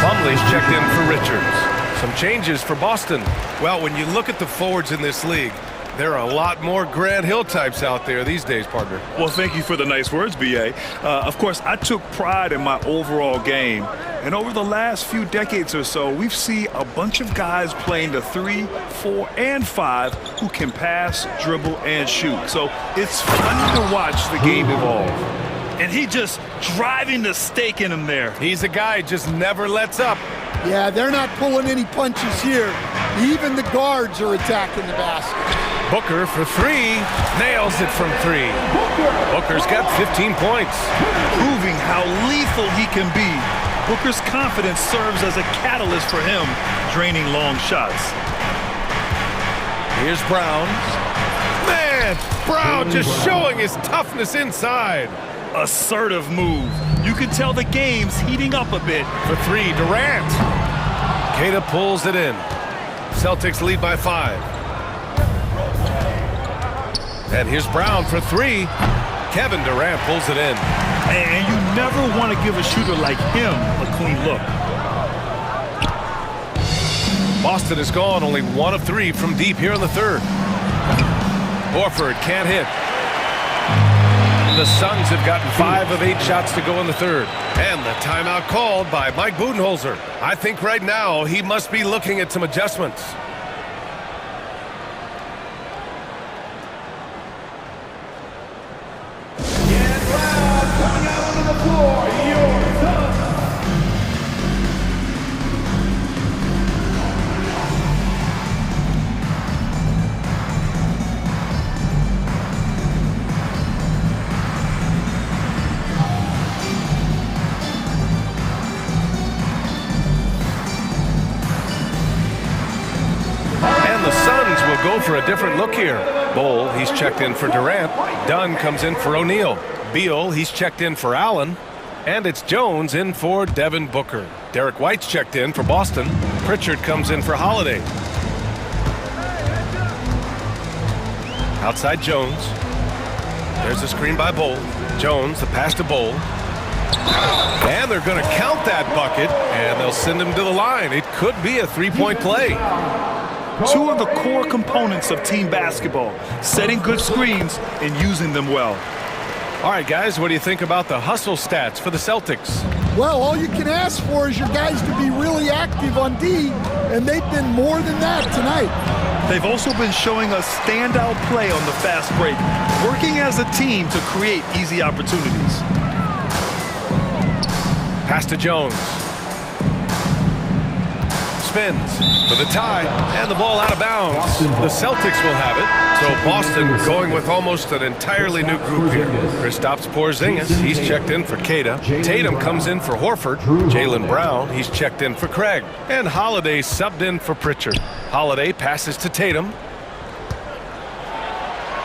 Plumlee's checked in for Richards. Some changes for Boston. Well, when you look at the forwards in this league, there are a lot more Grant Hill types out there these days, partner. Well, thank you for the nice words, B.A. Of course, I took pride in my overall game. And over the last few decades or so, we've seen a bunch of guys playing the 3, 4, and 5 who can pass, dribble, and shoot. So it's fun to watch the game evolve. And he just driving the stake in him there. He's a guy who just never lets up. Yeah, they're not pulling any punches here. Even the guards are attacking the basket. Booker for 3. Nails it from 3. Booker's got 15 points. Proving how lethal he can be. Booker's confidence serves as a catalyst for him, draining long shots. Here's Brown. Man, Brown just showing his toughness inside. Assertive move. You can tell the game's heating up a bit. For 3, Durant. Keita pulls it in. Celtics lead by 5. And here's Brown for 3. Kevin Durant pulls it in. And you never want to give a shooter like him a clean look. Boston is gone only 1 of 3 from deep here in the third. Horford can't hit. The Suns have gotten 5 of 8 shots to go in the third. And the timeout called by Mike Budenholzer. I think right now he must be looking at some adjustments. Coming out on the floor, your Suns. And the Suns will go for a different look here. Bol, he's checked in for Durant. Dunn comes in for O'Neal. Beal, he's checked in for Allen. And it's Jones in for Devin Booker. Derek White's checked in for Boston. Pritchard comes in for Holiday. Outside Jones. There's a screen by Bol. Jones, the pass to Bol. And they're going to count that bucket, and they'll send him to the line. It could be a three-point play. Two of the core components of team basketball, setting good screens and using them well. All right, guys, what do you think about the hustle stats for the Celtics? Well, all you can ask for is your guys to be really active on D, and they've been more than that tonight. They've also been showing us standout play on the fast break, working as a team to create easy opportunities. Pass to Jones. Spins for the tie, and the ball out of bounds. The Celtics will have it. So Boston going with almost an entirely new group here. Kristaps Porzingis, he's checked in for Keita. Tatum comes in for Horford. Jaylen Brown, he's checked in for Craig. And Holiday subbed in for Pritchard. Holiday passes to Tatum.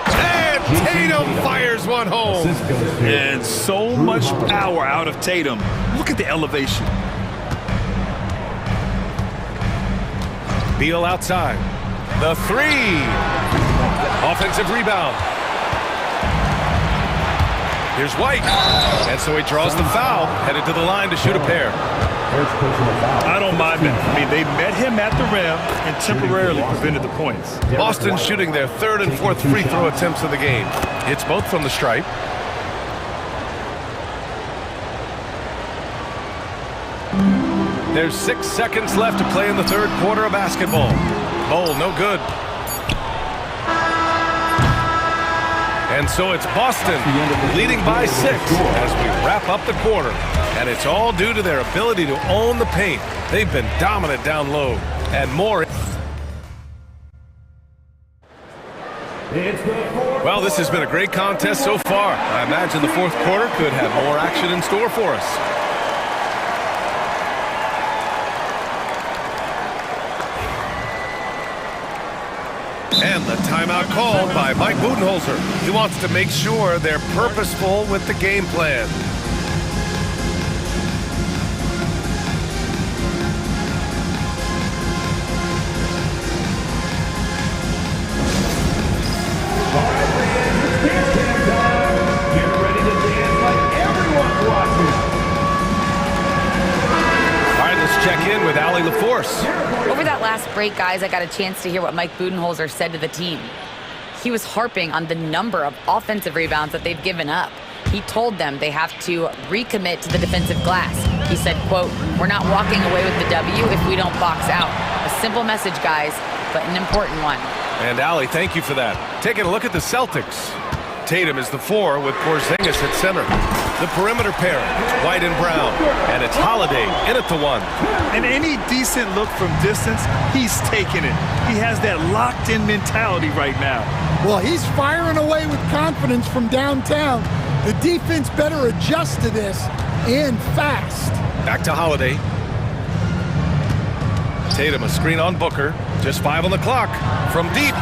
And Tatum fires one home. And so much power out of Tatum. Look at the elevation. Beal outside. The three. Offensive rebound. Here's White. And so he draws the foul, headed to the line to shoot a pair. I don't mind that. I mean, they met him at the rim and temporarily prevented the points. Boston shooting their third and fourth free throw attempts of the game. Hits both from the stripe. There's 6 seconds left to play in the third quarter of basketball. Bowl, no good. And so it's Boston leading by 6 as we wrap up the quarter. And it's all due to their ability to own the paint. They've been dominant down low. And more. Well, this has been a great contest so far. I imagine the fourth quarter could have more action in store for us. And the timeout called by Mike Budenholzer. He wants to make sure they're purposeful with the game plan. All right, fans, it's dance time. Get ready to dance like everyone's watching. All right, let's check in with Allie LaForce. Over that last break, guys, I got a chance to hear what Mike Budenholzer said to the team. He was harping on the number of offensive rebounds that they've given up. He told them they have to recommit to the defensive glass. He said, quote, "We're not walking away with the W if we don't box out." A simple message, guys, but an important one. And Allie, thank you for that. Taking a look at the Celtics. Tatum is the 4 with Porzingis at center. The perimeter pair, White and Brown. And it's Holiday in at the 1. And any decent look from distance, he's taking it. He has that locked-in mentality right now. Well, he's firing away with confidence from downtown. The defense better adjust to this, and fast. Back to Holiday. Tatum, a screen on Booker. Just 5 on the clock. From deep.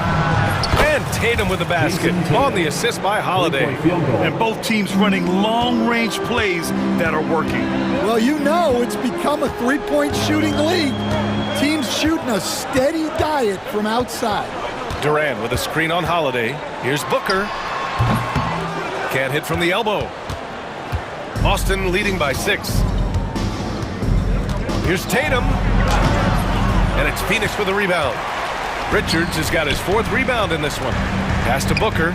And Tatum with the basket on the assist by Holiday. And both teams running long-range plays that are working. Well, you know it's become a three-point shooting league. Teams shooting a steady diet from outside. Durant with a screen on Holiday. Here's Booker. Can't hit from the elbow. Boston leading by 6. Here's Tatum. And it's Phoenix with a rebound. Richards has got his 4th rebound in this one. Pass to Booker.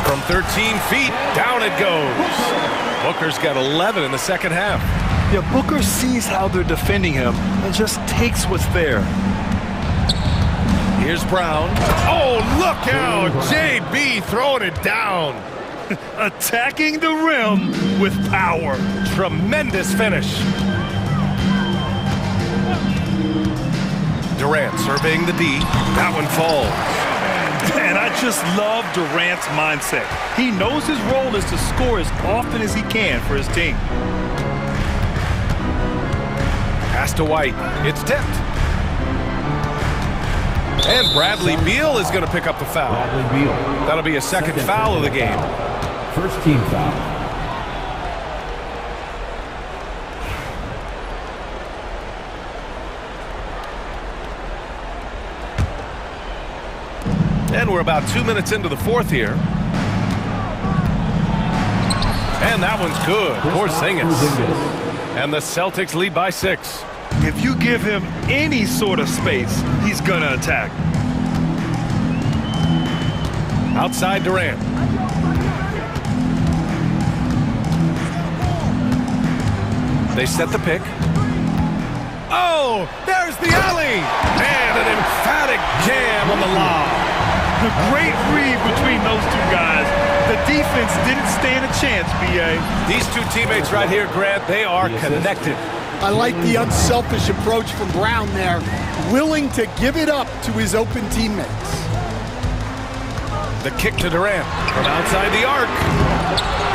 From 13 feet, down it goes. Booker's got 11 in the second half. Yeah, Booker sees how they're defending him and just takes what's there. Here's Brown. Oh, look out! JB throwing it down. Attacking the rim with power. Tremendous finish. Durant surveying the D. That one falls. And I just love Durant's mindset. He knows his role is to score as often as he can for his team. Pass to White. It's tipped. And Bradley Beal is going to pick up the foul. That'll be a second foul of the game. First team foul. And we're about 2 minutes into the fourth here. And that one's good. Porzingis. And the Celtics lead by 6. If you give him any sort of space, he's going to attack. Outside Durant. They set the pick. Oh, there's the alley! And an emphatic jam on the lob. The great read between those two guys. The defense didn't stand a chance, B.A. These two teammates right here, Grant, they are connected. I like the unselfish approach from Brown there, willing to give it up to his open teammates. The kick to Durant from outside the arc.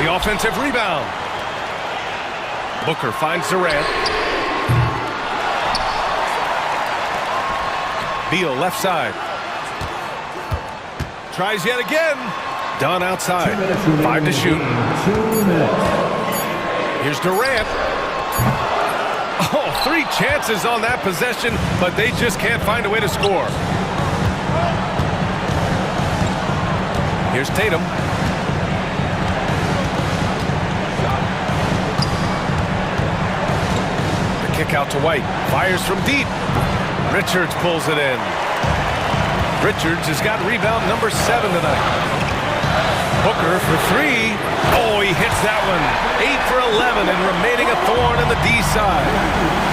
The offensive rebound. Booker finds Durant. Beal left side. Tries yet again. Dunn outside. 5 to shoot. Here's Durant. Oh, 3 chances on that possession, but they just can't find a way to score. Here's Tatum. The kick out to White. Fires from deep. Richards pulls it in. Richards has got rebound number 7 tonight. Booker for 3. Oh, he hits that one. 8 for 11 and remaining a thorn in the D side.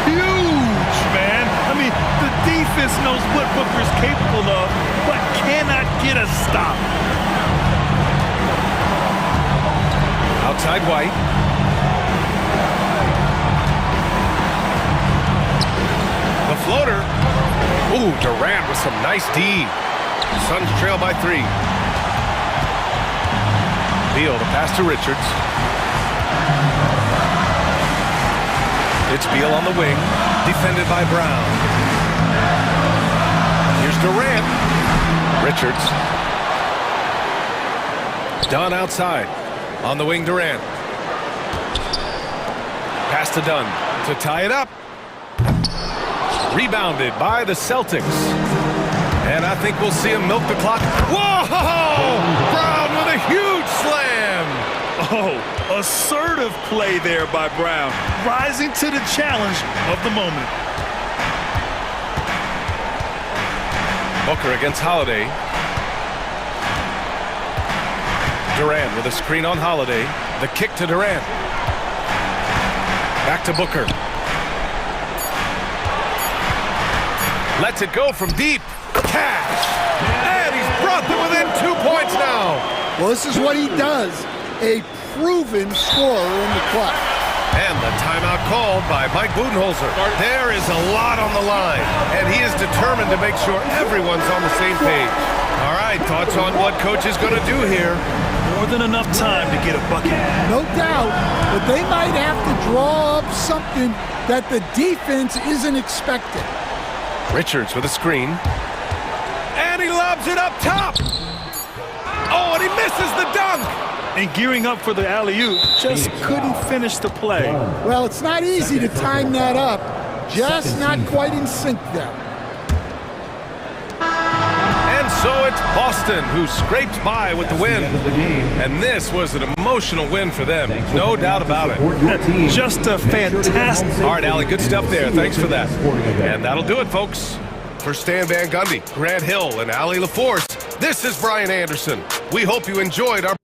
Huge, man. I mean, the defense knows what Booker's capable of, but cannot get a stop. Outside White. The floater. Ooh, Durant with some nice D. Suns trail by 3. Beal, the pass to Richards. It's Beal on the wing, defended by Brown. Here's Durant. Richards. Dunn outside. On the wing, Durant. Pass to Dunn to tie it up. Rebounded by the Celtics. And I think we'll see him milk the clock. Whoa! Brown with a huge slam! Oh, assertive play there by Brown, rising to the challenge of the moment. Booker against Holiday. Durant with a screen on Holiday. The kick to Durant. Back to Booker. Lets it go from deep. Cash! And he's brought them within 2 points now. Well, this is what he does. A proven scorer in the clutch. And the timeout called by Mike Budenholzer. There is a lot on the line, and he is determined to make sure everyone's on the same page. All right, thoughts on what coach is going to do here? More than enough time to get a bucket. No doubt, but they might have to draw up something that the defense isn't expecting. Richards with a screen. And he lobs it up top. Oh, and he misses the dunk. And gearing up for the alley-oop, just couldn't finish the play. Well, it's not easy to time that up. Just not quite in sync there. And so it's Boston who scraped by with the win. And this was an emotional win for them. No doubt about it. Just a fantastic... All right, Allie, good stuff there. Thanks for that. And that'll do it, folks. For Stan Van Gundy, Grant Hill, and Allie LaForce, this is Brian Anderson. We hope you enjoyed our...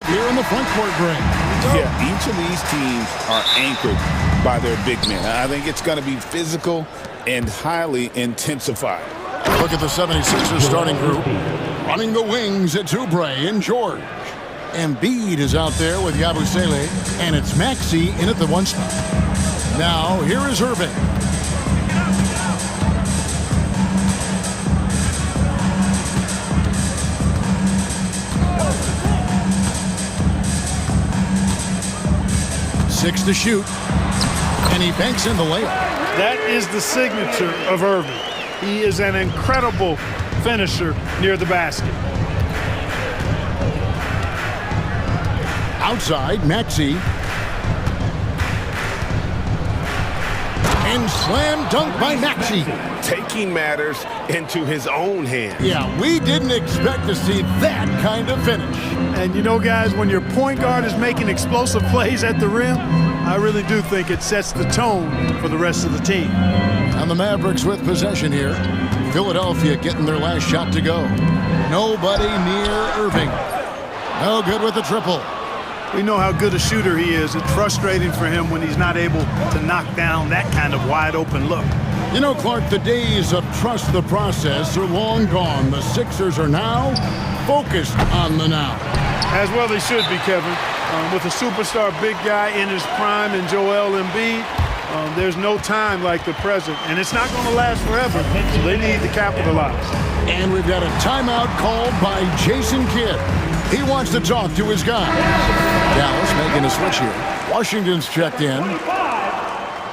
here in the front court break. Yeah, each of these teams are anchored by their big men. I think it's going to be physical and highly intensified. Look at the 76ers starting group. Running the wings, it's Oubre and George. Embiid is out there with Yabusele, and it's Maxey in at the one spot. Now, here is Irving. Six to shoot, and he banks in the layup. That is the signature of Irving. He is an incredible finisher near the basket. Outside, Maxey. And slam dunk by Maxey. Taking matters into his own hands. Yeah, we didn't expect to see that kind of finish. And you know, guys, when your point guard is making explosive plays at the rim, I really do think it sets the tone for the rest of the team. And the Mavericks with possession here. Philadelphia getting their last shot to go. Nobody near Irving. No good with the triple. We know how good a shooter he is. It's frustrating for him when he's not able to knock down that kind of wide open look. You know, Clark, the days of trust the process are long gone. The Sixers are now focused on the now. As well they should be, Kevin. With a superstar big guy in his prime in Joel Embiid, there's no time like the present. And it's not going to last forever, so they need to capitalize. And we've got a timeout called by Jason Kidd. He wants to talk to his guys. Dallas making a switch here. Washington's checked in.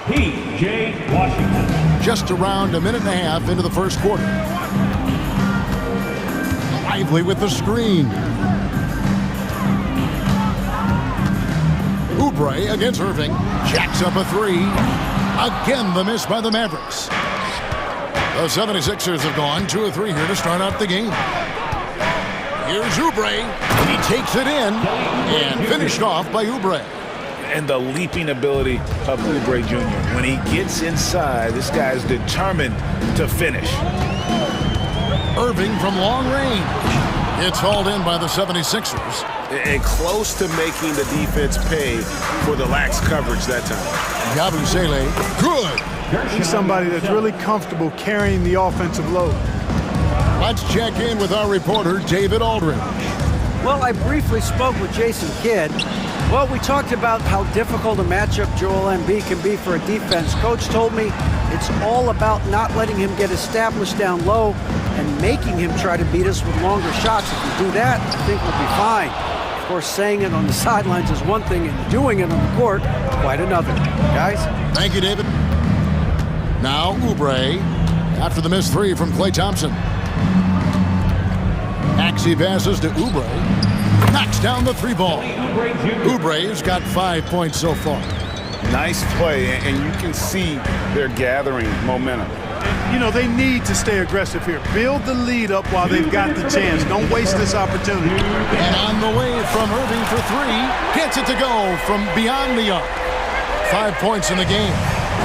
P.J. Washington. Just around a minute and a half into the first quarter. Lively with the screen. Oubre against Irving. Jacks up a three. Again, the miss by the Mavericks. The 76ers have gone 2 of 3 here to start out the game. Here's Oubre. He takes it in and finished off by Oubre. And the leaping ability of Oubre Jr. When he gets inside, this guy's determined to finish. Irving from long range. It's hauled in by the 76ers. And close to making the defense pay for the lax coverage that time. Yabusele, good. He's somebody that's really comfortable carrying the offensive load. Let's check in with our reporter, David Aldridge. Well, I briefly spoke with Jason Kidd. Well, we talked about how difficult a matchup Joel Embiid can be for a defense. Coach told me it's all about not letting him get established down low and making him try to beat us with longer shots. If we do that, I think we'll be fine. Of course, saying it on the sidelines is one thing, and doing it on the court, quite another. Guys? Thank you, David. Now, Oubre, after the missed three from Klay Thompson. Maxey passes to Oubre. Knocks down the three ball. Oubre's got 5 points so far. Nice play, and you can see they're gathering momentum. You know, they need to stay aggressive here. Build the lead up while they've got the chance. Don't waste this opportunity. And on the way from Irving for three. Gets it to go from beyond the arc. 5 points in the game.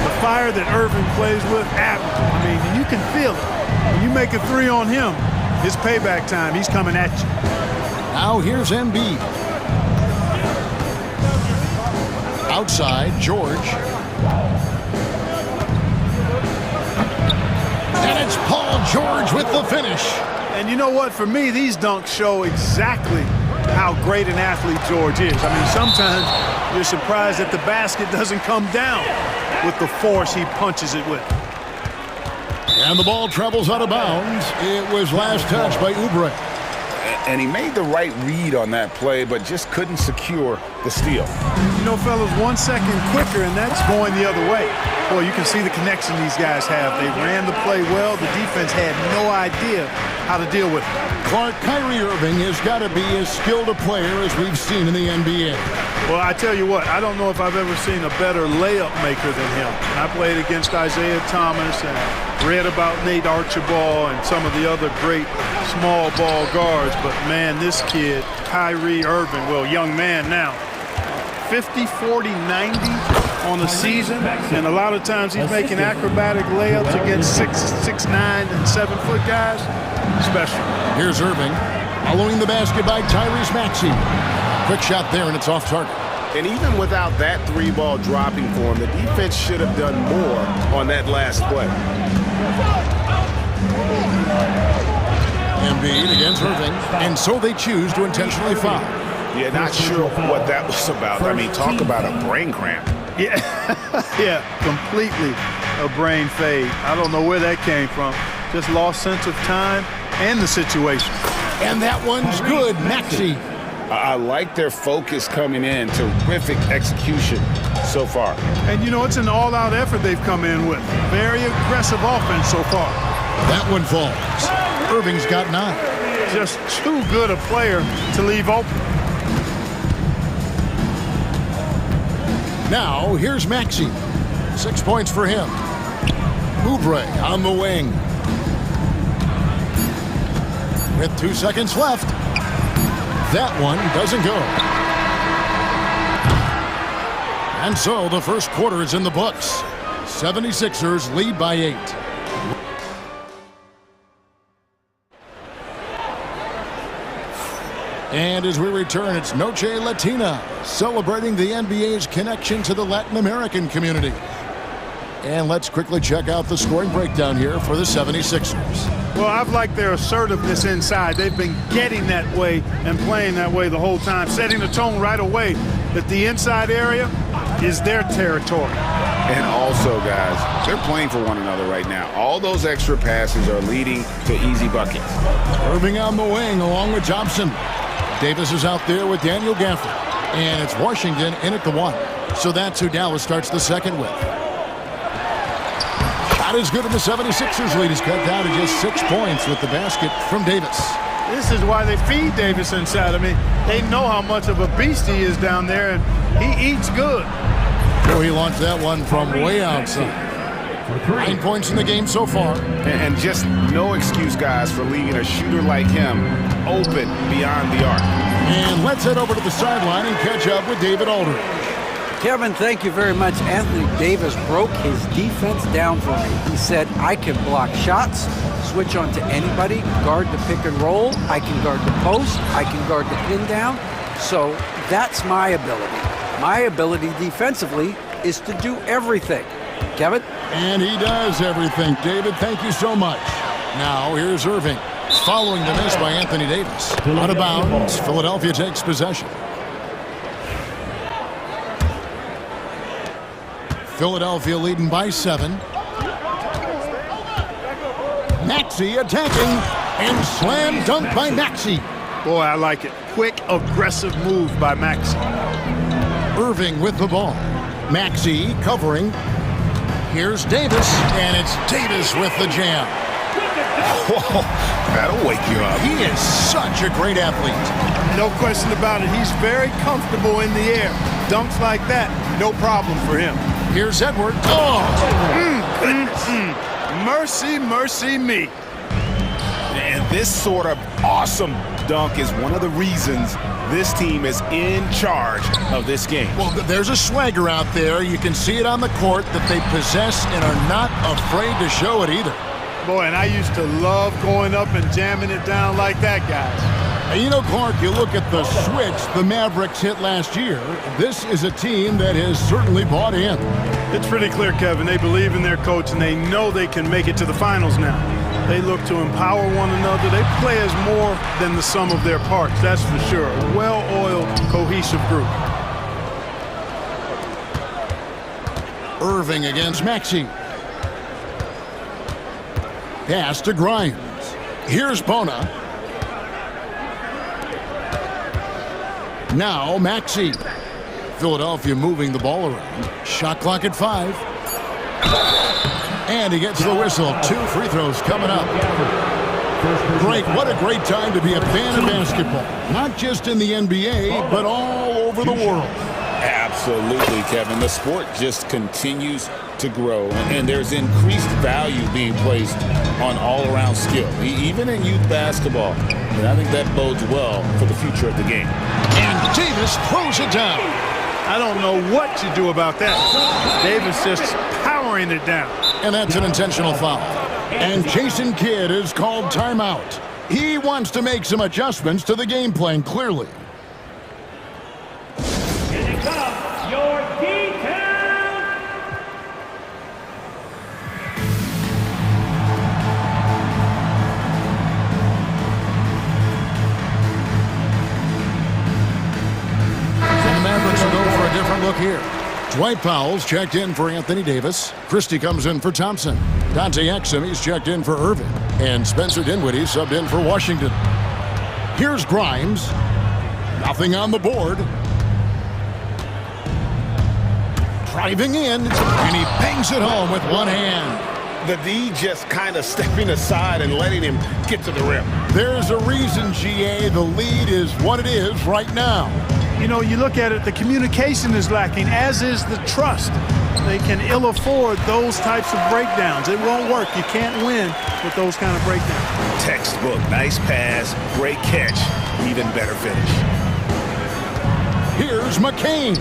The fire that Irving plays with, I mean, you can feel it. When you make a three on him, it's payback time. He's coming at you. Now here's Embiid. Outside, George. And it's Paul George with the finish. And you know what? For me, these dunks show exactly how great an athlete George is. I mean, sometimes you're surprised that the basket doesn't come down with the force he punches it with. And the ball travels out of bounds. It was last touched by Oubre. And he made the right read on that play, but just couldn't secure the steal. You know, fellas, 1 second quicker, and that's going the other way. Boy, you can see the connection these guys have. They ran the play well. The defense had no idea how to deal with it. Clark, Kyrie Irving has got to be as skilled a player as we've seen in the NBA. Well, I tell you what, I don't know if I've ever seen a better layup maker than him. I played against Isaiah Thomas and read about Nate Archibald and some of the other great small ball guards. But, man, this kid, Kyrie Irving, well, young man now, 50, 40, 90 on the season. And a lot of times he's making acrobatic layups against 6'9", and 7-foot guys. Special. Here's Irving. Following the basket by Tyrese Maxey. Quick shot there, and it's off target. And even without that three-ball dropping for him, the defense should have done more on that last play. Embiid against Irving, and so they choose to intentionally foul. Yeah, not sure what that was about. I mean, talk about a brain cramp. Yeah, yeah, completely a brain fade. I don't know where that came from. Just lost sense of time and the situation. And that one's good, Maxey. I like their focus coming in. Terrific execution so far. And, you know, it's an all-out effort they've come in with. Very aggressive offense so far. That one falls. Irving's got 9. Just too good a player to leave open. Now, here's Maxey. 6 points for him. Oubre on the wing. With 2 seconds left. That one doesn't go. And so the first quarter is in the books. 76ers lead by 8. And as we return, it's Noche Latina, celebrating the NBA's connection to the Latin American community. And let's quickly check out the scoring breakdown here for the 76ers. Well, I've liked their assertiveness inside. They've been getting that way and playing that way the whole time, setting the tone right away that the inside area is their territory. And also, guys, they're playing for one another right now. All those extra passes are leading to easy buckets. Irving on the wing along with Johnson. Davis is out there with Daniel Gafford. And it's Washington in at the 1. So that's who Dallas starts the second with. Shot is good, and the 76ers lead is cut down to just 6 points with the basket from Davis. This is why they feed Davis inside. I mean, they know how much of a beast he is down there, and he eats good. Oh, he launched that one from way outside. 9 points in the game so far. And just no excuse, guys, for leaving a shooter like him open beyond the arc. And let's head over to the sideline and catch up with David Aldridge. Kevin, thank you very much. Anthony Davis broke his defense down for me. He said, I can block shots, switch on to anybody, guard the pick and roll, I can guard the post, I can guard the pin down. So that's my ability. My ability defensively is to do everything. Kevin? And he does everything. David, thank you so much. Now, here's Irving. Following the miss by Anthony Davis. Out of bounds, Philadelphia takes possession. Philadelphia leading by 7. Maxey attacking, and slam dunk by Maxey. Boy, I like it. Quick, aggressive move by Maxey. Irving with the ball. Maxey covering. Here's Davis, and it's Davis with the jam. Whoa, that'll wake you up. He is such a great athlete. No question about it. He's very comfortable in the air. Dunks like that, no problem for him. Here's Edwards. Oh! Mercy, mercy me. And this sort of awesome dunk is one of the reasons this team is in charge of this game. Well, there's a swagger out there. You can see it on the court that they possess and are not afraid to show it either. Boy, and I used to love going up and jamming it down like that, guys. And you know, Clark, you look at the switch the Mavericks hit last year. This is a team that has certainly bought in. It's pretty clear, Kevin. They believe in their coach, and they know they can make it to the finals now. They look to empower one another. They play as more than the sum of their parts, that's for sure. A well-oiled, cohesive group. Irving against Maxey. Pass to Grimes. Here's Bona. Now Maxey. Philadelphia moving the ball around. Shot clock at 5. And he gets the whistle. 2 free throws coming up. Greg, what a great time to be a fan of basketball. Not just in the NBA, but all over the world. Absolutely, Kevin. The sport just continues to grow, and there's increased value being placed on all-around skill, even in youth basketball. And I think that bodes well for the future of the game. And Davis throws it down. I don't know what you do about that. Davis just powering it down. And that's an intentional foul. And Jason Kidd is called timeout. He wants to make some adjustments to the game plan, clearly. look here. Dwight Powell's checked in for Anthony Davis. Christie comes in for Thompson. Dante Exum, he's checked in for Irving. And Spencer Dinwiddie subbed in for Washington. Here's Grimes. Nothing on the board. Driving in, and he bangs it home with one hand. The D just kind of stepping aside and letting him get to the rim. There's a reason, GA, the lead is what it is right now. You know, you look at it, the communication is lacking, as is the trust. They can ill afford those types of breakdowns. It won't work. You can't win with those kind of breakdowns. Textbook, nice pass, great catch, even better finish. Here's McCain.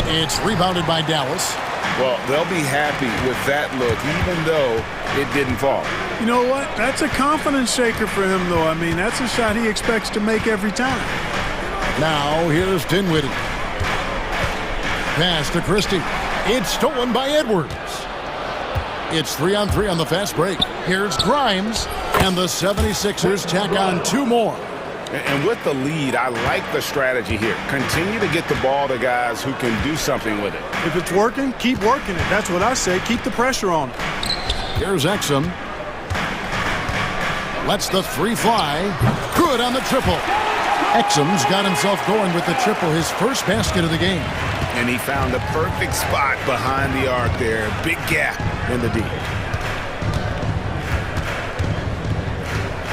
It's rebounded by Dallas. Well, they'll be happy with that look, even though it didn't fall. You know what? That's a confidence shaker for him, though. I mean, that's a shot he expects to make every time. Now, here's Dinwiddie. Pass to Christie. It's stolen by Edwards. It's 3-on-3 on the fast break. Here's Grimes, and the 76ers tack on 2 more. And with the lead, I like the strategy here. Continue to get the ball to guys who can do something with it. If it's working, keep working it. That's what I say. Keep the pressure on it. Here's Exum. Lets the 3 fly. Good on the triple. Exum's got himself going with the triple, his first basket of the game. And he found the perfect spot behind the arc there. Big gap in the D.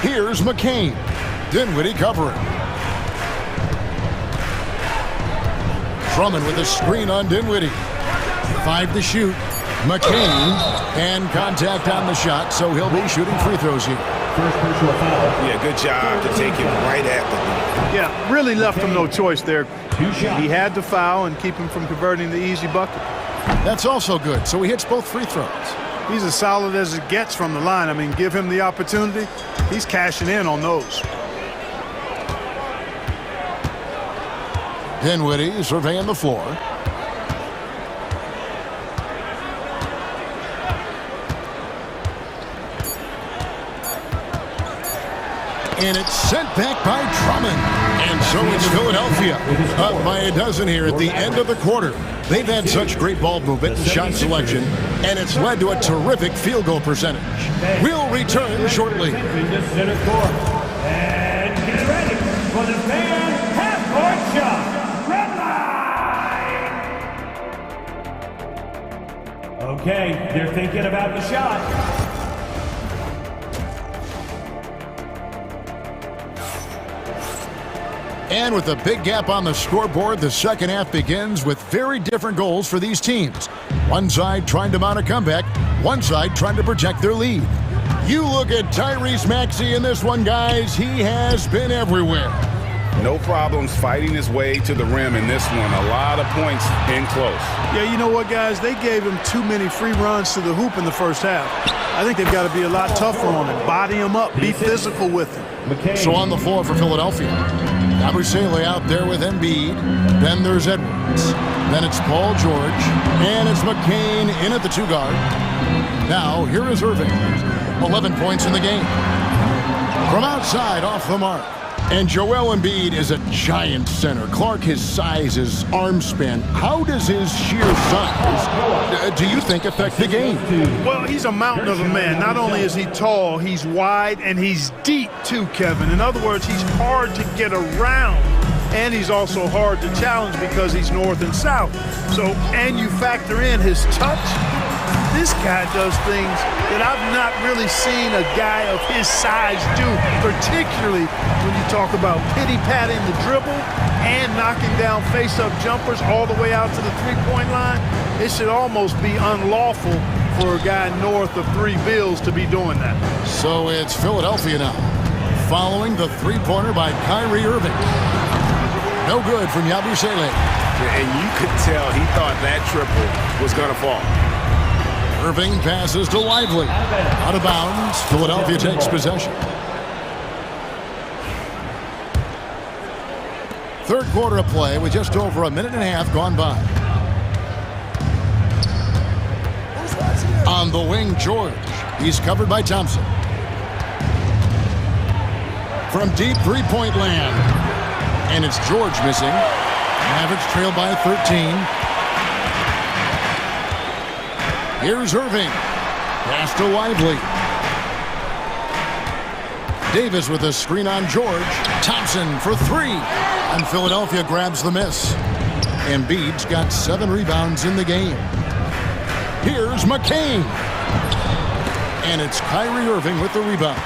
Here's McCain. Dinwiddie covering. Drummond with a screen on Dinwiddie. 5 to shoot. McCain, and contact on the shot, so he'll be shooting free throws here. Yeah, good job to take him right at the D. Yeah, really left him no choice there. He had to foul and keep him from converting the easy bucket. That's also good, so he hits both free throws. He's as solid as it gets from the line. I mean, give him the opportunity. He's cashing in on those. Dinwiddie surveying the floor. And it's sent back by Drummond. And so it's Philadelphia up by a dozen here at the end of the quarter. They've had such great ball movement and shot selection, and it's led to a terrific field goal percentage. We'll return shortly. And get ready for the fan half-court shot. Okay, they're thinking about the shot. And with a big gap on the scoreboard, the second half begins with very different goals for these teams. One side trying to mount a comeback, one side trying to protect their lead. You look at Tyrese Maxey in this one, guys. He has been everywhere. No problems fighting his way to the rim in this one. A lot of points in close. Yeah, you know what, guys? They gave him too many free runs to the hoop in the first half. I think they've got to be a lot tougher on him. Body him up. Be physical with him. So on the floor for Philadelphia, Abusele out there with Embiid. Then there's Edwards. Then it's Paul George. And it's McCain in at the 2-guard. Now, here is Irving. 11 points in the game. From outside, off the mark. And Joel Embiid is a giant center. Clark, his size, his arm span. How does his sheer size, do you think, affect the game? Well, he's a mountain of a man. Not only is he tall, he's wide, and he's deep too, Kevin. In other words, he's hard to get around. And he's also hard to challenge because he's north and south. So, and you factor in his touch. This guy does things that I've not really seen a guy of his size do, particularly when you talk about pity-patting the dribble and knocking down face-up jumpers all the way out to the three-point line. It should almost be unlawful for a guy north of 3 bills to be doing that. So it's Philadelphia now, following the three-pointer by Kyrie Irving. No good from Yabusele. And you could tell he thought that triple was going to fall. Irving passes to Lively. Out of bounds. Philadelphia takes possession. Third quarter of play with just over a minute and a half gone by. On the wing, George. He's covered by Thompson. From deep three-point land. And it's George missing. Mavericks trail by 13. Here's Irving. Pass to Lively. Davis with a screen on George. Thompson for three. And Philadelphia grabs the miss. Embiid's got 7 rebounds in the game. Here's McCain. And it's Kyrie Irving with the rebound.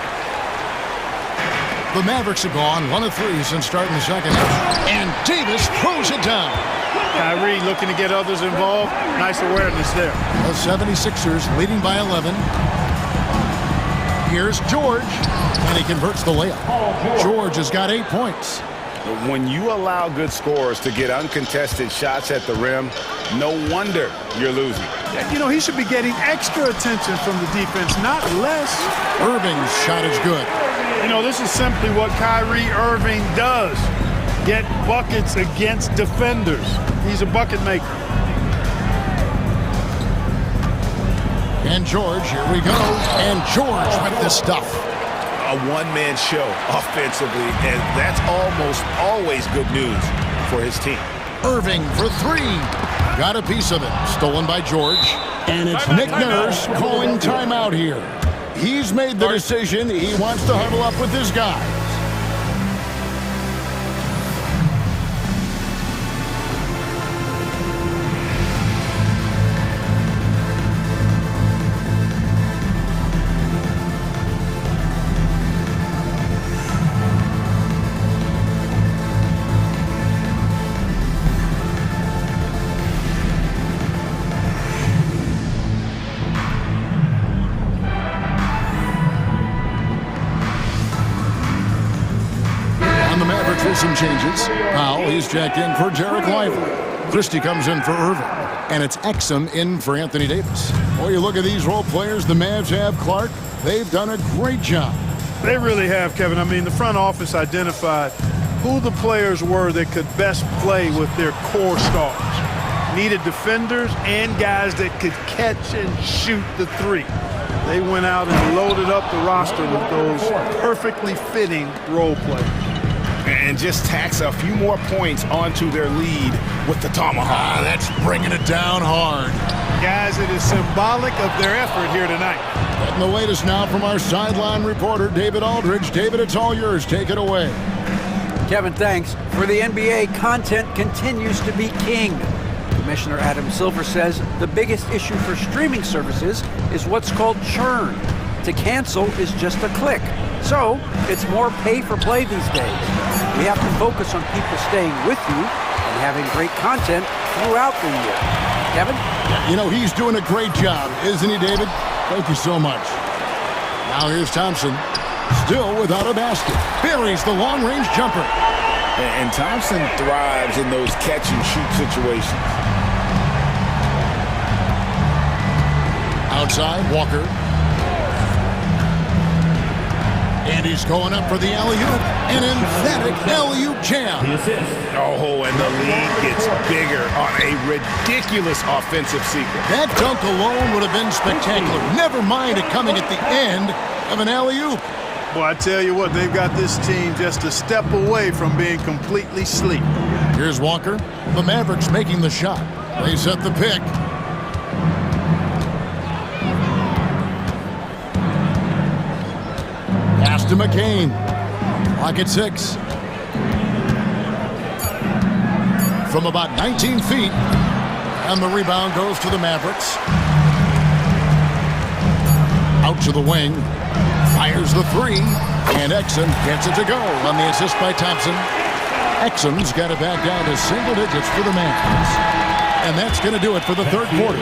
The Mavericks have gone 1 of 3 since starting the second half. And Davis throws it down. Kyrie looking to get others involved. Nice awareness there. The 76ers leading by 11. Here's George. And he converts the layup. George has got 8 points. When you allow good scorers to get uncontested shots at the rim, no wonder you're losing. You know, he should be getting extra attention from the defense, not less. Irving's shot is good. You know, this is simply what Kyrie Irving does. Get buckets against defenders. He's a bucket maker. And George, here we go. And George with the stuff. A one-man show offensively, and that's almost always good news for his team. Irving for 3. Got a piece of it. Stolen by George. And it's Nick Nurse calling timeout here. He's made the decision. He wants to huddle up with his guys. Some changes. Powell, he's jacked in for Derek Lively. Christie comes in for Irving. And it's Exum in for Anthony Davis. Boy, you look at these role players the Mavs have, Clark. They've done a great job. They really have, Kevin. I mean, the front office identified who the players were that could best play with their core stars. Needed defenders and guys that could catch and shoot the three. They went out and loaded up the roster with those perfectly fitting role players. And just tacks a few more points onto their lead with the tomahawk. That's bringing it down hard. Guys, it is symbolic of their effort here tonight. Getting the latest now from our sideline reporter, David Aldridge. David, it's all yours. Take it away. Kevin, thanks. For the NBA, content continues to be king. Commissioner Adam Silver says the biggest issue for streaming services is what's called churn. To cancel is just a click. So, it's more pay-for-play these days. We have to focus on people staying with you and having great content throughout the year. Kevin? You know, he's doing a great job, isn't he, David? Thank you so much. Now here's Thompson, still without a basket. Buries the long-range jumper. And Thompson thrives in those catch-and-shoot situations. Outside, Walker. And he's going up for the alley-oop. An emphatic alley-oop jam. Oh, and the lead gets bigger on a ridiculous offensive sequence. That dunk alone would have been spectacular. Never mind it coming at the end of an alley-oop. Well, I tell you what, they've got this team just a step away from being completely asleep. Here's Walker. The Mavericks making the shot. They set the pick. Pass to McCain. Clock at 6. From about 19 feet. And the rebound goes to the Mavericks. Out to the wing. Fires the 3. And Exum gets it to go on the assist by Thompson. Exum's got it back down to single digits for the Mavs. And that's going to do it for the third quarter.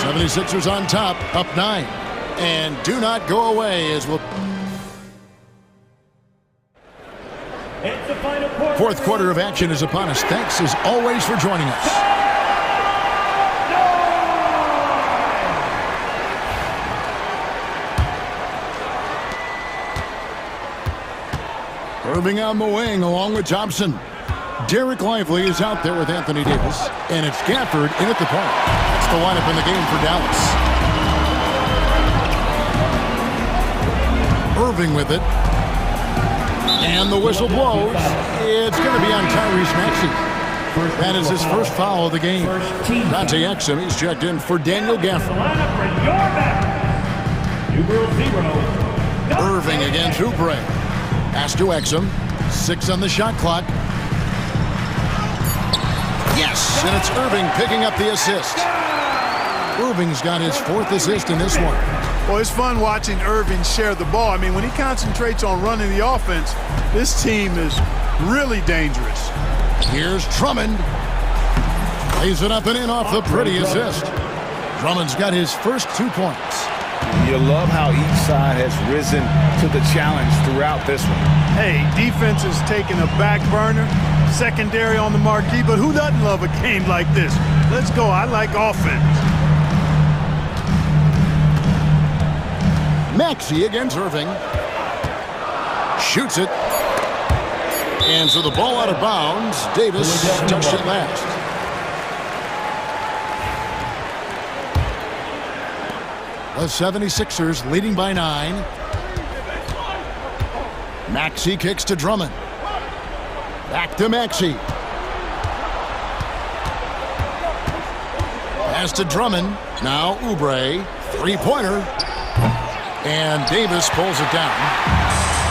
76ers on top, up 9. And do not go away as we'll... Fourth quarter of action is upon us. Thanks as always for joining us. Irving on the wing along with Thompson. Derek Lively is out there with Anthony Davis. And it's Gafford in at the point. That's the lineup in the game for Dallas. Irving with it. And the whistle blows. It's going to be on Tyrese Maxey. That is his first foul of the game. Dante Exum, he's checked in for Daniel Gafford. Irving against Oubre. Pass to Exum. 6 on the shot clock. Yes, and it's Irving picking up the assist. Irving's got his 4th assist in this one. Well, it's fun watching Irving share the ball. I mean, when he concentrates on running the offense, this team is really dangerous. Here's Drummond. Lays it up and in off the pretty assist. Drummond's got his first 2 points. You love how each side has risen to the challenge throughout this one. Hey, defense is taking a back burner, secondary on the marquee, but who doesn't love a game like this? Let's go. I like offense. Maxey against Irving. Shoots it. And so the ball out of bounds. Davis touched it last. The 76ers leading by 9. Maxey kicks to Drummond. Back to Maxey. Pass to Drummond. Now Oubre. 3-pointer. And Davis pulls it down.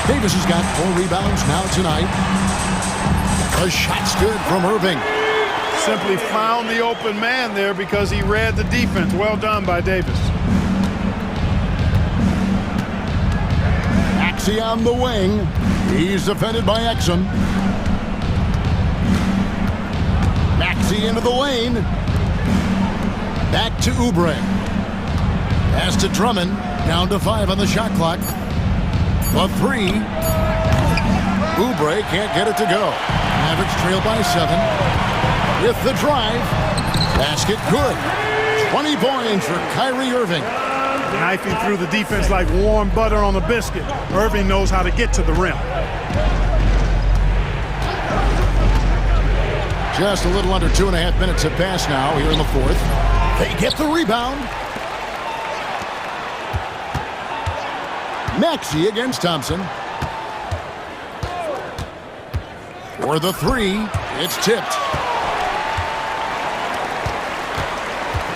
Davis has got 4 rebounds now tonight. The shot's good from Irving. Simply found the open man there because he read the defense. Well done by Davis. Maxey on the wing. He's defended by Exum. Maxey into the lane. Back to Oubre. Pass to Drummond. Down to 5 on the shot clock. The 3. Oubre can't get it to go. Mavericks trail by 7. With the drive. Basket good. 20 points for Kyrie Irving. Knifing through the defense like warm butter on a biscuit. Irving knows how to get to the rim. Just a little under 2.5 minutes have passed now here in the 4th. They get the rebound. Maxey against Thompson. For the 3, it's tipped.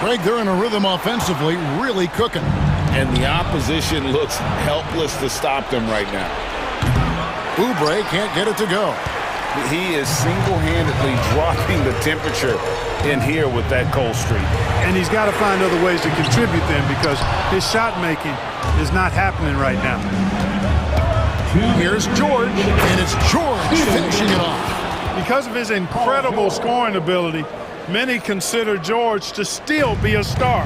Greg, they're in a rhythm offensively, really cooking. And the opposition looks helpless to stop them right now. Oubre can't get it to go. He is single-handedly dropping the temperature in here with that cold streak. And he's got to find other ways to contribute then because his shot making is not happening right now. Here's George, and it's George finishing it off. Because of his incredible scoring ability, many consider George to still be a star.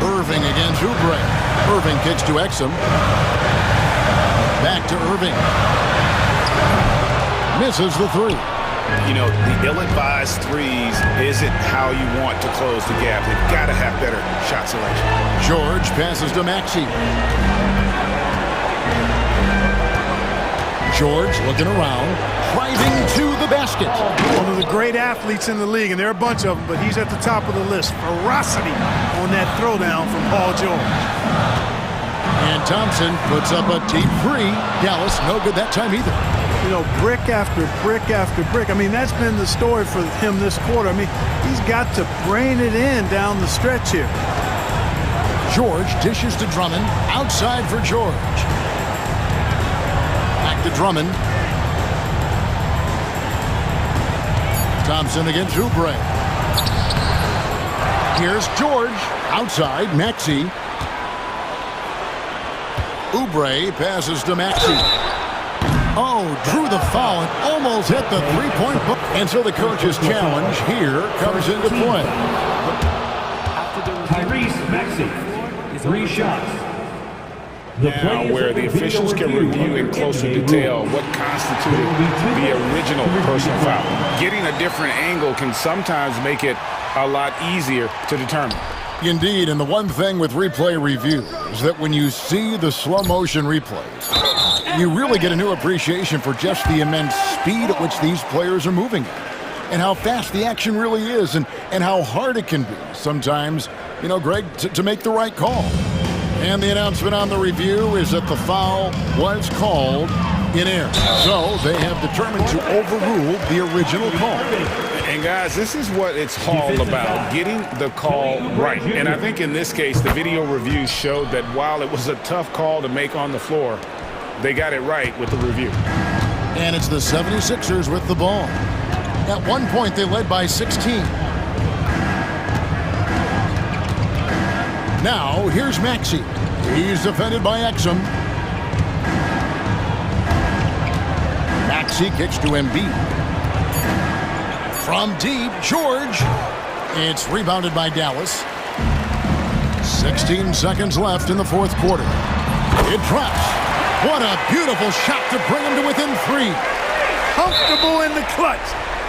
Irving against Oubre. Irving kicks to Exum. Back to Irving. Misses the 3. You know, the ill-advised threes isn't how you want to close the gap. They've got to have better shot selection. George passes to Maxey. George looking around, driving to the basket. One of the great athletes in the league, and there are a bunch of them, but he's at the top of the list. Ferocity on that throwdown from Paul George. And Thompson puts up a deep 3. Dallas, no good that time either. You know, brick after brick after brick. I mean, that's been the story for him this quarter. I mean, he's got to brain it in down the stretch here. George dishes to Drummond. Outside for George. Back to Drummond. Thompson against Oubre. Here's George. Outside, Maxey. Oubre passes to Maxey. Oh, drew the foul and almost hit the 3-point hook. And so the coach's challenge here comes into play. Tyrese Maxey, 3 shots. Now, where the officials can review in closer detail what constituted the original personal foul. Getting a different angle can sometimes make it a lot easier to determine. Indeed, and the one thing with replay review is that when you see the slow motion replays, you really get a new appreciation for just the immense speed at which these players are moving at, and how fast the action really is, and how hard it can be sometimes, you know, Greg, to make the right call. And the announcement on the review is that the foul was called in air. So they have determined to overrule the original call. And guys, this is what it's all about, getting the call right. And I think in this case, the video review showed that while it was a tough call to make on the floor, they got it right with the review. And it's the 76ers with the ball. At one point, they led by 16. Now, here's Maxey. He's defended by Exum. Maxey kicks to Embiid. From deep, George. It's rebounded by Dallas. 16 seconds left in the fourth quarter. It drops. What a beautiful shot to bring him to within 3. Comfortable in the clutch.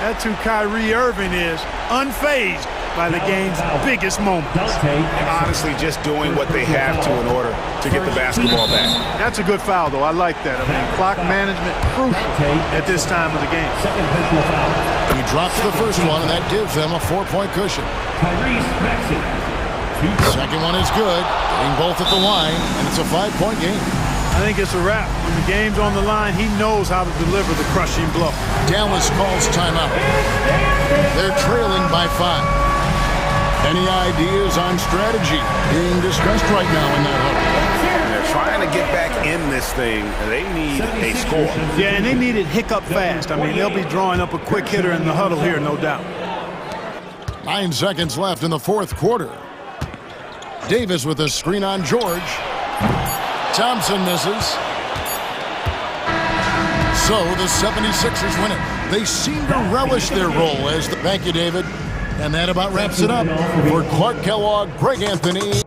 That's who Kyrie Irving is, unfazed by the game's biggest moments. Honestly, just doing what they have to in order to get the basketball back. That's a good foul, though. I like that. I mean, clock management crucial at this time of the game. He drops the first one, and that gives them a 4-point cushion. Second one is good, getting both at the line, and it's a 5-point game. I think it's a wrap. When the game's on the line, he knows how to deliver the crushing blow. Dallas calls timeout. They're trailing by 5. Any ideas on strategy being discussed right now in that huddle? They're trying to get back in this thing. They need a score. Yeah, and they need it hiccup fast. I mean, they'll be drawing up a quick hitter in the huddle here, no doubt. 9 seconds left in the fourth quarter. Davis with a screen on George. Thompson misses. So the 76ers win it. They seem to relish their role as the... Thank you, David. And that about wraps it up. For Clark Kellogg, Greg Anthony.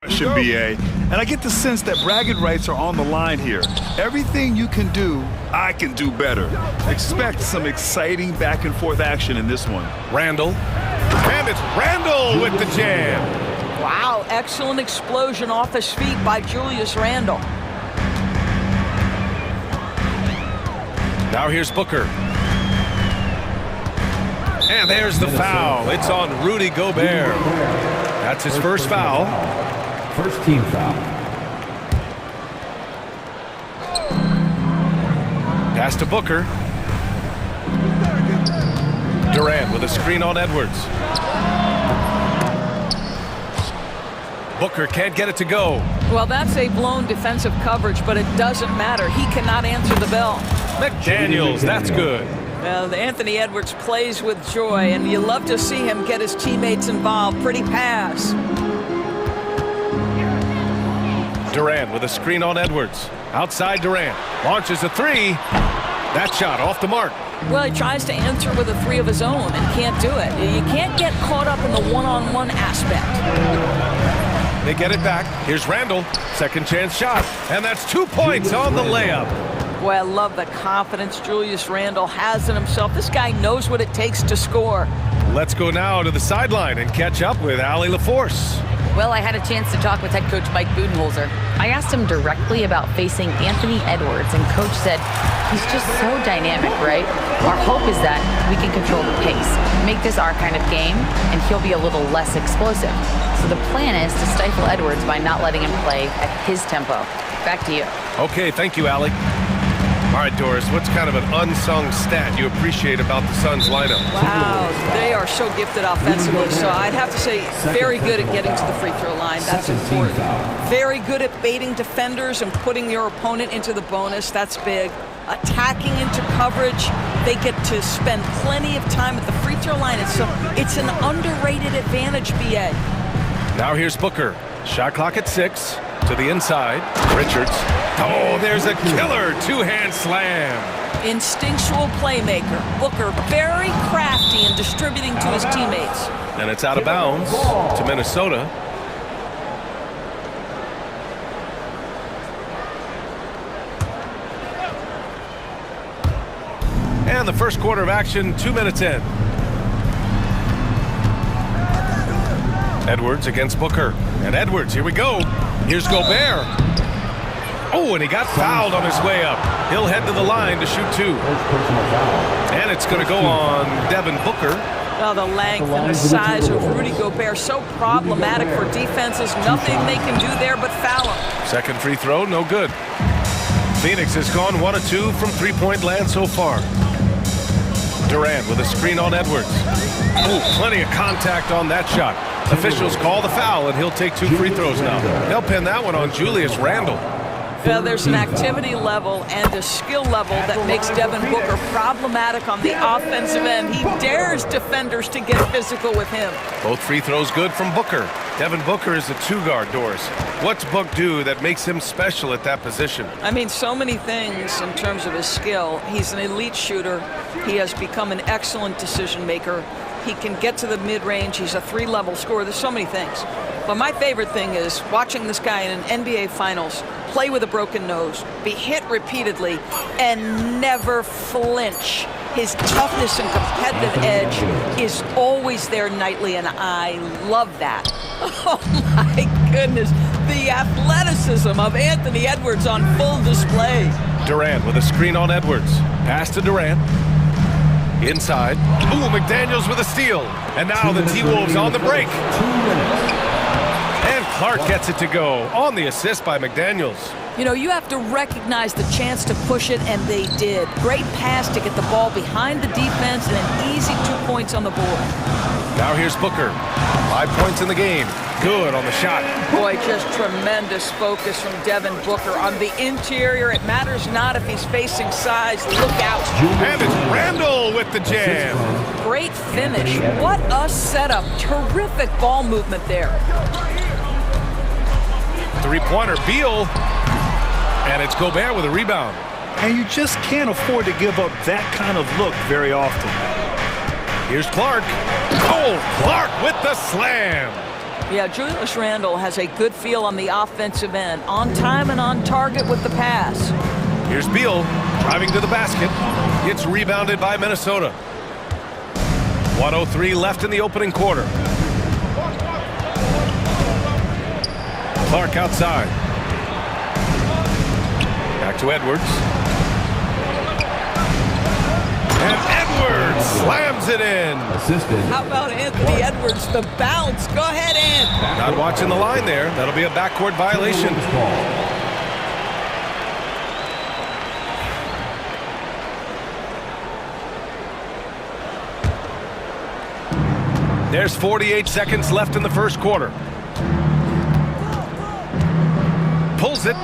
question, BA. And I get the sense that bragging rights are on the line here. Everything you can do, I can do better. Expect some exciting back and forth action in this one. Randall. And it's Randall with the jam. Wow, excellent explosion off his feet by Julius Randle. Now here's Booker. And there's the foul. It's on Rudy Gobert. That's his first foul. First team foul. Pass to Booker. Durant with a screen on Edwards. Booker can't get it to go. Well, that's a blown defensive coverage, but it doesn't matter. He cannot answer the bell. McDaniels, that's good. Well, Anthony Edwards plays with joy, and you love to see him get his teammates involved. Pretty pass. Durant with a screen on Edwards. Outside Durant. Launches a three. That shot off the mark. Well, he tries to answer with a three of his own and can't do it. You can't get caught up in the one-on-one aspect. They get it back. Here's Randall. Second chance shot. And that's 2 points on the layup. Boy, I love the confidence Julius Randle has in himself. This guy knows what it takes to score. Let's go now to the sideline and catch up with Allie LaForce. Well, I had a chance to talk with head coach Mike Budenholzer. I asked him directly about facing Anthony Edwards, and coach said, he's just so dynamic, right? Our hope is that we can control the pace, make this our kind of game, and he'll be a little less explosive. So the plan is to stifle Edwards by not letting him play at his tempo. Back to you. Okay, thank you, Allie. All right, Doris, what's kind of an unsung stat you appreciate about the Suns lineup? Wow, they are so gifted offensively. So I'd have to say very good at getting to the free throw line. That's important. Very good at baiting defenders and putting your opponent into the bonus. That's big. Attacking into coverage. They get to spend plenty of time at the free throw line. It's an underrated advantage, BA. Now here's Booker. Shot clock at 6. To the inside. Richards. Oh, there's a killer two-hand slam. Instinctual playmaker. Booker very crafty in distributing to his teammates. And it's out of bounds to Minnesota. And the first quarter of action, 2 minutes in. Edwards against Booker. And Edwards, here we go. Here's Gobert. Oh, and he got fouled on his way up. He'll head to the line to shoot 2. And it's going to go on Devin Booker. Well, the length and the size of Rudy Gobert, so problematic for defenses. Nothing they can do there but foul him. Second free throw, no good. Phoenix has gone 1 of 2 from three-point land so far. Durant with a screen on Edwards. Ooh, plenty of contact on that shot. Officials call the foul, and he'll take 2 free throws now. They'll pin that one on Julius Randle. Well, there's an activity level and a skill level that makes Devin Booker problematic on the offensive end. He dares defenders to get physical with him. Both free throws good from Booker. Devin Booker is a 2-guard, Doris. What's Book do that makes him special at that position? I mean, so many things in terms of his skill. He's an elite shooter. He has become an excellent decision maker. He can get to the mid-range. He's a 3-level scorer. There's so many things. But my favorite thing is watching this guy in an NBA Finals play with a broken nose, be hit repeatedly, and never flinch. His toughness and competitive edge is always there nightly, and I love that. Oh, my goodness. The athleticism of Anthony Edwards on full display. Durant with a screen on Edwards. Pass to Durant. Inside. Ooh, McDaniels with a steal. And now the T-Wolves on the break. And Clark gets it to go on the assist by McDaniels. You know, you have to recognize the chance to push it, and they did. Great pass to get the ball behind the defense and an easy 2 points on the board. Now here's Booker. 5 points in the game. Good on the shot. Boy, just tremendous focus from Devin Booker on the interior. It matters not if he's facing size. Look out. And it's Randall with the jam. Great finish. What a setup. Terrific ball movement there. Three-pointer, Beal. And it's Gobert with a rebound. And you just can't afford to give up that kind of look very often. Here's Clark. Oh, Clark with the slam. Yeah, Julius Randle has a good feel on the offensive end. On time and on target with the pass. Here's Beal driving to the basket. Gets rebounded by Minnesota. 1:03 left in the opening quarter. Clark outside. Back to Edwards. And Edwards slams it in. How about Anthony Edwards, the bounce? Go ahead, Ant. Not watching the line there. That'll be a backcourt violation. There's 48 seconds left in the first quarter. Pulls it.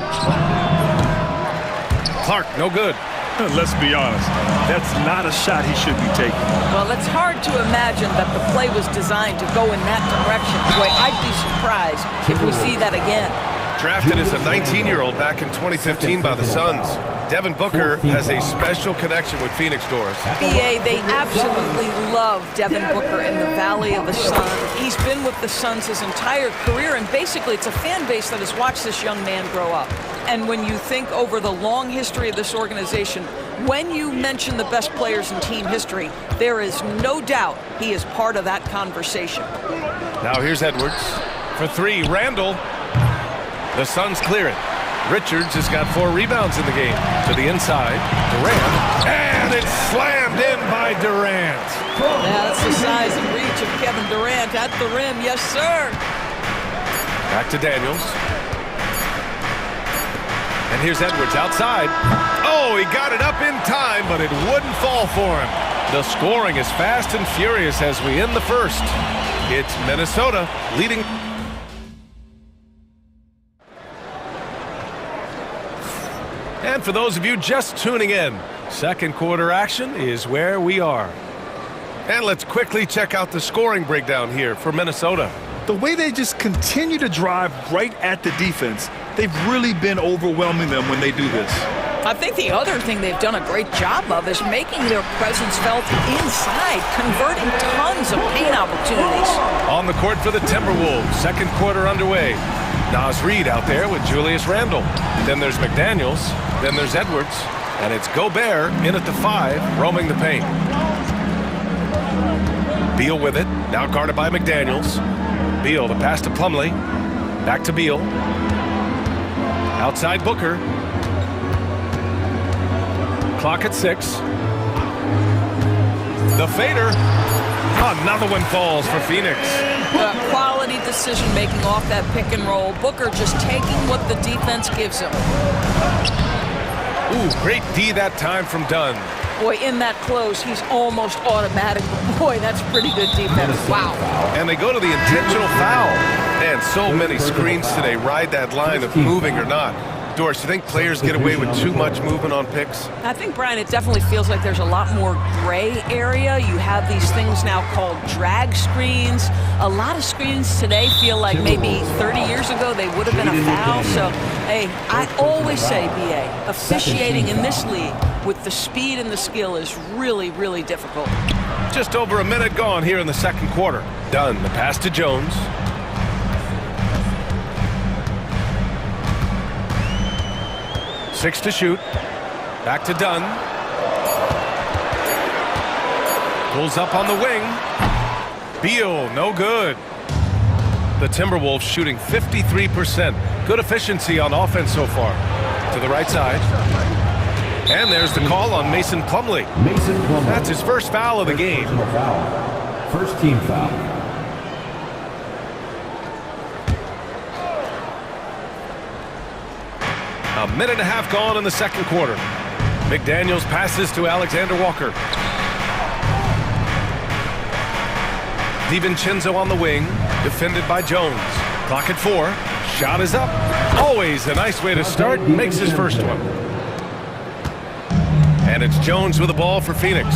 Clark, no good. Let's be honest, that's not a shot he should be taking. Well, it's hard to imagine that the play was designed to go in that direction. Boy, I'd be surprised if we see that again. Drafted as a 19-year-old back in 2015 by the Suns, Devin Booker has a special connection with Phoenix Doors. BA, they absolutely love Devin Booker in the Valley of the Sun. He's been with the Suns his entire career, and basically it's a fan base that has watched this young man grow up. And when you think over the long history of this organization, when you mention the best players in team history, there is no doubt he is part of that conversation. Now here's Edwards for three. Randle. The Suns clear it. Richards has got 4 rebounds in the game. To the inside. Durant. And it's slammed in by Durant. Yeah, that's the size and reach of Kevin Durant at the rim. Yes, sir. Back to Daniels. And here's Edwards outside. Oh, he got it up in time, but it wouldn't fall for him. The scoring is fast and furious as we end the first. It's Minnesota leading. And for those of you just tuning in, second quarter action is where we are. And let's quickly check out the scoring breakdown here for Minnesota. The way they just continue to drive right at the defense, they've really been overwhelming them when they do this. I think the other thing they've done a great job of is making their presence felt inside, converting tons of paint opportunities. On the court for the Timberwolves, second quarter underway. Naz Reid out there with Julius Randle. Then there's McDaniels. Then there's Edwards. And it's Gobert in at the 5, roaming the paint. Beal with it, now guarded by McDaniels. Beal, the pass to Plumlee. Back to Beal. Outside Booker. Clock at 6. The fader. Another one falls for Phoenix. Quality decision-making off that pick and roll. Booker just taking what the defense gives him. Ooh, great D that time from Dunn. Boy, in that close, he's almost automatic. Boy, that's pretty good defense. Wow. And they go to the intentional foul. Man, so many screens today ride that line of moving or not. Doris, you think players get away with too much movement on picks? I think, Brian, it definitely feels like there's a lot more gray area. You have these things now called drag screens. A lot of screens today feel like maybe 30 years ago they would have been a foul. So, hey, I always say, BA, officiating in this league with the speed and the skill is really, really difficult. Just over a minute gone here in the second quarter. Dunn, the pass to Jones. Six to shoot. Back to Dunn. Pulls up on the wing. Beal, no good. The Timberwolves shooting 53%. Good efficiency on offense so far. To the right side. And there's the call on Mason Plumlee. That's his first foul of the game. First team foul. A minute and a half gone in the second quarter. McDaniels passes to Alexander Walker. DiVincenzo on the wing, defended by Jones. Clock at 4. Shot is up. Always a nice way to start. Makes his first one. And it's Jones with the ball for Phoenix.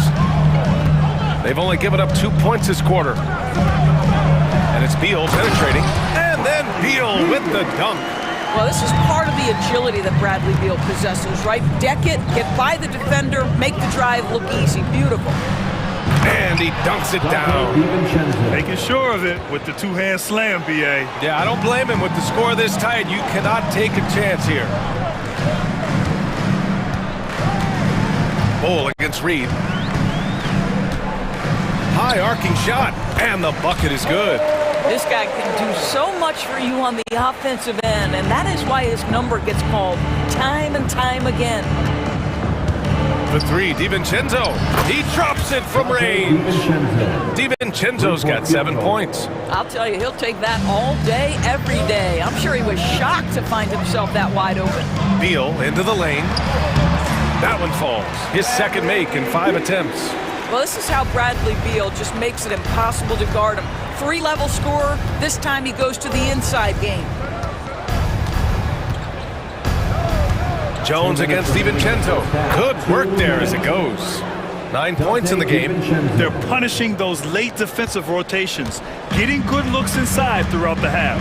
They've only given up 2 points this quarter. And it's Beal penetrating. And then Beal with the dunk. Well, this is part of the agility that Bradley Beal possesses, right? Deck it, get by the defender, make the drive look easy. Beautiful. And he dunks it down. Making sure of it with the two-hand slam, B.A. Yeah, I don't blame him. With the score this tight, you cannot take a chance here. Bull against Reed. High arcing shot, and the bucket is good. This guy can do so much for you on the offensive end, and that is why his number gets called time and time again. For three, DiVincenzo. He drops it from range. DiVincenzo's got 7 points. I'll tell you, he'll take that all day, every day. I'm sure he was shocked to find himself that wide open. Beal into the lane. That one falls. His second make in 5 attempts. Well, this is how Bradley Beal just makes it impossible to guard him. 3-level scorer. This time he goes to the inside game. Jones against DiVincenzo. Good work there as it goes. 9 points in the game. They're punishing those late defensive rotations, getting good looks inside throughout the half.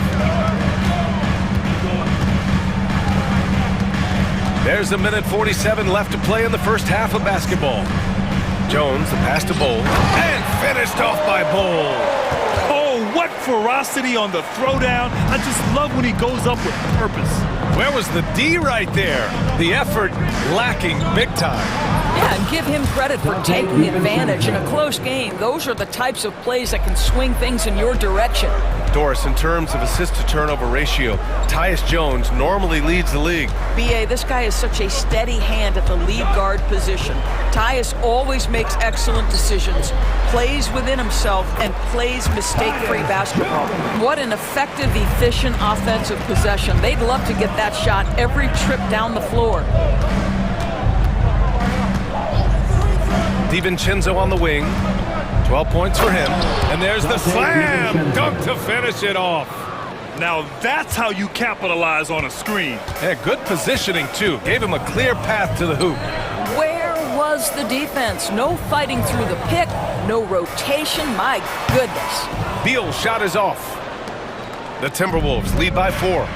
There's 1:47 left to play in the first half of basketball. Jones, the pass to Bull, and finished off by Bull. Oh, what ferocity on the throwdown. I just love when he goes up with purpose. Where was the D right there? The effort lacking big time. Yeah, and give him credit for taking advantage in a close game. Those are the types of plays that can swing things in your direction. Doris, in terms of assist-to-turnover ratio, Tyus Jones normally leads the league. B.A., this guy is such a steady hand at the lead guard position. Tyus always makes excellent decisions, plays within himself, and plays mistake-free basketball. What an effective, efficient offensive possession. They'd love to get that shot every trip down the floor. DiVincenzo on the wing. 12 points for him. And there's the slam dunk to finish it off. Now that's how you capitalize on a screen. Yeah, good positioning, too. Gave him a clear path to the hoop. Where was the defense? No fighting through the pick, no rotation. My goodness. Beal's shot is off. The Timberwolves lead by 4.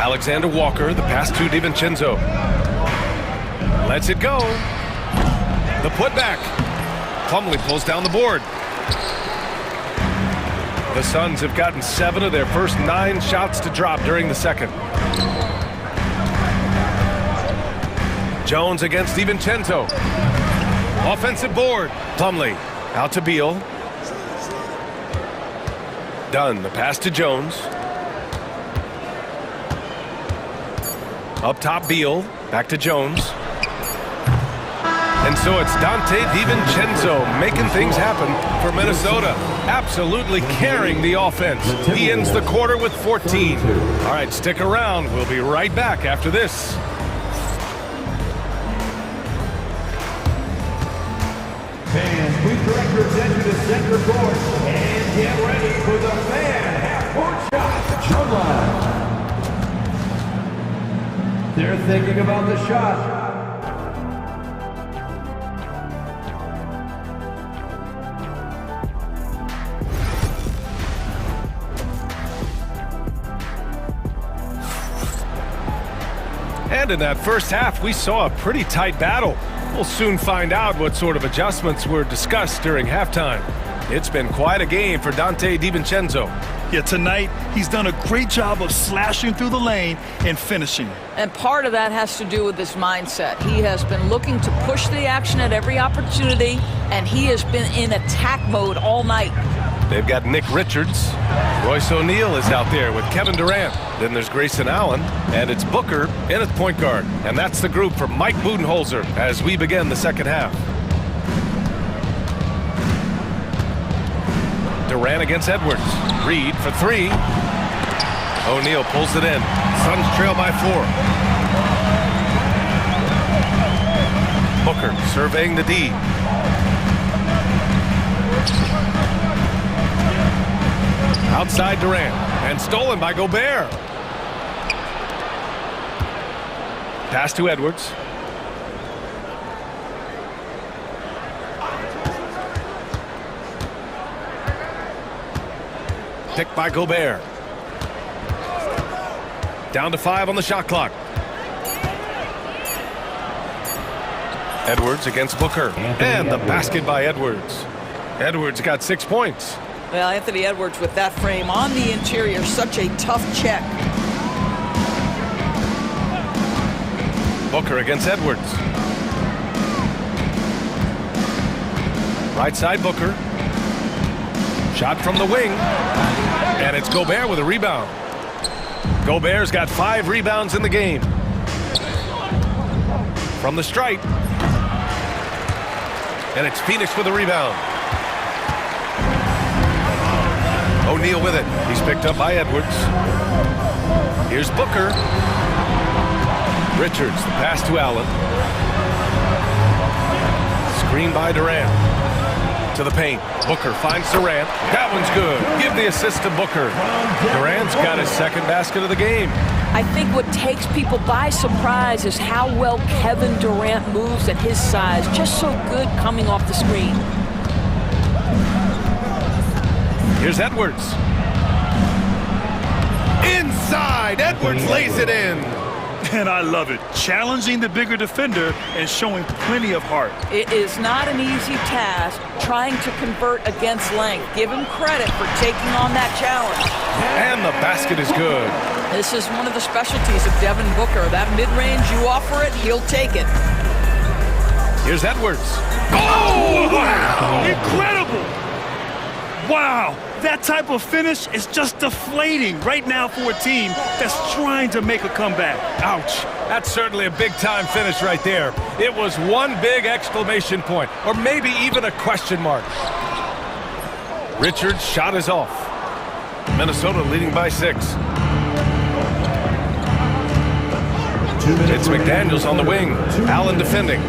Alexander Walker, the pass to DiVincenzo. Lets it go. The putback. Plumlee pulls down the board. The Suns have gotten 7 of their first 9 shots to drop during the second. Jones against DiVincenzo. Offensive board. Plumlee out to Beal. Dunn, the pass to Jones. Up top, Beal. Back to Jones. And so it's Donte DiVincenzo making things happen for Minnesota. Absolutely carrying the offense. He ends the quarter with 14. All right, stick around. We'll be right back after this. Fans, please direct your attention to center court and get ready for the fan half-court shot. Jump line. They're thinking about the shot. And in that first half, we saw a pretty tight battle. We'll soon find out what sort of adjustments were discussed during halftime. It's been quite a game for Donte DiVincenzo. Yeah, tonight, he's done a great job of slashing through the lane and finishing. And part of that has to do with his mindset. He has been looking to push the action at every opportunity, and he has been in attack mode all night. They've got Nick Richards. Royce O'Neal is out there with Kevin Durant. Then there's Grayson Allen, and it's Booker in at point guard. And that's the group for Mike Budenholzer as we begin the second half. Durant against Edwards. Reed for 3. O'Neal pulls it in. Suns trail by 4. Booker surveying the D. Outside Durant, and stolen by Gobert. Pass to Edwards. Picked by Gobert. Down to 5 on the shot clock. Edwards against Booker. And the basket by Edwards. Edwards got 6 points. Well, Anthony Edwards with that frame on the interior, such a tough check. Booker against Edwards. Right side Booker. Shot from the wing. And it's Gobert with a rebound. Gobert's got 5 rebounds in the game. From the stripe. And it's Phoenix with a rebound. O'Neal with it. He's picked up by Edwards. Here's Booker. Richards, the pass to Allen. Screen by Durant. To the paint. Booker finds Durant. That one's good. Give the assist to Booker. Durant's got his second basket of the game. I think what takes people by surprise is how well Kevin Durant moves at his size. Just so good coming off the screen. Here's Edwards. Inside. Edwards lays it in. And I love it. Challenging the bigger defender and showing plenty of heart. It is not an easy task trying to convert against length. Give him credit for taking on that challenge. And the basket is good. This is one of the specialties of Devin Booker. That mid-range, you offer it, he'll take it. Here's Edwards. Oh, wow! Incredible! Wow, that type of finish is just deflating right now for a team that's trying to make a comeback. Ouch. That's certainly a big-time finish right there. It was one big exclamation point, or maybe even a question mark. Richards' shot is off. Minnesota leading by 6. It's McDaniels on the wing. Allen defending.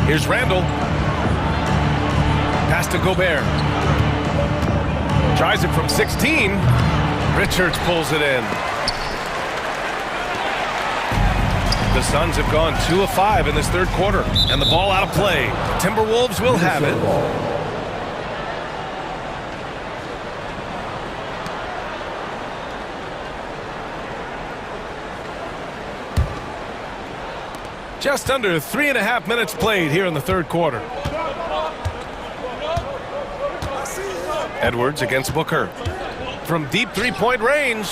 Here's Randall. Pass to Gobert. Tries it from 16. Richards pulls it in. The Suns have gone 2 of 5 in this third quarter. And the ball out of play. Timberwolves will have it. Just under 3.5 minutes played here in the third quarter. Edwards against Booker. From deep three-point range.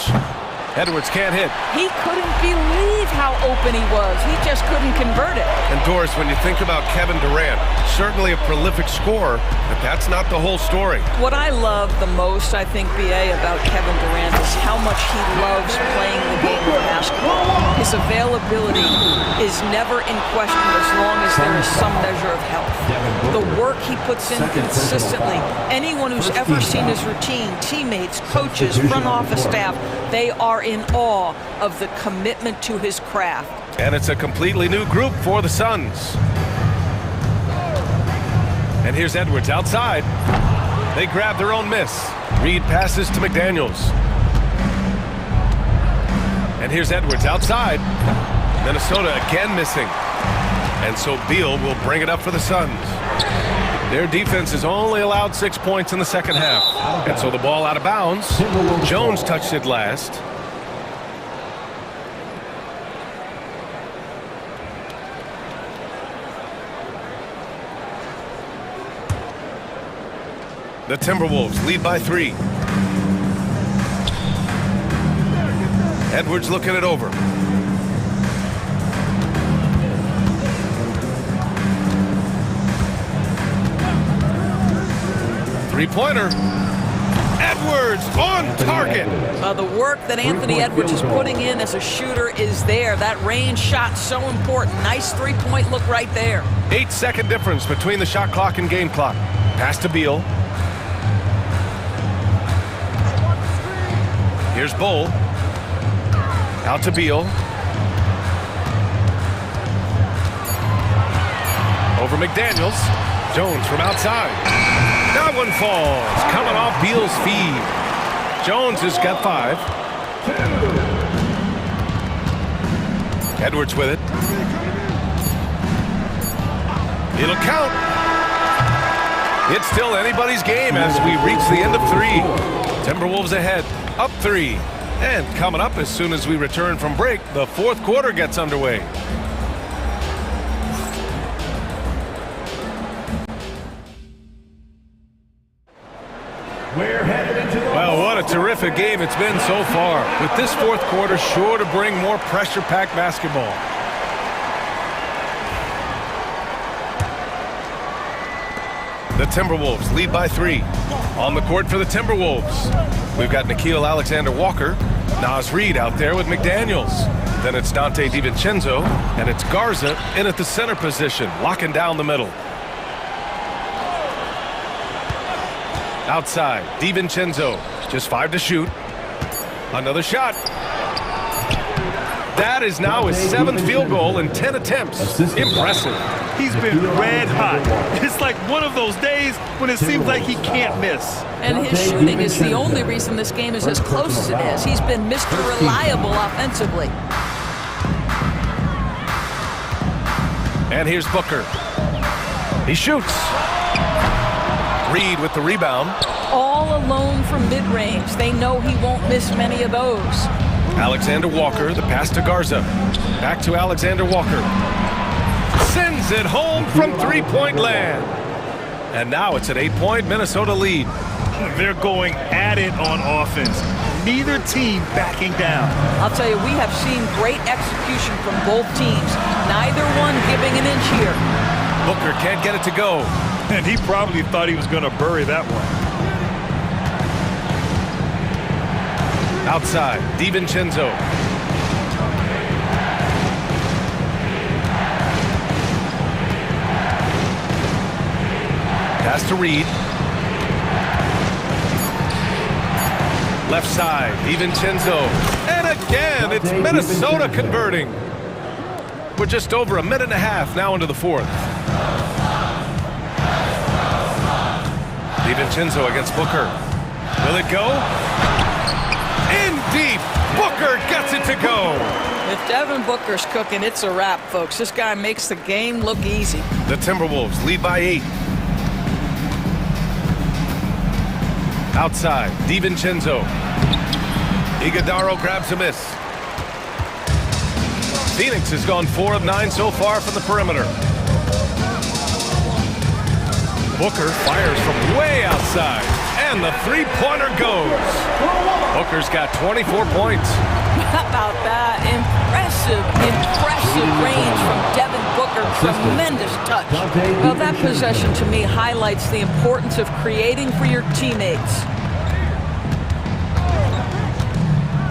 Edwards can't hit. He couldn't believe how open he was. He just couldn't convert it. And Doris, when you think about Kevin Durant, certainly a prolific scorer, but that's not the whole story. What I love the most, I think, BA, about Kevin Durant is how much he loves playing the game of basketball. His availability is never in question as long as there is some measure of health. The work he puts in consistently, anyone who's ever seen his routine, teammates, coaches, front office staff, they are in awe of the commitment to his craft. And it's a completely new group for the Suns. And here's Edwards outside. They grab their own miss. Reed passes to McDaniels. And here's Edwards outside. Minnesota again missing. And so Beal will bring it up for the Suns. Their defense has only allowed 6 points in the second half. And so the ball out of bounds. Jones touched it last. The Timberwolves lead by 3. Edwards looking it over. Three-pointer. Edwards on target. The work that Anthony Edwards is putting in as a shooter is there. That range shot so important. Nice three-point look right there. 8-second difference between the shot clock and game clock. Pass to Beal. Here's Bull. Out to Beal. Over McDaniels. Jones from outside. That one falls. Coming off Beal's feed. Jones has got 5. Edwards with it. It'll count. It's still anybody's game as we reach the end of 3. Timberwolves ahead. Up 3. And coming up as soon as we return from break, the fourth quarter gets underway. we're headed into the... Well, what a terrific game it's been so far. With this fourth quarter sure to bring more pressure-packed basketball. The Timberwolves lead by 3. On the court for the Timberwolves, we've got Nickeil Alexander-Walker, Naz Reid out there with McDaniels. Then it's Dante DiVincenzo, and it's Garza in at the center position, locking down the middle. Outside, DiVincenzo, just 5 to shoot. Another shot. That is now his 7th field goal in 10 attempts. Impressive. He's been red hot. It's like one of those days when it seems like he can't miss. And his shooting is the only reason this game is as close as it is. He's been Mr. Reliable offensively. And here's Booker. He shoots. Reid with the rebound. All alone from mid-range. They know he won't miss many of those. Alexander Walker, the pass to Garza. Back to Alexander Walker. Sends it home from three-point land. And now it's an 8-point Minnesota lead. They're going at it on offense. Neither team backing down. I'll tell you, we have seen great execution from both teams. Neither one giving an inch here. Booker can't get it to go. And he probably thought he was going to bury that one. Outside, DiVincenzo. Pass to Reid. Left side, DiVincenzo. And again, it's Minnesota converting. We're just over a minute and a half now into the fourth. DiVincenzo against Booker. Will it go? In deep. Booker gets it to go. If Devin Booker's cooking, it's a wrap, folks. This guy makes the game look easy. The Timberwolves lead by 8. Outside, DiVincenzo. Iguodala grabs a miss. Phoenix has gone 4 of 9 so far from the perimeter. Booker fires from way outside, and the three-pointer goes. Booker's got 24 points. How about that? Impressive range from Devin Booker. Tremendous touch. Well, that possession to me highlights the importance of creating for your teammates.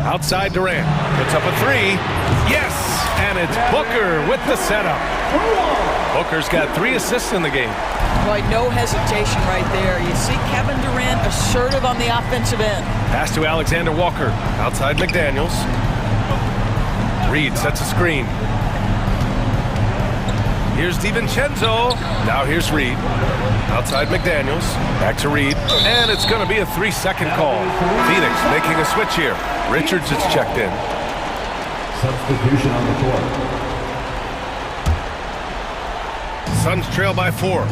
Outside Durant, puts up a 3. Yes, and it's Booker with the setup. Booker's got 3 assists in the game. Boy, no hesitation right there. You see Kevin Durant assertive on the offensive end. Pass to Alexander Walker. Outside McDaniels. Reid sets a screen. Here's DiVincenzo. Now here's Reid. Outside McDaniels. Back to Reid. And it's going to be a 3-second call. Phoenix making a switch here. Richards is checked in. Substitution on the court. Suns trail by 4.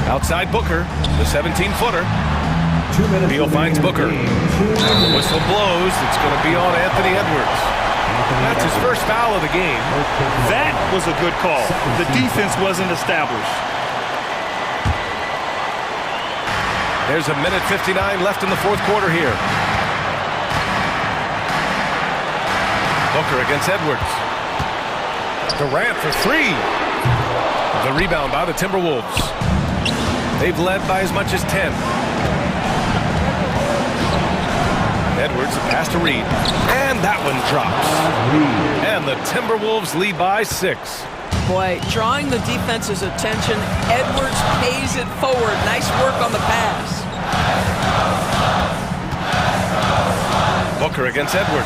Outside Booker, the 17-footer. Beal finds Booker. The whistle blows. It's going to be on Anthony Edwards. That's his first foul of the game. That was a good call. The defense wasn't established. There's a minute 59 left in the fourth quarter here. Booker against Edwards. Durant for 3. The rebound by the Timberwolves. They've led by as much as 10. Edwards, a pass to Reid. And that one drops. And the Timberwolves lead by 6. Boy, drawing the defense's attention, Edwards pays it forward. Nice work on the pass. Booker against Edwards.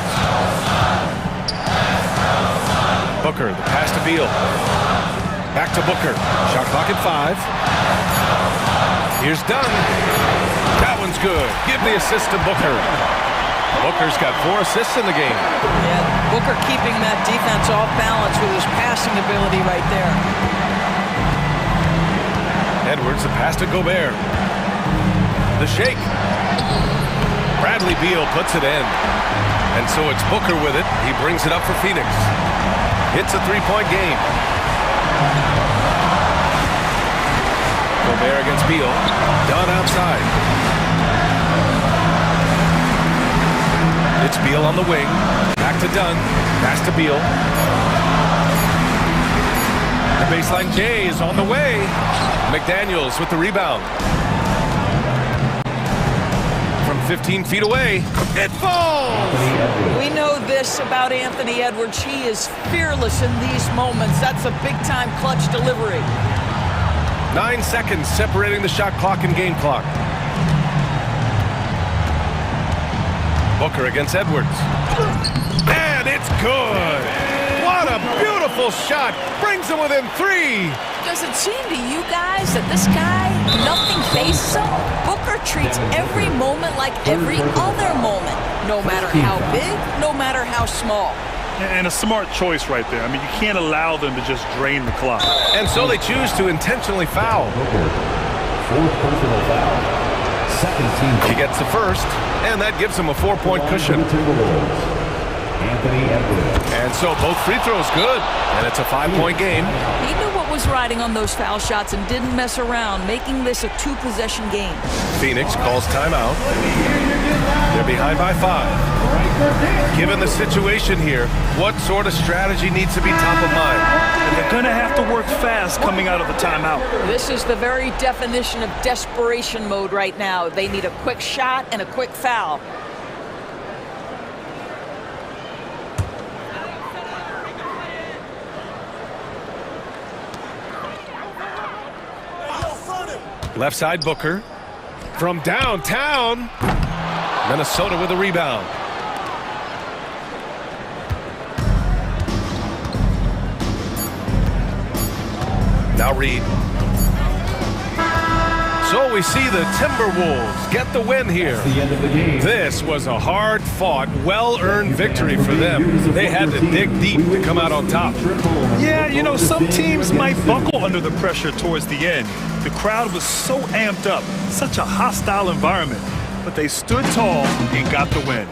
Booker, the pass to Beal. Back to Booker. Shot clock at 5. Here's Dunn. That one's good. Give the assist to Booker. Booker's got 4 assists in the game. Yeah, Booker keeping that defense off balance with his passing ability right there. Edwards, the pass to Gobert. The shake. Bradley Beal puts it in. And so it's Booker with it. He brings it up for Phoenix. It's a 3-point game. Gobert against Beal. Dunn outside. It's Beal on the wing. Back to Dunn. Pass to Beal. The baseline J is on the way. McDaniels with the rebound. From 15 feet away, it falls! We know this about Anthony Edwards. He is fearless in these moments. That's a big-time clutch delivery. 9 seconds separating the shot clock and game clock. Booker against Edwards. And it's good! What a beautiful shot! Brings him within 3! Does it seem to you guys that this guy, nothing phases him? Booker treats every moment like every other moment, no matter how big, no matter how small. And a smart choice right there. I mean, you can't allow them to just drain the clock. And so they choose to intentionally foul. Fourth personal foul. Second team. He gets the first, and that gives him a 4-point cushion. Anthony Edwards. And so both free throws good, and it's a 5-point game. He knew what was riding on those foul shots and didn't mess around, making this a 2-possession game. Phoenix calls timeout. They're behind by 5. Given the situation here, what sort of strategy needs to be top of mind? They're going to have to work fast coming out of the timeout. This is the very definition of desperation mode right now. They need a quick shot and a quick foul. Left side Booker. From downtown. Minnesota with a rebound. Now Reed. So we see the Timberwolves get the win here. This was a hard-fought, well-earned victory for them. They had to dig deep to come out on top. Yeah, you know, some teams might buckle under the pressure towards the end. The crowd was so amped up, such a hostile environment, but they stood tall and got the win.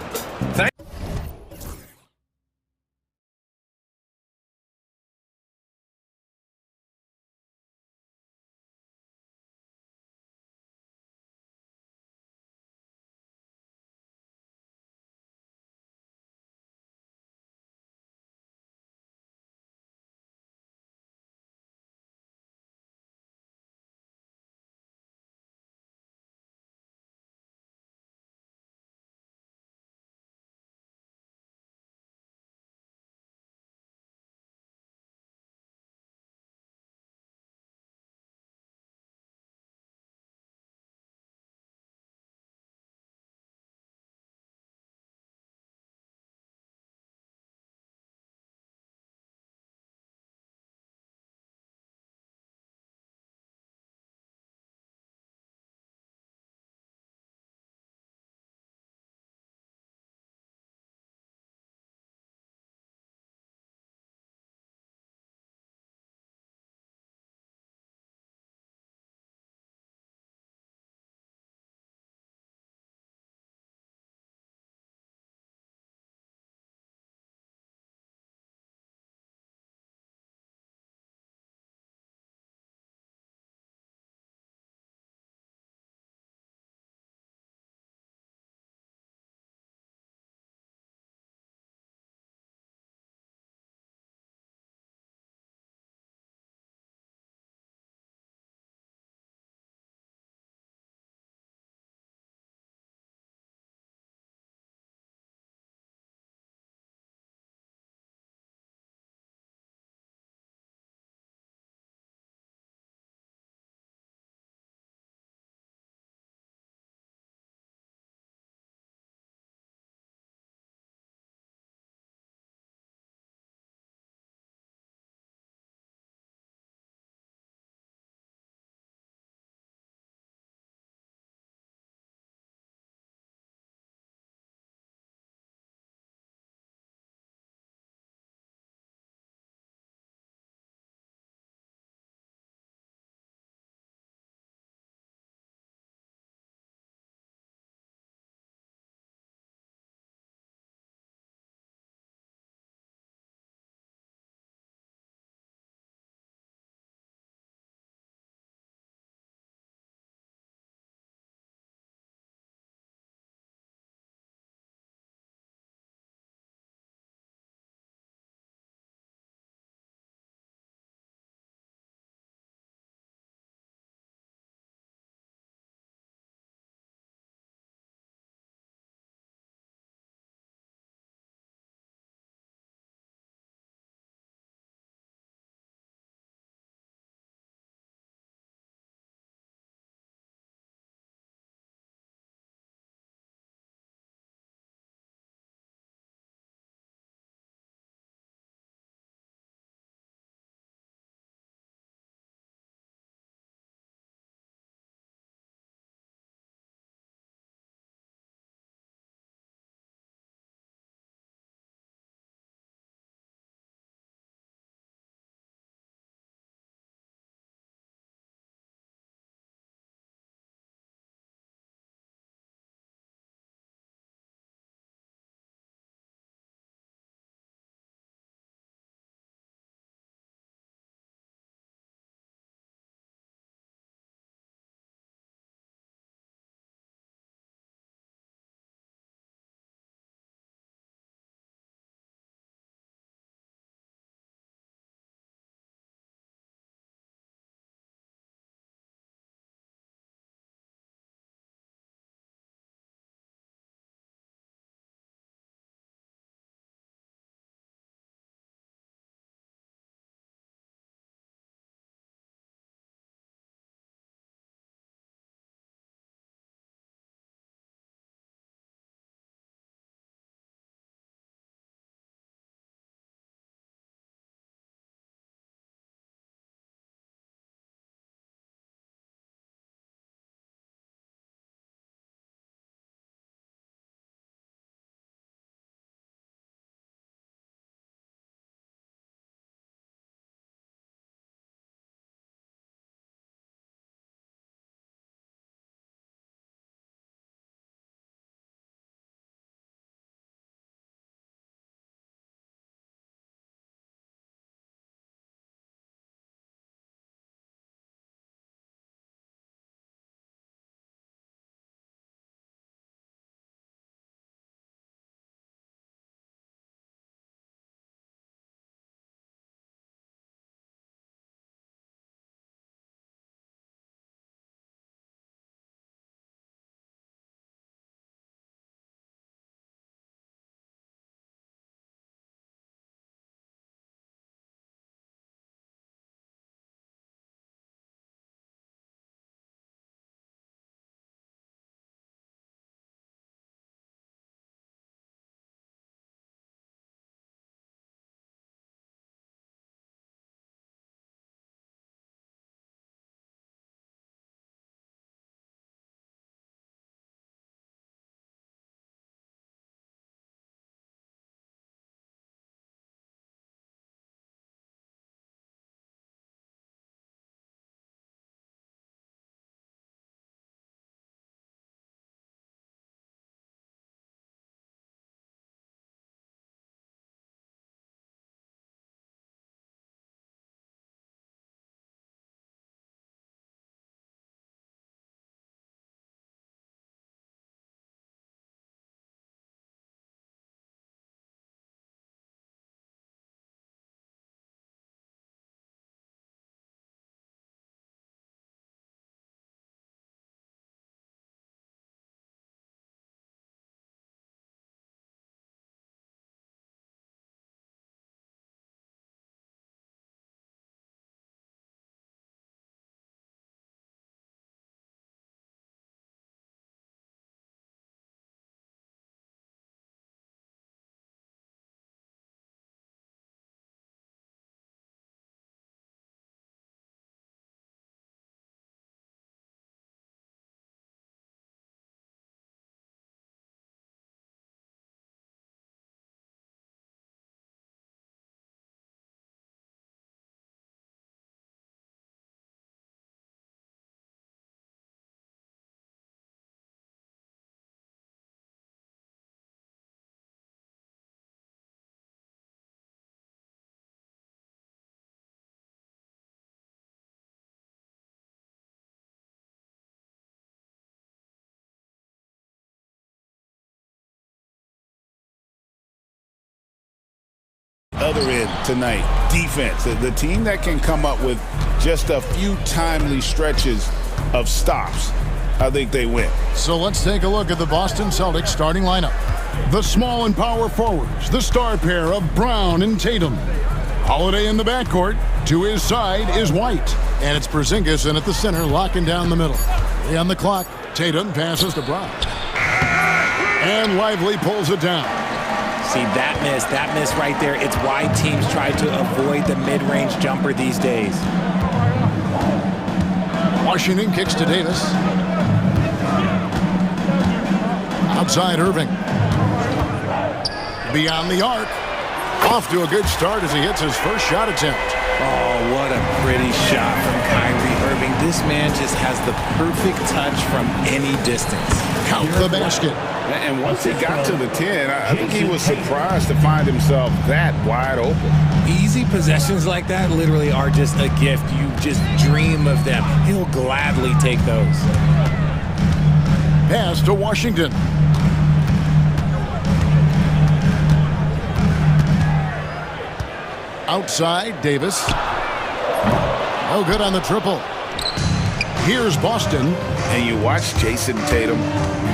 other end tonight, defense. The team that can come up with just a few timely stretches of stops, I think they win. So let's take a look at the Boston Celtics starting lineup. The small and power forwards, the star pair of Brown and Tatum. Holiday in the backcourt. To his side is White. And it's Porzingis in at the center, locking down the middle. On the clock, Tatum passes to Brown. And Lively pulls it down. See, that miss right there. It's why teams try to avoid the mid-range jumper these days. Washington kicks to Davis. Outside Irving. Beyond the arc. Off to a good start as he hits his first shot attempt. Oh, what a pretty shot from Kyrie Irving. This man just has the perfect touch from any distance. Count the basket. And once he got to the 10, I think he was surprised to find himself that wide open. Easy possessions like that literally are just a gift. You just dream of them. He'll gladly take those. Pass to Washington. Outside, Davis. Oh, good on the triple. Here's Boston. And you watch Jason Tatum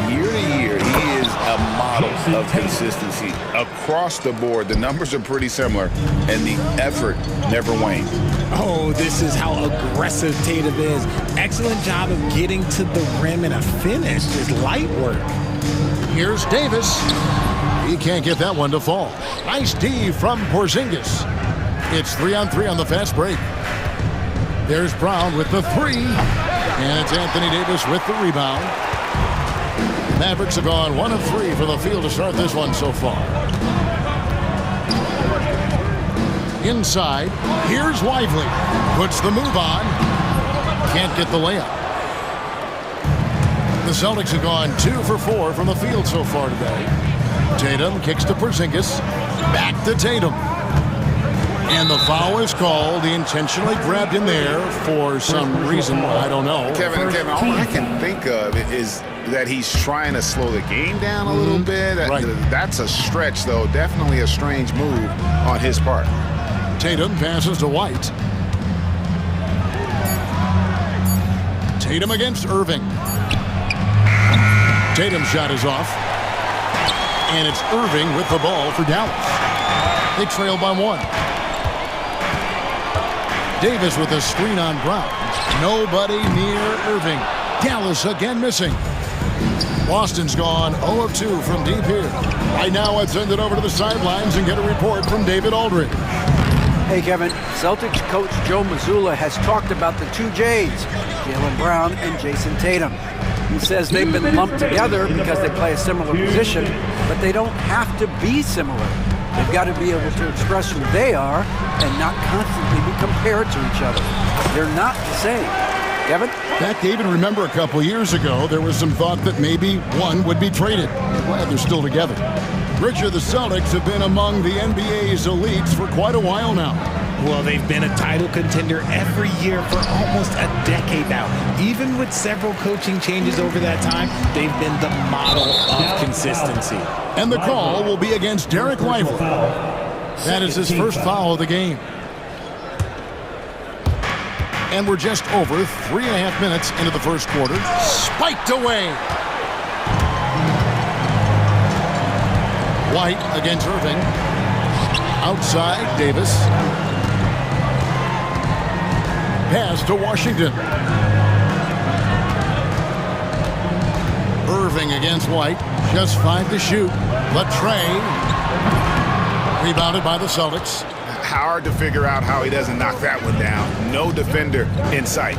year to year. He is a model of consistency across the board. The numbers are pretty similar, and the effort never wanes. Oh, this is how aggressive Tatum is. Excellent job of getting to the rim in a finish. Just light work. Here's Davis. He can't get that one to fall. Nice D from Porzingis. It's 3-on-3 on the fast break. There's Brown with the three. And it's Anthony Davis with the rebound. Mavericks have gone 1 of 3 for the field to start this one so far. Inside, here's Lively. Puts the move on. Can't get the layup. The Celtics have gone 2 for 4 from the field so far today. Tatum kicks to Porzingis. Back to Tatum. And the foul is called. He intentionally grabbed him there for some reason. I don't know. Kevin, all I can think of is that he's trying to slow the game down a little bit. Right. That's a stretch, though. Definitely a strange move on his part. Tatum passes to White. Tatum against Irving. Tatum's shot is off. And it's Irving with the ball for Dallas. They trail by 1. Davis with a screen on Brown. Nobody near Irving. Dallas again missing. Boston's gone 0 of 2 from deep here. Right now, let's send it over to the sidelines and get a report from David Aldridge. Hey, Kevin. Celtics coach Joe Mazzulla has talked about the 2 J's, Jaylen Brown and Jason Tatum. He says they've been lumped together because they play a similar position, but they don't have to be similar. They've got to be able to express who they are and not constantly be compared to each other. They're not the same. Kevin? Back, David, remember a couple years ago, there was some thought that maybe one would be traded. Glad they're still together. Richard, the Celtics have been among the NBA's elites for quite a while now. Well, they've been a title contender every year for almost a decade now. Even with several coaching changes over that time, they've been the model of consistency. And the call will be against Derek Lively. That is his first foul of the game. And we're just over 3.5 minutes into the first quarter. Spiked away. White against Irving. Outside, Davis. Pass to Washington. Irving against White. Just 5 to shoot. But Trey. Rebounded by the Celtics. Hard to figure out how he doesn't knock that one down. No defender in sight.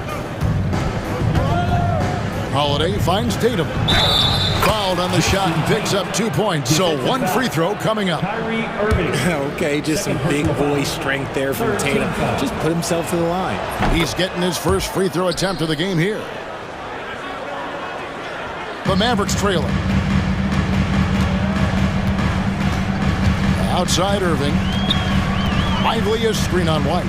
Holiday finds Tatum. Fouled on the shot and picks up 2 points. So 1 free throw coming up. Okay, just some big boy strength there from Tatum. Just put himself to the line. He's getting his first free throw attempt of the game here. The Mavericks trailing. Outside Irving. Lively is screen on White.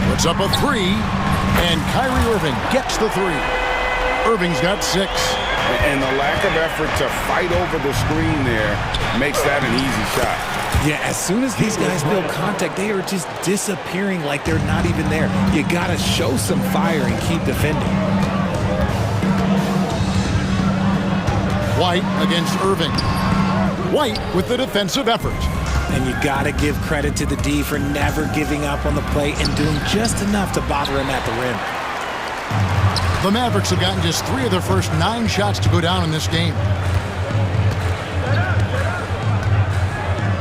Puts up a 3. And Kyrie Irving gets the 3. Irving's got 6. And the lack of effort to fight over the screen there makes that an easy shot. Yeah, as soon as these guys feel contact, they are just disappearing like they're not even there. You got to show some fire and keep defending. White against Irving. White with the defensive effort. And you got to give credit to the D for never giving up on the play and doing just enough to bother him at the rim. The Mavericks have gotten just 3 of their first 9 shots to go down in this game.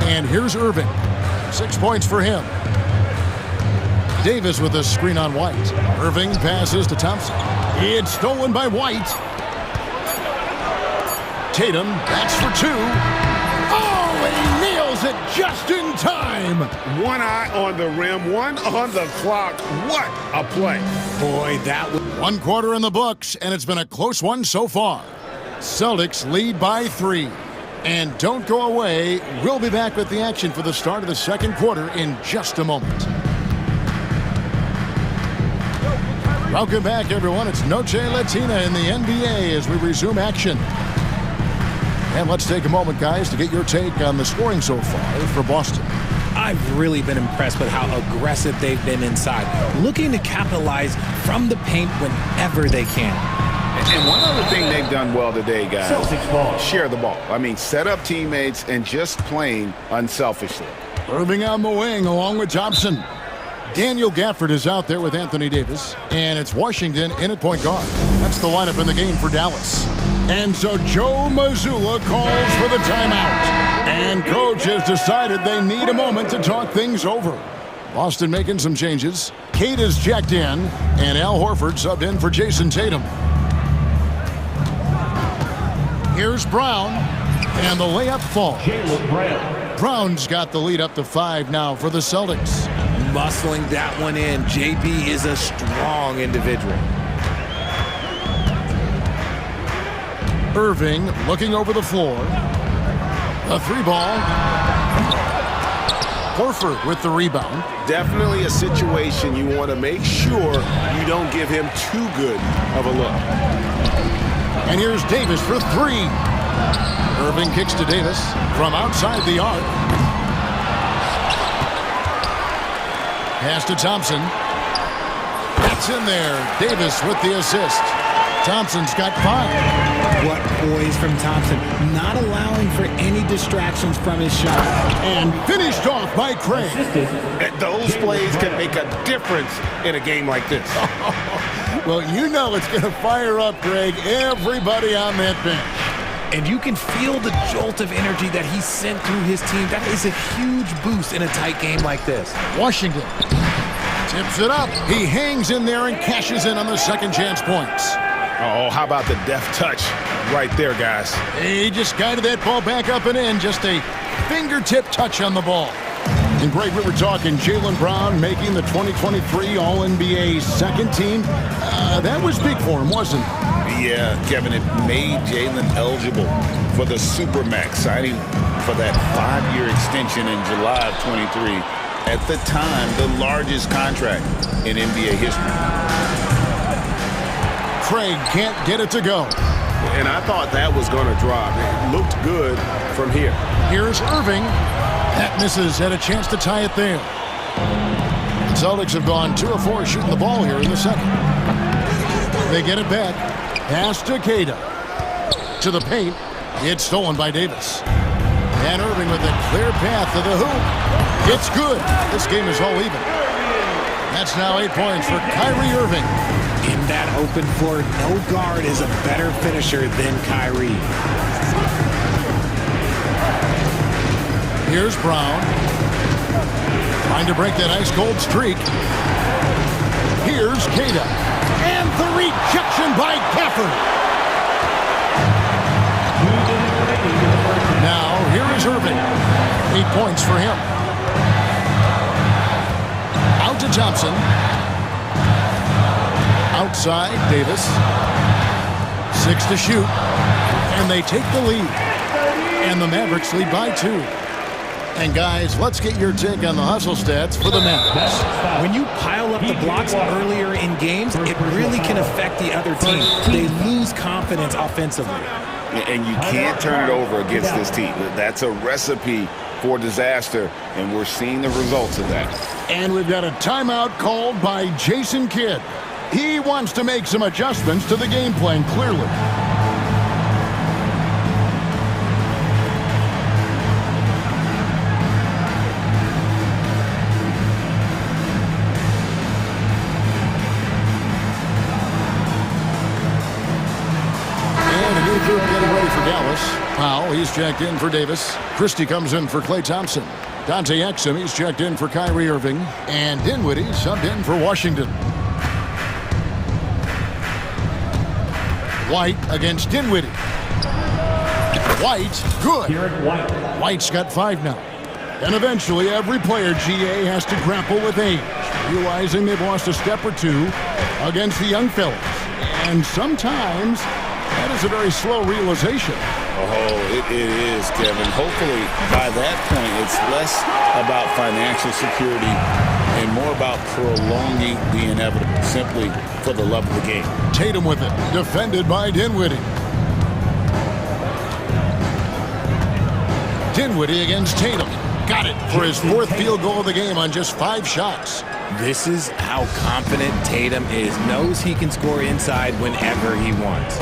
And here's Irving. 6 points for him. Davis with a screen on White. Irving passes to Thompson. It's stolen by White. Tatum, that's for 2. Oh, and he nails it just in time. One eye on the rim, one on the clock. What a play. Boy, that was... 1 quarter in the books, and it's been a close one so far. Celtics lead by 3. And don't go away. We'll be back with the action for the start of the second quarter in just a moment. Welcome back, everyone. It's Noche Latina in the NBA as we resume action. And let's take a moment, guys, to get your take on the scoring so far for Boston. I've really been impressed with how aggressive they've been inside, looking to capitalize from the paint whenever they can. And one other thing they've done well today, guys, share the ball. I mean, set up teammates and just playing unselfishly. Irving on the wing along with Thompson. Daniel Gafford is out there with Anthony Davis, and it's Washington in at point guard. That's the lineup in the game for Dallas. And so Joe Mazzulla calls for the timeout. And coach has decided they need a moment to talk things over. Boston making some changes. Kate is checked in, and Al Horford subbed in for Jason Tatum. Here's Brown, and the layup falls. Brown's got the lead up to 5 now for the Celtics. Muscling that one in. JB is a strong individual. Irving looking over the floor. A 3-ball. Horford with the rebound. Definitely a situation you want to make sure you don't give him too good of a look. And here's Davis for 3. Irving kicks to Davis from outside the arc. Pass to Thompson. That's in there. Davis with the assist. Thompson's got 5. What poise from Thompson, not allowing for any distractions from his shot. And finished off by Craig. Those plays can make a difference in a game like this. Well, you know it's going to fire up, Greg, everybody on that bench. And you can feel the jolt of energy that he sent through his team. That is a huge boost in a tight game like this. Washington tips it up. He hangs in there and cashes in on the second chance points. Oh, how about the deft touch right there, guys? He just guided that ball back up and in. Just a fingertip touch on the ball. And Greg, we were talking Jaylen Brown making the 2023 All-NBA second team. That was big for him, wasn't it? Yeah, Kevin, it made Jaylen eligible for the Supermax, signing for that 5-year extension in July of 23. At the time, the largest contract in NBA history. Craig can't get it to go. And I thought that was going to drop. It looked good from here. Here's Irving. That misses, had a chance to tie it there. Celtics have gone 2 of 4 shooting the ball here in the second. They get it back. Pass to Queta. To the paint. It's stolen by Davis. And Irving with a clear path to the hoop. It's good. This game is all even. That's now 8 points for Kyrie Irving. In that open floor, no guard is a better finisher than Kyrie. Here's Brown. Trying to break that ice-cold streak. Here's Queta. And the rejection by Gafford. Now, here is Irving. 8 points for him. Out to Thompson. Outside, Davis. 6 to shoot. And they take the lead. And the Mavericks lead by 2. And guys, let's get your take on the hustle stats for the Mavericks. When you pile up the blocks earlier in games, it really can affect the other team. They lose confidence offensively. And you can't turn it over against this team. That's a recipe for disaster, and we're seeing the results of that. And we've got a timeout called by Jason Kidd. He wants to make some adjustments to the game plan, clearly. Getting ready for Dallas. Powell, he's checked in for Davis. Christie comes in for Klay Thompson. Dante Exum, he's checked in for Kyrie Irving. And Dinwiddie subbed in for Washington. White against Dinwiddie. White, good. White's got 5 now. And eventually every player, GA, has to grapple with age, realizing they've lost a step or two against the young fellas. And sometimes that is a very slow realization. Oh, it is, Kevin. Hopefully, by that point, it's less about financial security and more about prolonging the inevitable, simply for the love of the game. Tatum with it, defended by Dinwiddie. Dinwiddie against Tatum. Got it for his 4th field goal of the game on just 5 shots. This is how confident Tatum is. Knows he can score inside whenever he wants.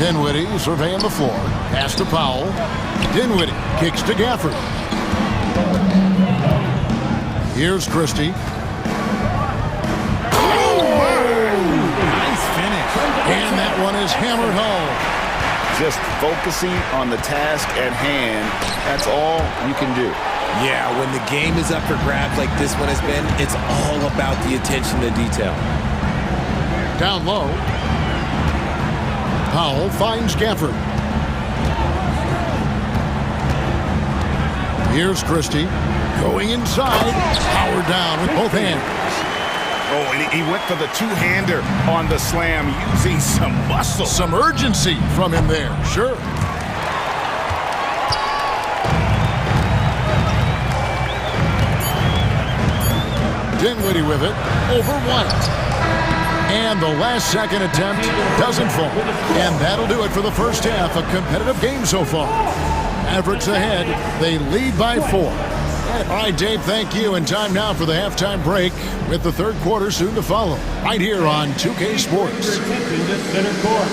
Dinwiddie surveying the floor. Pass to Powell. Dinwiddie kicks to Gafford. Here's Christie. Nice finish. And that one is hammered home. Just focusing on the task at hand, that's all you can do. Yeah, when the game is up for grabs like this one has been, it's all about the attention to detail. Down low. Powell finds Gafford. Here's Christie. Going inside. Power down with both hands. Oh, and he went for the two-hander on the slam, using some muscle. Some urgency from him there, sure. Dinwiddie with it, over White. And the last second attempt doesn't fall. And that'll do it for the first half. A competitive game so far. Mavericks ahead. They lead by 4. All right, Dave, thank you. And time now for the halftime break with the 3rd quarter soon to follow. Right here on 2K Sports. Center court.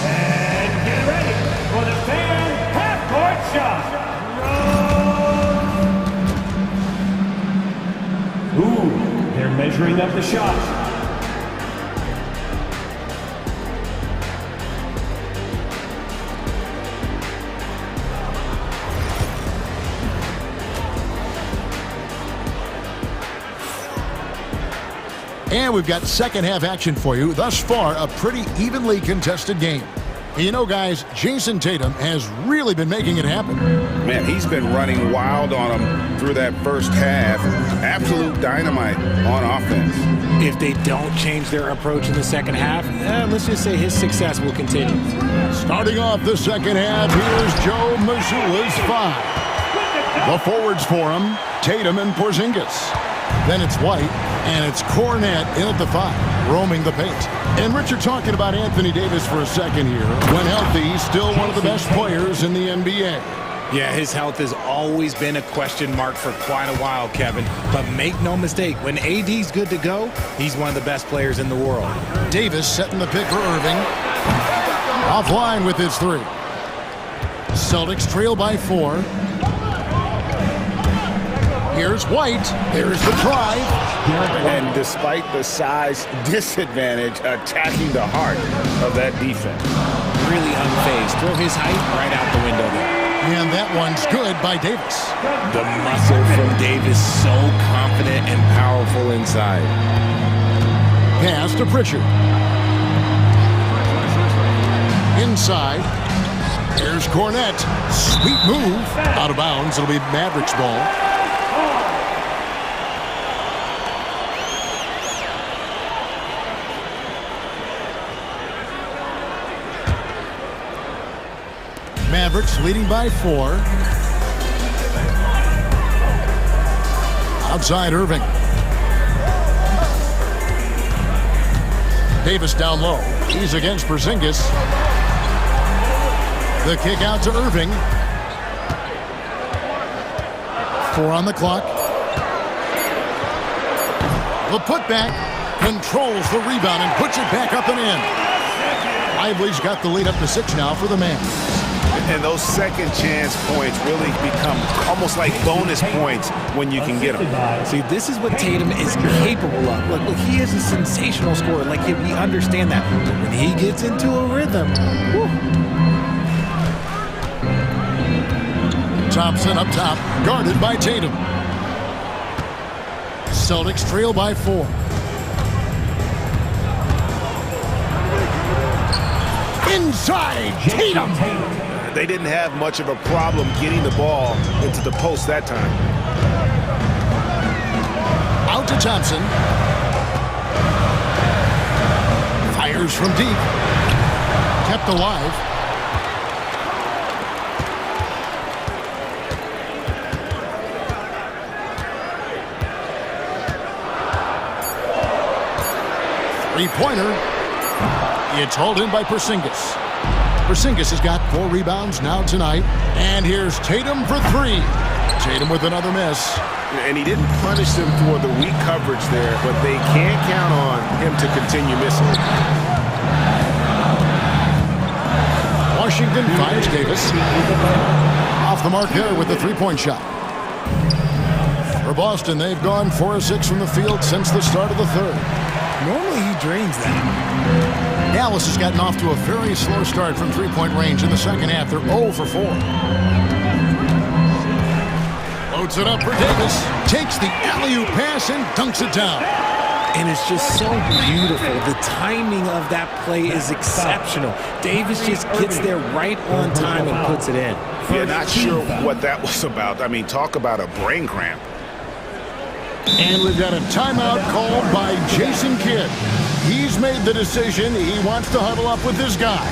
And get ready for the fan half-court shot. Ooh, they're measuring up the shot. And we've got second half action for you. Thus far, a pretty evenly contested game. And you know, guys, Jason Tatum has really been making it happen. Man, he's been running wild on them through that first half. Absolute dynamite on offense. If they don't change their approach in the second half, let's just say his success will continue. Starting off the second half, here's Joe Mazzulla's 5. The forwards for him, Tatum and Porzingis. Then it's White, and it's Cornette in at the 5, roaming the paint. And Richard, talking about Anthony Davis for a second here. When healthy, he's still one of the best players in the NBA. Yeah, his health has always been a question mark for quite a while, Kevin. But make no mistake, when AD's good to go, he's one of the best players in the world. Davis setting the pick for Irving. Offline with his 3. Celtics trail by 4. Here's White. There's the drive. And despite the size disadvantage, attacking the heart of that defense. Really unfazed. Throw his height right out the window there. And that one's good by Davis. The muscle from Davis, so confident and powerful inside. Pass to Pritchard. Inside. Here's Cornette. Sweet move. Out of bounds. It'll be Mavericks ball. Mavericks leading by 4. Outside Irving. Davis down low. He's against Porzingis. The kick out to Irving. 4 on the clock. The putback controls the rebound and puts it back up and in. Lively's got the lead up to 6 now for the man. And those second chance points really become almost like bonus points when you can get them. See, this is what Tatum is capable of. Look, he is a sensational scorer. Like, we understand that. But when he gets into a rhythm, whew. Thompson up top, guarded by Tatum. Celtics trail by 4. Inside, Tatum. They didn't have much of a problem getting the ball into the post that time. Out to Thompson. Fires from deep. Kept alive. Three-pointer. It's hauled in by Porzingis. Porzingis has got 4 rebounds now tonight. And here's Tatum for 3. Tatum with another miss. And he didn't punish them for the weak coverage there, but they can't count on him to continue missing. Washington finds Davis. Off the mark there with the 3-point shot. For Boston, they've gone 4 of 6 from the field since the start of the third. Normally he drains that. Dallas has gotten off to a very slow start from 3-point range in the second half. They're 0 for 4. Loads it up for Davis. Takes the alley-oop pass and dunks it down. And it's just so beautiful. The timing of that play is exceptional. Davis just gets there right on time and puts it in. Yeah, not sure what that was about. I mean, talk about a brain cramp. And we've got a timeout called by Jason Kidd. He's made the decision. He wants to huddle up with his guy.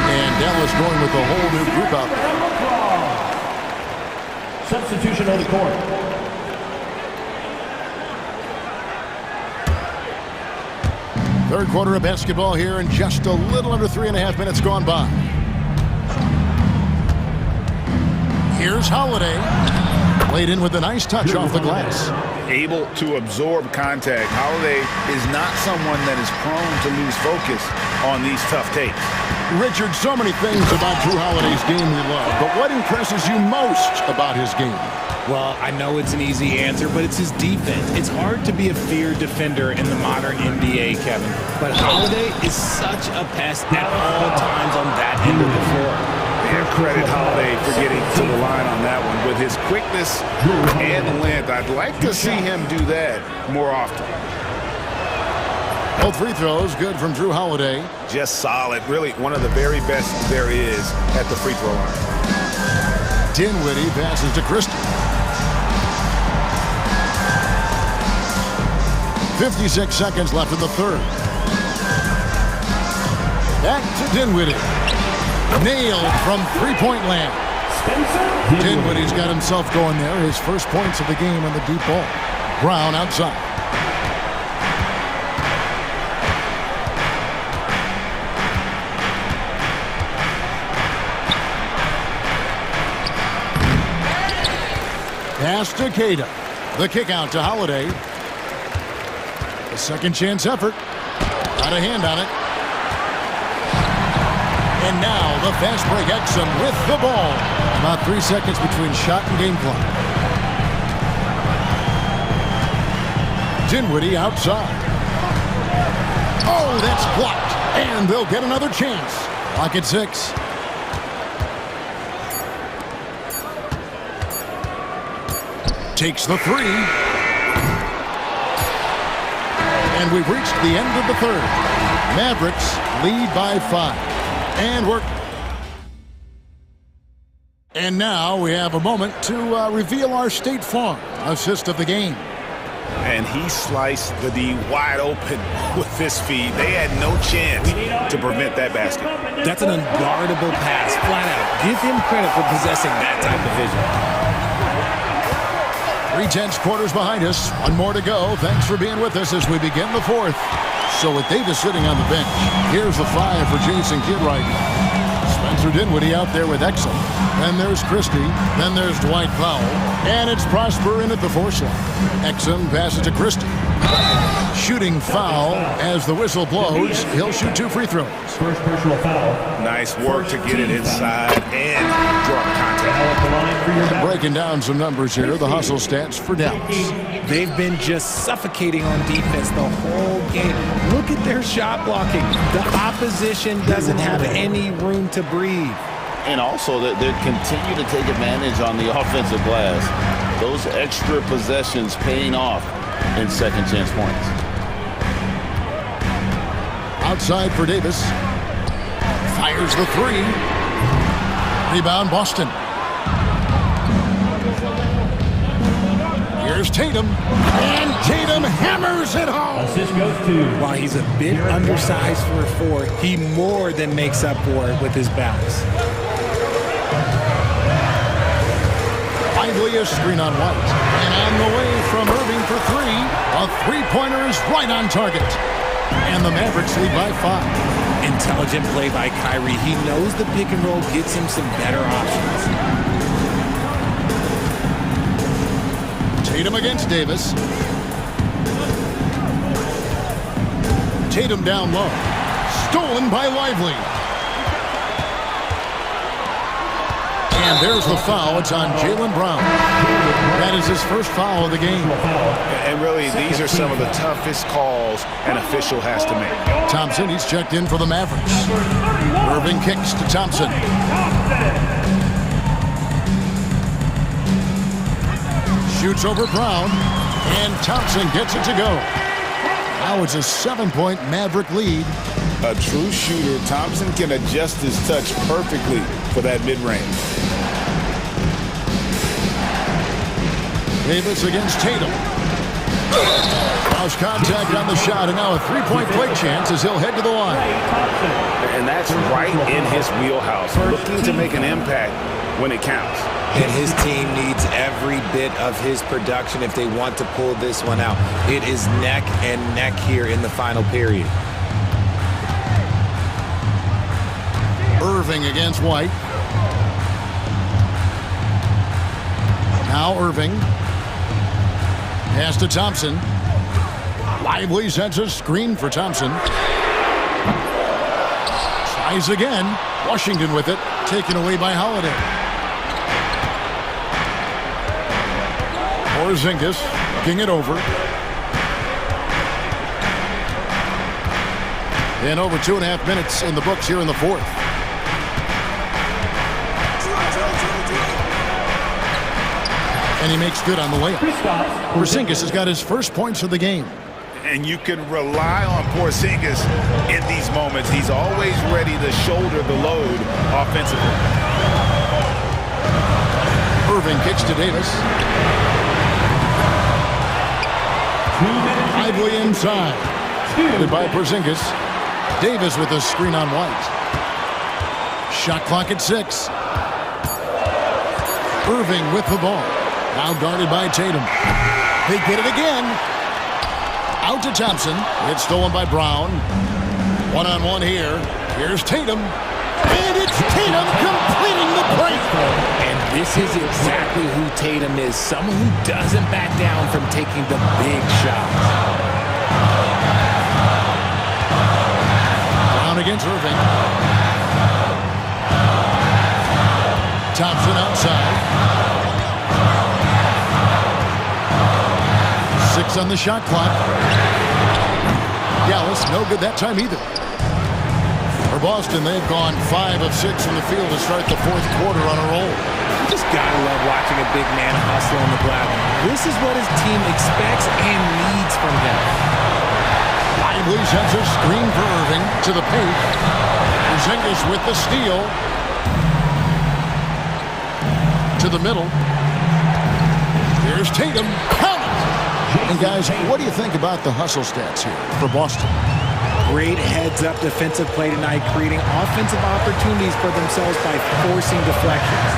And Dallas going with a whole new group out there. Substitution on the court. Third quarter of basketball here, and just a little under 3.5 minutes gone by. Here's Holiday. Played in with a nice touch off the glass. Able to absorb contact. Holiday is not someone that is prone to lose focus on these tough takes. Richard, so many things about Drew Holiday's game we love, but what impresses you most about his game? Well, I know it's an easy answer, but it's his defense. It's hard to be a feared defender in the modern NBA, Kevin. But Holiday is such a pest at all times on that end of the floor. Fair credit Holiday for getting to the line on that one. With his quickness and length, I'd like to see him do that more often. Both free throws good from Drew Holiday. Just solid. Really one of the very best there is at the free throw line. Dinwiddie passes to Christie. 56 seconds left in the third. Back to Dinwiddie. Nailed from three-point land. Dinwiddie's got himself going there. His first points of the game on the deep ball. Brown outside. Pass to Cada. The kick out to Holiday. A second chance effort. Got a hand on it. And now the fast break Exum with the ball. About 3 seconds between shot and game clock. Dinwiddie outside. Oh, that's blocked. And they'll get another chance. Clock at 6. Takes the three. And we've reached the end of the third. Mavericks lead by 5. And work. And now we have a moment to reveal our State Farm assist of the game. And he sliced the D wide open with this feed. They had no chance to prevent that basket. That's an unguardable pass, flat out. Give him credit for possessing that type of vision. 3/10 quarters behind us. One more to go. Thanks for being with us as we begin the fourth. So with Davis sitting on the bench, here's the 5 for Jason Kidd right now. Spencer Dinwiddie out there with Exum. Then there's Christie. Then there's Dwight Powell. And it's Prosper in at the 4 slot. Exum passes to Christie. Shooting foul as the whistle blows. He'll shoot 2 free throws. First personal foul. Nice work to get it inside and draw the contact. Breaking down some numbers here. The hustle stats for Dallas. They've been just suffocating on defense the whole game. Look at their shot blocking. The opposition doesn't have any room to breathe. And also, they continue to take advantage on the offensive glass. Those extra possessions paying off in second chance points. Outside for Davis. Fires the 3. Rebound Boston. Here's Tatum. And Tatum hammers it home. Assist goes to. While he's a bit undersized for a 4, he more than makes up for it with his bounce. Lively a screen on White. And on the way from Irving for 3. A 3-pointer is right on target. And the Mavericks lead by 5. Intelligent play by Kyrie. He knows the pick and roll gets him some better options. Tatum against Davis. Tatum down low. Stolen by Lively. And there's the foul. It's on Jaylen Brown. That is his first foul of the game. And really, these are some of the toughest calls an official has to make. Thompson, he's checked in for the Mavericks. Irving kicks to Thompson. Shoots over Brown. And Thompson gets it to go. Now it's a 7-point Maverick lead. A true shooter, Thompson can adjust his touch perfectly for that mid-range. Davis against Tatum. Lost contact on the shot, and now a 3-point play chance as he'll head to the line. And that's right in his wheelhouse, looking to make an impact when it counts. And his team needs every bit of his production if they want to pull this one out. It is neck and neck here in the final period. Irving against White. Now Irving. Pass to Thompson. Lively sets a screen for Thompson. Tries again. Washington with it. Taken away by Holiday. Porzingis looking it over. And over 2.5 minutes in the books here in the fourth. And he makes good on the layup. Porzingis has got his first points of the game. And you can rely on Porzingis in these moments. He's always ready to shoulder the load offensively. Irving kicks to Davis. Lively inside. Headed by Porzingis. Davis with a screen on White. Shot clock at 6. Irving with the ball. Now guarded by Tatum. They get it again. Out to Thompson. It's stolen by Brown. One-on-one here. Here's Tatum. And it's Tatum completing the break. And this is exactly who Tatum is. Someone who doesn't back down from taking the big shots. Brown against Irving. Thompson outside. 6 on the shot clock. Dallas, no good that time either. For Boston, they've gone 5 of 6 from the field to start the fourth quarter on a roll. You just gotta love watching a big man hustle on the glass. This is what his team expects and needs from him. Lively sends a screen for Irving to the paint. Porzingis with the steal. To the middle. Here's Tatum. Count it! And guys, what do you think about the hustle stats here for Boston? Great heads-up defensive play tonight, creating offensive opportunities for themselves by forcing deflections.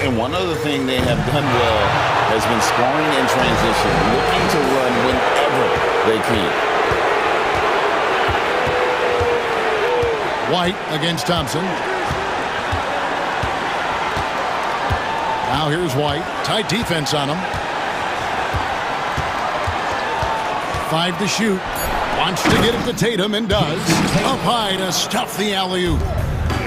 And one other thing they have done well has been scoring in transition, looking to run whenever they can. White against Thompson. Now here's White. Tight defense on him. 5 to shoot. Wants to get it to Tatum and does. Up high to stuff the alley-oop.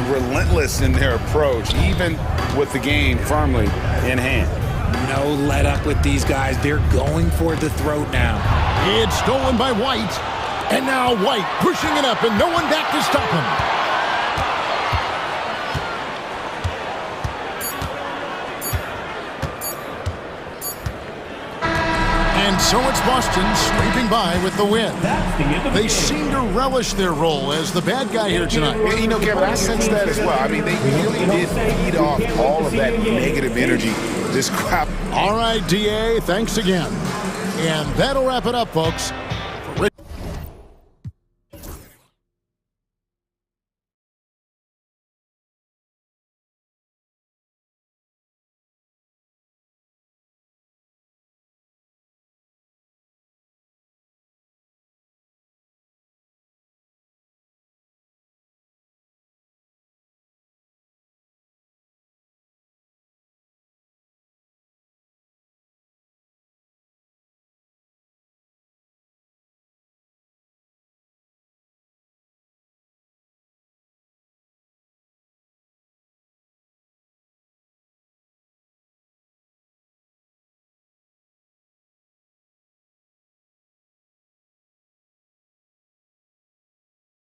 Relentless in their approach, even with the game firmly in hand. No let up with these guys. They're going for the throat now. It's stolen by White. And now White pushing it up and no one back to stop him. And so it's Boston scraping by with the win. They seem to relish their role as the bad guy here tonight. Yeah, you know, Kevin, I sense that as well. I mean, they really did feed off all of that negative energy. This crowd. All right, DA, thanks again. And that'll wrap it up, folks.